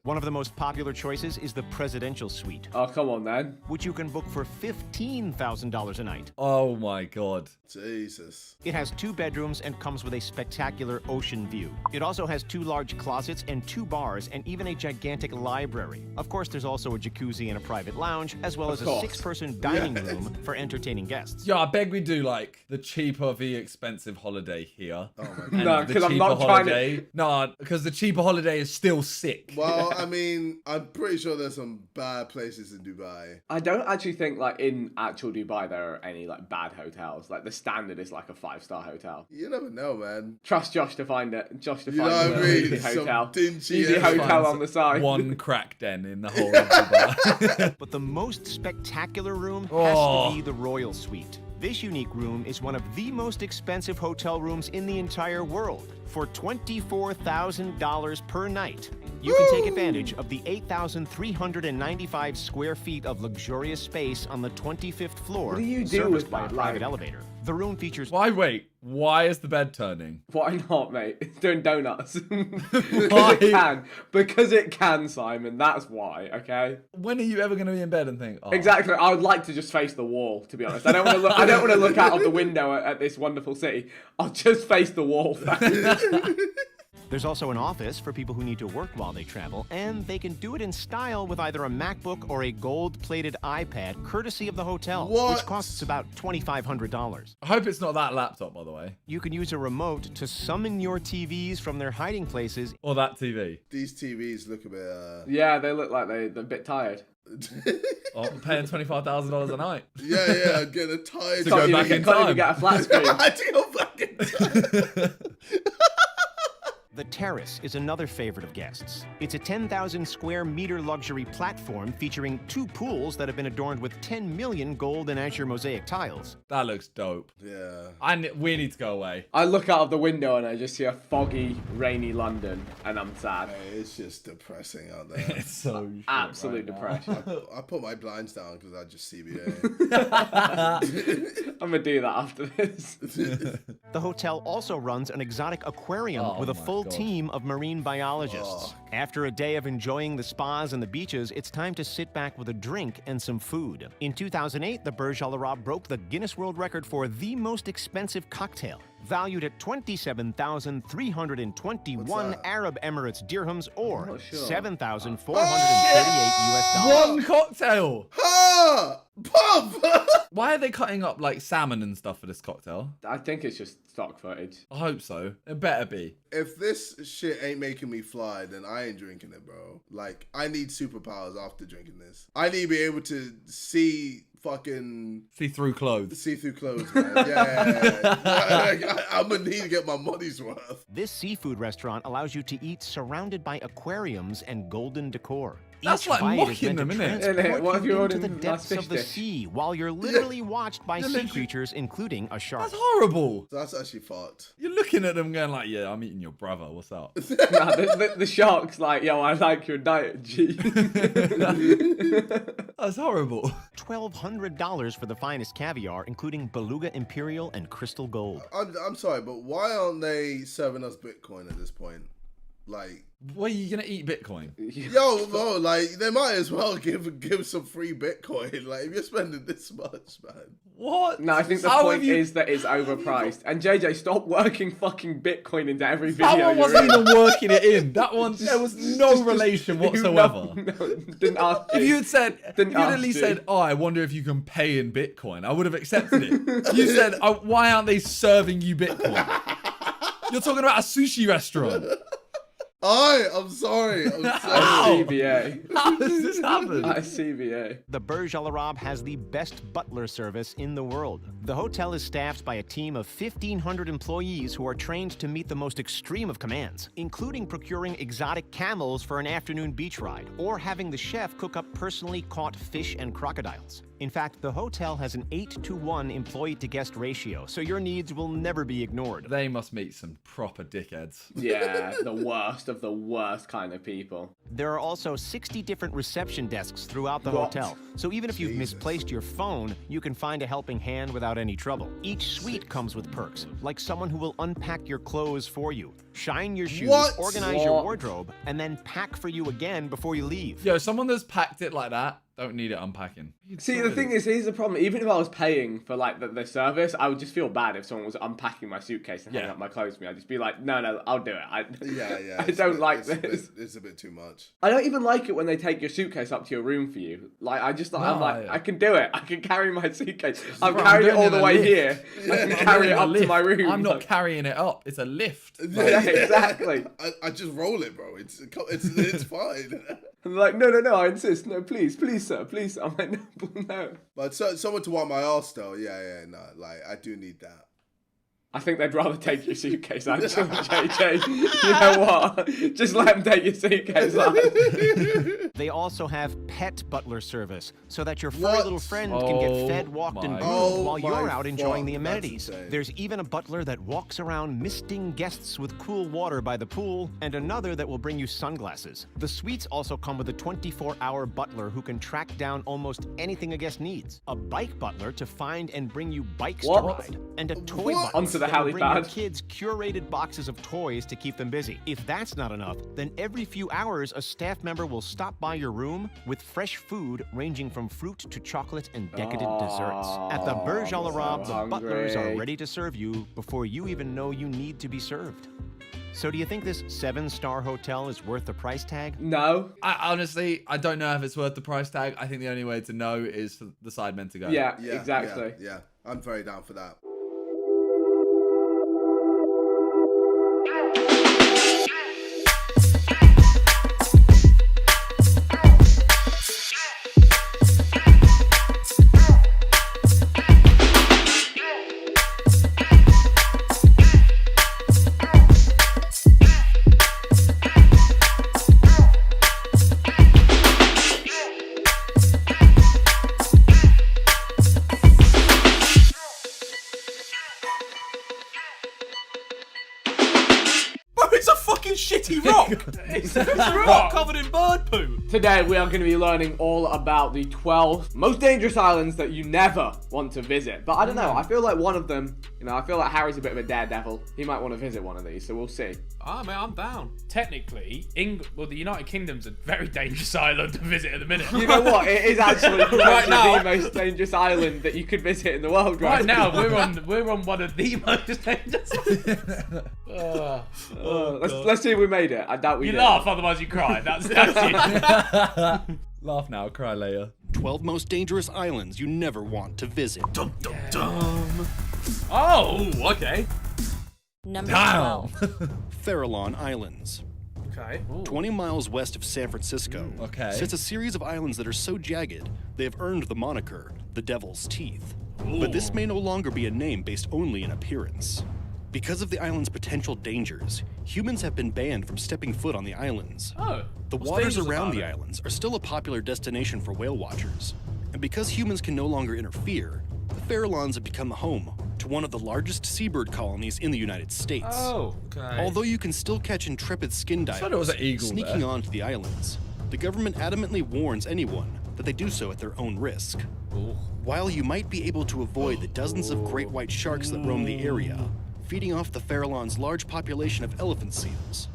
One of the most popular choices is the presidential suite. Oh, come on, then. Which you can book for $15,000 a night. Oh, my God. Jesus. It has 2 bedrooms and comes with a spectacular ocean view. It also has 2 large closets and 2 bars and even a gigantic library. Of course, there's also a jacuzzi and a private lounge, as well as a 6-person dining room for entertaining guests. Yeah, I beg we do like the cheaper v expensive holiday here. Oh my god. No, because I'm not trying to. No, because the cheaper holiday is still sick. Well, I mean, I'm pretty sure there's some bad places in Dubai. I don't actually think like in actual Dubai there are any like bad hotels. Like the standard is like a 5-star hotel. You never know, man. Trust Josh to find it. Josh to You find know what I mean? easy hotel. Dingy easy hotel on the side. One crack den in the whole of Dubai. But the most spectacular room has to be the Royal Suite. This unique room is one of the most expensive hotel rooms in the entire world. For $24,000 per night, you can take advantage of the 8,395 square feet of luxurious space on the 25th floor, What do you do serviced with by a that, private like- elevator. The room features... Why is the bed turning? Why not, mate? It's doing donuts. Because it can. Because it can, Simon. That's why, okay? When are you ever going to be in bed and think, oh. Exactly. I would like to just face the wall, to be honest. I don't want to look. I don't want to look out of the window at this wonderful city. I'll just face the wall. There's also an office for people who need to work while they travel, and they can do it in style with either a MacBook or a gold-plated iPad, courtesy of the hotel, which costs about $2,500. I hope it's not that laptop, by the way. You can use a remote to summon your TVs from their hiding places. Or that TV. These TVs look a bit... Yeah, they look like they're a bit tired. I'm paying $25,000 a night. Yeah, I'm getting tired. To go back in time. Can't even get a flat screen. I had to go back in time. The Terrace is another favorite of guests. It's a 10,000 square meter luxury platform featuring 2 pools that have been adorned with 10 million gold and azure mosaic tiles. That looks dope. Yeah. We need to go away. I look out of the window and I just see a foggy, rainy London, and I'm sad. Hey, it's just depressing out there. It's so absolute depression. I put my blinds down because I just CBA. I'm gonna do that after this. The hotel also runs an exotic aquarium with a full team of marine biologists. After a day of enjoying the spas and the beaches, it's time to sit back with a drink and some food. In 2008, the Burj Al Arab broke the Guinness World Record for the most expensive cocktail, valued at 27,321 Arab Emirates dirhams or $7,438 US dollars. One cocktail. Pub! Why are they cutting up like salmon and stuff for this cocktail? I think it's just stock footage. I hope so. It better be. If this shit ain't making me fly, then I ain't drinking it, bro. Like, I need superpowers after drinking this. I need to be able to see fucking... See-through clothes. See-through clothes, man. Yeah. I'm gonna need to get my money's worth. This seafood restaurant allows you to eat surrounded by aquariums and golden decor. That's Each like bite is mocking meant them, to isn't it? transport What if you you're into the ordering depths fish of the dish? sea while you're literally watched by sea creatures, including a shark. That's horrible. That's actually fucked. You're looking at them going like, yeah, I'm eating your brother. What's up? Nah, the shark's like, yo, I like your diet, G. That's horrible. $1,200 for the finest caviar, including beluga imperial and crystal gold. I'm sorry, but why aren't they serving us Bitcoin at this point? Like, what are you gonna eat Bitcoin? Yo, bro, like they might as well give some free Bitcoin. Like if you're spending this much, man. What? No, I think the point is that it's overpriced. And JJ, stop working fucking Bitcoin into every video. That one wasn't even working it in. That one, there was no relation whatsoever. Didn't ask you. If you had said, if you'd at least said, oh, I wonder if you can pay in Bitcoin, I would have accepted it. You said, oh, why aren't they serving you Bitcoin? You're talking about a sushi restaurant. I'm sorry. CBA. How does this happen? CBA. The Burj Al Arab has the best butler service in the world. The hotel is staffed by a team of 1,500 employees who are trained to meet the most extreme of commands, including procuring exotic camels for an afternoon beach ride, or having the chef cook up personally caught fish and crocodiles. In fact, the hotel has an 8-to-1 employee-to-guest ratio, so your needs will never be ignored. They must meet some proper dickheads. Yeah, the worst of the worst kind of people. There are also 60 different reception desks throughout the hotel, so even if you've misplaced your phone, you can find a helping hand without any trouble. Each suite comes with perks, like someone who will unpack your clothes for you, shine your shoes, organize your wardrobe, and then pack for you again before you leave. Yo, someone that's packed it like that, don't need it unpacking. See, the thing is, here's the problem. Even if I was paying for like the service, I would just feel bad if someone was unpacking my suitcase and hanging up my clothes for me. I'd just be like, no, I'll do it. I don't like this. It's a bit too much. I don't even like it when they take your suitcase up to your room for you. Like, I'm like, I can do it. I can carry my suitcase. I've carried it all the way here. I can carry it up to my room. I'm not carrying it up. It's a lift. Yeah, exactly. I just roll it, bro. It's fine. I'm like, no, I insist. No, please, sir. I'm like, no. But someone to wipe my arse though, no. Like, I do need that. I think they'd rather take your suitcase, actually, JJ. You know what? Just let them take your suitcase. They also have pet butler service, so that your furry little friend can get fed, walked, and groomed while you're out enjoying the amenities. There's even a butler that walks around misting guests with cool water by the pool, and another that will bring you sunglasses. The suites also come with a 24-hour butler who can track down almost anything a guest needs. A bike butler to find and bring you bikes to ride, and a toy butler onto the that will bring your helipad. kids curated boxes of toys to keep them busy. If that's not enough, then every few hours a staff member will stop by your room with fresh food ranging from fruit to chocolate and decadent desserts. At the Burj Al Arab, the butlers are ready to serve you before you even know you need to be served. So do you think this 7-star hotel is worth the price tag? No. I honestly don't know if it's worth the price tag. I think the only way to know is for the Sidemen to go. Yeah, exactly. Yeah, I'm very down for that. It's a fucking shitty rock. It's a rock covered in bird poo. Today we are going to be learning all about the 12 most dangerous islands that you never want to visit. But I don't know, I feel like one of them, I feel like Harry's a bit of a daredevil. He might want to visit one of these, so we'll see. Ah, man, I'm down. Technically, the United Kingdom's a very dangerous island to visit at the minute. You know what? It is actually right now the most dangerous island that you could visit in the world. Right now, we're on one of the most dangerous. Let's see if we made it. I doubt we did. You laugh, otherwise you cry. That's it. Laugh now, cry later. 12 most dangerous islands you never want to visit. Dum dum dum. Oh, okay. Number Damn. 12. Farallon Islands. Okay. 20 miles west of San Francisco, Okay. sits a series of islands that are so jagged they have earned the moniker the Devil's Teeth. But this may no longer be a name based only in appearance. Because of the island's potential dangers, humans have been banned from stepping foot on the islands. Oh. The what's waters dangerous around about the it? islands are still a popular destination for whale watchers. And because humans can no longer interfere, the Farallons have become the home to one of the largest seabird colonies in the United States. Oh, okay. Although you can still catch intrepid skin thought it was divers an eagle sneaking there. onto the islands, the government adamantly warns anyone that they do so at their own risk. While you might be able to avoid the dozens of great white sharks that roam the area, feeding off the Farallon's large population of elephant seals,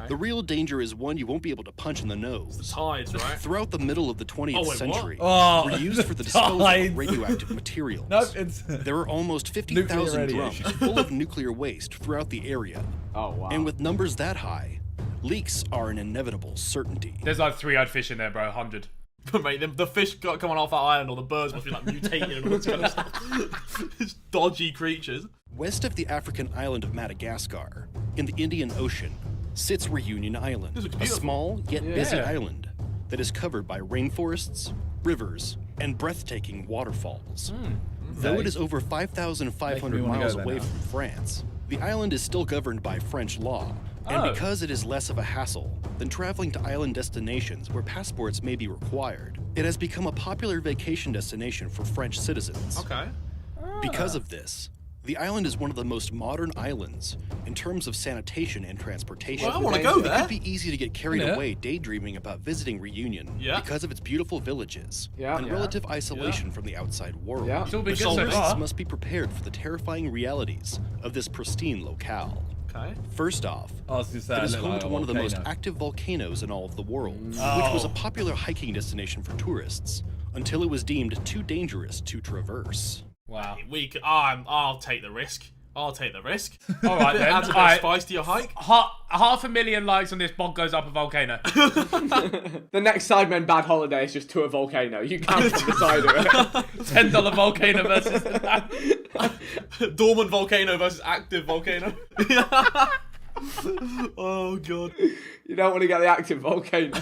the real danger is one you won't be able to punch in the nose. The tides, right? Throughout the middle of the 20th Oh, wait, what? century, Oh, were used for the disposal tides. of radioactive materials. No, it's There are almost Nuclear 50,000 drums radiation. full of nuclear waste throughout the area. Oh, wow. And with numbers that high, leaks are an inevitable certainty. There's like 3-eyed fish in there, bro. 100. Mate, the fish got coming off that island, or the birds must be like mutated and all this kind of stuff. It's dodgy creatures. West of the African island of Madagascar, in the Indian Ocean, sits Reunion Island, This looks a beautiful. small yet busy Yeah. island that is covered by rainforests, rivers, and breathtaking waterfalls. Though it is over 5,500 Making me wanna miles go there away now. from France, the island is still governed by French law. And Oh. because it is less of a hassle than traveling to island destinations where passports may be required, it has become a popular vacation destination for French citizens. Okay. Because of this, the island is one of the most modern islands in terms of sanitation and transportation. Well, I wanna go It there. could be easy to get carried Yeah. away daydreaming about visiting Reunion Yeah. because of its beautiful villages Yeah. and Yeah. relative isolation from the outside world. Yeah. It's all been It's good all so risk. far. Tourists must be prepared for the terrifying realities of this pristine locale. Okay. First off, I was just saying, it is look home like to a one of the most volcano. active volcanoes in all of the world, which Oh. was a popular hiking destination for tourists until it was deemed too dangerous to traverse. Wow. I'll take the risk. I'll take the risk. All right then. Adds a bit All of right. spice to your hike. 500,000 likes on this bog goes up a volcano. The next Sidemen Bad Holiday is just to a volcano. You can't from the side of it. $10 volcano versus Dormant volcano versus active volcano. Oh god. You don't want to get the active volcano.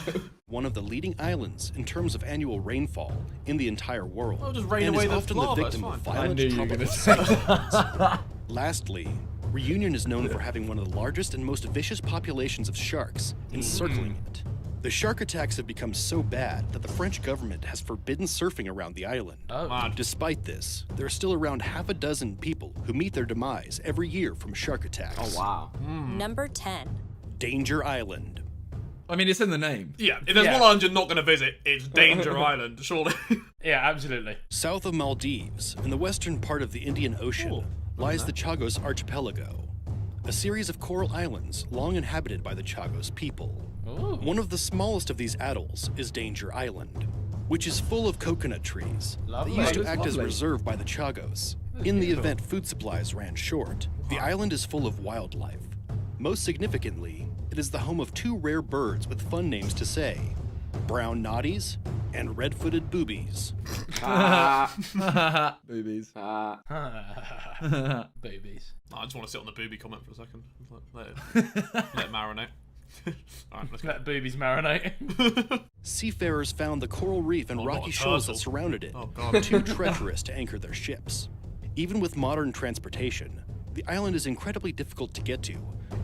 One of the leading islands in terms of annual rainfall in the entire world, Well, just rain and away is the often lava, the it's victim of fine. I violent knew you were tropical gonna say cyclones. Lastly, Reunion is known for having one of the largest and most vicious populations of sharks encircling it. The shark attacks have become so bad that the French government has forbidden surfing around the island. Oh. Despite this, there are still around half a dozen people who meet their demise every year from shark attacks. Oh, wow. Number 10. Danger Island. I mean, it's in the name. Yeah, if there's Yeah. one island you're not going to visit, it's Danger Island, surely. Yeah, absolutely. South of Maldives, in the western part of the Indian Ocean, lies the Chagos Archipelago, a series of coral islands long inhabited by the Chagos people. One of the smallest of these atolls is Danger Island, which is full of coconut trees Lovely. that used to That's act as lovely. reserve by the Chagos. In the event food supplies ran short, the island is full of wildlife. Most significantly, it is the home of two rare birds with fun names to say: brown noddies and red-footed boobies. Boobies. Babies. I just want to sit on the booby comment for a second. Let it marinate. Alright, let's go. Let boobies marinate. Seafarers found the coral reef and Oh, not rocky a shoals that turtle. surrounded it Oh, God. too treacherous to anchor their ships. Even with modern transportation, the island is incredibly difficult to get to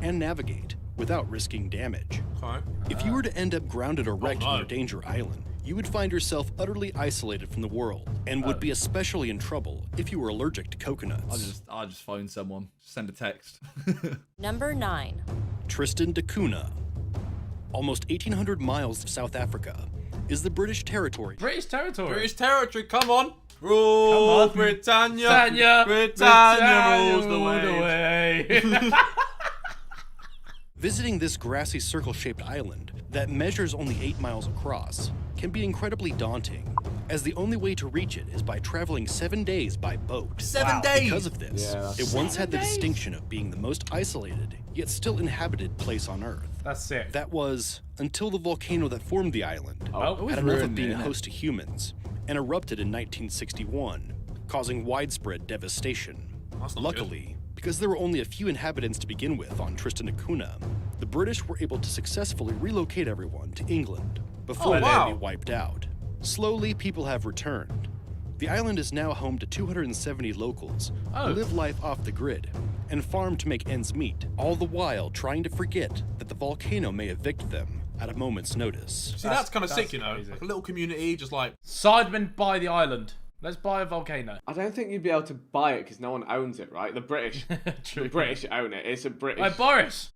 and navigate without risking damage. Okay. If you were to end up grounded or wrecked no. near Danger Island, you would find yourself utterly isolated from the world and would be especially in trouble if you were allergic to coconuts. I'll just phone someone. Send a text. Number 9. Tristan da Cunha, almost 1,800 miles of South Africa, is the British territory. British territory. British territory, come on. Rule Come on. Britannia. Britannia rules the way. Visiting this grassy circle-shaped island that measures only 8 miles across can be incredibly daunting, as the only way to reach it is by traveling 7 days by boat. 7 days! Because of this, it once had the distinction of being the most isolated, yet still inhabited place on Earth. That's sick. That was until the volcano that formed the island had enough of being a host to humans and erupted in 1961, causing widespread devastation. Luckily, because there were only a few inhabitants to begin with on Tristan da Cunha, the British were able to successfully relocate everyone to England before they'd be wiped out. Slowly, people have returned. The island is now home to 270 locals who live life off the grid and farm to make ends meet, all the while trying to forget that the volcano may evict them at a moment's notice. See, that's kind of sick, you know? Like a little community, just like... Sidemen buy the island. Let's buy a volcano. I don't think you'd be able to buy it because no one owns it, right? The British. True. The British own it. It's a British. Hey, Boris.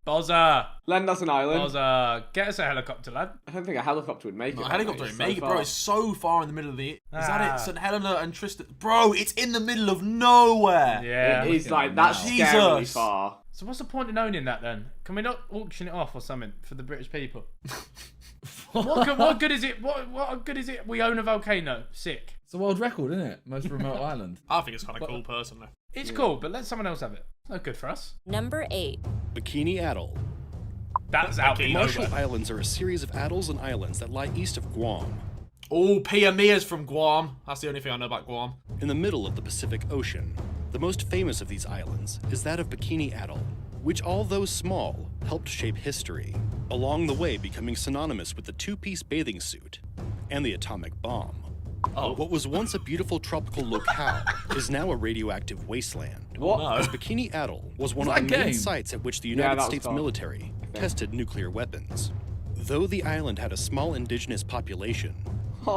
Bozza. Lend us an island. Bozza. Get us a helicopter, lad. I don't think a helicopter would make it. A helicopter would make it, bro. It's so far in the middle of the... Is that Ah. it? St. Helena and Tristan... Bro, it's in the middle of nowhere. Yeah. It is like, that's scarily far. So what's the point in owning that then? Can we not auction it off or something for the British people? What good is it? What good is it? We own a volcano. Sick. It's a world record, isn't it? Most remote island. I think it's kind of cool, personally. It's cool, but let someone else have it. It's not good for us. Number 8. Bikini Atoll. That's out. The Marshall Islands are a series of atolls and islands that lie east of Guam. Oh, Pia Mia's from Guam. That's the only thing I know about Guam. In the middle of the Pacific Ocean. The most famous of these islands is that of Bikini Atoll, which, although small, helped shape history, along the way becoming synonymous with the two-piece bathing suit and the atomic bomb. What was once a beautiful tropical locale is now a radioactive wasteland. As Bikini Atoll was one of the main sites at which the United States military tested nuclear weapons. Though the island had a small indigenous population,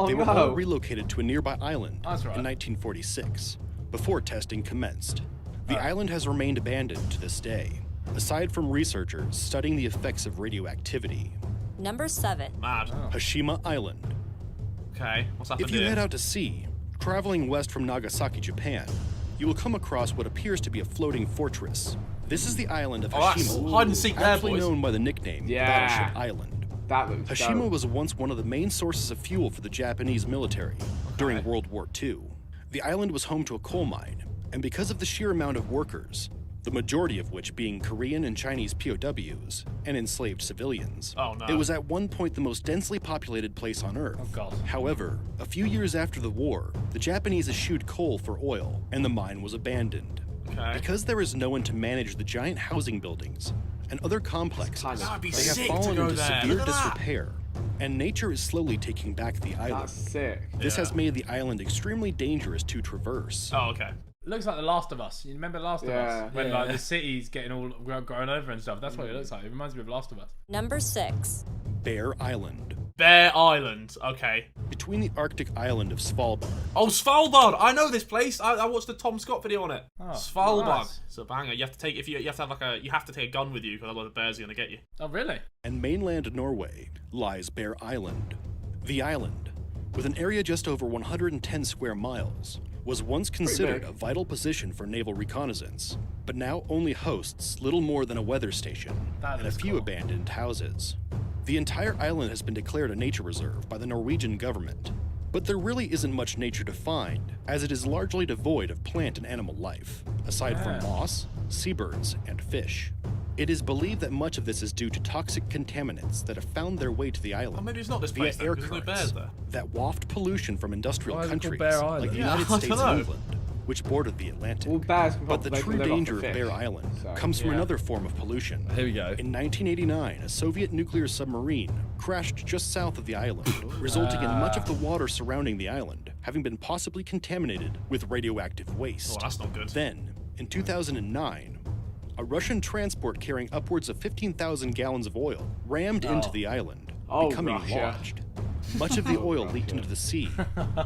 they were all relocated to a nearby island in 1946, before testing commenced. The island has remained abandoned to this day, aside from researchers studying the effects of radioactivity. Number 7. Mad. Hashima Island. Okay, what's happened If you here? head out to sea, traveling west from Nagasaki, Japan, you will come across what appears to be a floating fortress. This is the island of that's Hashima, hide and seek there, aptly boys. known by the nickname Battleship Island. Hashima was once one of the main sources of fuel for the Japanese military during World War II. The island was home to a coal mine, and because of the sheer amount of workers, the majority of which being Korean and Chinese POWs and enslaved civilians, it was at one point the most densely populated place on Earth. However, a few years after the war, the Japanese eschewed coal for oil, and the mine was abandoned. Because there is no one to manage the giant housing buildings and other complexes, That'd be they have sick to fallen go into there. severe Look at that. disrepair, and nature is slowly taking back the island. That's sick. This has made the island extremely dangerous to traverse. Oh, okay. It looks like The Last of Us. You remember Last of Us? When like the city's getting all grown over and stuff. That's what it looks like. It reminds me of Last of Us. Number 6. Bear Island. Bear Island. Okay. Between the Arctic island of Svalbard. Oh, Svalbard! I know this place. I watched the Tom Scott video on it. Oh, Svalbard. nice. It's a banger. You have to take you have to have like a you have to take a gun with you because otherwise the bears are gonna get you. Oh, really? And mainland Norway lies Bear Island. The island, with an area just over 110 square miles, was once considered a vital position for naval reconnaissance, but now only hosts little more than a weather station and a few abandoned houses. The entire island has been declared a nature reserve by the Norwegian government, but there really isn't much nature to find, as it is largely devoid of plant and animal life, aside from moss, seabirds, and fish. It is believed that much of this is due to toxic contaminants that have found their way to the island Oh, maybe it's not this via place then, air 'cause there's no currents bears there. that waft pollution from industrial Why is it called countries Bear like Island? the Yeah, United I States dunno. and England, which border the Atlantic. Well, bears can But the probably true live off danger the of fish, Bear Island so, comes from another form of pollution. Here we go. In 1989, a Soviet nuclear submarine crashed just south of the island, resulting in much of the water surrounding the island having been possibly contaminated with radioactive waste. Oh, that's not good. Then, in 2009, a Russian transport carrying upwards of 15,000 gallons of oil rammed into the island, becoming Russia. lodged. Much of the oil leaked into the sea,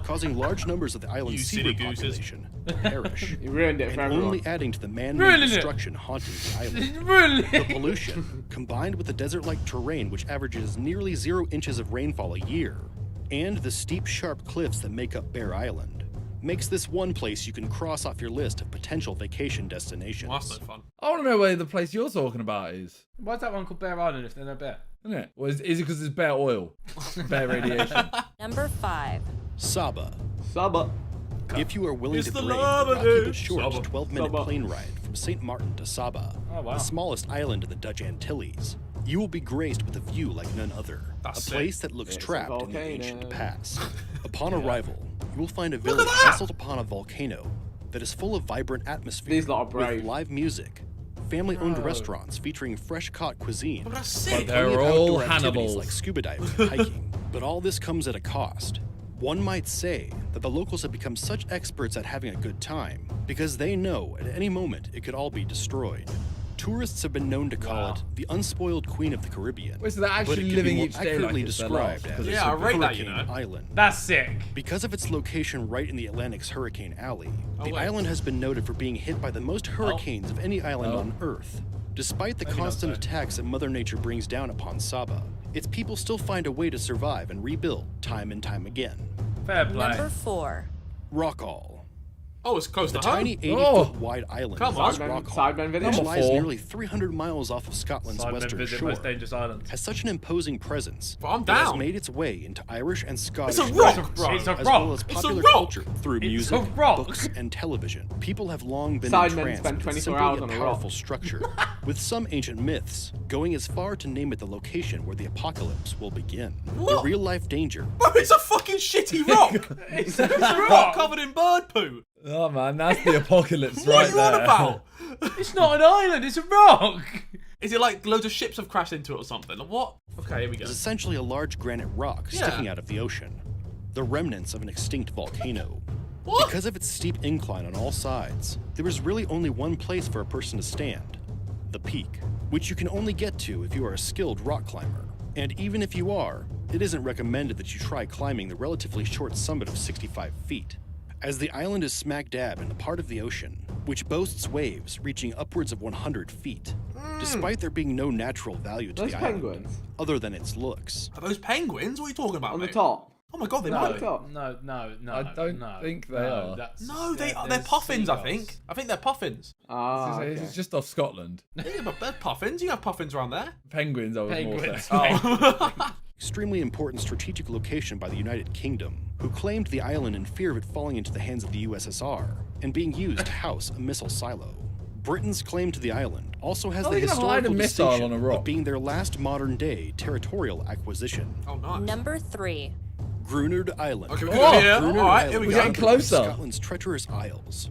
causing large numbers of the island's You seabird silly gooses. population to perish, You ruined it for and everyone. only adding to the man-made Ruining it. destruction haunting the island. Really? The pollution, combined with the desert-like terrain which averages nearly 0 inches of rainfall a year, and the steep, sharp cliffs that make up Bear Island, makes this one place you can cross off your list of potential vacation destinations. Well, that's no fun. I want to know where the place you're talking about is. Why is that one called Bear Island if there's no bear? Isn't it? Or is it because it's bear oil? Bear radiation. Number 5. Saba. Saba. If you are willing It's to the brave the lava, rocky dude. but short Saba. 12-minute Saba. plane ride from St. Martin to Saba, Oh, wow. the smallest island in the Dutch Antilles, you will be graced with a view like none other. That's a place that looks It's a trapped in the volcano. ancient past. Upon arrival, you will find a village nestled upon a volcano that is full of vibrant atmosphere These lot are brave. with live music, family-owned restaurants featuring fresh-caught cuisine, But that's and sick. They're plenty of all outdoor activities Hannibals. like scuba diving and hiking. But all this comes at a cost. One might say that the locals have become such experts at having a good time because they know at any moment it could all be destroyed. Tourists have been known to call it the unspoiled queen of the Caribbean. Wait, so they're but actually it can living be more each day like accurately it's their described life, as Yeah, I rate that, you Hurricane know. Island. That's sick. Because of its location right in the Atlantic's Hurricane Alley, the wait. island has been noted for being hit by the most hurricanes of any island on Earth. Despite the constant attacks that Mother Nature brings down upon Saba, its people still find a way to survive and rebuild time and time again. Fair play. Number 4. Rockall. Oh, it's close The to home. tiny 80-foot wide island Come known as on. Rockall, Sidemen video. which Number lies 4. nearly 300 miles off of Scotland's Sidemen western visit shore, most dangerous islands. has such an imposing presence Well, I'm that it has down. made its way into Irish and Scottish It's a rock, customs, bro. It's a as rock. well as It's a popular rock. culture through It's music, a rock. books, and television. People have long been Sidemen entranced spend with 24 its simple hours yet on a rock. powerful structure, with some ancient myths going as far to name it the location where the apocalypse will begin. The What? real-life danger. Bro, it's a fucking shitty rock. it's a rock covered in bird poo. Oh man, that's the apocalypse What right are you on there. about? It's not an island, it's a rock. Is it like loads of ships have crashed into it or something? Like, what? Okay, here we go. Is essentially a large granite rock Yeah. sticking out of the ocean, the remnants of an extinct volcano. What? Because of its steep incline on all sides, there is really only one place for a person to stand: the peak, which you can only get to if you are a skilled rock climber. And even if you are, it isn't recommended that you try climbing the relatively short summit of 65 feet, as the island is smack dab in the part of the ocean which boasts waves reaching upwards of 100 feet, despite there being no natural value to Those the penguins? island, other than its looks. Are those penguins? What are you talking about, On the mate? top. Oh my god, they No, might be. no. I don't think they are. No, they're puffins, I think. I think they're puffins. Ah, It's okay. just off Scotland. Yeah, but they're puffins. You have puffins around there. Penguins, I was more Penguins. saying. Oh. Extremely important strategic location by the United Kingdom, who claimed the island in fear of it falling into the hands of the USSR and being used to house a missile silo. Britain's claim to the island also has How the are you gonna hide a historical missile distinction on a rock? of being their last modern-day territorial acquisition. Oh, nice. Number 3. Grunard Island. Okay, we go here. Grunard All right, Island here we is go. Getting one of closer. Scotland's treacherous isles,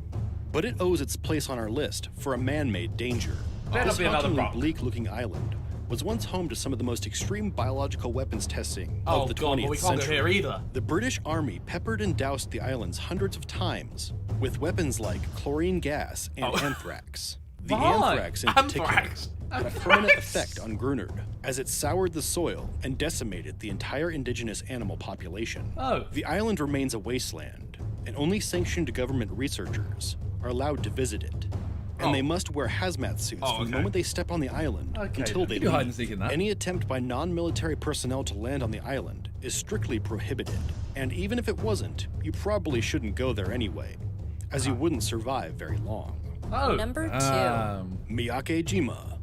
but it owes its place on our list for a man-made danger. Better This be another hauntingly rock. bleak-looking island was once home to some of the most extreme biological weapons testing Oh, of the God, 20th well, we can't go century. here either. The British Army peppered and doused the islands hundreds of times with weapons like chlorine gas and anthrax. The Why? anthrax in particular Anthrax. had a permanent effect on Grunard, as it soured the soil and decimated the entire indigenous animal population. Oh. The island remains a wasteland, and only sanctioned government researchers are allowed to visit it. And they must wear hazmat suits from the moment they step on the island until they You can do hide and leave. seek in that. Any attempt by non-military personnel to land on the island is strictly prohibited. And even if it wasn't, you probably shouldn't go there anyway, as you wouldn't survive very long. Oh. Number 2. Miyake-jima.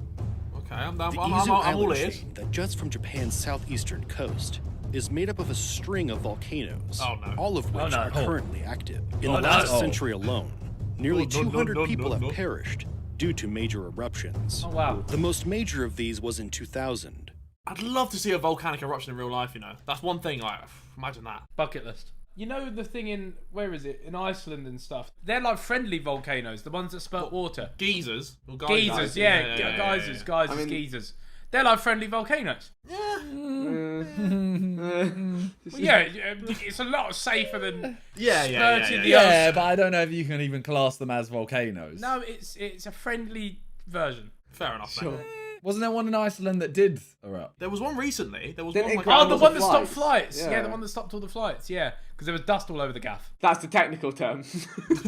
Okay, I'm The all Izu island ears. chain that juts from Japan's southeastern coast is made up of a string of volcanoes, Oh, no. all of which Oh, no. are currently active. In Oh, the last no. century alone, nearly No, no, no, 200 no, people no, have no. perished due to major eruptions. Oh, wow. The most major of these was in 2000. I'd love to see a volcanic eruption in real life, you know. That's one thing, like, imagine that. Bucket list. You know the thing in, where is it? In Iceland and stuff. They're like friendly volcanoes, the ones that spurt water. Geysers. Or Geysers, yeah. Geysers, I mean- geysers. They're like friendly volcanoes. Yeah. Well, yeah, it's a lot safer than splurging the Yeah, ocean. but I don't know if you can even class them as volcanoes. No, it's a friendly version. Fair enough, Sure. mate. Wasn't there one in Iceland that did erupt? There was one recently. There was Didn't one it like... ground Oh, the all one the that stopped flights? flights. Yeah. Yeah. The one that stopped all the flights. Yeah, because there was dust all over the gaff. That's the technical term.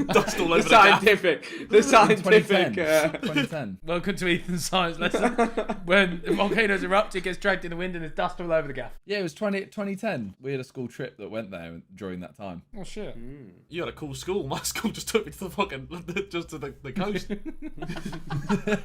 Dust all over the scientific. The scientific. 2010. Welcome to Ethan's science lesson. When volcanoes erupt, it gets dragged in the wind and there's dust all over the gaff. Yeah, it was 2010. We had a school trip that went there during that time. Oh shit. You had a cool school. My school just took me to the fucking just to the coast.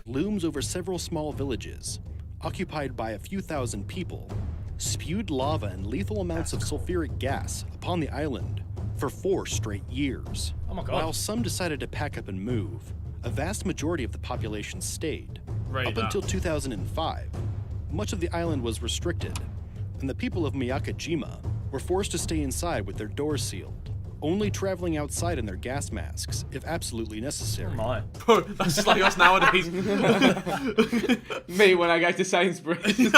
Looms over several small villages, occupied by a few thousand people, spewed lava and lethal amounts of sulfuric gas upon the island for 4 straight years. Oh my God. While some decided to pack up and move, a vast majority of the population stayed. Up until 2005, much of the island was restricted, and the people of Miyakajima were forced to stay inside with their doors sealed, only traveling outside in their gas masks if absolutely necessary. Oh my. Bro, that's just like us nowadays. Me when I go to Sainsbury's.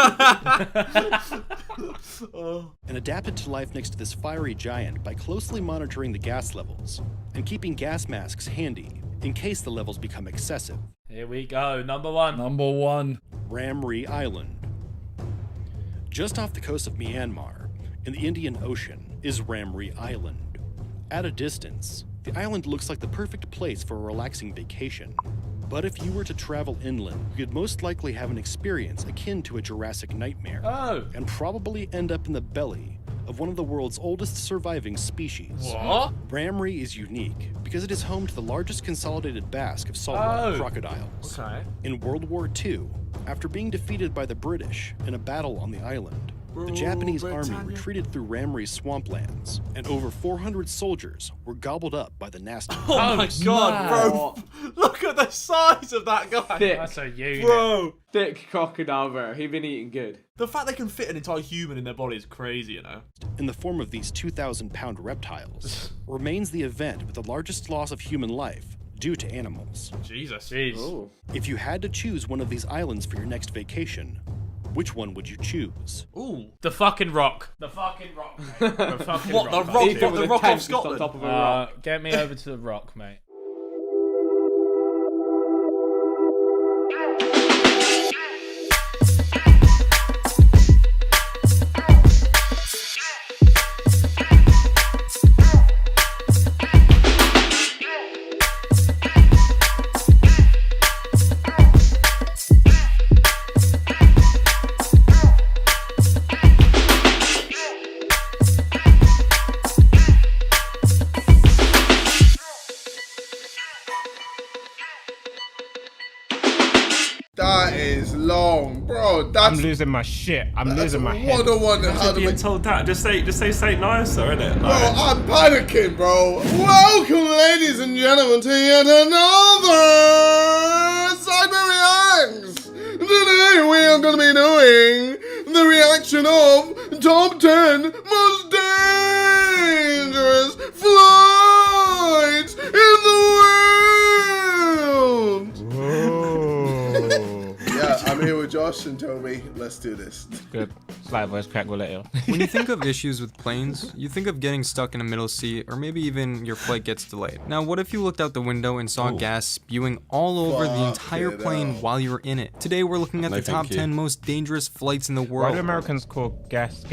And adapted to life next to this fiery giant by closely monitoring the gas levels and keeping gas masks handy in case the levels become excessive. Here we go, number 1. Number 1. Ramri Island. Just off the coast of Myanmar, in the Indian Ocean, is Ramri Island. At a distance, the island looks like the perfect place for a relaxing vacation. But if you were to travel inland, you'd most likely have an experience akin to a Jurassic nightmare. And probably end up in the belly of one of the world's oldest surviving species. What? Ramri is unique because it is home to the largest consolidated basque of saltwater crocodiles. Okay. In World War II, after being defeated by the British in a battle on the island, the Japanese army retreated through Ramri's swamplands, and over 400 soldiers were gobbled up by the nasty. Oh my God, bro! Look at the size of that guy. Thick. That's a unit. Bro, thick crocodile, bro. He been eating good. The fact they can fit an entire human in their body is crazy, you know. In the form of these 2,000-pound reptiles, remains the event with the largest loss of human life due to animals. Jesus. Jeez. Ooh. If you had to choose one of these islands for your next vacation, which one would you choose? Ooh. The fucking rock. The fucking rock, mate. The fucking What, rock. the rock? Ethan What, with the a rock tent of just on Scotland? top of a rock. Get me over to the rock, mate. That is long, bro. That's I'm losing my shit. I'm losing my head. what I wonder how to Being make. told that, just say Saint Nicer, innit? Bro, I'm panicking, bro. Welcome, ladies and gentlemen, to yet another Sidemen Reacts. Today we are going to be doing the reaction of top 10 most dangerous flights in the world. Yeah, I'm here with Josh and Toby. Let's do this. Good. Slight voice crack will let you. When you think of issues with planes, you think of getting stuck in a middle seat, or maybe even your flight gets delayed. Now, what if you looked out the window and saw gas spewing all over the entire plane while you were in it? Today, we're looking at the top 10 most dangerous flights in the world. Why do Americans call gas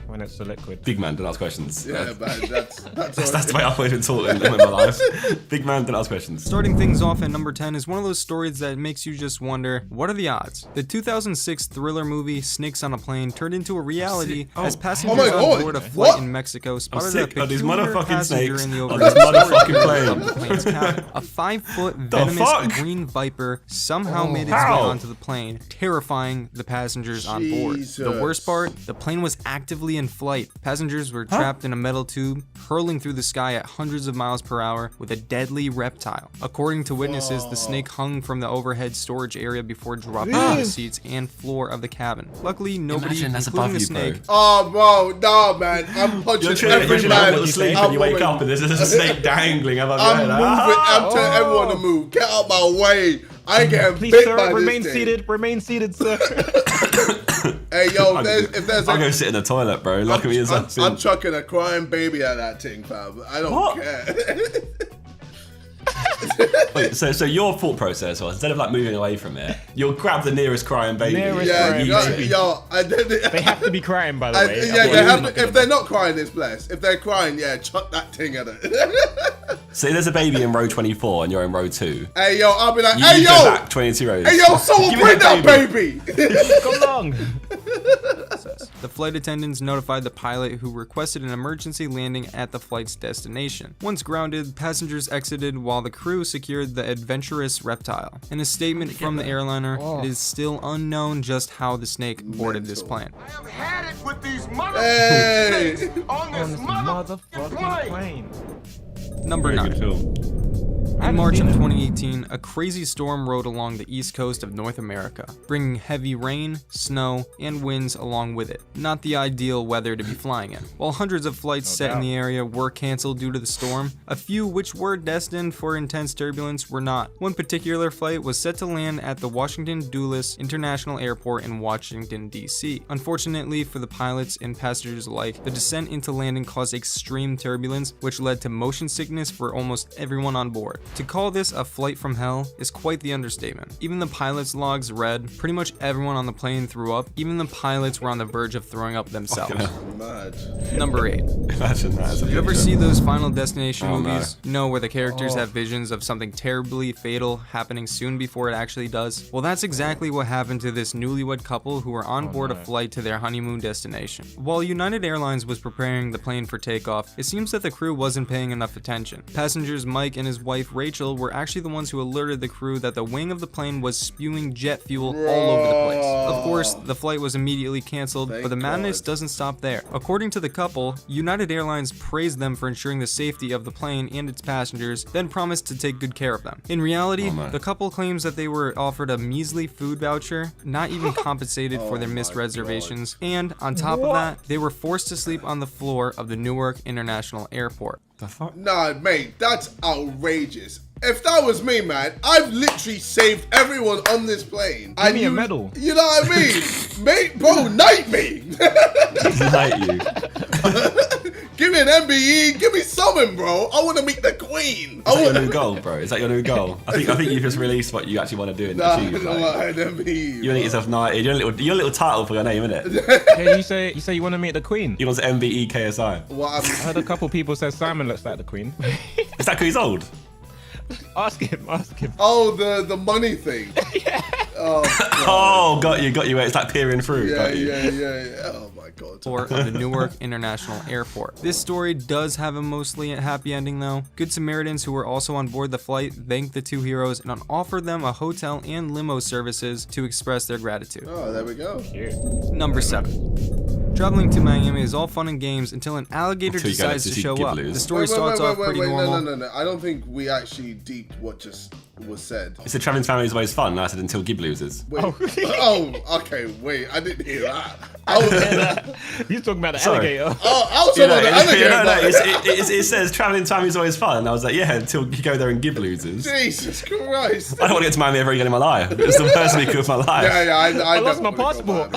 when it's a liquid? Big man, don't ask questions. Yeah, man, that's the way I've always been taught in my life. Big man, don't ask questions. Starting things off at number 10 is one of those stories that makes you just wonder, what are the odds? The 2006 thriller movie Snakes on a Plane turned into a reality as passengers on board a flight in Mexico spotted a peculiar passenger in the overhead plane's cabin. A 5-foot venomous green viper somehow made its way onto the plane, terrifying the passengers on board. The worst part, the plane was actively in flight. Passengers were trapped in a metal tube, hurling through the sky at hundreds of miles per hour with a deadly reptile. According to witnesses, the snake hung from the overhead storage area before dropping on the seats and floor of the cabin. Luckily, nobody, including the snake. Oh, bro, no, man. I'm punching every man. You're sleeping and you wake up and there's a snake dangling above your head. I'm telling everyone to move. Get out my way. I ain't getting Please, bit sir, by remain this seated. Remain seated, sir. Hey, yo, if there's I'll go sit in the toilet, bro. Look at me as I'm chucking a crying baby at that thing, fam. I don't care. Wait, so your thought process was, instead of like moving away from it, you'll grab the nearest crying baby. They have to be crying, by the way. Yeah, they have to, if they're not crying, it's blessed. If they're crying, yeah, chuck that thing at it. So there's a baby in row 24 and you're in row 2. Hey, yo, I'll be like, You hey, go yo! back 22 rows. Hey, yo, someone Give me bring that baby! Come along. The flight attendants notified the pilot, who requested an emergency landing at the flight's destination. Once grounded, passengers exited while the crew secured the adventurous reptile. In a statement from the airliner, it is still unknown just how the snake boarded this plane. I have had it with these motherfucking on this motherfucking plane. Number 9. In March of 2018, a crazy storm rode along the east coast of North America, bringing heavy rain, snow, and winds along with it. Not the ideal weather to be flying in. While hundreds of flights set in the area were canceled due to the storm, a few which were destined for intense turbulence were not. One particular flight was set to land at the Washington Dulles International Airport in Washington, D.C. Unfortunately for the pilots and passengers alike, the descent into landing caused extreme turbulence, which led to motion sickness for almost everyone on board. To call this a flight from hell is quite the understatement. Even the pilot's logs read, pretty much everyone on the plane threw up. Even the pilots were on the verge of throwing up themselves. Number 8. Imagine that. You ever see those Final Destination movies? You know, where the characters have visions of something terribly fatal happening soon before it actually does? Well, that's exactly what happened to this newlywed couple who were on board a flight to their honeymoon destination. While United Airlines was preparing the plane for takeoff, it seems that the crew wasn't paying enough attention. Passengers Mike and his wife Rachel were actually the ones who alerted the crew that the wing of the plane was spewing jet fuel all over the place. Of course, the flight was immediately canceled, but the madness doesn't stop there. According to the couple, United Airlines praised them for ensuring the safety of the plane and its passengers, then promised to take good care of them. In reality, the couple claims that they were offered a measly food voucher, not even compensated for their missed reservations, and on top of that, they were forced to sleep on the floor of the Newark International Airport. The fuck? Nah, mate, that's outrageous. If that was me, man, I've literally saved everyone on this plane. Give me a medal. You know what I mean? Mate, bro, knight me. Knight you. Give me an MBE. Give me something, bro. I want to meet the queen. Is that your new goal, bro? Is that your new goal? I think you've just released what you actually want to do and achieve. No, an MBE. You want to get yourself knighted. You're a little title for your name, innit? Yeah, you say you want to meet the queen. He wants MBE KSI. What? I heard a couple people say Simon looks like the queen. Is that 'cause he's old? Ask him. Oh, the money thing. Yeah. Oh, got you. It's like peering through. Yeah. Oh my god. Or of the Newark International Airport. This story does have a mostly happy ending though. Good Samaritans who were also on board the flight thanked the two heroes and offered them a hotel and limo services to express their gratitude. Oh, there we go. Number 7. Traveling to Miami is all fun and games until an alligator decides to show up. The story starts off pretty normal. No. I don't think we actually deeped what just was said. It's a traveling family is always fun. I said until Ghib loses. Wait. Okay, wait. I didn't hear that. He's talking about the alligator. Oh, I was talking about the alligator. It says traveling family is always fun. And I was like, yeah, until you go there and Ghib loses. Jesus Christ. I don't want to get to Miami ever again in my life. It was the worst week of my life. Yeah, I lost my passport.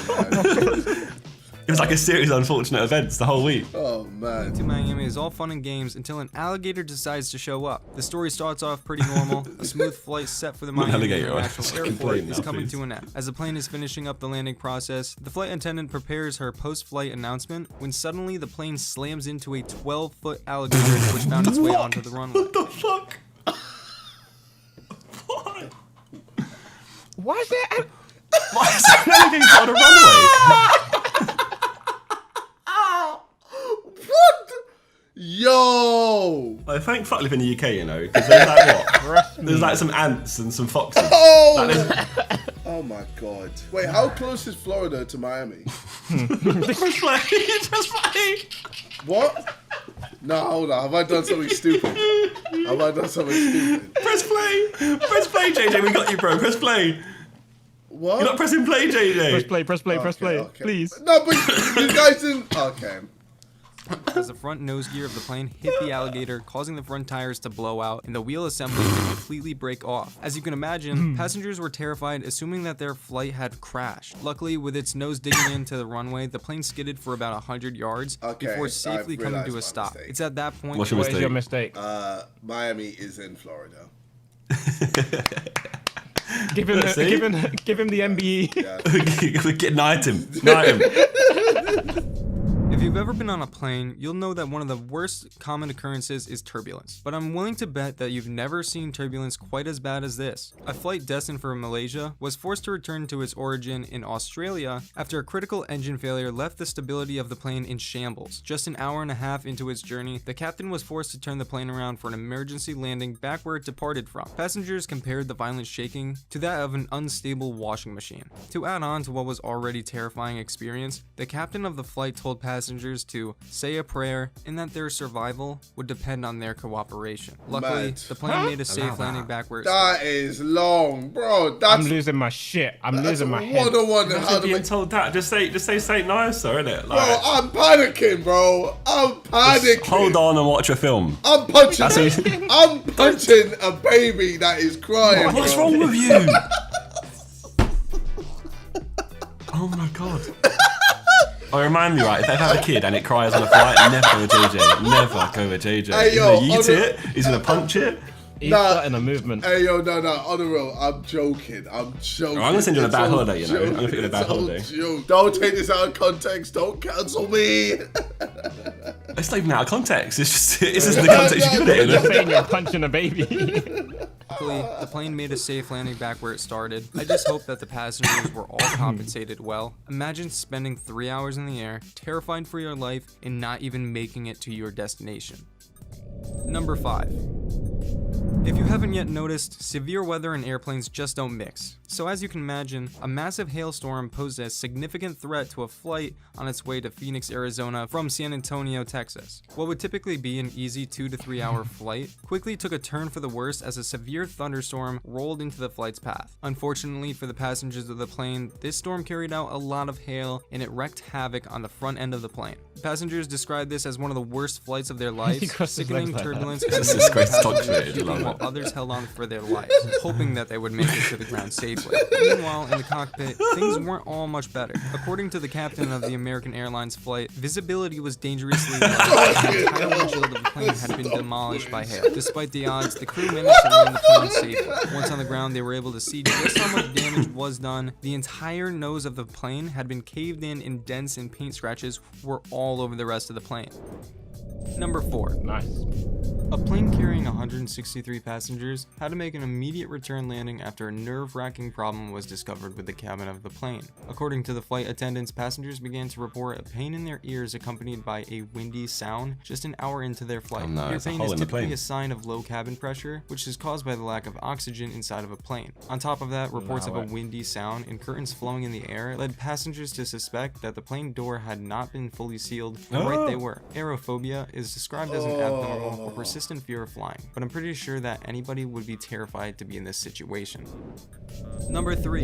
It was like a series of unfortunate events the whole week. Oh man. To Miami is all fun and games until an alligator decides to show up. The story starts off pretty normal. A smooth flight set for the Miami International Airport is coming to an end. As the plane is finishing up the landing process, the flight attendant prepares her post-flight announcement when suddenly the plane slams into a 12-foot alligator which found its way onto the runway. What the fuck? What? Why is there alligator on a runway? What? Yo! I thank fuck live in the UK, you know, because there's like what? There's like some ants and some foxes. Oh my god. Wait, how close is Florida to Miami? Just play. What? No, hold on. Have I done something stupid? Press play, JJ. We got you, bro. Press play. What? You're not pressing play, JJ. Press play, please. No, but you guys didn't. Okay. As the front nose gear of the plane hit the alligator, causing the front tires to blow out and the wheel assembly to completely break off. As you can imagine, passengers were terrified, assuming that their flight had crashed. Luckily, with its nose digging into the runway, the plane skidded for about 100 yards before safely coming to a stop. It's at that point. What's your mistake? Your mistake? Miami is in Florida. Give him the MBE. Knight him. If you've ever been on a plane, you'll know that one of the worst common occurrences is turbulence. But I'm willing to bet that you've never seen turbulence quite as bad as this. A flight destined for Malaysia was forced to return to its origin in Australia after a critical engine failure left the stability of the plane in shambles. Just an hour and a half into its journey, the captain was forced to turn the plane around for an emergency landing back where it departed from. Passengers compared the violent shaking to that of an unstable washing machine. To add on to what was already terrifying experience, the captain of the flight told passengers to say a prayer and that their survival would depend on their cooperation. Luckily, the plane made a safe landing back where it That started. is long, bro. That's, I'm losing my shit. I'm losing my head. Imagine being told that. Just say Saint Nicer, innit? Bro, I'm panicking, bro. I'm panicking. Just hold on and watch a film. I'm punching. I'm punching a baby that is crying. What's bro. wrong with you? Oh my god. Oh, remind me, right? If I have a kid and it cries on a flight, never go with JJ. Never go with JJ. Hey, He's yo, gonna yeet it. He's gonna punch it. He's starting a movement. Hey, yo, no, on the real, I'm joking. I'm joking. I'm gonna send you on a bad It's all holiday, you know. I'm gonna put you on a bad It's all holiday. joke. Don't take this out of context. Don't cancel me. It's not even out of context. It's just the context you put it in. You're saying you're punching a baby. Luckily, the plane made a safe landing back where it started. I just hope that the passengers were all compensated well. Imagine spending 3 hours in the air, terrified for your life, and not even making it to your destination. Number 5. If you haven't yet noticed, severe weather and airplanes just don't mix. So as you can imagine, a massive hailstorm posed a significant threat to a flight on its way to Phoenix, Arizona from San Antonio, Texas. What would typically be an easy 2 to 3 hour flight quickly took a turn for the worse as a severe thunderstorm rolled into the flight's path. Unfortunately for the passengers of the plane, this storm carried out a lot of hail and it wreaked havoc on the front end of the plane. Passengers described this as one of the worst flights of their lives. Sickening turbulence and while others held on for their lives, hoping that they would make it to the ground safely. Meanwhile, in the cockpit, things weren't all much better. According to the captain of the American Airlines flight, visibility was dangerously low. The entire windshield of the plane had been demolished by hail. Despite the odds, the crew managed to land the plane safely. Once on the ground, they were able to see just how much damage was done. The entire nose of the plane had been caved in, and dents and paint scratches were all over the rest of the plane. Number 4. Nice. A plane carrying 163 passengers had to make an immediate return landing after a nerve-wracking problem was discovered with the cabin of the plane. According to the flight attendants, passengers began to report a pain in their ears accompanied by a windy sound just an hour into their flight. Oh no, Ear it's a pain hole is in the typically plane. a sign of low cabin pressure, which is caused by the lack of oxygen inside of a plane. On top of that, reports of a windy sound and curtains flowing in the air led passengers to suspect that the plane door had not been fully sealed, and right they were. Aerophobia is described as an abnormal or persistent fear of flying, but I'm pretty sure that anybody would be terrified to be in this situation. Number 3.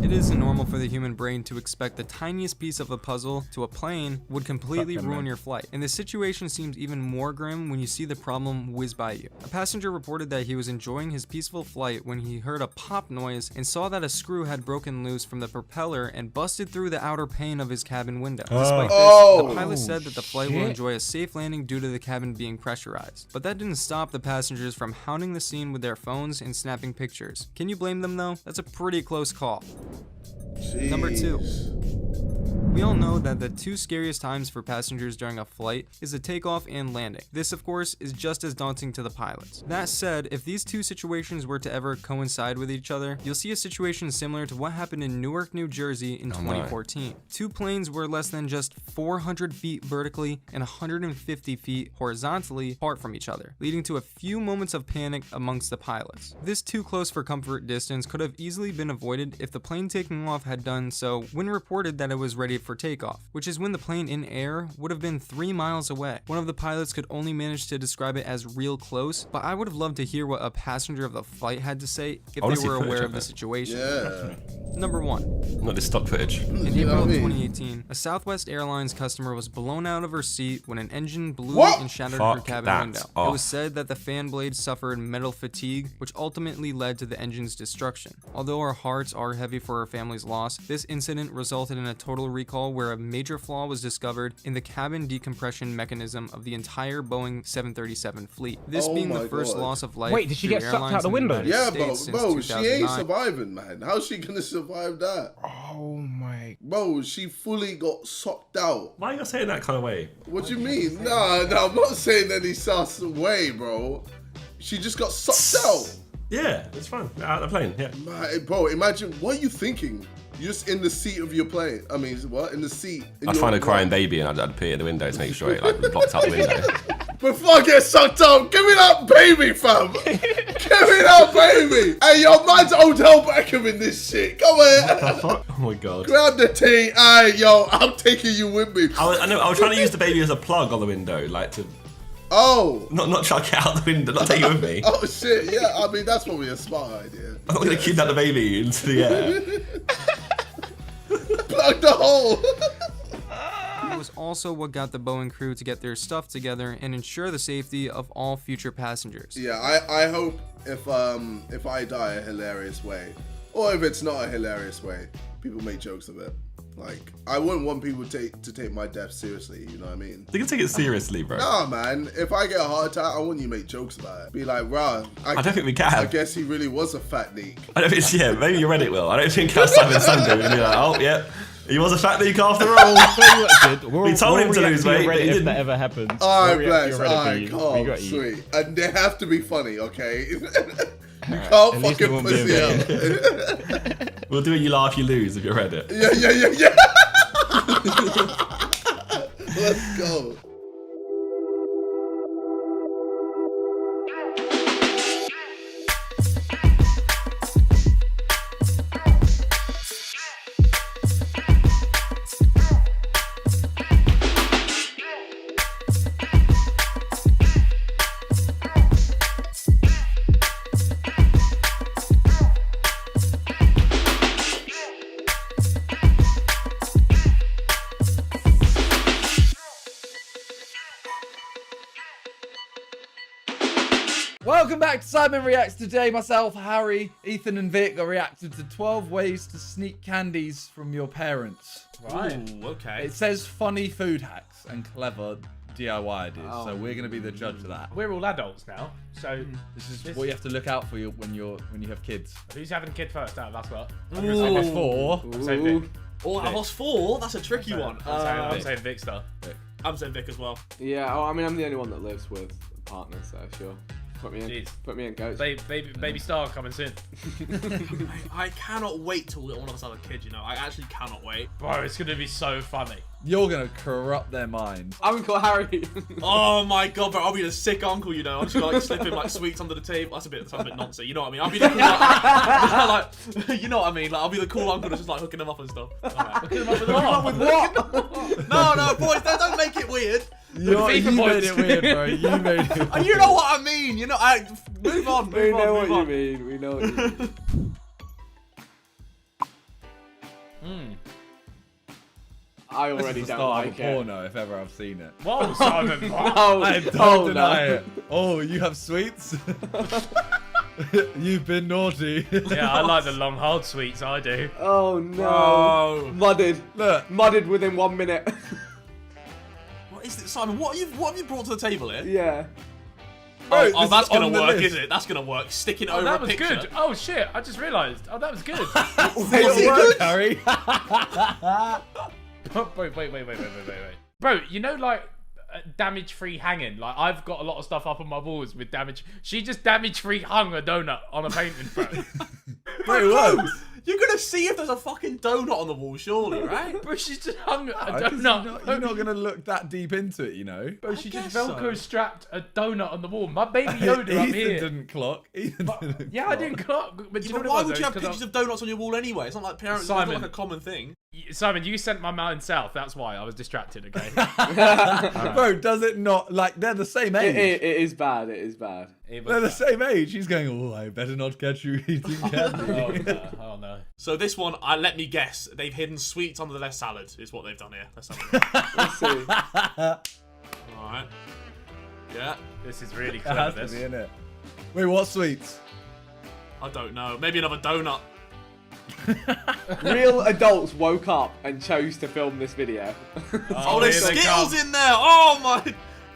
It isn't normal for the human brain to expect the tiniest piece of a puzzle to a plane would completely ruin your flight, and the situation seems even more grim when you see the problem whiz by you. A passenger reported that he was enjoying his peaceful flight when he heard a pop noise and saw that a screw had broken loose from the propeller and busted through the outer pane of his cabin window. Despite this, the pilot said that the flight will enjoy a safe landing due to the cabin being pressurized. But that didn't stop the passengers from hounding the scene with their phones and snapping pictures. Can you blame them though? That's a pretty close call. Number 2. We all know that the two scariest times for passengers during a flight is the takeoff and landing. This, of course, is just as daunting to the pilots. That said, if these two situations were to ever coincide with each other, you'll see a situation similar to what happened in Newark, New Jersey in 2014. Two planes were less than just 400 feet vertically and 150 feet horizontally apart from each other, leading to a few moments of panic amongst the pilots. This too close for comfort distance could have easily been avoided if the plane taking off had done so when reported that it was ready for takeoff, which is when the plane in air would have been 3 miles away. One of the pilots could only manage to describe it as real close, but I would have loved to hear what a passenger of the flight had to say if they were aware of the situation. Number 1. Not this stock footage. In April of 2018, a Southwest Airlines customer was blown out of her seat when an engine blew and shattered her cabin window. It was said that the fan blade suffered metal fatigue, which ultimately led to the engine's destruction. Although our hearts are heavy for her family's loss, this incident resulted in a total recall call where a major flaw was discovered in the cabin decompression mechanism of the entire Boeing 737 fleet. This being the first loss of life. Wait, did she through get sucked airlines out the in window? United Yeah, States bro, since she ain't 2009. surviving, man. How's she gonna survive that? Oh my. Bro, she fully got sucked out. Why are you saying that kind of way? What do you mean? No, I'm not saying any sus way, bro. She just got sucked out. Yeah, it's fine. Out of the plane, yeah. Man, bro, imagine, what are you thinking? You're just in the seat of your plane. I mean, what? In the seat. I'd find a crying baby and I'd pee at the window to make sure it like blocked out the window. Before I get sucked up, give me that baby, fam. Give me that baby. Hey, yo, man's Odell Beckham in this shit. Come on. Oh my god. Grab the tea. Hey, yo, I'm taking you with me. I know. I was trying to use the baby as a plug on the window, like to. Oh. Not chuck it out the window. Not take it with me. Oh shit. Yeah. I mean, that's probably a smart idea. I'm not gonna kidnap the baby into the air. Plug the hole. It was also what got the Boeing crew to get their stuff together and ensure the safety of all future passengers. Yeah, I hope if I die a hilarious way, or if it's not a hilarious way, people make jokes of it. Like, I wouldn't want people to take my death seriously, you know what I mean? You can take it seriously, bro. Nah, man. If I get a heart attack, I want you to make jokes about it. Be like, rah. I don't think we can. I guess he really was a fat neek. I don't think, yeah, maybe your Reddit will. I don't think our Simon Sunday will be like, oh, yeah, he was a fat leak after all. We told him to lose weight, but he if didn't. that ever happens. Alright, We'll bless. react to your Reddit Alright, feed. calm, We got you. sweet. And they have to be funny, okay? You Alright, can't at least it fucking won't be pussy a out. We'll do it, you laugh, you lose if you're Reddit. Yeah. Let's go. Welcome back to Sidemen Reacts. Today, myself, Harry, Ethan, and Vic are reacting to 12 ways to sneak candies from your parents. Right. Ooh, okay. It says funny food hacks and clever DIY ideas, so we're going to be the judge of that. We're all adults now, so This is what you have to look out for when you have kids. Who's having a kid first out of us lot? Ooh. I've got 4. I'm saying Vic. Oh, I lost 4? That's a tricky one. I'm saying Vic star. I'm saying Vic as well. Yeah, I mean, I'm the only one that lives with a partner, so sure. Put me in. Jeez. Put me in, coach. Baby star coming soon. I cannot wait till one of us have a kid, you know. I actually cannot wait. Bro, it's going to be so funny. You're going to corrupt their mind. Uncle Harry. Oh my god, bro, I'll be the sick uncle, you know. I'm just like slipping like sweets under the table. That's a bit nonsense, you know what I mean? I'll be the cool like, you know what I mean? Like, I'll be the cool uncle that's just like hooking them up and stuff. Hooking them up with what? No, boys, don't make it weird. You made it weird, bro. You made it weird. You know what I mean. You know, move on. We know what you mean. We know what you mean. I already This is the don't start like of a it. porno if ever I've seen it. Whoa, Simon. No, I don't deny no. it. Oh, you have sweets? You've been naughty. Yeah, I like the long hard sweets, I do. Oh no. Oh. Mudded. Look. Mudded within 1 minute. What is it, Simon? What have you brought to the table here? Yeah. Bro, Oh, this that's is on gonna the work, list. isn't it? That's gonna work. Sticking Oh, over that a was picture. good. Oh shit, I just realised. Oh, that was good. Was it good, Harry? Wait. Bro, you know, like, damage-free hanging? Like, I've got a lot of stuff up on my walls with damage. She just damage-free hung a donut on a painting, bro. Bro, what? You're gonna see if there's a fucking donut on the wall, surely, right? Bro, she just hung a You're donut. not going to look that deep into it, you know? Bro, she just guess Velcro so. strapped a donut on the wall. My baby Yoda up Ethan here. didn't clock. Ethan didn't Yeah, I didn't clock. But do you know what it Why was, would you though? have 'Cause pictures of donuts on your wall anyway? It's not like parents. It's not Simon. like a common thing. Simon, you sent my mountain south. That's why I was distracted. Okay. Bro, does it not? Like, they're the same age. It is bad. It is bad. They're the same age. He's going, oh, I better not catch you eating candy. Oh no. So this one, let me guess, they've hidden sweets under their salad. Is what they've done here. Let's have a look. Let's see. All right. Yeah. This is really That has clever. to be in it. Wait, what sweets? I don't know. Maybe another donut. Real adults woke up and chose to film this video. Oh, there's Skittles in there. Oh my.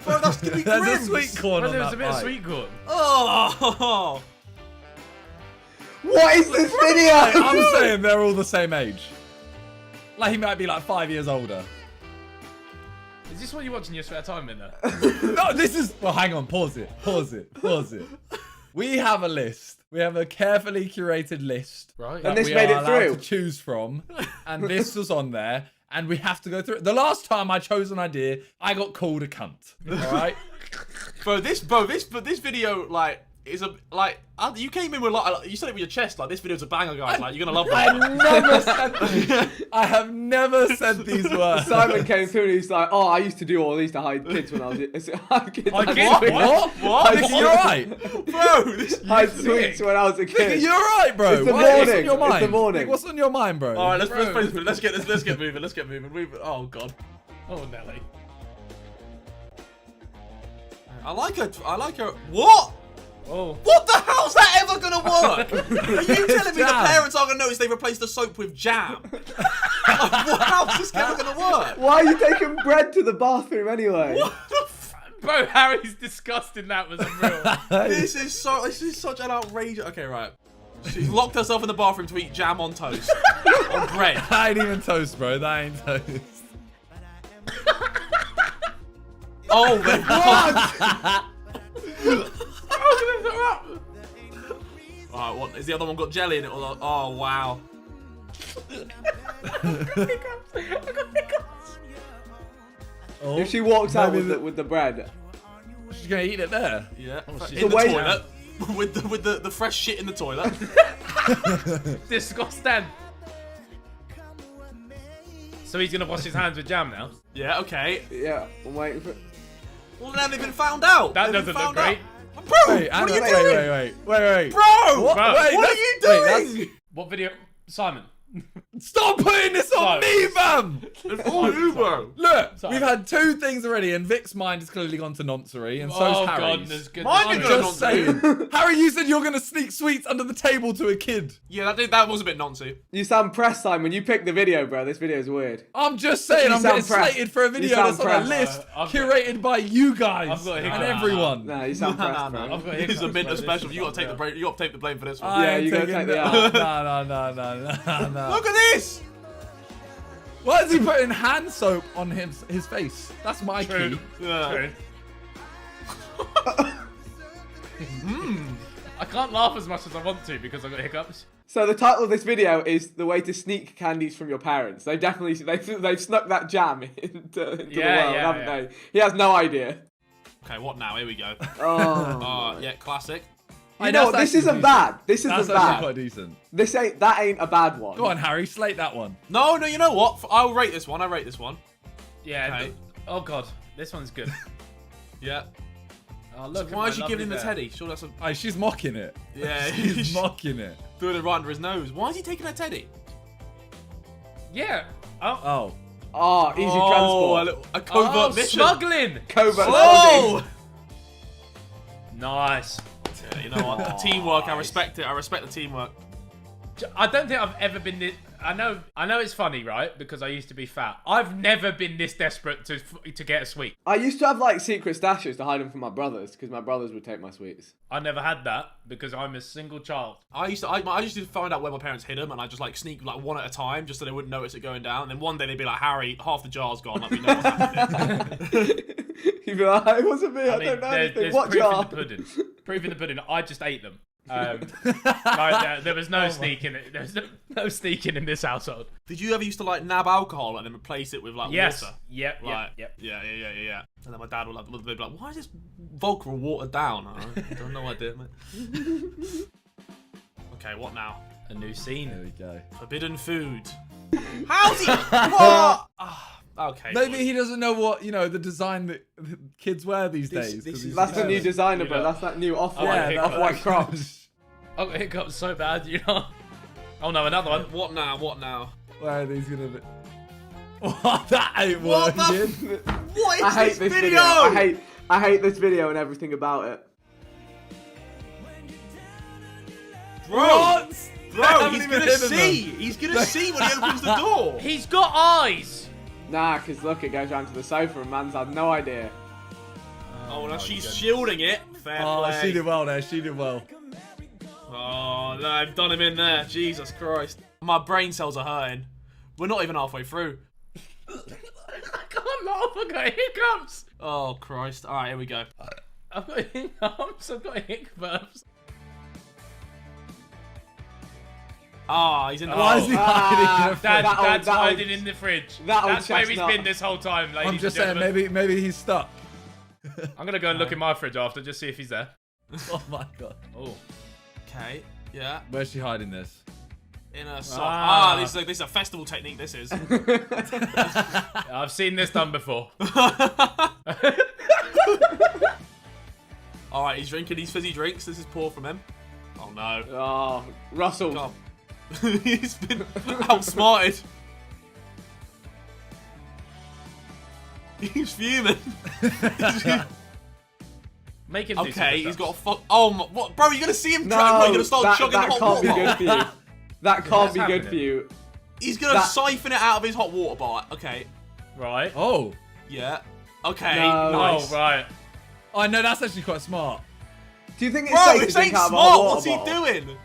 Bro, that's gonna be grim. There's a sweet corn on There's that a bit of bike. sweet corn. Oh. What is this video? I'm saying they're all the same age. Like, he might be like 5 years older. Is this what you watch in your spare time, Minna? No, this is... Well, hang on. Pause it. We have a list. We have a carefully curated list. Right. And this made it through. To choose from. And this was on there. And we have to go through it. The last time I chose an idea, I got called a cunt. All right? This video, like, is a, like, you came in with, like, you said it with your chest, like, this video's a banger, guys. Like, you're gonna love that. I have never said these words. Simon came through and he's like, oh, I used to do all these to hide kids when I was... Hide kids? What? Hide Nick, you're right. Bro, hide sweets when I was a kid. Nick, you're right, bro. It's the What's on morning. your mind? It's the morning. Nick, what's on your mind, bro? All right, let's get moving. Oh god. Oh, Nelly. I like her. What? Oh. What the hell's that ever gonna work? Are you telling me the parents are gonna notice they replaced the soap with jam? How's this ever gonna work? Why are you taking bread to the bathroom anyway? What the Bro, Harry's disgusting. That was unreal. This is such an outrageous. Okay, right. She's locked herself in the bathroom to eat jam on toast. On bread. That ain't even toast, bro. That ain't toast. Oh, what? Alright, what? Is the other one got jelly in it? Or, oh, wow. If she walks out with the bread, she's gonna eat it there. Yeah, she's in the toilet. With the fresh shit in the toilet. Disgusting. So he's gonna wash his hands with jam now? Yeah, okay. Yeah, I'm waiting for... Well, then they've been found out. That doesn't look great. Bro, wait, what are you doing? Wait. Bro, what are you doing? What video? Simon. Stop putting this on me, fam! It's all you, bro. Look, we've had 2 things already, and Vic's mind has clearly gone to noncery, and so's Harry's. Mine I'm just saying. Harry, you said you're gonna sneak sweets under the table to a kid. Yeah, that was a bit noncy. You sound pressed, Simon. You picked the video, bro. This video is weird. I'm just saying, I'm getting slated for a video that's on a list curated by you guys and everyone. Nah, you sound pressed, bro. I've got This is a Minter special. You gotta take the blame for this one. Yeah, you gotta take the No. Look at this! Why is he putting hand soap on his face? That's my key. Yeah. I can't laugh as much as I want to because I've got hiccups. So the title of this video is "The Way to Sneak Candies from Your Parents." They've snuck that jam into the world, haven't they? He has no idea. Okay, what now? Here we go. Oh. Yeah, classic. You know what? This isn't bad. This isn't That's bad. quite decent. That ain't a bad one. Go on, Harry, slate that one. No, you know what? I'll rate this one. Yeah. Okay. Oh god, this one's good. Yeah. Oh, look. So why is she giving him the teddy? Sure, that's a. Oh, she's mocking it. Yeah, she's mocking it. Doing it right under his nose. Why is he taking her teddy? Yeah. Oh. Oh, easy transport. A covert mission. Smuggling. Covert smuggling. Nice. Yeah, you know what? The teamwork. I respect it. I respect the teamwork. I don't think I've ever been this... I know it's funny, right? Because I used to be fat. I've never been this desperate to get a sweet. I used to have like secret stashes to hide them from my brothers because my brothers would take my sweets. I never had that because I'm a single child. I used to find out where my parents hid them, and I just like sneak like one at a time, just so they wouldn't notice it going down. And then one day they'd be like, "Harry, half the jar's gone. Like we know what's happening." You'd be like, "It wasn't me. I don't know anything. What jar?" Proof in the pudding. I just ate them. There was no sneaking. There was no sneaking in this household. Did you ever used to like nab alcohol and then replace it with like water? Yep. Yeah. And then my dad would be like, "Why is this vodka watered down?" I don't know idea, mate. Okay, what now? A new scene. There we go. Forbidden food. How's he? What? Okay. Maybe he doesn't know what, the design that kids wear these days. That's the new designer, bro. That's that new off-white Crocs. Oh, hiccups so bad, Oh no, another one. What now? Where are these gonna be? What? That ain't working. What is I hate this video. I hate this video and everything about it. Bro! Bro, he's gonna see. He's gonna see when he opens the door. He's got eyes. Nah, because look, it goes round to the sofa and man's had no idea. Oh, now she's shielding it. Fair play. She did well there. She did well. Oh, no, I've done him in there. Jesus Christ. My brain cells are hurting. We're not even halfway through. I can't laugh. I've got hiccups. Oh, Christ. All right, here we go. I've got hiccups. I've got hiccups. Ah, he's in the Why is he hiding in the fridge? Dad's hiding in the fridge. That's where he's been this whole time, ladies I'm just and saying, gentlemen. maybe he's stuck. I'm gonna go and look in my fridge after, just see if he's there. Oh my god. Oh. Okay, yeah. Where's she hiding this? In a sock. This is a festival technique, this is. I've seen this done before. Alright, he's drinking these fizzy drinks. This is poor from him. Oh no. Oh, Russell. God. He's been outsmarted. He's fuming. Make him okay, he's got a fuck. Oh, my, what, bro? You're gonna see him? No, What, you're gonna start chugging that the hot can't be water good for you. That can't be good for you. He's gonna siphon it out of his hot water bar. Okay. Right. Oh. Yeah. Okay. No. Nice. Oh, right. Oh no, that's actually quite smart. Do you think it's Bro, safe this to drink ain't out of a smart. hot water What's he bottle? doing?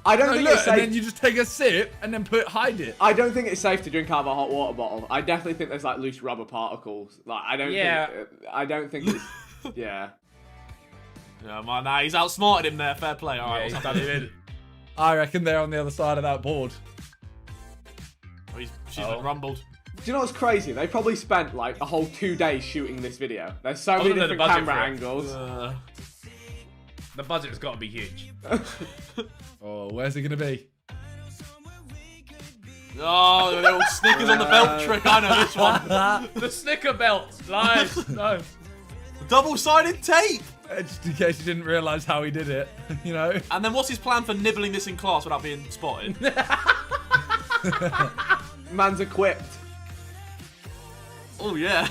I don't No, think look, it's safe. and then you just take a sip and then hide it. I don't think it's safe to drink out of a hot water bottle. I definitely think there's like loose rubber particles. Like I don't. Yeah. I don't think. It's, yeah. Yeah, man. Nah, he's outsmarted him there. Fair play. All right. Yeah, what's he's happening? done him in. I reckon they're on the other side of that board. Oh, she's been rumbled. Do you know what's crazy? They probably spent like a whole 2 days shooting this video. There's so many Other than the different budget camera for it. angles. The budget has got to be huge. Oh, where's it gonna be? Oh, the little Snickers on the belt trick. I know this one. The Snicker belt. Nice. Nice. Double-sided tape. Just in case you didn't realise how he did it, you know. And then what's his plan for nibbling this in class without being spotted? Man's equipped. Oh yeah.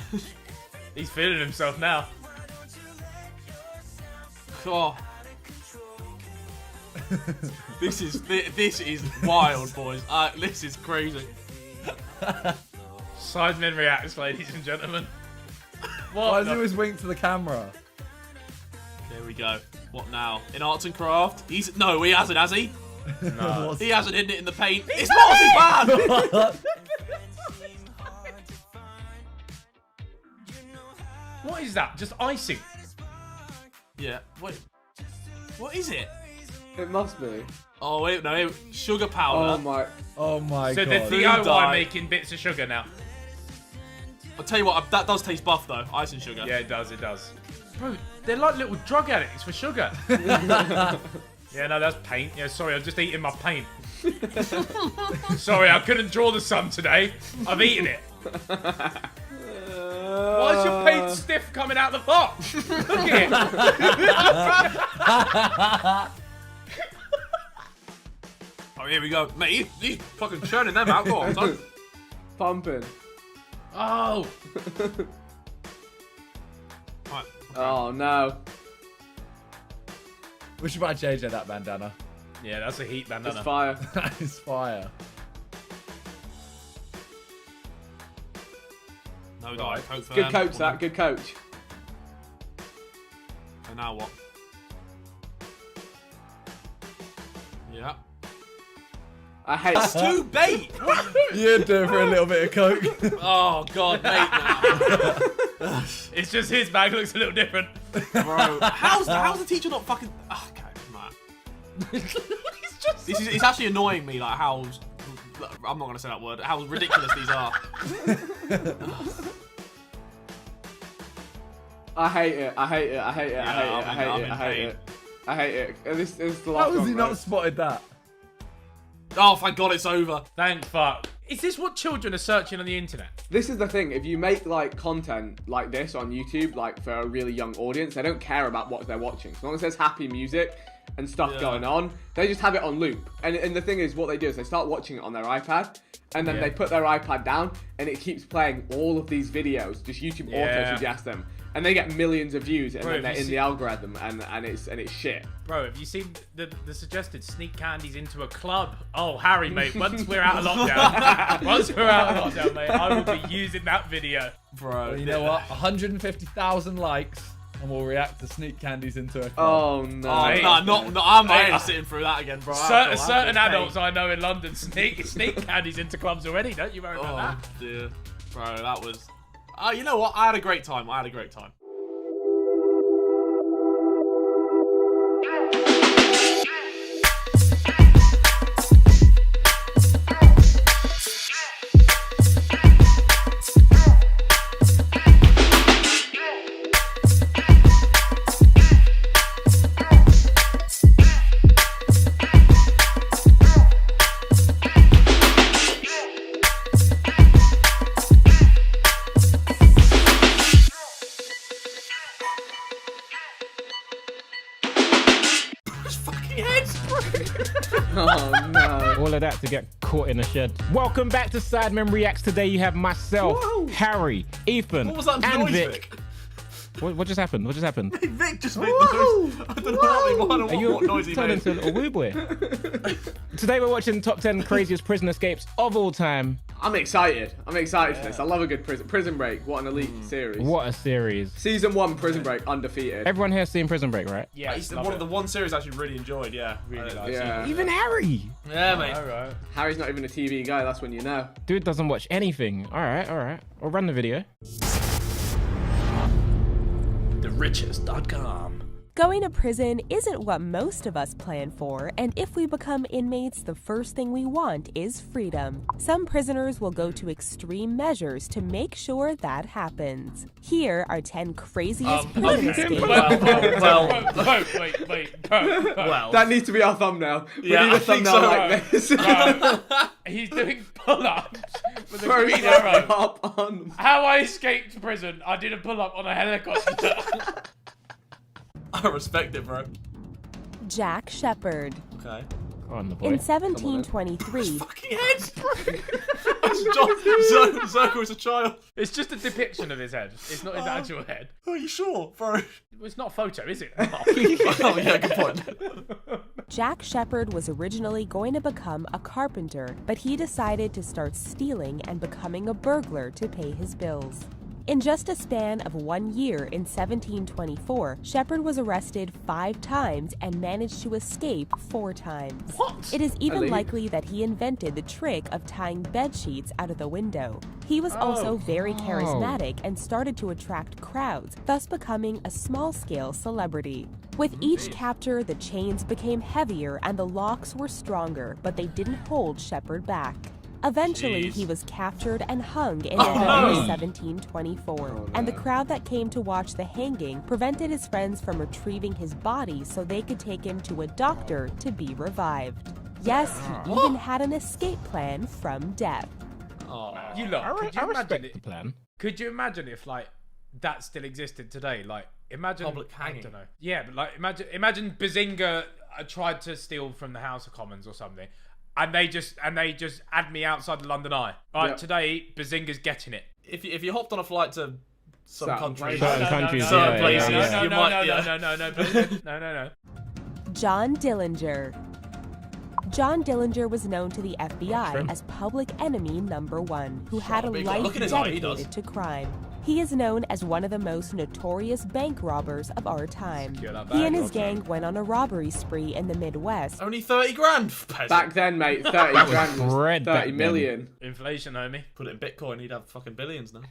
He's feeling himself now. Oh. This is wild, boys. This is crazy. Sidemen reacts, ladies and gentlemen. Why does he always wink to the camera? There we go. What now? In arts and craft? No, he hasn't, has he? No. He hasn't hidden it in the paint. It's marzipan! What is that? Just icing? Yeah. Wait. What is it? It must be. Oh wait, no, sugar powder. Oh my So god. they're DIY making bits of sugar now. I'll tell you what, that does taste buff though. Ice and sugar. Yeah, it does. It does. Bro, they're like little drug addicts for sugar. Yeah, no, that's paint. Yeah, sorry, I'm just eating my paint. Sorry, I couldn't draw the sun today. I've eaten it. Why is your paint stiff coming out the pot? Look at it. Oh, here we go. Mate, he's fucking churning them out. Go on, son. Pumping. Oh. Right. Oh no. We should buy JJ that bandana. Yeah, that's a heat bandana. It's fire. That is fire. No diet coke for Good them. coach, that. Good coach. And now what? Yeah. I hate That's too bait. You'd do it for a little bit of coke. Oh god, mate. Nah. It's just his bag looks a little different. Bro, how's the teacher not fucking? Okay, man. It's actually annoying me, like how. I'm not gonna say that word. How ridiculous these are. I hate it. I hate it. I hate it. I hate it. I hate it. I hate it. I hate it. This is the last How has one, he bro. not spotted that? Oh, thank God it's over. Thank fuck. Is this what children are searching on the internet? This is the thing. If you make like content like this on YouTube, like for a really young audience, they don't care about what they're watching. As long as there's happy music and stuff going on, they just have it on loop. And the thing is, what they do is they start watching it on their iPad, and then they put their iPad down, and it keeps playing all of these videos. Just YouTube auto suggest them. and they get millions of views, and Bro, then have they're you in the algorithm, and it's shit. Bro, have you seen the suggested sneak candies into a club? Oh, Harry, mate, once we're out of lockdown, mate, I will be using that video. Bro, Well, you know what? 150,000 likes, and we'll react to sneak candies into a club. Oh no! I ain't sitting through that again, bro. Certain adults I know in London sneak candies into clubs already. Don't you worry about that. Oh dear, bro, that was. You know what? I had a great time. Oh no! All of that to get caught in a shed. Welcome back to Sidemen Reacts. Today you have myself, Harry, Ethan, What was that and noise, Vic. What just happened? What just happened? Vic just made the noise. I don't know what noise he turned made. into a little woo boy. Today we're watching top 10 craziest prison escapes of all time. I'm excited. for this. I love a good Prison Break. What an elite series. What a series. Season 1 Prison Break, undefeated. Everyone here's seen Prison Break, right? Yeah, It's the one series I actually really enjoyed. Yeah, really nice. Yeah. Even Harry. Yeah, mate. Alright. Harry's not even a TV guy, that's when you know. Dude doesn't watch anything. All right. I'll run the video. TheRichest.com. Going to prison isn't what most of us plan for, and if we become inmates, the first thing we want is freedom. Some prisoners will go to extreme measures to make sure that happens. Here are 10 craziest prison escapes. Well. That needs to be our thumbnail. We Yeah, need a I think thumbnail so. like this. He's doing pull-ups with a Bro, green he's arrow. up on. How I escaped prison, I did a pull-up on a helicopter. I respect it, bro. Jack Shepherd. Okay. On the boy. In 1723, Fucking head, bro. Zirko is a child. It's just a depiction of his head. It's not his actual head. Are you sure, bro? It's not a photo, is it? Oh yeah, good point. Jack Shepherd was originally going to become a carpenter, but he decided to start stealing and becoming a burglar to pay his bills. In just a span of 1 year in 1724, Shepherd was arrested 5 times and managed to escape 4 times. What? It is even Elite. likely that he invented the trick of tying bed sheets out of the window. He was also very charismatic and started to attract crowds, thus becoming a small-scale celebrity. With each capture, the chains became heavier and the locks were stronger, but they didn't hold Shepherd back. Eventually, he was captured and hung in November 1724, and the crowd that came to watch the hanging prevented his friends from retrieving his body so they could take him to a doctor to be revived. Yes, he even had an escape plan from death. Oh, you look. Could you I imagine respect it? the plan. Could you imagine if like that still existed today? Like, imagine Public hanging. I don't know. Yeah, but like imagine Bazinga tried to steal from the House of Commons or something. And they just add me outside the London Eye. All right, Yep. Today Bazinga's getting it. If you hopped on a flight to some Certain countries, Certain countries, certain yeah, places, yeah. you might. No. John Dillinger. John Dillinger was known to the FBI as public enemy #1, who had a big life look at his eye, he dedicated does. to crime. He is known as one of the most notorious bank robbers of our time. Secure that He bag, and his Roger. gang went on a robbery spree in the Midwest. Only 30 grand. Back then, mate, 30 grand was bread back 30 then. million. Inflation, homie. Put it in Bitcoin, he'd have fucking billions now.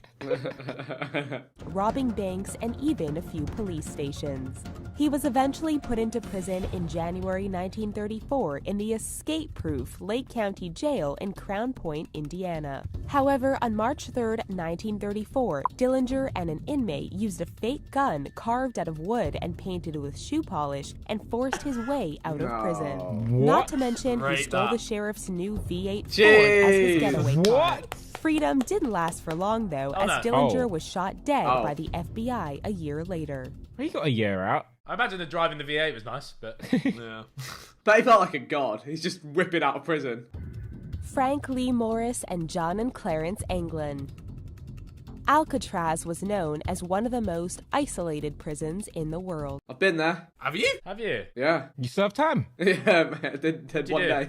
Robbing banks and even a few police stations. He was eventually put into prison in January 1934 in the escape-proof Lake County Jail in Crown Point, Indiana. However, on March 3, 1934, Dillinger and an inmate used a fake gun carved out of wood and painted with shoe polish and forced his way out of prison. Not to mention, he Great stole that. the sheriff's new V8 Ford as his getaway car. What? Freedom didn't last for long, though, as no. Dillinger Oh. was shot dead Oh. by the FBI a year later. He got a year out. I imagine the driving the V8 was nice, but Yeah. But he felt like a god. He's just whipping out of prison. Frank Lee Morris and John and Clarence Anglin. Alcatraz was known as one of the most isolated prisons in the world. I've been there. Have you? Have you? Yeah. You served time? Yeah, mate, I did one day.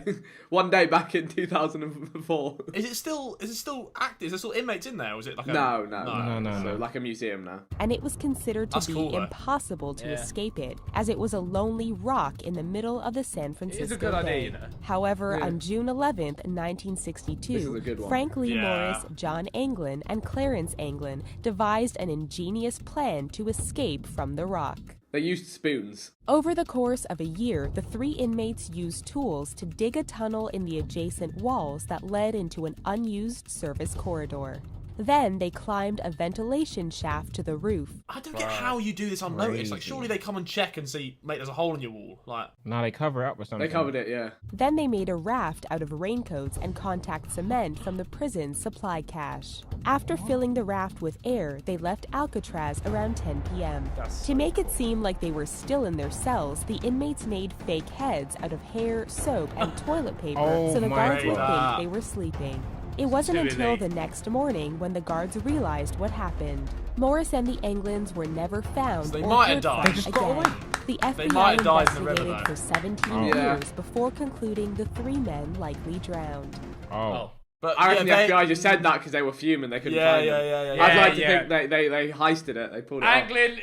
One day back in 2004. Is it still active? Is there still inmates in there, or is it like a... No. No. Like a museum now. And it was considered to That's be cool, though. impossible to Yeah. escape it, as it was a lonely rock in the middle of the San Francisco It is a good idea, Bay. you know. However, Yeah. on June 11th, This is a 1962, good one. Frank Lee Yeah. Morris, John Anglin, and Clarence Anglin devised an ingenious plan to escape from the rock. They used spoons. Over the course of a year, the 3 inmates used tools to dig a tunnel in the adjacent walls that led into an unused service corridor. Then they climbed a ventilation shaft to the roof. I don't get how you do this unnoticed. Like, surely they come and check and see, mate, there's a hole in your wall. Like, No, they cover it up with something. They covered it, yeah. Then they made a raft out of raincoats and contact cement from the prison's supply cache. After filling the raft with air, they left Alcatraz around 10 p.m. To make it seem like they were still in their cells, the inmates made fake heads out of hair, soap, and toilet paper Oh so the my guards would God. think they were sleeping. It wasn't Too until late. the next morning when the guards realized what happened. Morris and the Anglins were never found So they or might have heard died. from They just again. got The They FBI might have died in the river, investigated though. for 17 Oh. years Yeah. before concluding the 3 men likely drowned. Oh. but I reckon yeah, the FBI just said that because they were fuming. They couldn't Yeah, find yeah, them. yeah, yeah. I'd like to Yeah, think they heisted it. They pulled it off. Anglin,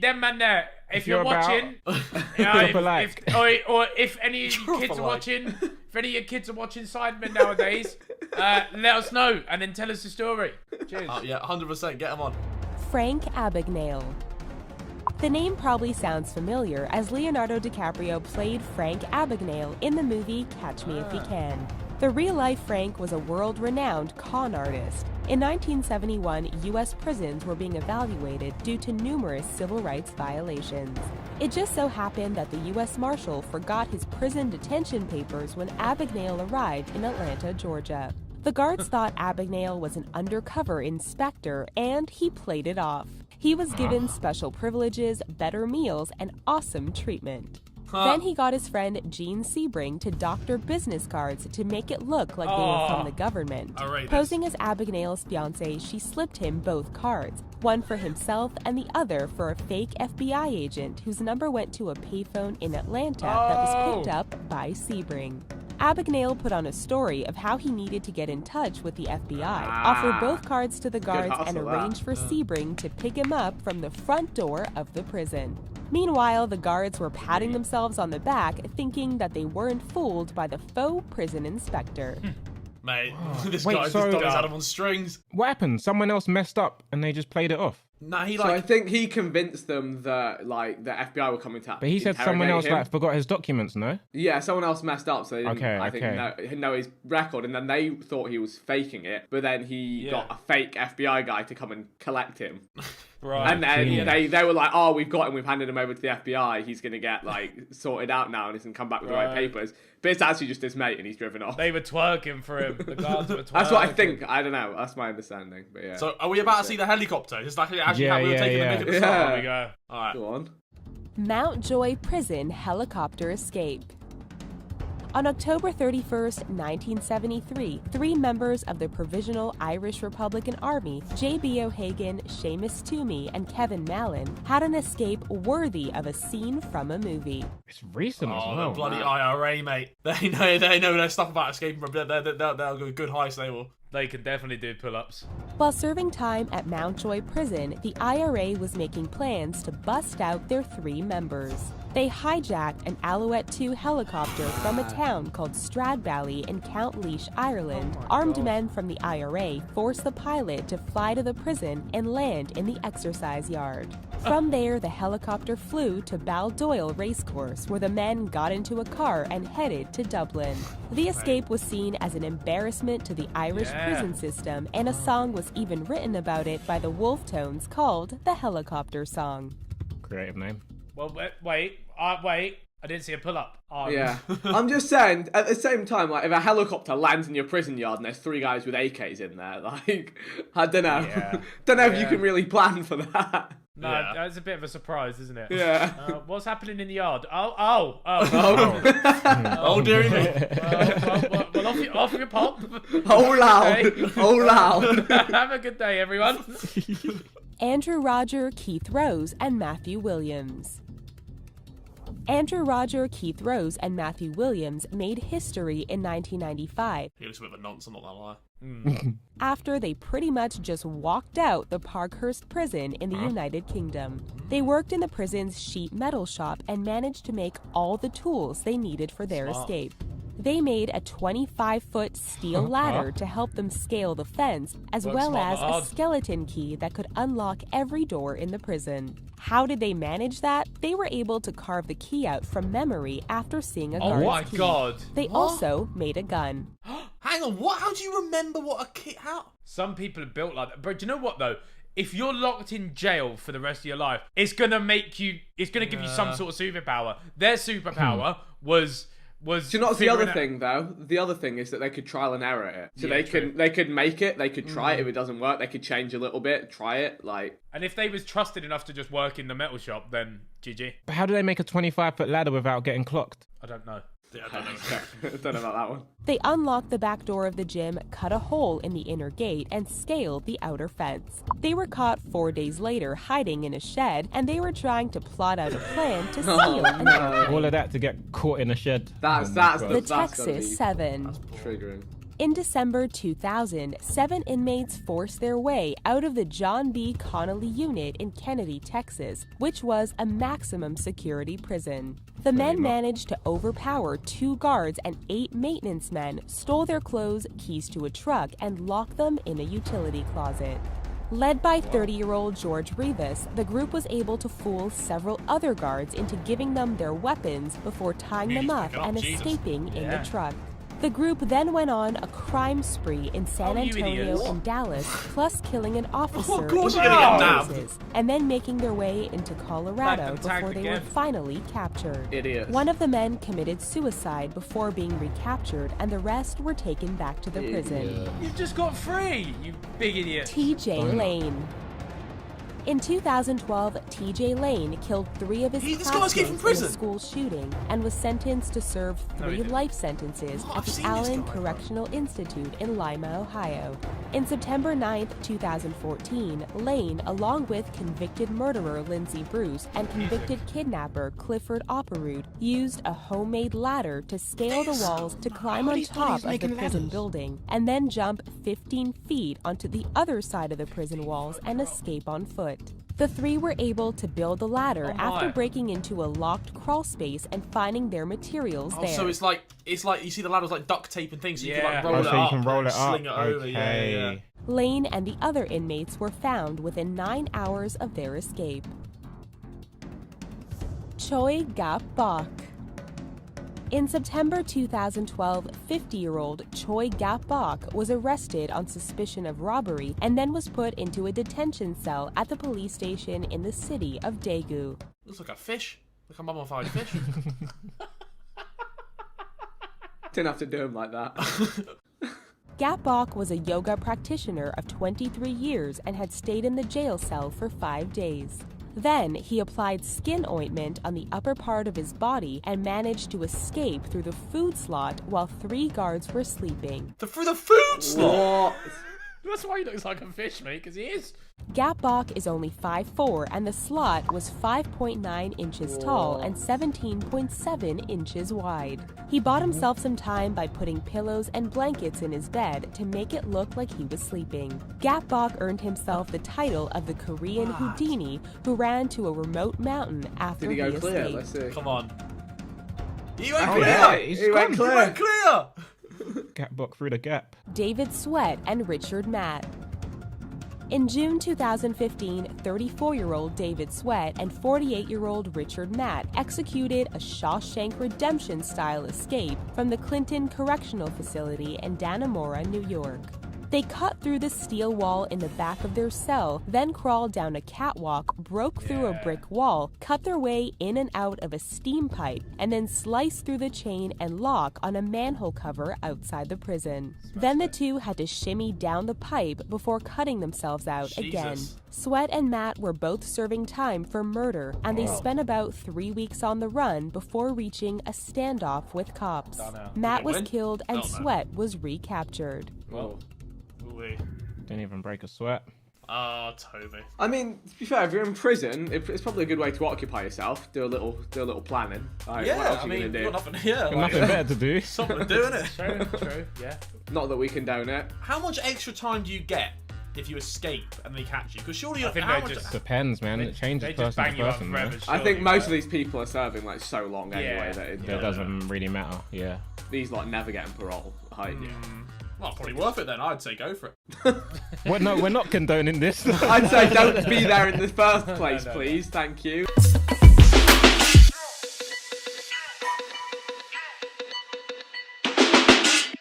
them man there. If you're you're about- watching, or if any of your kids are watching, if any of your kids are watching Sidemen nowadays, let us know and then tell us the story. Cheers. Yeah, 100%. Get them on. Frank Abagnale. The name probably sounds familiar, as Leonardo DiCaprio played Frank Abagnale in the movie Catch Me If You Can. The real-life Frank was a world-renowned con artist. In 1971, U.S. prisons were being evaluated due to numerous civil rights violations. It just so happened that the U.S. Marshal forgot his prison detention papers when Abagnale arrived in Atlanta, Georgia. The guards thought Abagnale was an undercover inspector, and he played it off. He was given special privileges, better meals, and awesome treatment. Then he got his friend Gene Sebring to doctor business cards to make it look like they were from the government. Outrageous. Posing as Abagnale's fiancée, she slipped him both cards, one for himself and the other for a fake FBI agent whose number went to a payphone in Atlanta that was picked up by Sebring. Abagnale put on a story of how he needed to get in touch with the FBI, offer both cards to the guards, and hustle, arrange for Sebring to pick him up from the front door of the prison. Meanwhile, the guards were patting themselves on the back, thinking that they weren't fooled by the faux prison inspector. Mate, this Wait, guy's so- this dog had him on strings. What happened? Someone else messed up and they just played it off. Nah, he So I like... think he convinced them that like the FBI were coming to. But he said someone else interrogate him. like forgot his documents, no? Yeah, someone else messed up, so they didn't, Okay, I think, okay. know his record, and then they thought he was faking it, but then he got a fake FBI guy to come and collect him. Right. And then Genius. they were like, oh, we've got him, we've handed him over to the FBI, he's going to get like sorted out now and he's going to come back with the right papers. But it's actually just his mate and he's driven off. They were twerking for him. The guards were twerking. That's what I think. I don't know. That's my understanding. But yeah. So, are we about to see the helicopter? Is that actually Yeah, how we were yeah, taking yeah. the mic at the start? Yeah. There we go. Alright. Go on. Mount Joy Prison helicopter escape. On October 31st, 1973, 3 members of the Provisional Irish Republican Army, J.B. O'Hagan, Seamus Toomey, and Kevin Mallon, had an escape worthy of a scene from a movie. It's recent as Oh, well. the bloody IRA, mate. They know their stuff about escaping from... They'll go good heist, they will. They can definitely do pull-ups. While serving time at Mount Joy Prison, the IRA was making plans to bust out their 3 members. They hijacked an Alouette 2 helicopter from a town called Stradbally in Count Laois, Ireland. Armed men from the IRA forced the pilot to fly to the prison and land in the exercise yard. From there, the helicopter flew to Baldoyle Racecourse, where the men got into a car and headed to Dublin. The escape was seen as an embarrassment to the Irish prison system, and a song was even written about it by the Wolf Tones called the Helicopter Song. Creative name. Well, wait. I didn't see a pull-up. Oh, Yeah. I'm just saying, at the same time, like, if a helicopter lands in your prison yard and there's 3 guys with AKs in there, like, I don't know. Yeah. Don't know if you can really plan for that. No, Yeah. that's a bit of a surprise, isn't it? Yeah. What's happening in the yard? Oh. Oh, dearie me. Well, off your pop. Oh, loud. Okay. Oh, loud. Have a good day, everyone. Andrew Roger, Keith Rose, and Matthew Williams. Andrew Roger, Keith Rose, and Matthew Williams made history in 1995 He looks a bit of a nonce, I'm not gonna lie. after they pretty much just walked out the Parkhurst prison in the United Kingdom. They worked in the prison's sheet metal shop and managed to make all the tools they needed for their escape. They made a 25-foot steel ladder to help them scale the fence, as well as a skeleton key that could unlock every door in the prison. How did they manage that? They were able to carve the key out from memory after seeing a guard's Oh my key. god. They also made a gun. Hang on, what? How do you remember what a kit? How? Some people are built like that. But do you know what though? If you're locked in jail for the rest of your life, it's gonna make you. It's gonna give you some sort of superpower. Their superpower was. Do you know what's the other thing though? The other thing is that they could trial and error it. So they could make it, they could try it. If it doesn't work, they could change a little bit, try it, like. And if they was trusted enough to just work in the metal shop, then GG. But how do they make a 25-foot ladder without getting clocked? I don't know. Yeah, I don't know. I don't know about that one. They unlocked the back door of the gym, cut a hole in the inner gate, and scaled the outer fence. They were caught 4 days later hiding in a shed, and they were trying to plot out a plan to steal an All of that to get caught in a shed. The Texas 7. That's triggering. In December 2000, 7 inmates forced their way out of the John B. Connolly unit in Kennedy, Texas, which was a maximum security prison. The men managed to overpower 2 guards and 8 maintenance men, stole their clothes, keys to a truck, and locked them in a utility closet. Led by 30-year-old George Rivas, the group was able to fool several other guards into giving them their weapons before tying them up and escaping in the truck. The group then went on a crime spree in San Antonio and Dallas, plus killing an officer in Texas, and then making their way into Colorado before they were finally captured. Idiots. One of the men committed suicide before being recaptured, and the rest were taken back to the prison. You just got free, you big idiot. T.J. Lane. In 2012, T.J. Lane killed 3 of his classmates in a school shooting and was sentenced to serve 3 life sentences at the Allen Correctional Institute in Lima, Ohio. In September 9, 2014, Lane, along with convicted murderer Lindsay Bruce and convicted kidnapper Clifford Opperud, used a homemade ladder to scale the walls to climb on top of the prison building and then jump 15 feet onto the other side of the prison walls and escape on foot. The 3 were able to build the ladder after breaking into a locked crawl space and finding their materials there. So it's like you see the ladders like duct tape and things, so you can like roll it so you up, can roll it and up. sling it over. Yeah. Lane and the other inmates were found within 9 hours of their escape. Choi Gap Bok. In September 2012, 50-year-old Choi Gap Bok was arrested on suspicion of robbery and then was put into a detention cell at the police station in the city of Daegu. Looks like a fish. Like a mummified fish. Didn't have to do him like that. Gap Bok was a yoga practitioner of 23 years and had stayed in the jail cell for 5 days. Then, he applied skin ointment on the upper part of his body and managed to escape through the food slot while 3 guards were sleeping. Through the food slot? That's why he looks like a fish, mate, because he is. Gap Bok is only 5'4", and the slot was 5.9 inches tall and 17.7 inches wide. He bought himself some time by putting pillows and blankets in his bed to make it look like he was sleeping. Gap Bok earned himself the title of the Korean Houdini, who ran to a remote mountain after Did he go clear? escaped. Let's see. Come on. He went clear! Yeah, he went clear! He went clear! Gap Bok through the gap. David Sweat and Richard Matt. In June 2015, 34-year-old David Sweat and 48-year-old Richard Matt executed a Shawshank Redemption-style escape from the Clinton Correctional Facility in Dannemora, New York. They cut through the steel wall in the back of their cell, then crawled down a catwalk, broke through a brick wall, cut their way in and out of a steam pipe, and then sliced through the chain and lock on a manhole cover outside the prison. Then the two had to shimmy down the pipe before cutting themselves out again. Sweat and Matt were both serving time for murder, and they spent about 3 weeks on the run before reaching a standoff with cops. Matt was killed and Sweat was recaptured. Well, Didn't even break a sweat. Oh, Toby. I mean, to be fair, if you're in prison, it's probably a good way to occupy yourself. Do a little planning. Like, Yeah, what else I you mean, gonna do? got nothing here. Got nothing better to do. Something to do, innit? True, yeah. Not that we condone it. How much extra time do you get if you escape and they catch you? Because surely I think how they much... just Depends, man. It changes they just person bang to you up person, forever, man. I think most of these people are serving like so long anyway Yeah. that It doesn't really matter. Yeah. these like never getting parole. Well, probably worth it then. I'd say go for it. We're not condoning this. I'd say don't be there in the first place, please. Thank you.